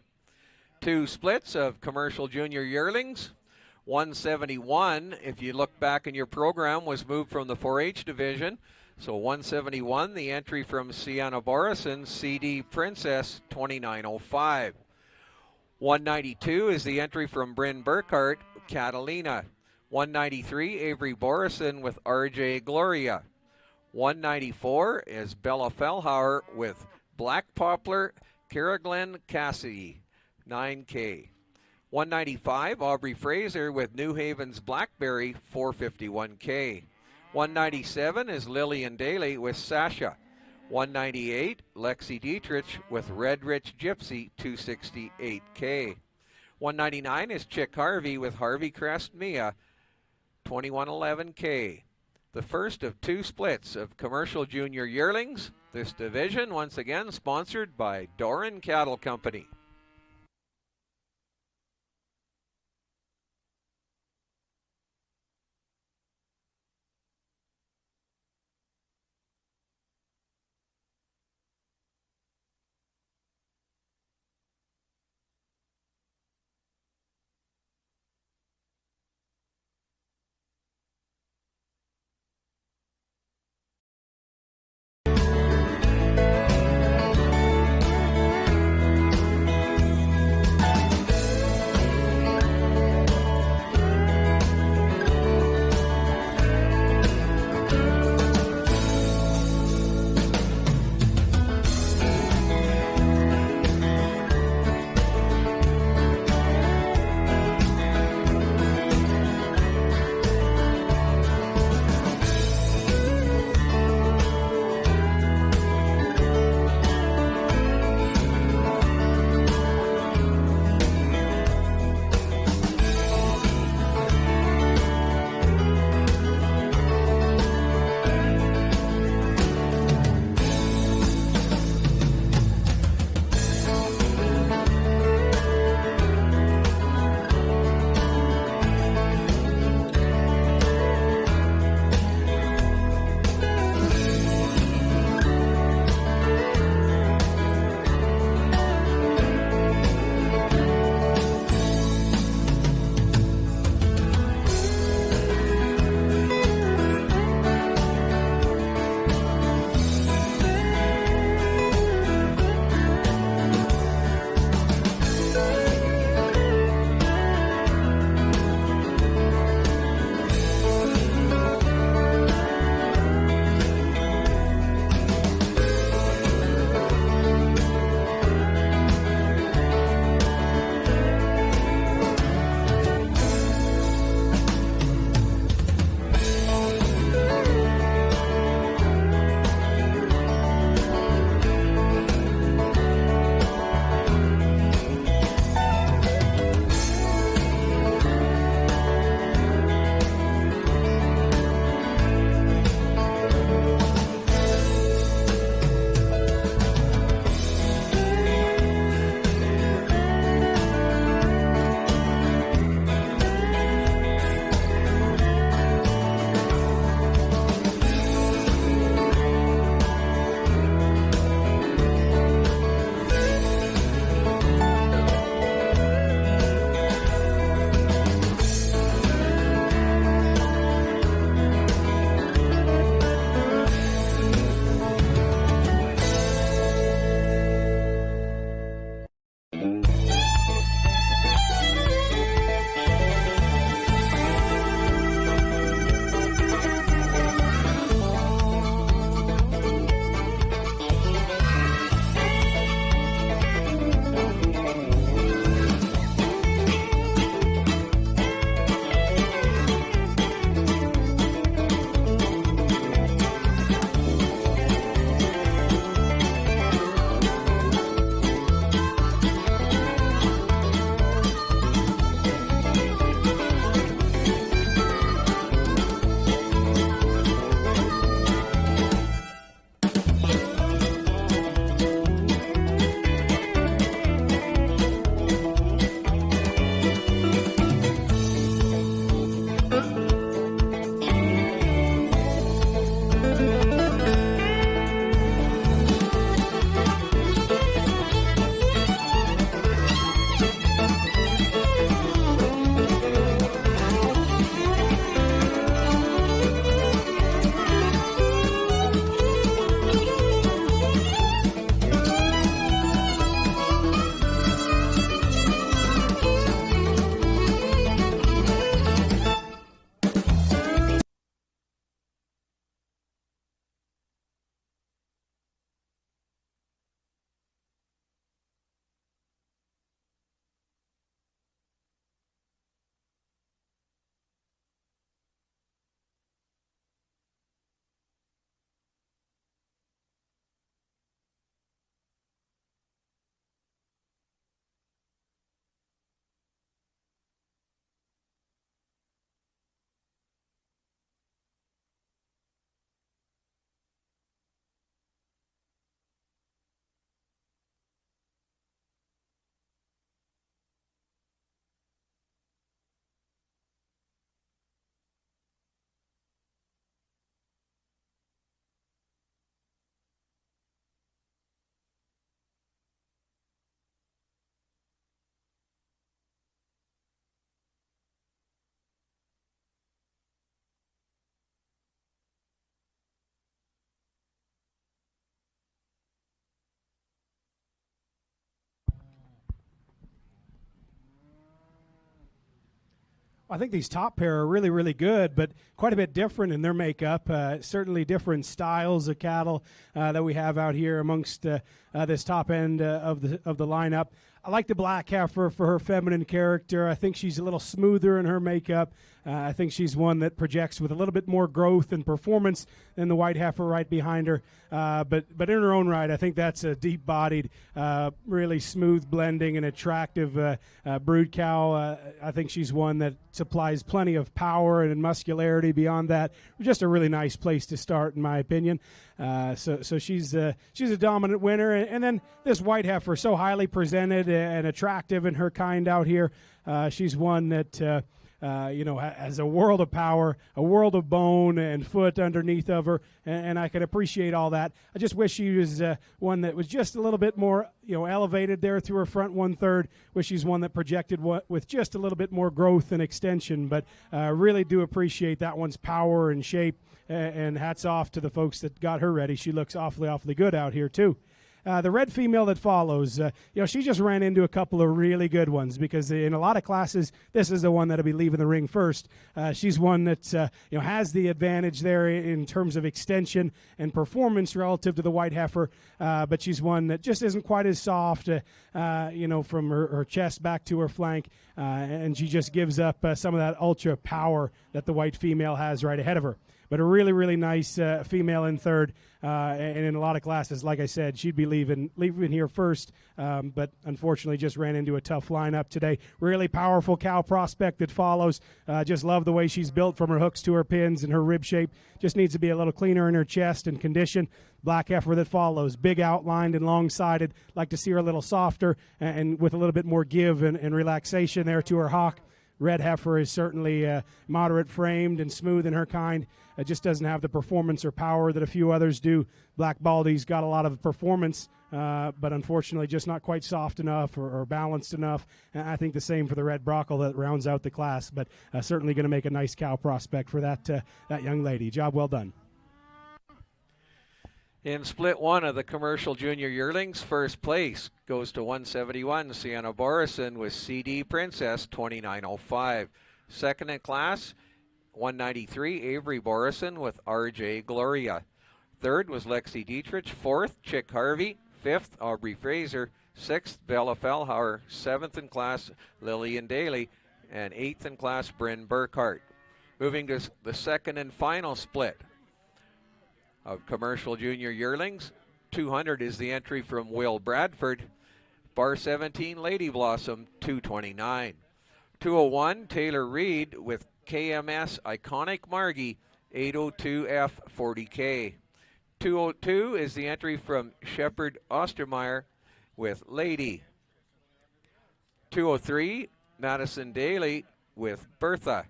2 splits of commercial junior yearlings. 171, if you look back in your program, was moved from the 4-H division. So 171, the entry from Sienna Borison, CD Princess 2905. 192 is the entry from Bryn Burkhart, Catalina. 193, Avery Borison with RJ Gloria. 194 is Bella Fellhauer with Black Poplar, Caraglen Cassidy, 9K. 195, Aubrey Fraser with New Haven's Blackberry, 451K. 197 is Lillian Daly with Sasha. 198, Lexi Dietrich with Red Rich Gypsy, 268K. 199 is Chick Harvey with Harvey Crest Mia, 2111K. The first of 2 splits of commercial junior yearlings. This division, once again, sponsored by Doran Cattle Company. I think these top pair are really, really good, but quite a bit different in their makeup. Certainly different styles of cattle that we have out here amongst this top end of the lineup. I like the black heifer for her feminine character. I think she's a little smoother in her makeup. I think she's one that projects with a little bit more growth and performance than the white heifer right behind her. But in her own right, I think that's a deep-bodied, really smooth blending and attractive brood cow. I think she's one that supplies plenty of power and muscularity beyond that. Just a really nice place to start, in my opinion. So she's a dominant winner. And then this white heifer, so highly presented and attractive in her kind out here. She's one that has a world of power, a world of bone and foot underneath of her, and I can appreciate all that. I just wish she was one that was just a little bit more, elevated there through her front 1/3. Wish she's one that projected with just a little bit more growth and extension, but really do appreciate that one's power and shape, and hats off to the folks that got her ready. She looks awfully good out here, too. The red female that follows, she just ran into a couple of really good ones, because in a lot of classes, this is the one that'll be leaving the ring first. She's one that has the advantage there in terms of extension and performance relative to the white heifer, but she's one that just isn't quite as soft, from her chest back to her flank, and she just gives up some of that ultra power that the white female has right ahead of her. But a really, really nice female in third, and in a lot of classes, like I said, she'd be leaving here first, but unfortunately just ran into a tough lineup today. Really powerful cow prospect that follows. Just love the way she's built from her hooks to her pins and her rib shape. Just needs to be a little cleaner in her chest and condition. Black heifer that follows, big outlined and long-sided. Like to see her a little softer and with a little bit more give and relaxation there to her hock. Red heifer is certainly moderate framed and smooth in her kind. It just doesn't have the performance or power that a few others do. Black Baldy's got a lot of performance, but unfortunately just not quite soft enough or balanced enough. And I think the same for the red Brockle that rounds out the class, but certainly going to make a nice cow prospect for that young lady. Job well done. In split one of the commercial junior yearlings, first place goes to 171 Sienna Borison with CD Princess 2905. Second in class, 193 Avery Borison with RJ Gloria. Third was Lexi Dietrich. Fourth, Chick Harvey. Fifth, Aubrey Fraser. Sixth, Bella Fellhauer. Seventh in class, Lillian Daly. And eighth in class, Bryn Burkhart. Moving to the second and final split of commercial junior yearlings. 200 is the entry from Will Bradford. Bar 17, Lady Blossom, 229. 201, Taylor Reed with KMS Iconic Margie, 802F 40K. 202 is the entry from Shepard Ostermeyer with Lady. 203, Madison Daly with Bertha.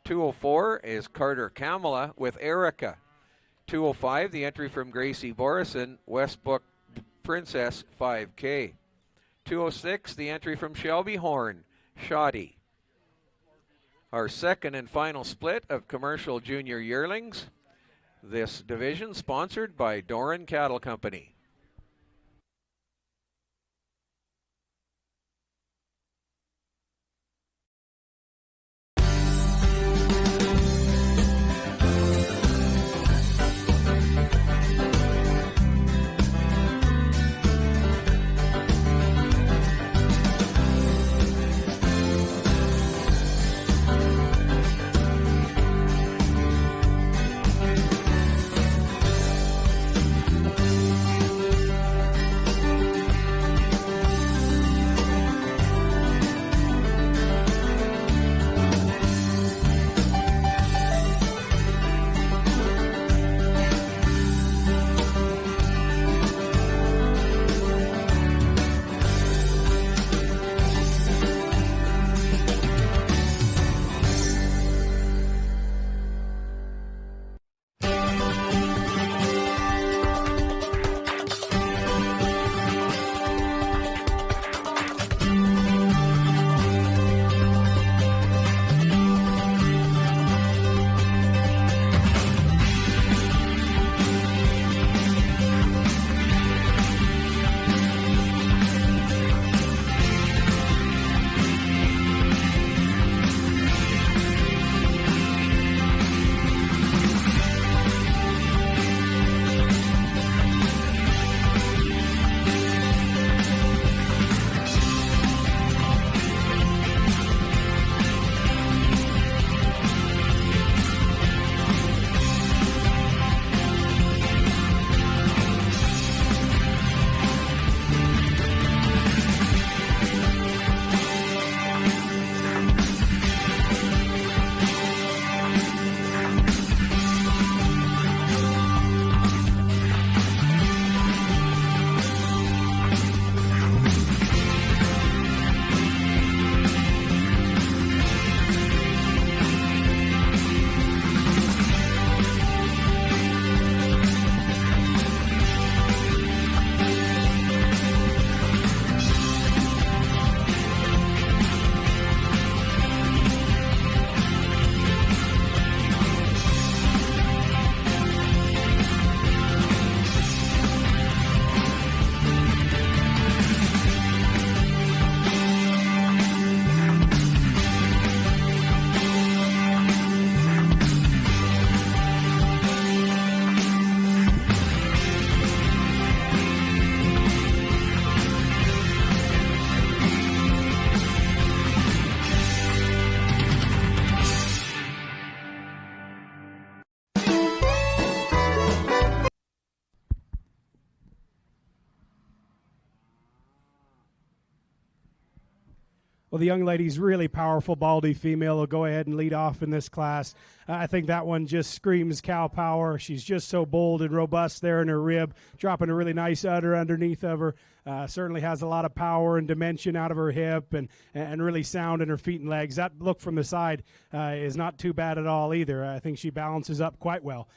204 is Carter Kamala with Erica. 205, the entry from Gracie Borison, Westbrook Princess 5K. 206, the entry from Shelby Horn, Shoddy. Our second and final split of commercial junior yearlings. This division sponsored by Doran Cattle Company. Well, the young lady's really powerful, baldy female will go ahead and lead off in this class. I think that one just screams cow power. She's just so bold and robust there in her rib, dropping a really nice udder underneath of her. Certainly has a lot of power and dimension out of her hip and really sound in her feet and legs. That look from the side is not too bad at all either. I think she balances up quite well.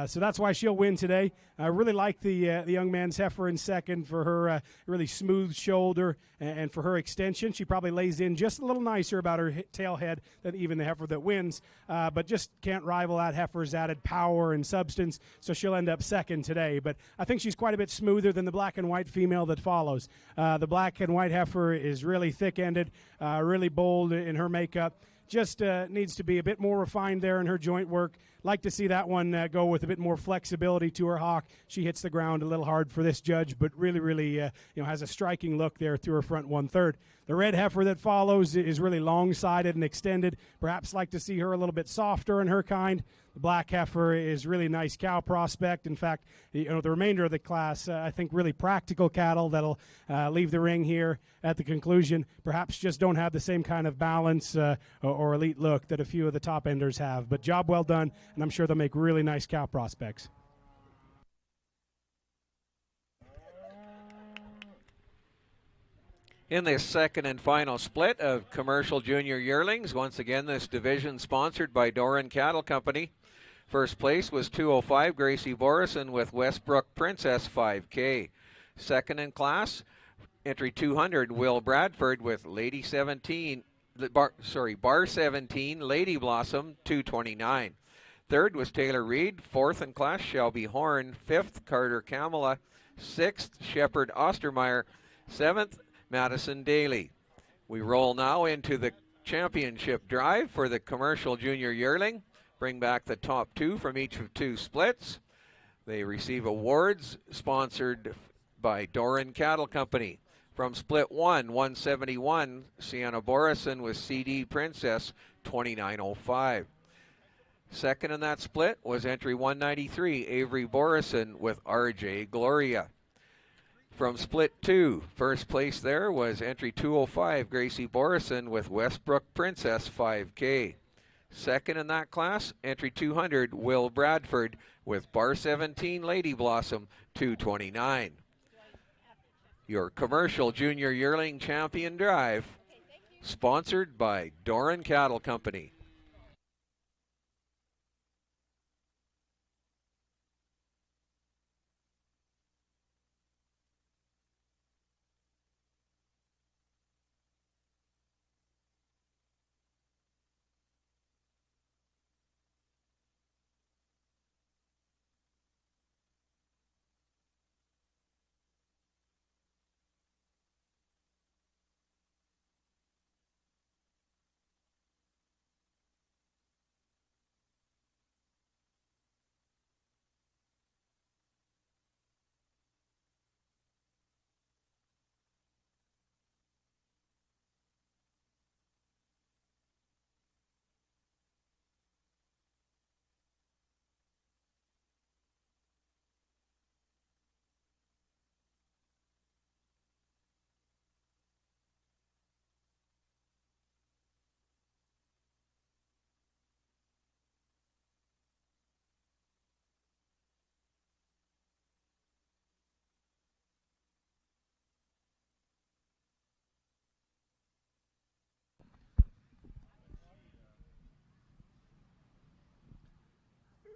So that's why she'll win today. I really like the young man's Heifer in second for her really smooth shoulder and for her extension. She probably lays in just a little nicer about her tail head than even the Heifer that wins, but just can't rival that Heifer's added power and substance, so she'll end up second today. But I think she's quite a bit smoother than the black and white female that follows. The black and white Heifer is really thick-ended, really bold in her makeup. Just needs to be a bit more refined there in her joint work. Like to see that one go with a bit more flexibility to her hock. She hits the ground a little hard for this judge, but really, has a striking look there through her front 1/3. The red Heifer that follows is really long-sided and extended. Perhaps like to see her a little bit softer in her kind. The black Heifer is really nice cow prospect. In fact, the remainder of the class, I think really practical cattle that'll leave the ring here at the conclusion. Perhaps just don't have the same kind of balance or elite look that a few of the top enders have. But job well done, and I'm sure they'll make really nice cow prospects. In this second and final split of commercial junior yearlings, once again this division sponsored by Doran Cattle Company. First place was 205 Gracie Borison with Westbrook Princess 5K. Second in class, entry 200 Will Bradford with Bar 17 Lady Blossom 229. Third was Taylor Reed. Fourth in class Shelby Horn. Fifth Carter Kamala. Sixth Shepherd Ostermeyer. Seventh Madison Daly. We roll now into the championship drive for the commercial junior yearling. Bring back the top two from each of two splits. They receive awards sponsored by Doran Cattle Company. From split 171, Sienna Borison with CD Princess 2905. Second in that split was entry 193, Avery Borison with RJ Gloria. From split 2, first place there was entry 205, Gracie Borison with Westbrook Princess 5K. Second in that class, entry 200, Will Bradford with Bar 17 Lady Blossom 229. Your commercial junior yearling champion drive, sponsored by Doran Cattle Company.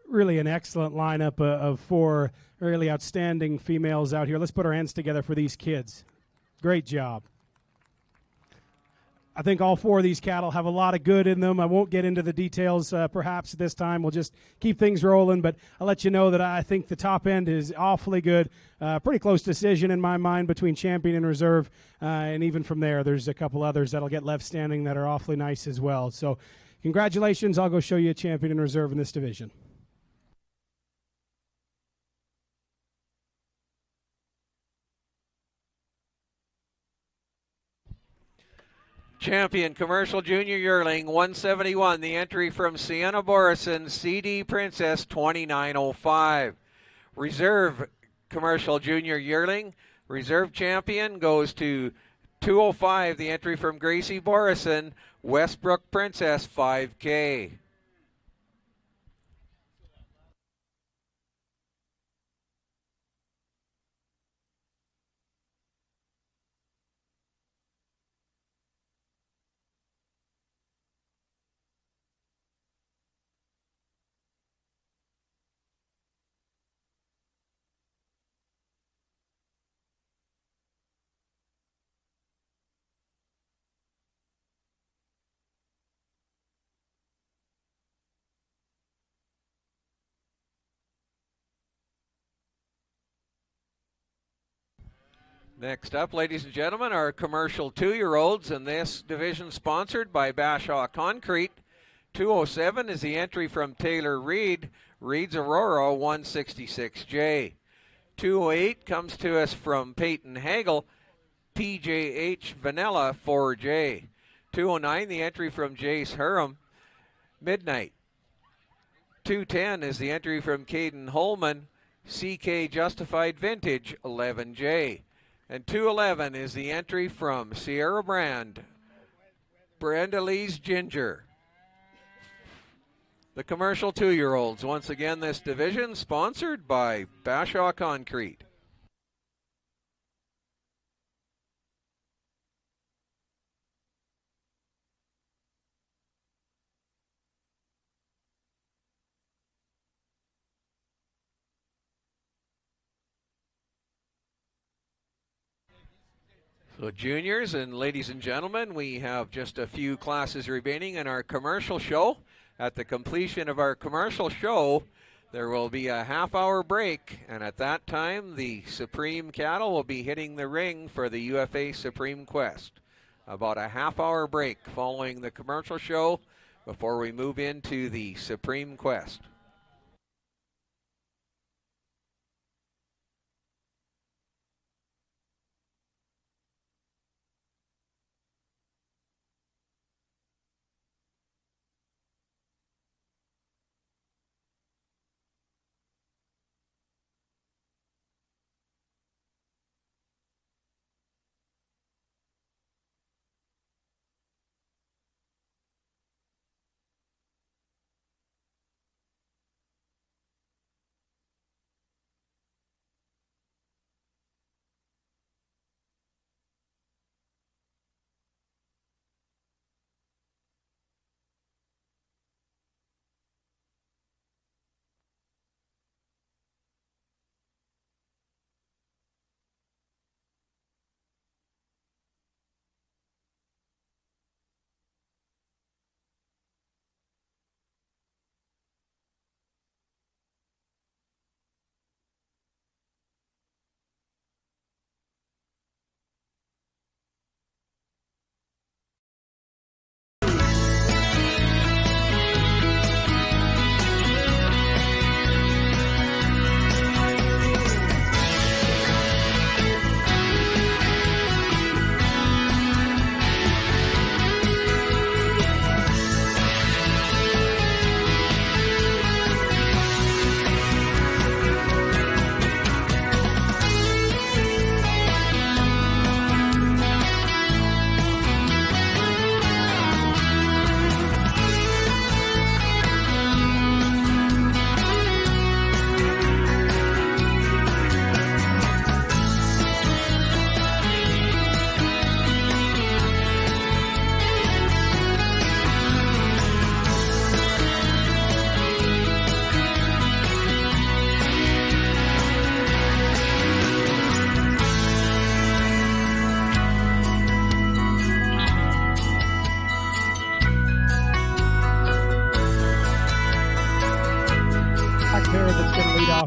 Really an excellent lineup of four really outstanding females out here. Let's put our hands together for these kids. Great job. I think all four of these cattle have a lot of good in them. I won't get into the details perhaps this time. We'll just keep things rolling, but I'll let you know that I think the top end is awfully good. Pretty close decision in my mind between champion and reserve, and even from there, there's a couple others that'll get left standing that are awfully nice as well. So congratulations. I'll go show you a champion and reserve in this division. Champion commercial junior yearling 171, the entry from Sienna Borison, CD Princess 2905. Reserve commercial junior yearling, reserve champion goes to 2:05, the entry from Gracie Borison, Westbrook Princess 5K. Next up, ladies and gentlemen, our commercial 2-year-olds, and this division sponsored by Bashaw Concrete. 2:07 is the entry from Taylor Reed, Reed's Aurora 166J. 2:08 comes to us from Peyton Hagel, PJH Vanilla 4J. 2:09, the entry from Jace Hurum, Midnight. 2:10 is the entry from Caden Holman, CK Justified Vintage 11J. And 2:11 is the entry from Sierra Brand, Brenda Lee's Ginger. The commercial 2-year-olds, once again this division sponsored by Bashaw Concrete. So juniors and ladies and gentlemen, we have just a few classes remaining in our commercial show. At the completion of our commercial show, there will be a half-hour break, and at that time, the Supreme Cattle will be hitting the ring for the UFA Supreme Quest. About a half-hour break following the commercial show before we move into the Supreme Quest.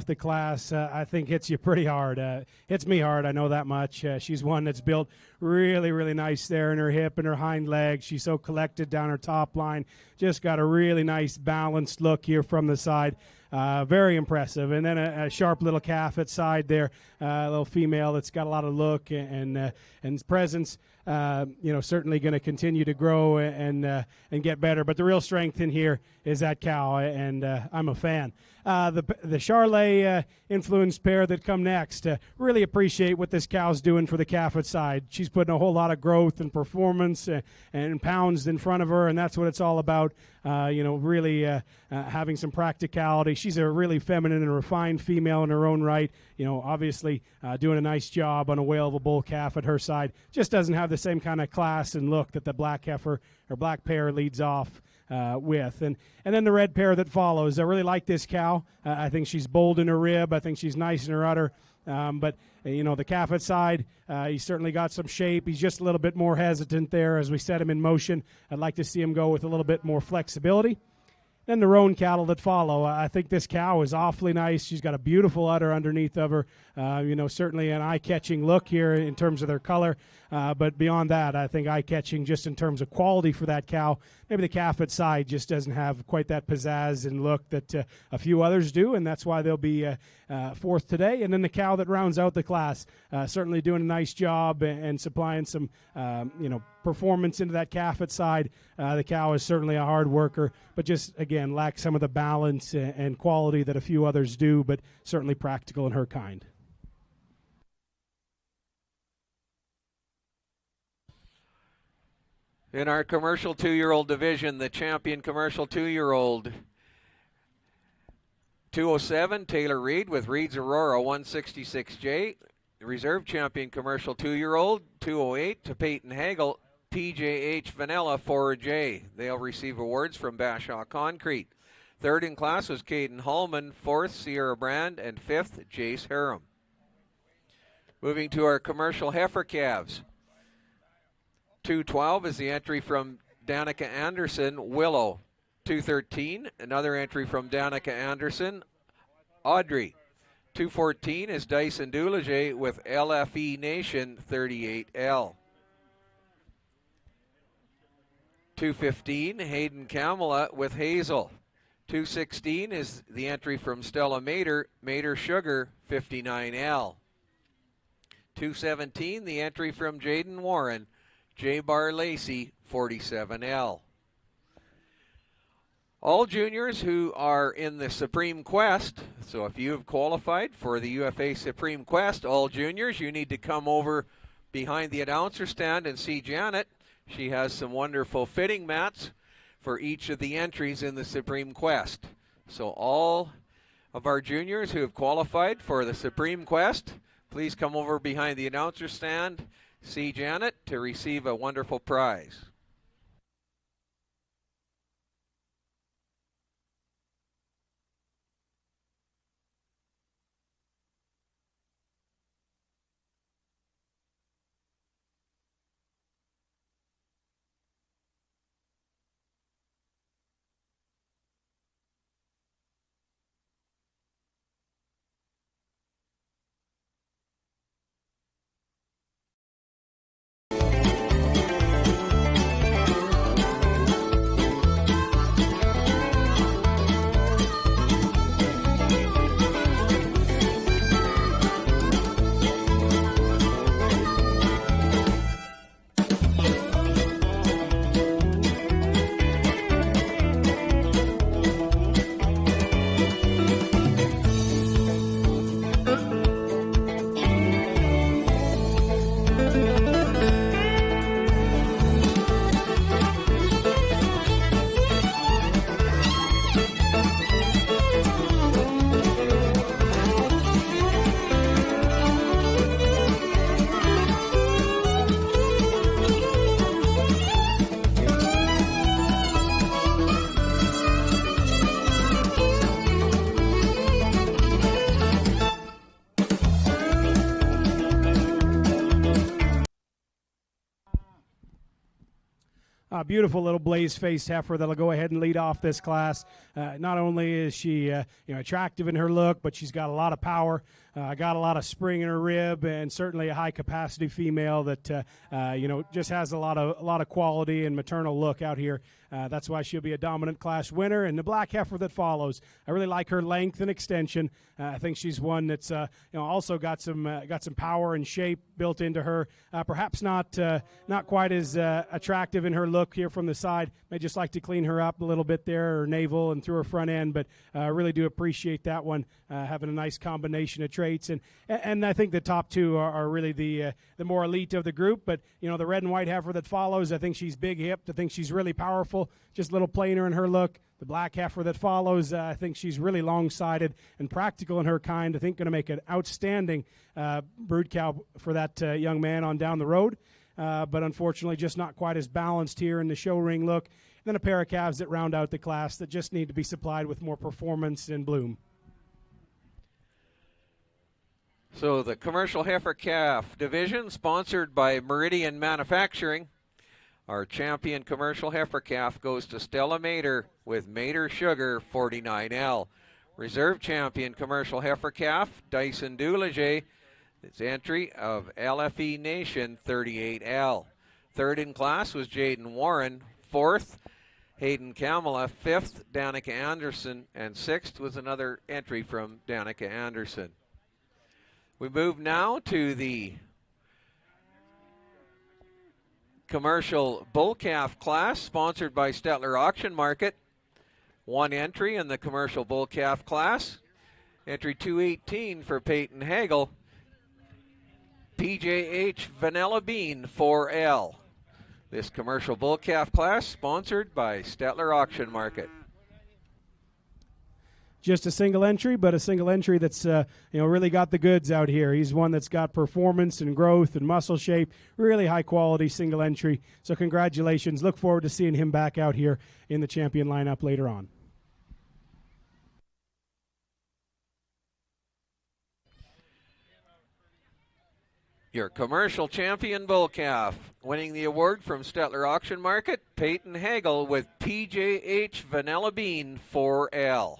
The class, I think, hits you pretty hard. Hits me hard, I know that much. She's one that's built really, really nice there in her hip and her hind leg. She's so collected down her top line. Just got a really nice balanced look here from the side. Very impressive. And then a sharp little calf at side there, a little female that's got a lot of look and presence. certainly going to continue to grow and get better. But the real strength in here is that cow, and I'm a fan. The Charlet influenced pair that come next, really appreciate what this cow's doing for the calf side. She's putting a whole lot of growth and performance and pounds in front of her, and that's what it's all about. Really having some practicality. She's a really feminine and refined female in her own right. Obviously doing a nice job on a whale of a bull calf at her side. Just doesn't have the same kind of class and look that the black heifer or black pair leads off with. And then the red pair that follows. I really like this cow. I think she's bold in her rib. I think she's nice in her udder. But the calf at side, he's certainly got some shape. He's just a little bit more hesitant there as we set him in motion. I'd like to see him go with a little bit more flexibility. Then the roan cattle that follow. I think this cow is awfully nice. She's got a beautiful udder underneath of her. Certainly an eye-catching look here in terms of their color. But beyond that, I think eye-catching just in terms of quality for that cow. Maybe the calf at side just doesn't have quite that pizzazz and look that a few others do, and that's why they'll be fourth today. And then the cow that rounds out the class, certainly doing a nice job and supplying some, performance into that calf at side. The cow is certainly a hard worker, but just, again, lacks some of the balance and quality that a few others do, but certainly practical in her kind. In our commercial 2-year-old division, the champion commercial 2-year-old, 207, Taylor Reed with Reed's Aurora 166J. The reserve champion commercial 2-year-old, 208, to Peyton Hagel, TJH Vanilla 4J. They'll receive awards from Bashaw Concrete. Third in class was Caden Hallman, fourth Sierra Brand, and fifth Jace Harum. Moving to our commercial heifer calves. 212 is the entry from Danica Anderson, Willow. 213, another entry from Danica Anderson, Audrey. 214 is Dyson Doulager with LFE Nation 38L. 215, Hayden Kamala with Hazel. 216 is the entry from Stella Mater, Mater Sugar 59L. 217, the entry from Jaden Warren, J. Bar Lacey 47L. All juniors who are in the Supreme Quest, so if you have qualified for the UFA Supreme Quest, all juniors, you need to come over behind the announcer stand and see Janet. She has some wonderful fitting mats for each of the entries in the Supreme Quest. So all of our juniors who have qualified for the Supreme Quest, please come over behind the announcer stand, see Janet to receive a wonderful prize. Beautiful little blaze-faced heifer that'll go ahead and lead off this class. Not only is she attractive in her look, but she's got a lot of power, got a lot of spring in her rib, and certainly a high-capacity female that just has a lot of quality and maternal look out here. That's why she'll be a dominant class winner. And the black heifer that follows, I really like her length and extension. I think she's one that's also got some power and shape built into her. Perhaps not quite as attractive in her look here from the side. May just like to clean her up a little bit there, her navel and through her front end. But I really do appreciate that one, having a nice combination of traits. And I think the top two are really the more elite of the group. But the red and white heifer that follows, I think she's big hipped. I think she's really powerful. Just a little plainer in her look. The black heifer that follows, I think she's really long-sided and practical in her kind. I think going to make an outstanding brood cow for that young man on down the road. But unfortunately just not quite as balanced here in the show ring look. And then a pair of calves that round out the class that just need to be supplied with more performance and bloom. So the commercial heifer calf division, sponsored by Meridian Manufacturing. Our champion commercial heifer calf goes to Stella Mater with Mater Sugar 49L. Reserve champion commercial heifer calf, Dyson Duleger. Its entry of LFE Nation 38L. Third in class was Jaden Warren. Fourth, Hayden Kamala. Fifth, Danica Anderson. And sixth was another entry from Danica Anderson. We move now to the commercial bull calf class, sponsored by Stettler Auction Market. One entry in the commercial bull calf class. Entry 218 for Peyton Hagel. PJH Vanilla Bean 4L. This commercial bull calf class sponsored by Stettler Auction Market. Just a single entry, but a single entry that's really got the goods out here. He's one that's got performance and growth and muscle shape, really high quality single entry. So congratulations. Look forward to seeing him back out here in the champion lineup later on. Your commercial champion bull calf, winning the award from Stettler Auction Market, Peyton Hagel with PJH Vanilla Bean 4L.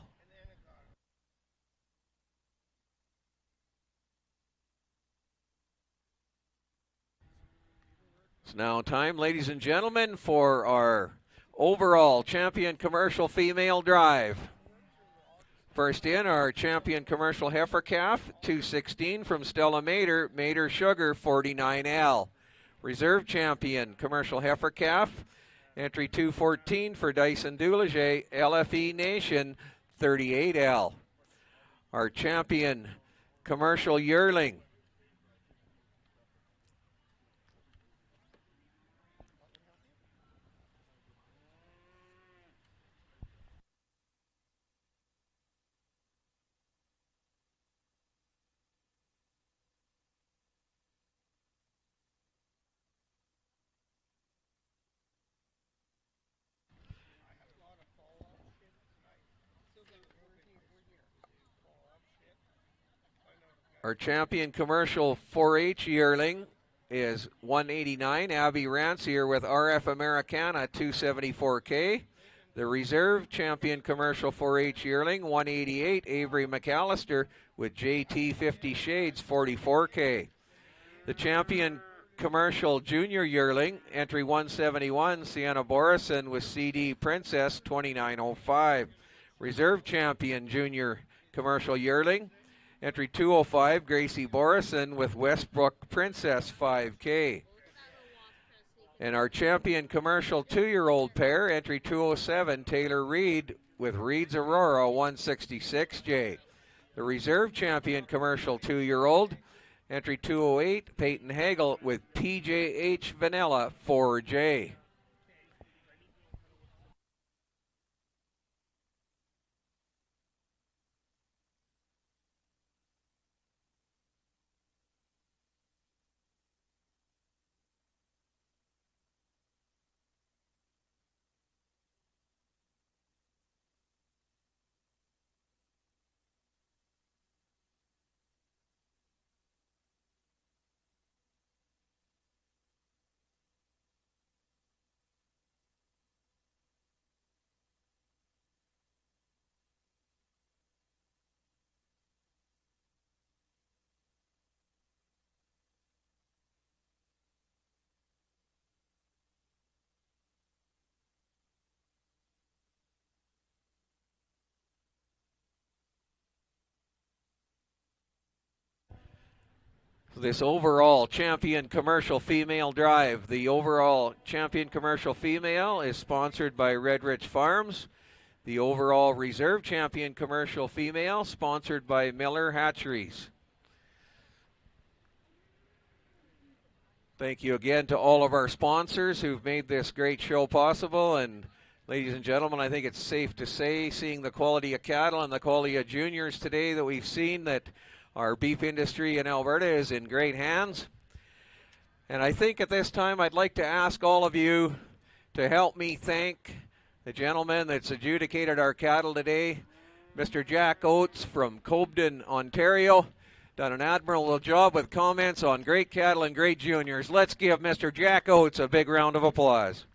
It's now time, ladies and gentlemen, for our overall champion commercial female drive. First in, our champion commercial heifer calf, 216 from Stella Mater, Mater Sugar 49L. Reserve champion commercial heifer calf, entry 214 for Dyson Duleger, LFE Nation 38L. Our champion commercial yearling, our champion commercial 4H yearling is 189, Abby Rancier with RF Americana 274K. The reserve champion commercial 4H yearling 188, Avery McAllister with JT 50 Shades 44K. The champion commercial junior yearling, entry 171, Sienna Borison with CD Princess 2905. Reserve champion junior commercial yearling, entry 205, Gracie Borison with Westbrook Princess 5K. And our champion commercial 2-year-old pair, entry 207, Taylor Reed with Reed's Aurora 166J. The reserve champion commercial 2-year-old, entry 208, Peyton Hagel with PJH Vanilla 4J. this overall champion commercial female drive. The overall champion commercial female is sponsored by Red Ridge Farms. The overall reserve champion commercial female sponsored by Miller Hatcheries. Thank you again to all of our sponsors who've made this great show possible. And ladies and gentlemen, I think it's safe to say, seeing the quality of cattle and the quality of juniors today, that we've seen that our beef industry in Alberta is in great hands. And I think at this time I'd like to ask all of you to help me thank the gentleman that's adjudicated our cattle today, Mr. Jack Oates from Cobden, Ontario. Done an admirable job with comments on great cattle and great juniors. Let's give Mr. Jack Oates a big round of applause.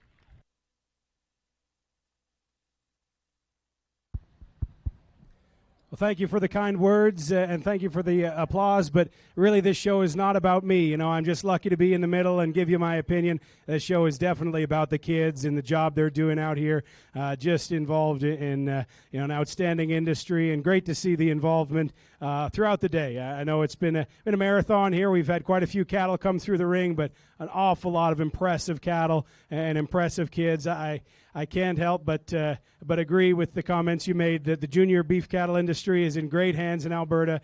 Well, thank you for the kind words and thank you for the applause, but really this show is not about me. You know, I'm just lucky to be in the middle and give you my opinion. This show is definitely about the kids and the job they're doing out here, just involved in an outstanding industry, and great to see the involvement throughout the day. I know it's been a marathon here. We've had quite a few cattle come through the ring, but an awful lot of impressive cattle and impressive kids. I can't help but agree with the comments you made that the junior beef cattle industry is in great hands in Alberta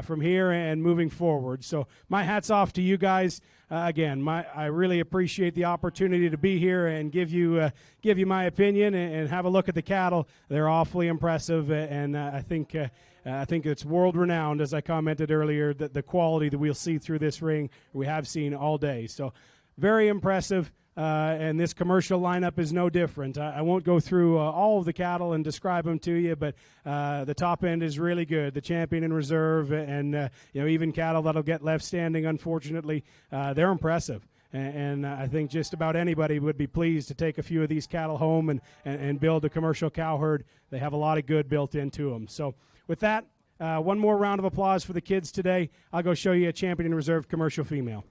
from here and moving forward. So my hat's off to you guys. Again, I really appreciate the opportunity to be here and give you my opinion and have a look at the cattle. They're awfully impressive, and I think it's world renowned, as I commented earlier, that the quality that we'll see through this ring we have seen all day. So very impressive. And this commercial lineup is no different. I won't go through all of the cattle and describe them to you, but the top end is really good. The champion and reserve, and even cattle that'll get left standing, unfortunately, they're impressive. And I think just about anybody would be pleased to take a few of these cattle home and build a commercial cow herd. They have a lot of good built into them. So with that, one more round of applause for the kids today. I'll go show you a champion and reserve commercial female.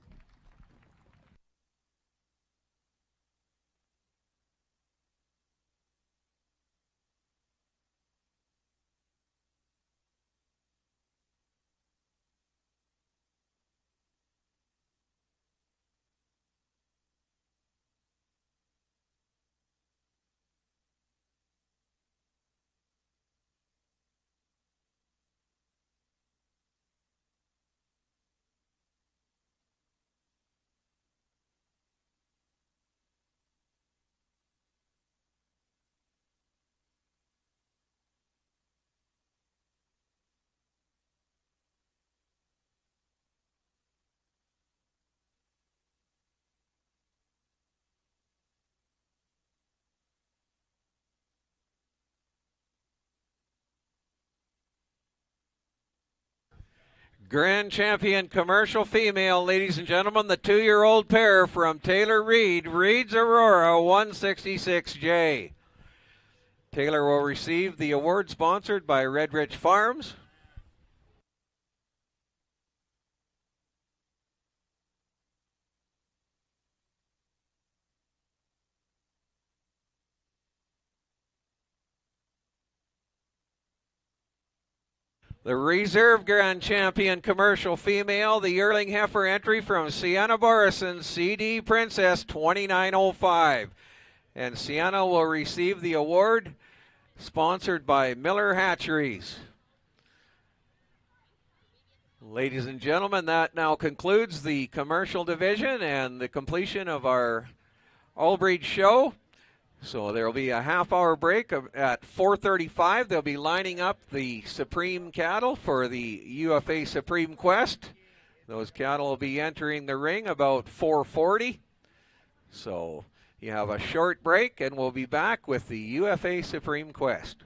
Grand champion commercial female, ladies and gentlemen, the 2-year-old pair from Taylor Reed, Reed's Aurora 166J. Taylor will receive the award sponsored by Red Ridge Farms. The reserve grand champion commercial female, the yearling heifer entry from Sienna Borison, CD Princess 2905. And Sienna will receive the award sponsored by Miller Hatcheries. Ladies and gentlemen, that now concludes the commercial division and the completion of our all-breed show. So there will be a half-hour break at 4:35. They'll be lining up the Supreme cattle for the UFA Supreme Quest. Those cattle will be entering the ring about 4:40. So you have a short break, and we'll be back with the UFA Supreme Quest.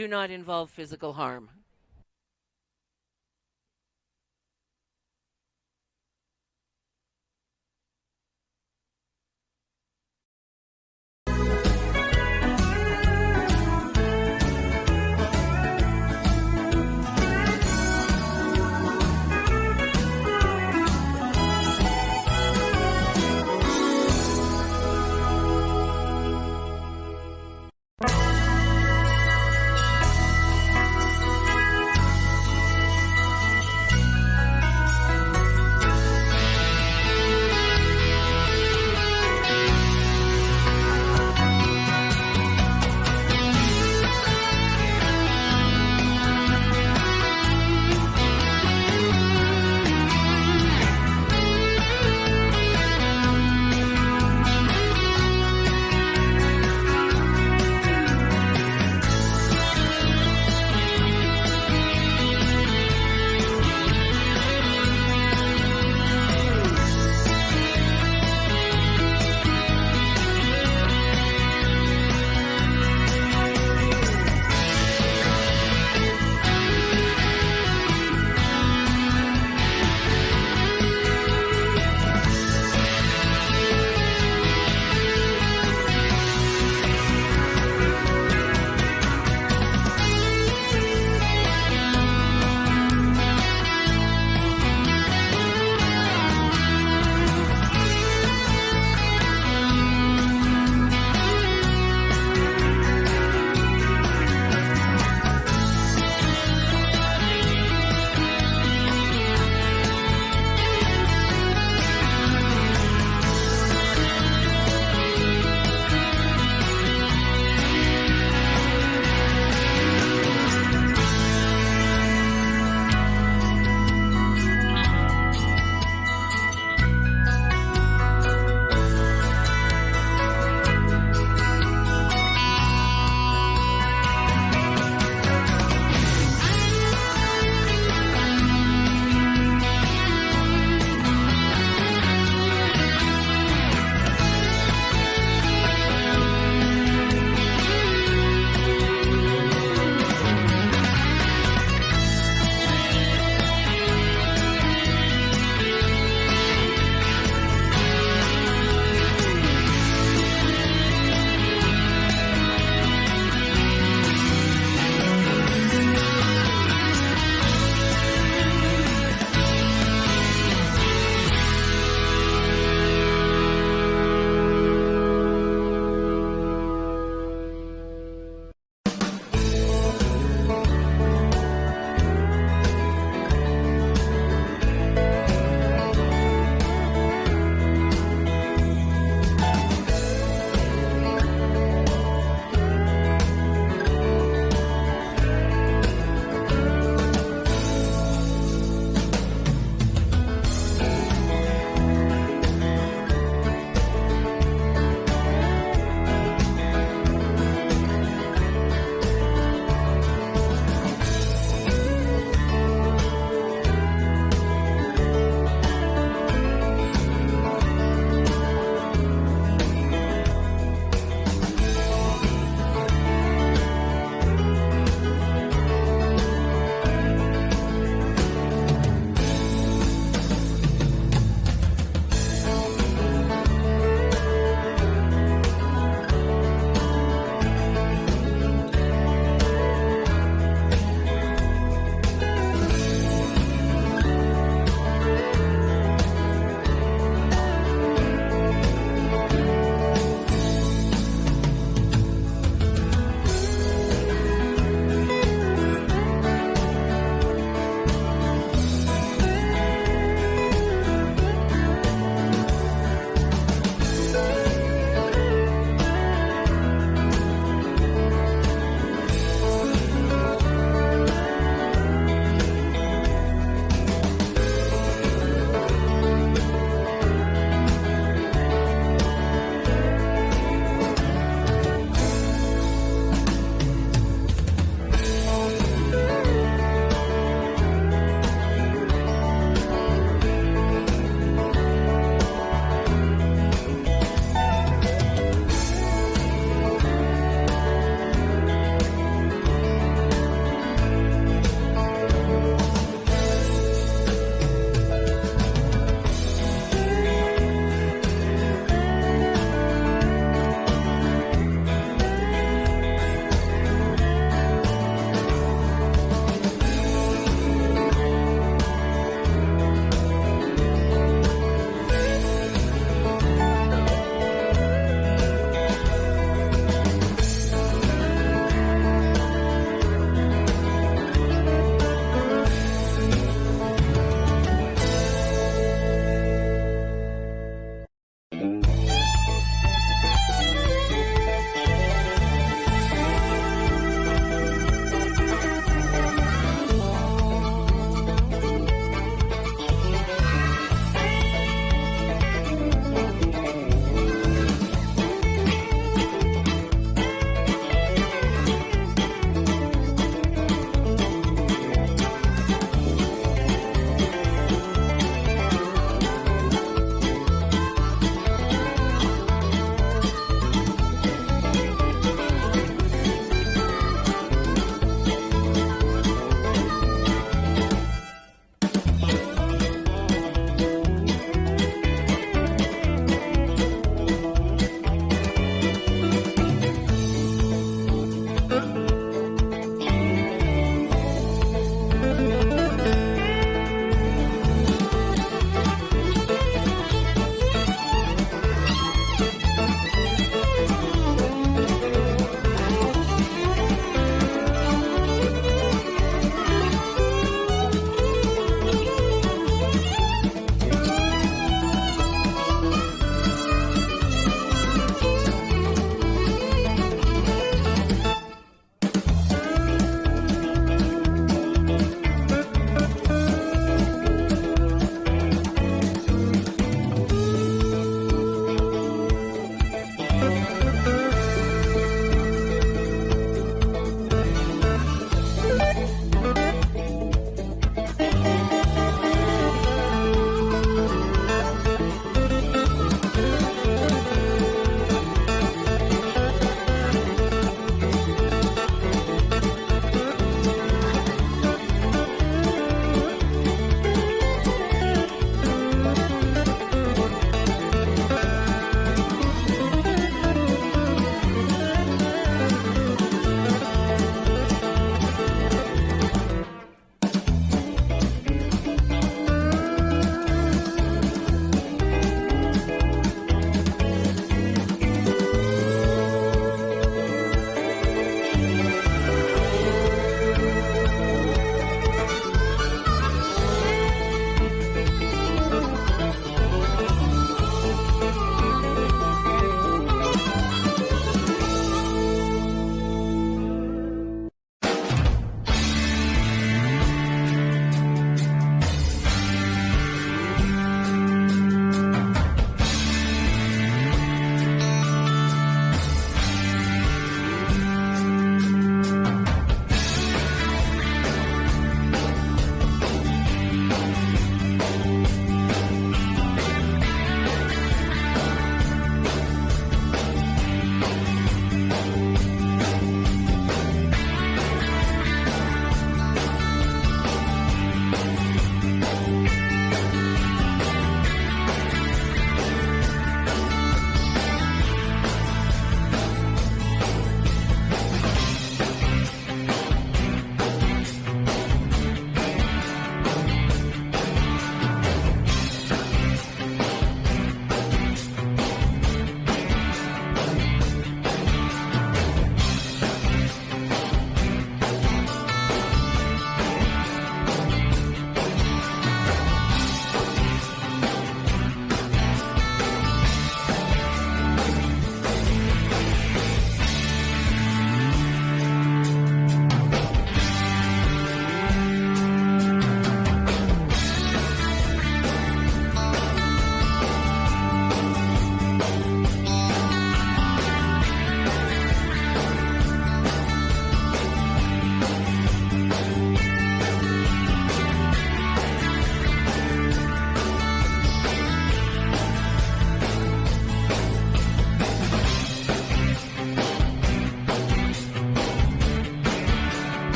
do not involve physical harm.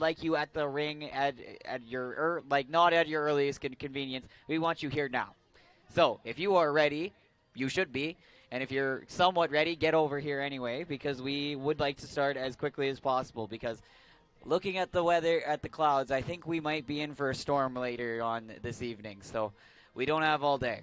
like you at the ring at your not at your earliest convenience. We want you here now. So if you are ready, you should be. And if you're somewhat ready, get over here anyway, because we would like to start as quickly as possible. Because looking at the weather, at the clouds, I think we might be in for a storm later on this evening. So we don't have all day.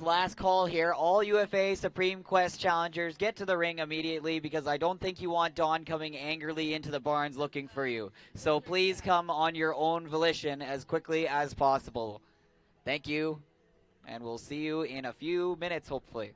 Last call here. All UFA Supreme Quest challengers, get to the ring immediately, because I don't think you want Dawn coming angrily into the barns looking for you. So please come on your own volition as quickly as possible. Thank you, and we'll see you in a few minutes, hopefully.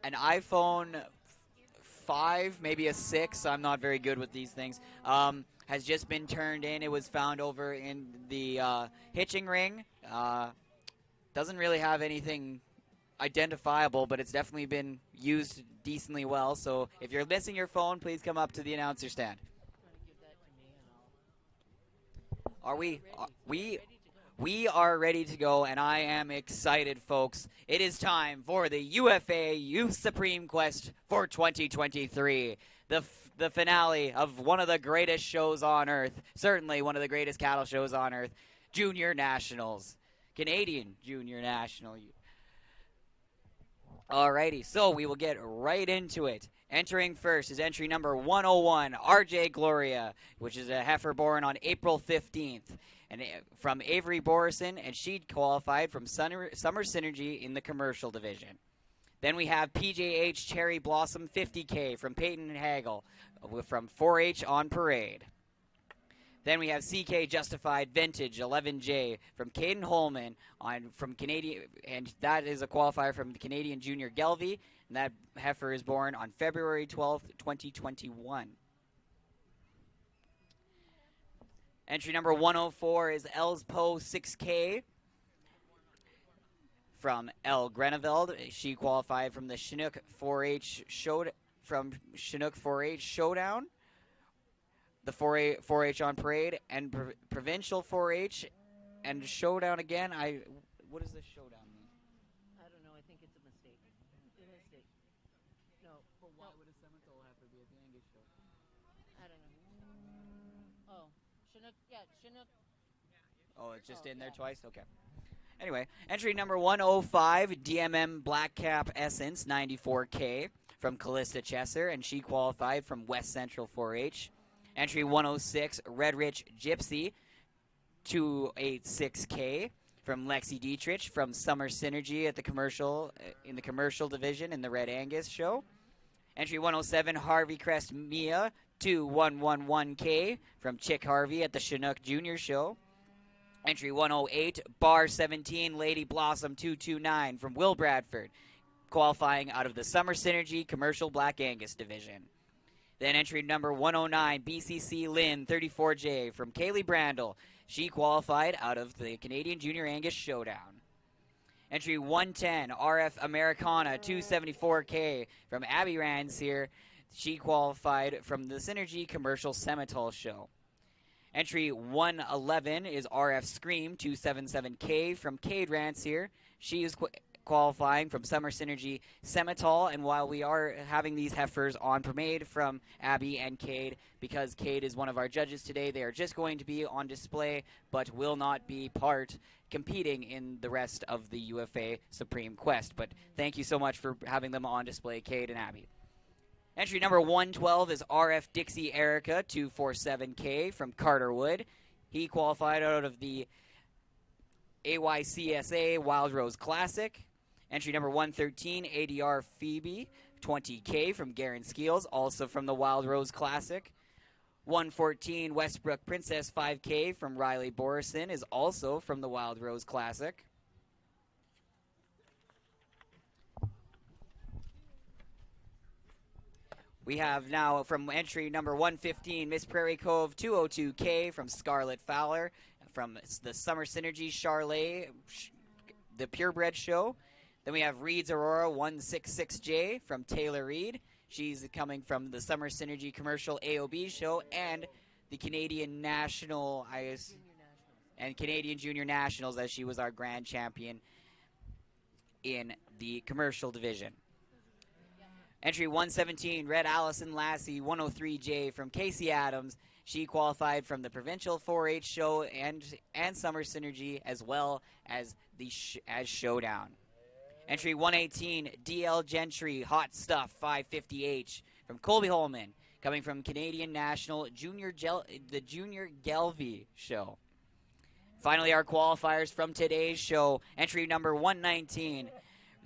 An iPhone 5, maybe a 6. I'm not very good with these things. Has just been turned in. It was found over in the hitching ring. Doesn't really have anything identifiable, but it's definitely been used decently well. So if you're missing your phone, please come up to the announcer stand. Are we? We are ready to go, and I am excited, folks. It is time for the UFA Youth Supreme Quest for 2023. The finale of one of the greatest shows on earth, certainly one of the greatest cattle shows on earth, Junior Nationals, Canadian Junior National. Alrighty, so we will get right into it. Entering first is entry number 101, RJ Gloria, which is a heifer born on April 15th. And from Avery Borison, and she qualified from Summer Synergy in the commercial division. Then we have PJH Cherry Blossom 50K from Peyton Hagel from 4-H on Parade. Then we have CK Justified Vintage 11J from Caden Holman from Canadian, and that is a qualifier from the Canadian Junior Gelvy, and that heifer is born on February 12th, 2021. Entry number 104 is Elspo 6K from L. Greneveld. She qualified from the Chinook 4-H Showdown, the 4-H on Parade, and Provincial 4-H, and Showdown again. What does this Showdown mean? I don't know. I think it's a mistake. It's a mistake. No. But why would a Seminole heifer be at the Angus show? I don't know. Oh. Chinook. Yeah, Chinook. Oh, it's just in there twice? Okay. Anyway, entry number 105, DMM Black Cap Essence 94K from Callista Chesser, and she qualified from West Central 4-H. Entry 106, Red Rich Gypsy 286K from Lexi Dietrich from Summer Synergy at the commercial in the commercial division in the Red Angus show. Entry 107, Harvey Crest Mia 2111K from Chick Harvey at the Chinook Junior show. Entry 108, Bar 17, Lady Blossom 229 from Will Bradford, qualifying out of the Summer Synergy Commercial Black Angus division. Then entry number 109, BCC Lynn 34J from Kaylee Brandel. She qualified out of the Canadian Junior Angus Showdown. Entry 110, RF Americana 274K from Abby Rands here. She qualified from the Synergy Commercial Semitol show. Entry 111 is RF Scream 277K from Cade Rance here. She is qualifying from Summer Synergy Semitol, and while we are having these heifers on Parade from Abby and Cade, because Cade is one of our judges today, they are just going to be on display, but will not be competing in the rest of the UFA Supreme Quest. But thank you so much for having them on display, Cade and Abby. Entry number 112 is RF Dixie Erica 247K from Carterwood. He qualified out of the AYCSA Wild Rose Classic. Entry number 113, ADR Phoebe 20K from Garen Skeels, also from the Wild Rose Classic. 114, Westbrook Princess 5K from Riley Borison is also from the Wild Rose Classic. We have now from entry number 115, Miss Prairie Cove 202K from Scarlett Fowler from the Summer Synergy Charlet, the Purebred show. Then we have Reed's Aurora 166J from Taylor Reed. She's coming from the Summer Synergy Commercial AOB show and the Canadian National and Canadian Junior Nationals, as she was our grand champion in the commercial division. Entry 117, Red Allison Lassie 103J from Casey Adams. She qualified from the Provincial 4-H show and Summer Synergy, as well as the Showdown. Entry 118, DL Gentry Hot Stuff 550H from Colby Holman, coming from Canadian National the Junior Gelvy show. Finally, our qualifiers from today's show. Entry number 119,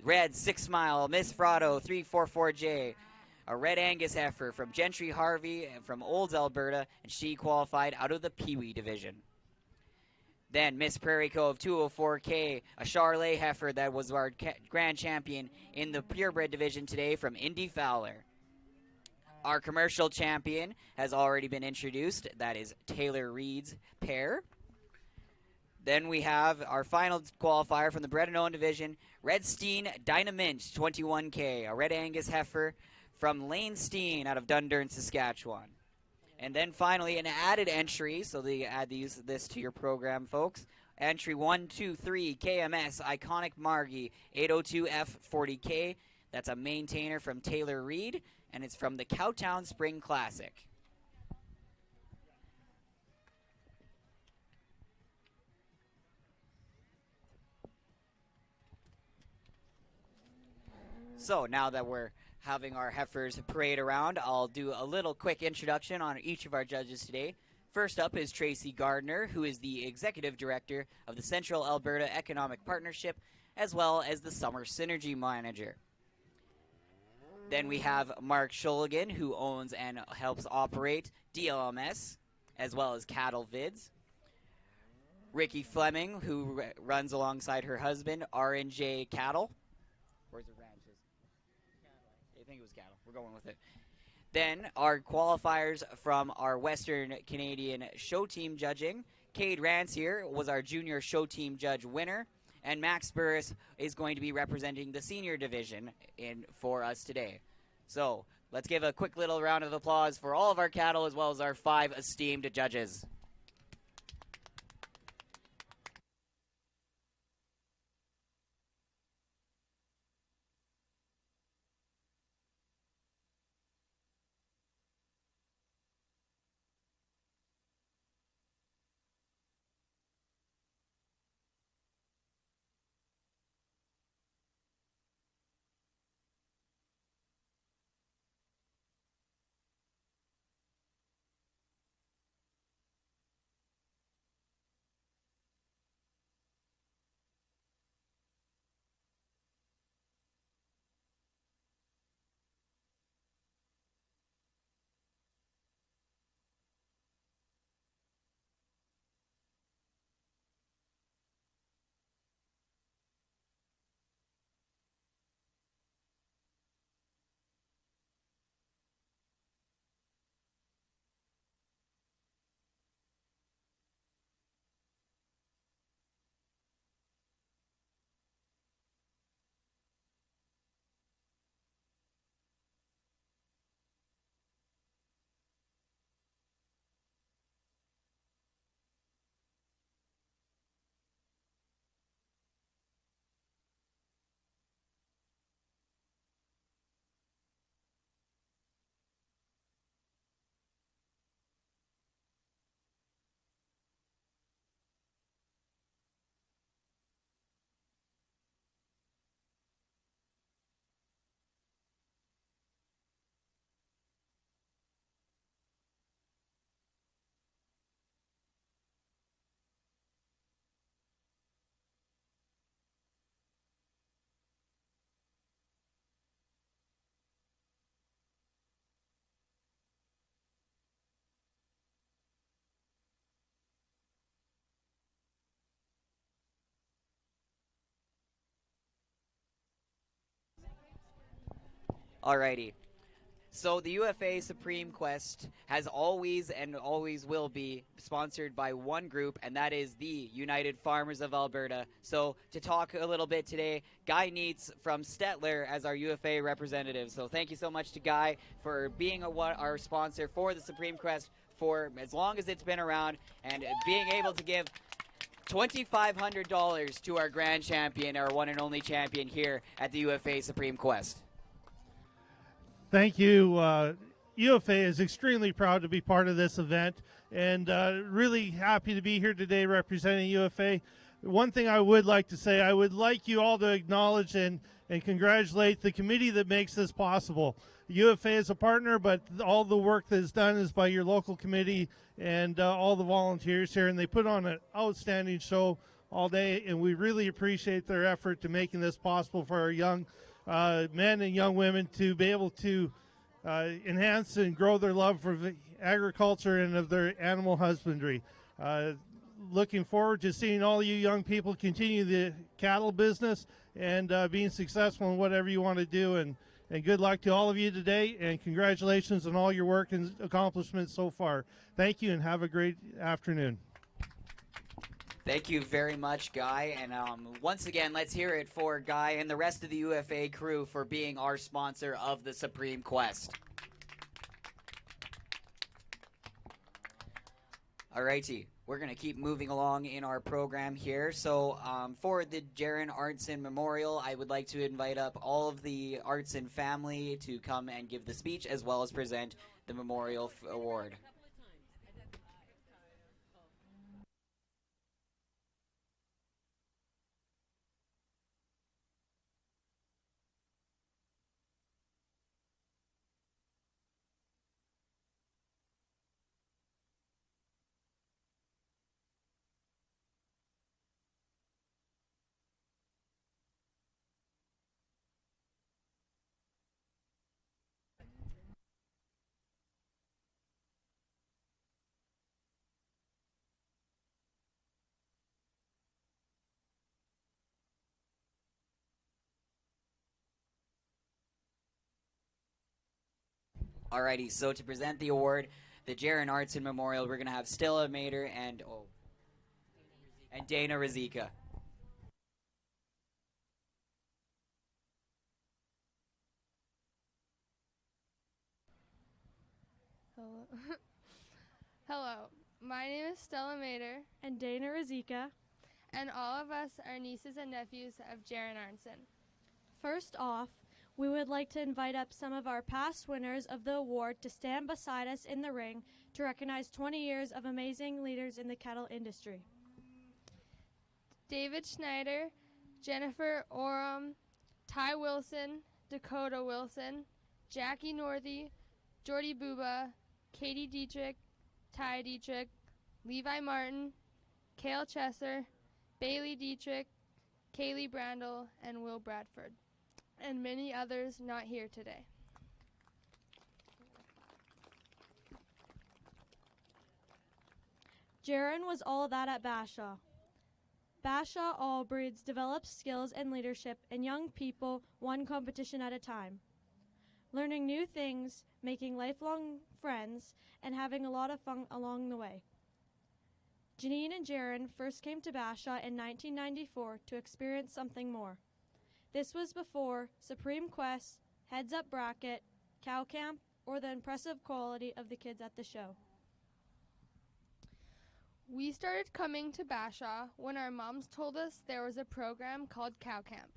Red 6 Mile Miss Frado 344J, a Red Angus heifer from Gentry Harvey from Olds, Alberta, and she qualified out of the Pee Wee division. Then Miss Prairie Cove 204K, a Charolais heifer that was our grand champion in the purebred division today from Indy Fowler. Our commercial champion has already been introduced. That is Taylor Reed's pair. Then we have our final qualifier from the bred and owned division, Redstein Dynamint 21K, a Red Angus heifer from Lane Steen out of Dundurn, Saskatchewan. And then finally, an added entry, so they add this to your program, folks. Entry 123 KMS Iconic Margie 802F40K. That's a maintainer from Taylor Reed, and it's from the Cowtown Spring Classic. So now that we're having our heifers parade around, I'll do a little quick introduction on each of our judges today. First up is Tracy Gardner, who is the Executive Director of the Central Alberta Economic Partnership, as well as the Summer Synergy Manager. Then we have Mark Shulligan, who owns and helps operate DLMS, as well as Cattle Vids. Ricky Fleming, who runs alongside her husband, R&J Cattle. Where's the ranches? I think it was cattle. We're going with it. Then our qualifiers from our Western Canadian show team judging. Cade Rancier was our junior show team judge winner. And Max Burris is going to be representing the senior division for us today. So let's give a quick little round of applause for all of our cattle as well as our 5 esteemed judges. Alrighty. So the UFA Supreme Quest has always and always will be sponsored by one group, and that is the United Farmers of Alberta. So to talk a little bit today, Guy Neitz from Stettler as our UFA representative. So thank you so much to Guy for being our sponsor for the Supreme Quest for as long as it's been around, and being able to give $2,500 to our grand champion, our one and only champion here at the UFA Supreme Quest. Thank you. UFA is extremely proud to be part of this event, and really happy to be here today representing UFA. One thing I would like to say, I would like you all to acknowledge and congratulate the committee that makes this possible. UFA is a partner, but all the work that is done is by your local committee and all the volunteers here, and they put on an outstanding show all day, and we really appreciate their effort to making this possible for our young men and young women to be able to enhance and grow their love for agriculture and of their animal husbandry. looking forward to seeing all you young people continue the cattle business and being successful in whatever you want to do. And good luck to all of you today, and congratulations on all your work and accomplishments so far. Thank you, and have a great afternoon. Thank you very much, Guy. And once again, let's hear it for Guy and the rest of the UFA crew for being our sponsor of the Supreme Quest. Alrighty, we're going to keep moving along in our program here. So for the Jaron Artson Memorial, I would like to invite up all of the Artson family to come and give the speech as well as present the Memorial Award. Alrighty, so to present the award, the Jaron Artson Memorial, we're going to have Stella Mater and Dana Razika. Hello. Hello, my name is Stella Mater, and Dana Razika. and all of us are nieces and nephews of Jaron Arnson. First off, we would like to invite up some of our past winners of the award to stand beside us in the ring to recognize 20 years of amazing leaders in the cattle industry. David Schneider, Jennifer Oram, Ty Wilson, Dakota Wilson, Jackie Northey, Jordy Buba, Katie Dietrich, Ty Dietrich, Levi Martin, Cale Chesser, Bailey Dietrich, Kaylee Brandel, and Will Bradford, and many others not here today. Jaron was all that at Bashaw. Bashaw All Breeds develops skills and leadership in young people one competition at a time. Learning new things, making lifelong friends, and having a lot of fun along the way. Janine and Jaron first came to Bashaw in 1994 to experience something more. This was before Supreme Quest, Heads Up Bracket, Cow Camp, or the impressive quality of the kids at the show. We started coming to Bashaw when our moms told us there was a program called Cow Camp.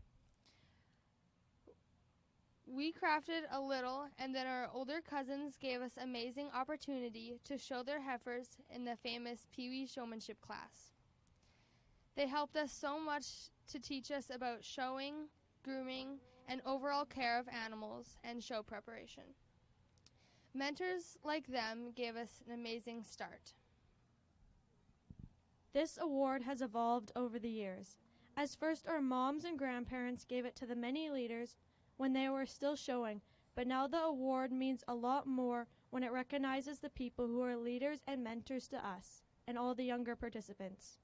We crafted a little, and then our older cousins gave us amazing opportunity to show their heifers in the famous Pee Wee showmanship class. They helped us so much to teach us about showing, grooming, and overall care of animals and show preparation. Mentors like them gave us an amazing start. This award has evolved over the years, as first our moms and grandparents gave it to the many leaders when they were still showing, but now the award means a lot more when it recognizes the people who are leaders and mentors to us and all the younger participants.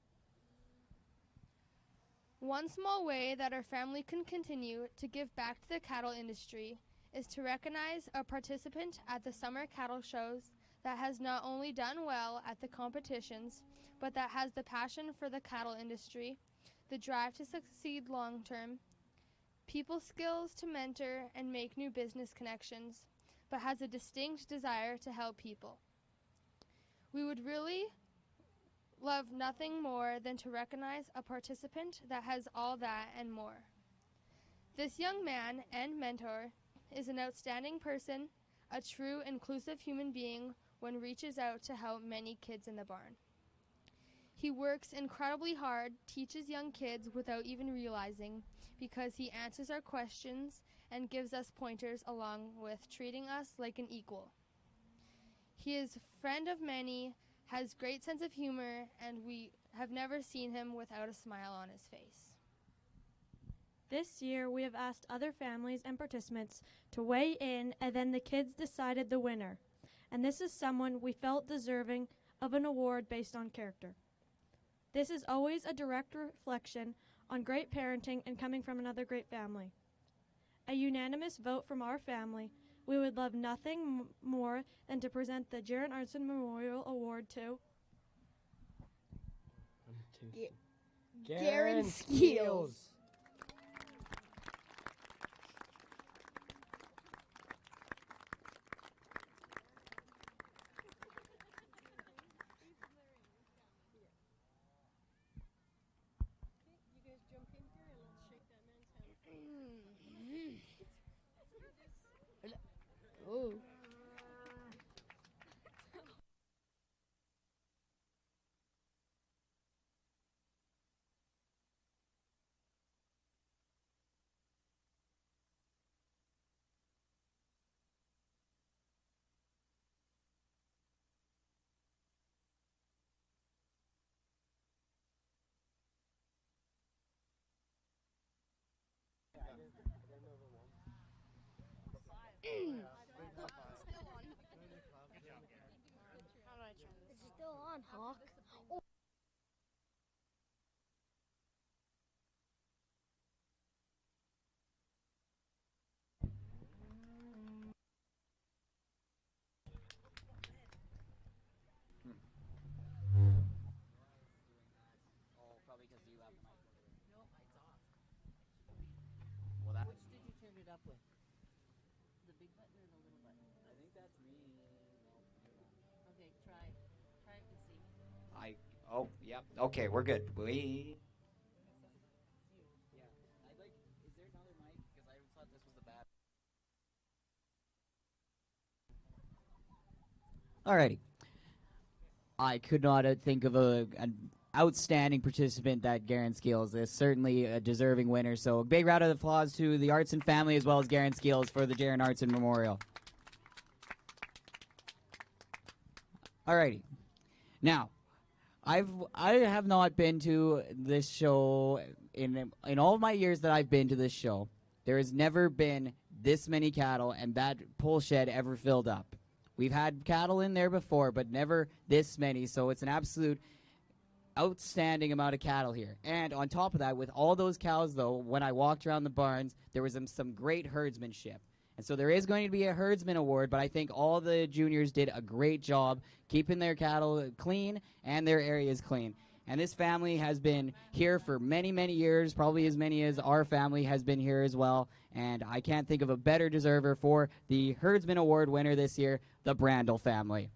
One small way that our family can continue to give back to the cattle industry is to recognize a participant at the summer cattle shows that has not only done well at the competitions, but that has the passion for the cattle industry, the drive to succeed long term, people skills to mentor and make new business connections, but has a distinct desire to help people. We would really love nothing more than to recognize a participant that has all that and more. This young man and mentor is an outstanding person, a true inclusive human being when reaches out to help many kids in the barn. He works incredibly hard, teaches young kids without even realizing, because he answers our questions and gives us pointers along with treating us like an equal. He is a friend of many, has great sense of humor, and we have never seen him without a smile on his face. This year, we have asked other families and participants to weigh in, and then the kids decided the winner. And this is someone we felt deserving of an award based on character. This is always a direct reflection on great parenting and coming from another great family. A unanimous vote from our family. We would love nothing more than to present the Jaron Artson Memorial Award to Garen Skeels. Oh. It's still on, Hawk. Probably because you have the mic over there. No, it's off. Well, that. Which did you turn it up with? The big button or the little button? I think that's me. Okay, try. Try it and see. Oh, yep. Okay, we're good. We. Yeah. I'd like. Is there another mic? Because I thought this was the bad. Alrighty. I could not think of an outstanding participant that Garen Skeels is. Certainly a deserving winner. So a big round of applause to the Artson family as well as Garen Skeels for the Jaron Artson Memorial. Alrighty. Now, I have not been to this show in all of my years that I've been to this show. There has never been this many cattle and that pole shed ever filled up. We've had cattle in there before, but never this many, so it's an absolute outstanding amount of cattle here. And on top of that, with all those cows, though, when I walked around the barns, there was some great herdsmanship. And so there is going to be a herdsman award, but I think all the juniors did a great job keeping their cattle clean and their areas clean. And this family has been here for many, many years, probably as many as our family has been here as well. And I can't think of a better deserver for the Herdsman Award winner this year, the Brandel family.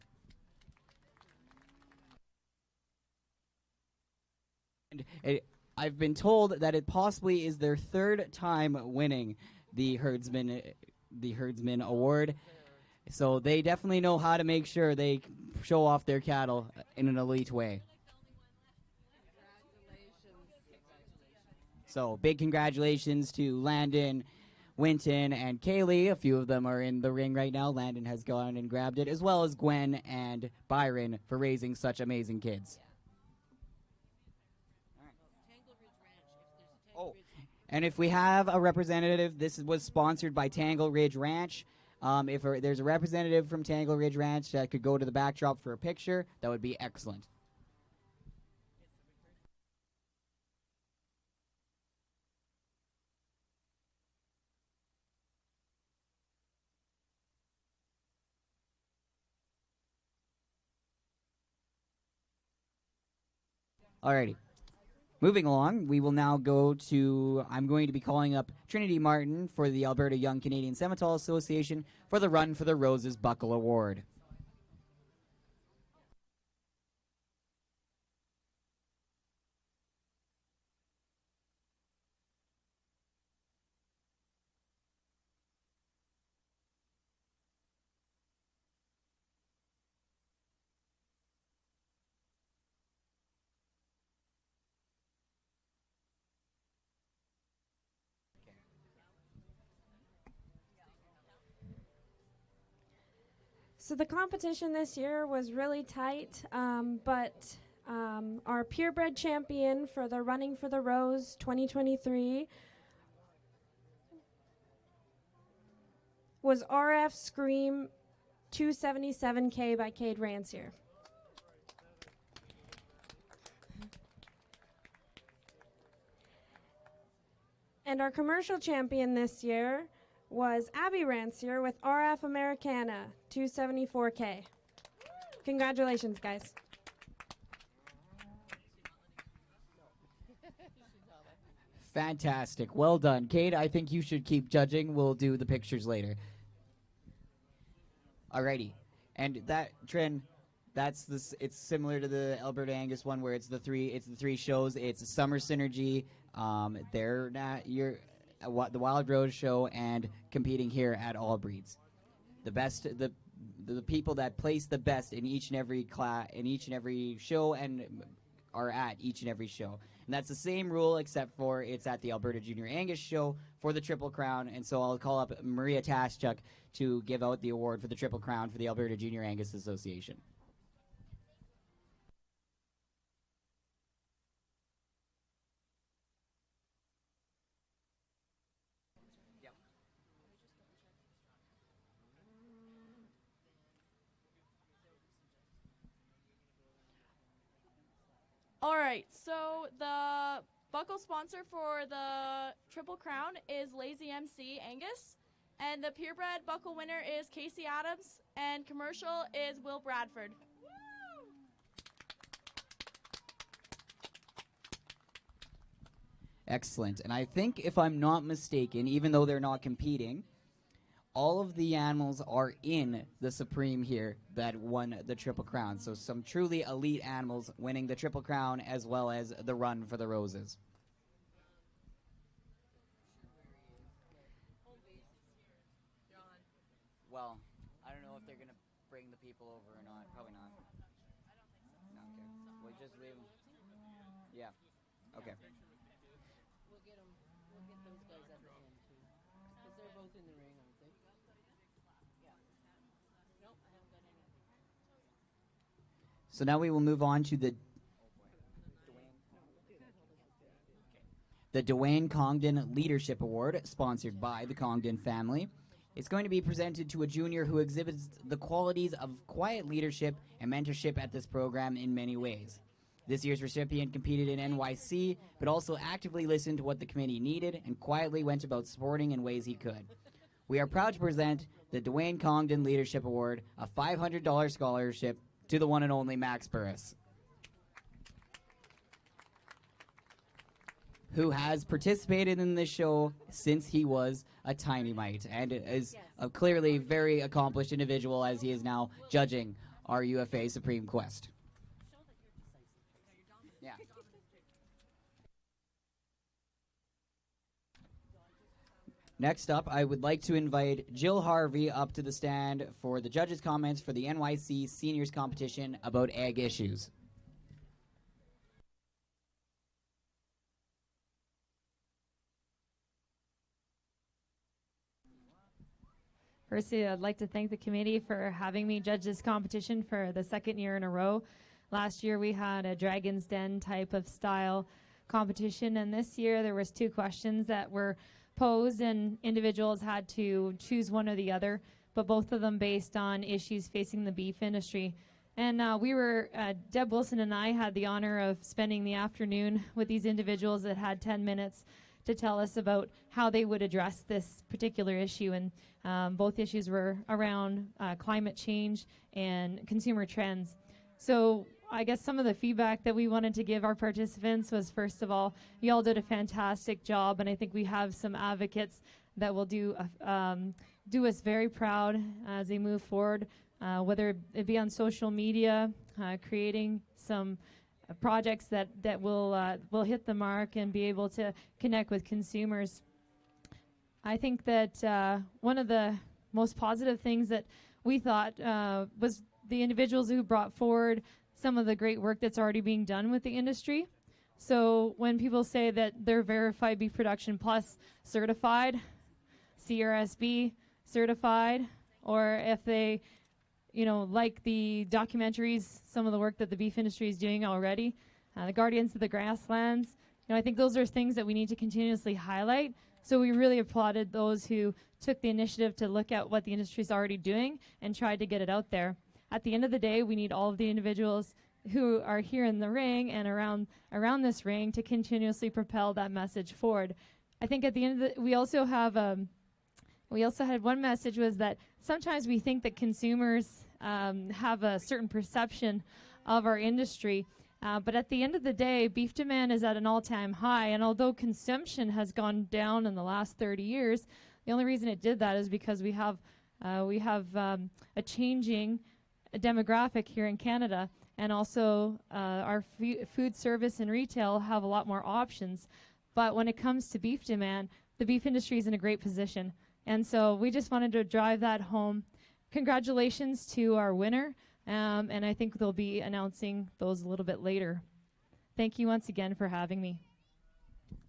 And I've been told that it possibly is their third time winning the Herdsman Award. So they definitely know how to make sure they show off their cattle in an elite way. So big congratulations to Landon, Winton, and Kaylee. A few of them are in the ring right now. Landon has gone and grabbed it, as well as Gwen and Byron for raising such amazing kids. Oh, and if we have a representative, this was sponsored by Tangle Ridge Ranch. If there's a representative from Tangle Ridge Ranch that could go to the backdrop for a picture, that would be excellent. Alrighty. Moving along, we will now go to, I'm going to be calling up Trinity Martin for the Alberta Young Canadian Simmental Association for the Run for the Roses Buckle Award. So the competition this year was really tight, but our purebred champion for the Running for the Rose 2023 was RF Scream 277K by Cade Rancier. And our commercial champion this year was Abby Rancier with RF Americana 274K. Congratulations, guys. Fantastic. Well done. Kate, I think you should keep judging. We'll do the pictures later. Alrighty. And that trend, that's this. It's similar to the Alberta Angus one, where it's the three shows. It's Summer Synergy. They're not the Wild Rose Show, and competing here at All Breeds. The best, the people that place the best in each and every show, and are at each and every show. And that's the same rule, except for it's at the Alberta Junior Angus Show for the Triple Crown. And so I'll call up Maria Taschuk to give out the award for the Triple Crown for the Alberta Junior Angus Association. All right, so the buckle sponsor for the Triple Crown is Lazy MC Angus, and the purebred buckle winner is Casey Adams, and commercial is Will Bradford. Excellent. And I think, if I'm not mistaken, even though they're not competing, all of the animals are in the Supreme here that won the Triple Crown. So some truly elite animals winning the Triple Crown, as well as the Run for the Roses. Well, I don't know if they're going to bring the people over or not. Probably not. No, okay. We'll just leave them. Yeah. Okay. We'll get those guys at the end too, because they're both in the ring, aren't they? Yeah. Nope, I haven't got any. So now we will move on to the Dwayne Congdon Leadership Award, sponsored by the Congdon family. It's going to be presented to a junior who exhibits the qualities of quiet leadership and mentorship at this program in many ways. This year's recipient competed in NYC, but also actively listened to what the committee needed and quietly went about supporting in ways he could. We are proud to present the Dwayne Congdon Leadership Award, a $500 scholarship to the one and only Max Burris, who has participated in this show since he was a tiny mite and is a clearly very accomplished individual, as he is now judging our UFA Supreme Quest. Yeah. Next up, I would like to invite Jill Harvey up to the stand for the judges' comments for the NYC Seniors Competition about egg issues. Firstly, I'd like to thank the committee for having me judge this competition for the second year in a row. Last year we had a Dragon's Den type of style competition, and this year there was 2 questions that were posed and individuals had to choose one or the other, but both of them based on issues facing the beef industry. And Deb Wilson and I had the honor of spending the afternoon with these individuals that had 10 minutes to tell us about how they would address this particular issue. And both issues were around climate change and consumer trends. So I guess some of the feedback that we wanted to give our participants was, first of all, you all did a fantastic job, and I think we have some advocates that will do us very proud as they move forward, whether it be on social media, creating some projects that will hit the mark and be able to connect with consumers. I think that one of the most positive things that we thought was the individuals who brought forward some of the great work that's already being done with the industry. So when people say that they're Verified Beef Production Plus certified, CRSB certified, or if they like the documentaries, some of the work that the beef industry is doing already, the Guardians of the Grasslands, I think those are things that we need to continuously highlight. So we really applauded those who took the initiative to look at what the industry is already doing and tried to get it out there. At the end of the day, we need all of the individuals who are here in the ring and around this ring to continuously propel that message forward. I think at the end of we also had one message was that sometimes we think that consumers have a certain perception of our industry. But at the end of the day, beef demand is at an all-time high, and although consumption has gone down in the last 30 years, the only reason it did that is because we have a changing demographic here in Canada, and also our food service and retail have a lot more options. But when it comes to beef demand, the beef industry is in a great position, and so we just wanted to drive that home. Congratulations to our winner. And I think they'll be announcing those a little bit later. Thank you once again for having me.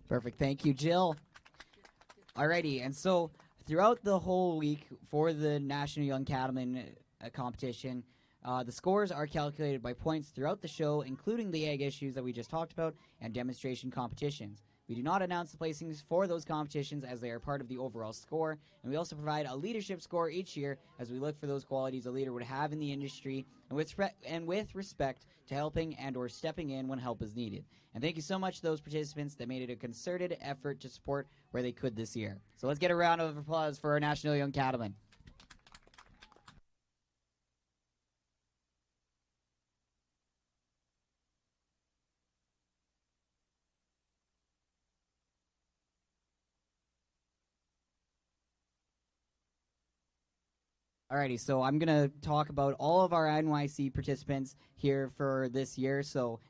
Perfect. Thank you, Jill. Alrighty, and so throughout the whole week for the National Young Cattlemen competition, the scores are calculated by points throughout the show, including the egg issues that we just talked about and demonstration competitions. We do not announce the placings for those competitions as they are part of the overall score, and we also provide a leadership score each year as we look for those qualities a leader would have in the industry and with respect to helping and or stepping in when help is needed. And thank you so much to those participants that made it a concerted effort to support where they could this year. So let's get a round of applause for our National Young Cattlemen. Alrighty, so I'm going to talk about all of our NYC participants here for this year,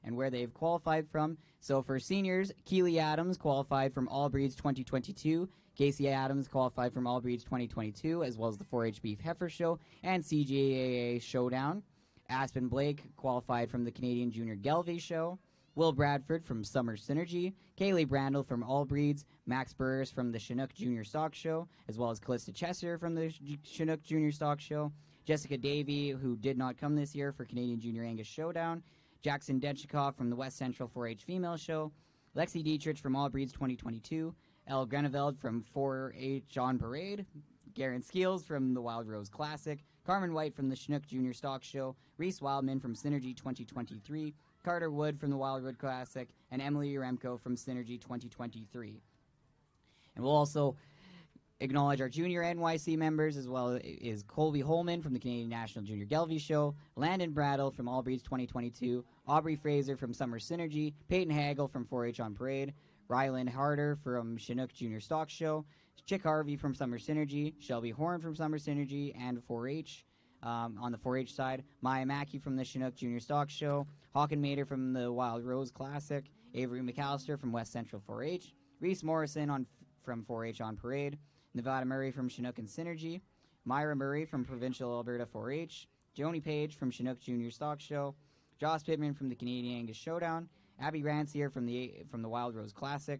and where they've qualified from. So for seniors, Keely Adams qualified from All Breeds 2022, Casey Adams qualified from All Breeds 2022, as well as the 4-H Beef Heifer Show and CJAA Showdown. Aspen Blake qualified from the Canadian Junior Gelbvieh Show. Will Bradford from Summer Synergy, Kaylee Brandel from All Breeds, Max Burris from the Chinook Junior Stock Show, as well as Callista Chesser from the Chinook Junior Stock Show, Jessica Davey, who did not come this year for Canadian Junior Angus Showdown, Jackson Denchikoff from the West Central 4-H Female Show, Lexi Dietrich from All Breeds 2022, Elle Greneveld from 4-H On Parade, Garen Skeels from the Wild Rose Classic, Carmen White from the Chinook Junior Stock Show, Reese Wildman from Synergy 2023, Carter Wood from the Wildwood Classic, and Emily Uremko from Synergy 2023. And we'll also acknowledge our junior NYC members, as well as Colby Holman from the Canadian National Junior Gelbvieh Show, Landon Brattle from All Breeds 2022, Aubrey Fraser from Summer Synergy, Peyton Hagel from 4-H On Parade, Rylan Harder from Chinook Junior Stock Show, Chick Harvey from Summer Synergy, Shelby Horn from Summer Synergy and 4-H. On the 4-H side, Maya Mackey from the Chinook Junior Stock Show, Hawken Mater from the Wild Rose Classic, Avery McAllister from West Central 4-H, Reese Morrison from 4-H On Parade, Nevada Murray from Chinook and Synergy, Myra Murray from Provincial Alberta 4-H, Joni Page from Chinook Junior Stock Show, Joss Pittman from the Canadian Angus Showdown, Abby Rancier from the Wild Rose Classic,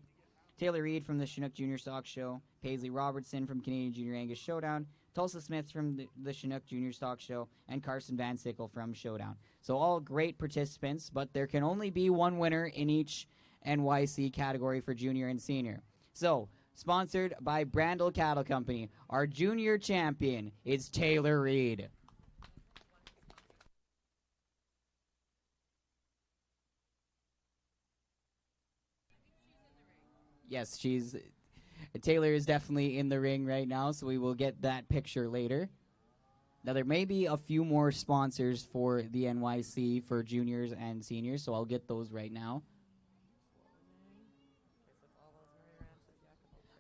Taylor Reed from the Chinook Junior Stock Show, Paisley Robertson from Canadian Junior Angus Showdown, Tulsa Smith from the Chinook Junior Stock Show, and Carson Van Sickle from Showdown. So all great participants, but there can only be one winner in each NYC category for junior and senior. So, sponsored by Brandel Cattle Company, our junior champion is Taylor Reed. Yes, Taylor is definitely in the ring right now, so we will get that picture later. Now, there may be a few more sponsors for the NYC for juniors and seniors, so I'll get those right now.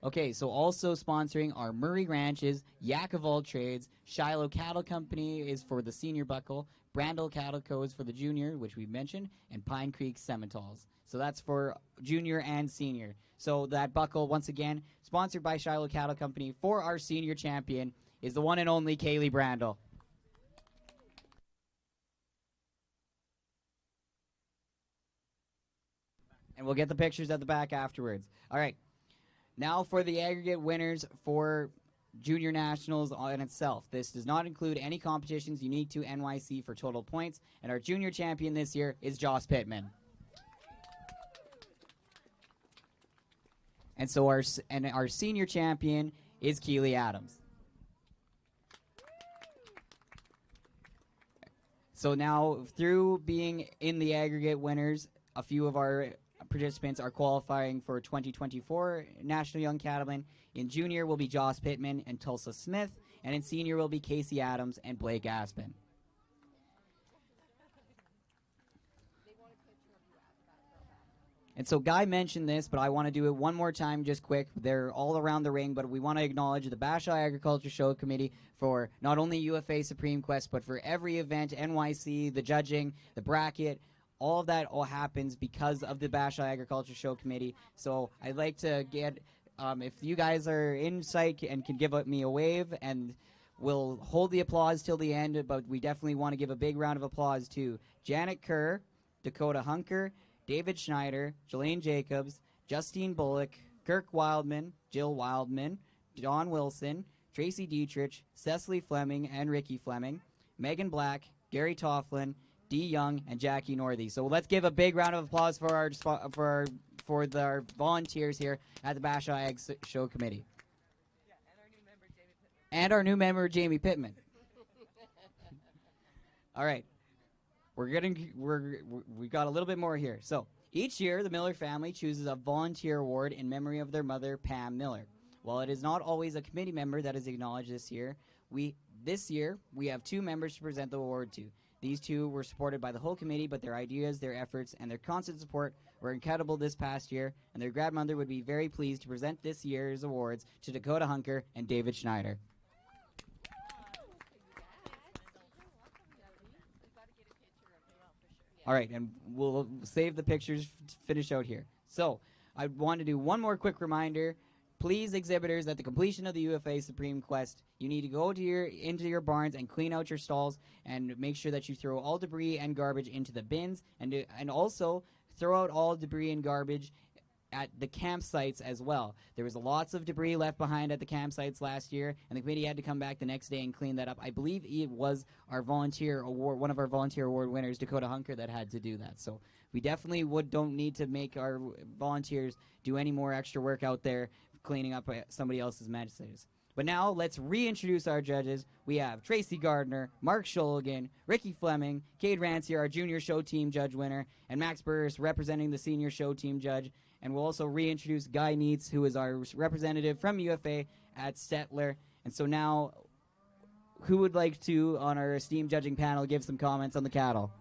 Okay, so also sponsoring are Murray Ranches, Yak of All Trades, Shiloh Cattle Company is for the senior buckle, Brandel Cattle Co. is for the junior, which we mentioned, and Pine Creek Semitoles. So that's for junior and senior. So that buckle, once again, sponsored by Shiloh Cattle Company for our senior champion is the one and only Kaylee Brandel. And we'll get the pictures at the back afterwards. All right. Now for the aggregate winners for Junior Nationals in itself. This does not include any competitions unique to NYC for total points, and our junior champion this year is Joss Pittman. And so our senior champion is Keely Adams. So now, through being in the aggregate winners, a few of our participants are qualifying for 2024 National Young Cattlemen. In junior will be Joss Pittman and Tulsa Smith, and in senior will be Casey Adams and Blake Aspen. And so Guy mentioned this, but I want to do it one more time just quick. They're all around the ring, but we want to acknowledge the Bashaw Agriculture Show Committee for not only UFA Supreme Quest, but for every event, NYC, the judging, the bracket, all of that all happens because of the Bashaw Agriculture Show Committee. So I'd like to get, if you guys are in sight and can give me a wave, and we'll hold the applause till the end, but we definitely want to give a big round of applause to Janet Kerr, Dakota Hunker, David Schneider, Jelaine Jacobs, Justine Bullock, Kirk Wildman, Jill Wildman, Don Wilson, Tracy Dietrich, Cecily Fleming, and Ricky Fleming, Megan Black, Gary Tofflin, Dee Young, and Jackie Northey. So let's give a big round of applause for our volunteers here at the Bashaw Ag Show Committee. And our new member, Jamie Pittman. All right. We got a little bit more here. So each year, the Miller family chooses a volunteer award in memory of their mother, Pam Miller. While it is not always a committee member that is acknowledged this year, we have 2 members to present the award to. These 2 were supported by the whole committee, but their ideas, their efforts, and their constant support were incredible this past year, and their grandmother would be very pleased to present this year's awards to Dakota Hunker and David Schneider. All right, and we'll save the pictures to finish out here. So I want to do one more quick reminder. Please, exhibitors, at the completion of the UFA Supreme Quest, you need to go to into your barns and clean out your stalls and make sure that you throw all debris and garbage into the bins, and also throw out all debris and garbage at the campsites as well. There was lots of debris left behind at the campsites last year, and the committee had to come back the next day and clean that up. I believe it was our volunteer award, one of our volunteer award winners, Dakota Hunker, that had to do that. So we definitely don't need to make our volunteers do any more extra work out there cleaning up somebody else's messes. But now let's reintroduce our judges. We have Tracy Gardner, Mark Shulligan, Ricky Fleming, Cade Rancier, our junior show team judge winner, and Max Burris representing the senior show team judge. And we'll also reintroduce Guy Neitz, who is our representative from UFA at Stettler. And so now, who would like to, on our esteemed judging panel, give some comments on the cattle?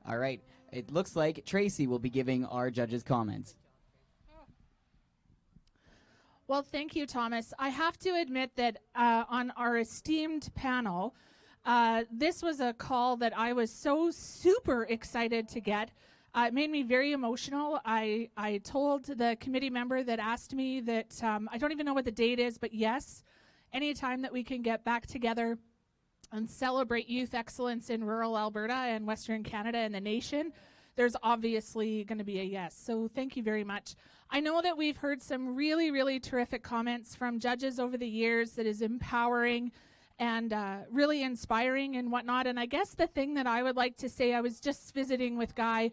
All right. It looks like Tracy will be giving our judges' comments. Well, thank you, Thomas. I have to admit that on our esteemed panel, this was a call that I was so super excited to get. It made me very emotional. I told the committee member that asked me that I don't even know what the date is, but yes, anytime that we can get back together and celebrate youth excellence in rural Alberta and Western Canada and the nation, there's obviously going to be a yes. So thank you very much. I know that we've heard some really, really terrific comments from judges over the years that is empowering and really inspiring and whatnot. And I guess the thing that I would like to say, I was just visiting with Guy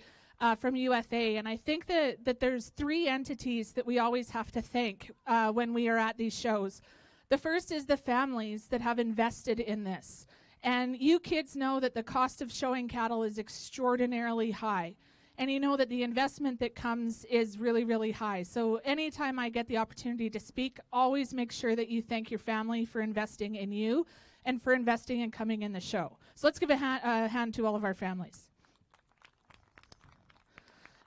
from UFA, and I think that there's 3 entities that we always have to thank when we are at these shows. The first is the families that have invested in this. And you kids know that the cost of showing cattle is extraordinarily high. And you know that the investment that comes is really, really high. So anytime I get the opportunity to speak, always make sure that you thank your family for investing in you and for investing in coming in the show. So let's give a hand to all of our families.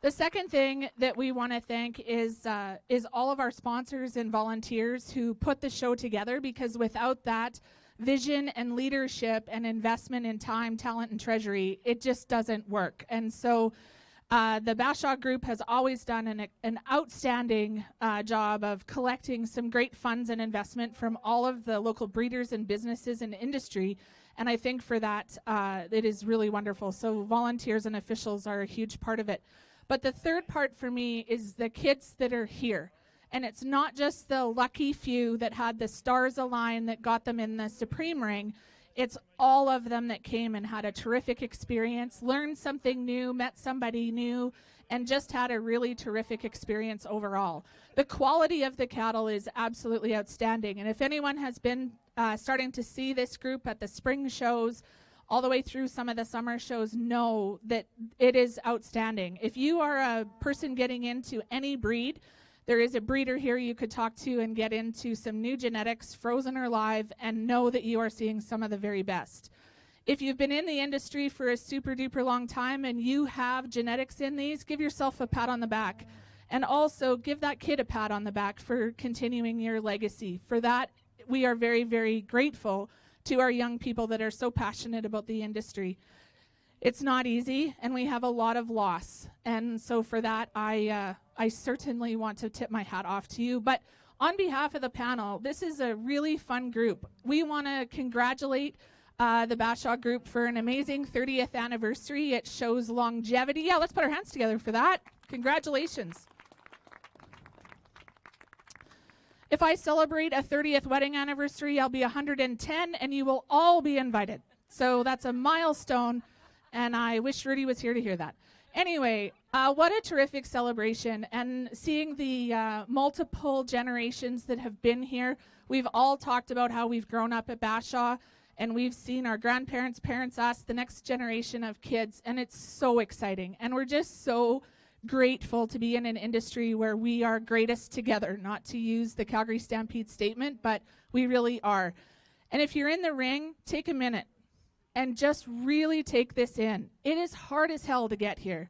The second thing that we want to thank is all of our sponsors and volunteers who put the show together, because without that vision and leadership and investment in time, talent, and treasury, it just doesn't work. And so the Bashaw Group has always done an outstanding job of collecting some great funds and investment from all of the local breeders and businesses and industry. And I think for that, it is really wonderful. So volunteers and officials are a huge part of it. But the third part for me is the kids that are here. And it's not just the lucky few that had the stars align that got them in the Supreme ring. It's all of them that came and had a terrific experience, learned something new, met somebody new, and just had a really terrific experience overall. The quality of the cattle is absolutely outstanding. And if anyone has been starting to see this group at the spring shows, all the way through some of the summer shows, know that it is outstanding. If you are a person getting into any breed, there is a breeder here you could talk to and get into some new genetics, frozen or live, and know that you are seeing some of the very best. If you've been in the industry for a super duper long time and you have genetics in these, give yourself a pat on the back. And also give that kid a pat on the back for continuing your legacy. For that, we are very, very grateful to our young people that are so passionate about the industry. It's not easy, and we have a lot of loss. And so for that, I certainly want to tip my hat off to you. But on behalf of the panel, this is a really fun group. We want to congratulate the Bashaw group for an amazing 30th anniversary. It shows longevity. Yeah, let's put our hands together for that. Congratulations. If I celebrate a 30th wedding anniversary, I'll be 110, and you will all be invited. So that's a milestone, and I wish Rudy was here to hear that. Anyway, what a terrific celebration, and seeing the multiple generations that have been here. We've all talked about how we've grown up at Bashaw, and we've seen our grandparents, parents, us, the next generation of kids, and it's so exciting. And we're just so grateful to be in an industry where we are greatest together, not to use the Calgary Stampede statement, but we really are. And if you're in the ring, take a minute and just really take this in. It is hard as hell to get here.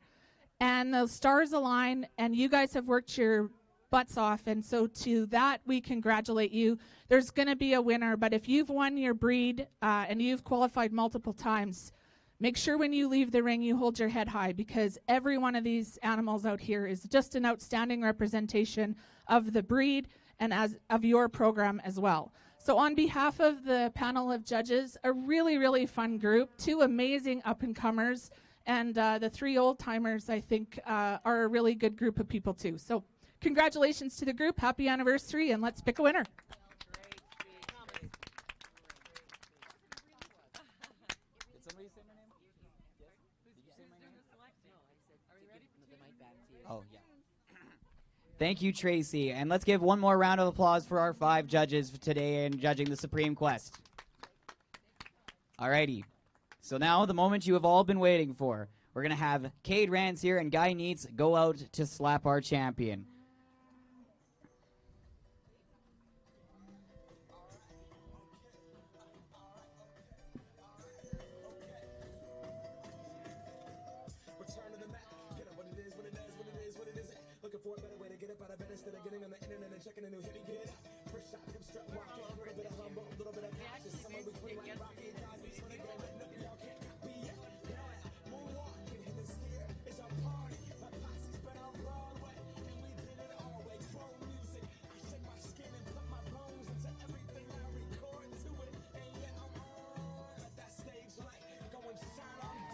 And the stars align, and you guys have worked your butts off, and so to that, we congratulate you. There's going to be a winner, but if you've won your breed and you've qualified multiple times, make sure when you leave the ring you hold your head high, because every one of these animals out here is just an outstanding representation of the breed and of your program as well. So on behalf of the panel of judges, a really, really fun group, 2 amazing up-and-comers, and the 3 old-timers, I think, are a really good group of people too. So congratulations to the group, happy anniversary, and let's pick a winner. Oh, yeah. Thank you, Tracy. And let's give one more round of applause for our 5 judges today in judging the Supreme Quest. Alrighty. So now the moment you have all been waiting for. We're going to have Cade Rancier and Guy Neitz go out to slap our champion.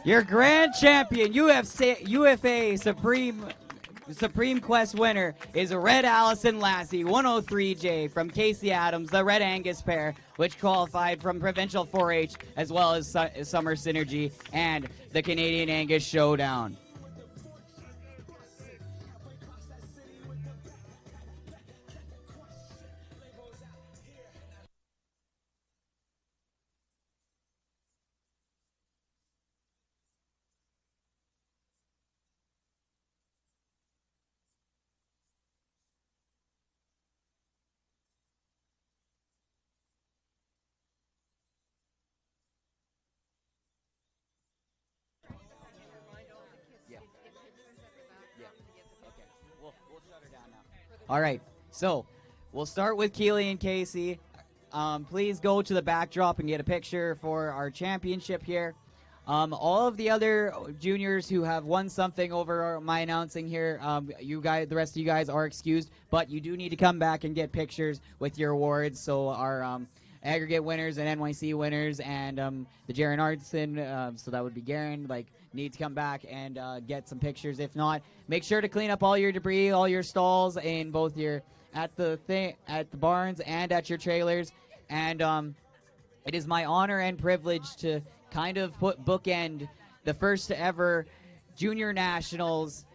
Your grand champion, UFA Supreme Quest winner is Red Allison Lassie, 103J from Casey Adams, the Red Angus pair, which qualified from Provincial 4-H as well as Summer Synergy and the Canadian Angus Showdown. All right, so we'll start with Keely and Casey. Please go to the backdrop and get a picture for our championship here. All of the other juniors who have won something over my announcing here, you guys, the rest of you guys are excused, but you do need to come back and get pictures with your awards. So our aggregate winners and NYC winners and the Jaron Artson, so that would be Garen, need to come back and get some pictures. If not, make sure to clean up all your debris, all your stalls in both your at the barns and at your trailers, and it is my honor and privilege to kind of bookend the first ever Junior Nationals,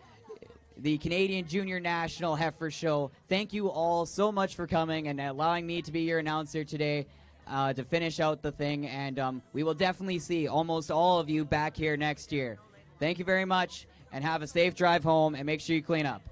the Canadian Junior National Heifer Show. Thank you all so much for coming and allowing me to be your announcer today to finish out the thing. And we will definitely see almost all of you back here next year. Thank you very much, and have a safe drive home, and make sure you clean up.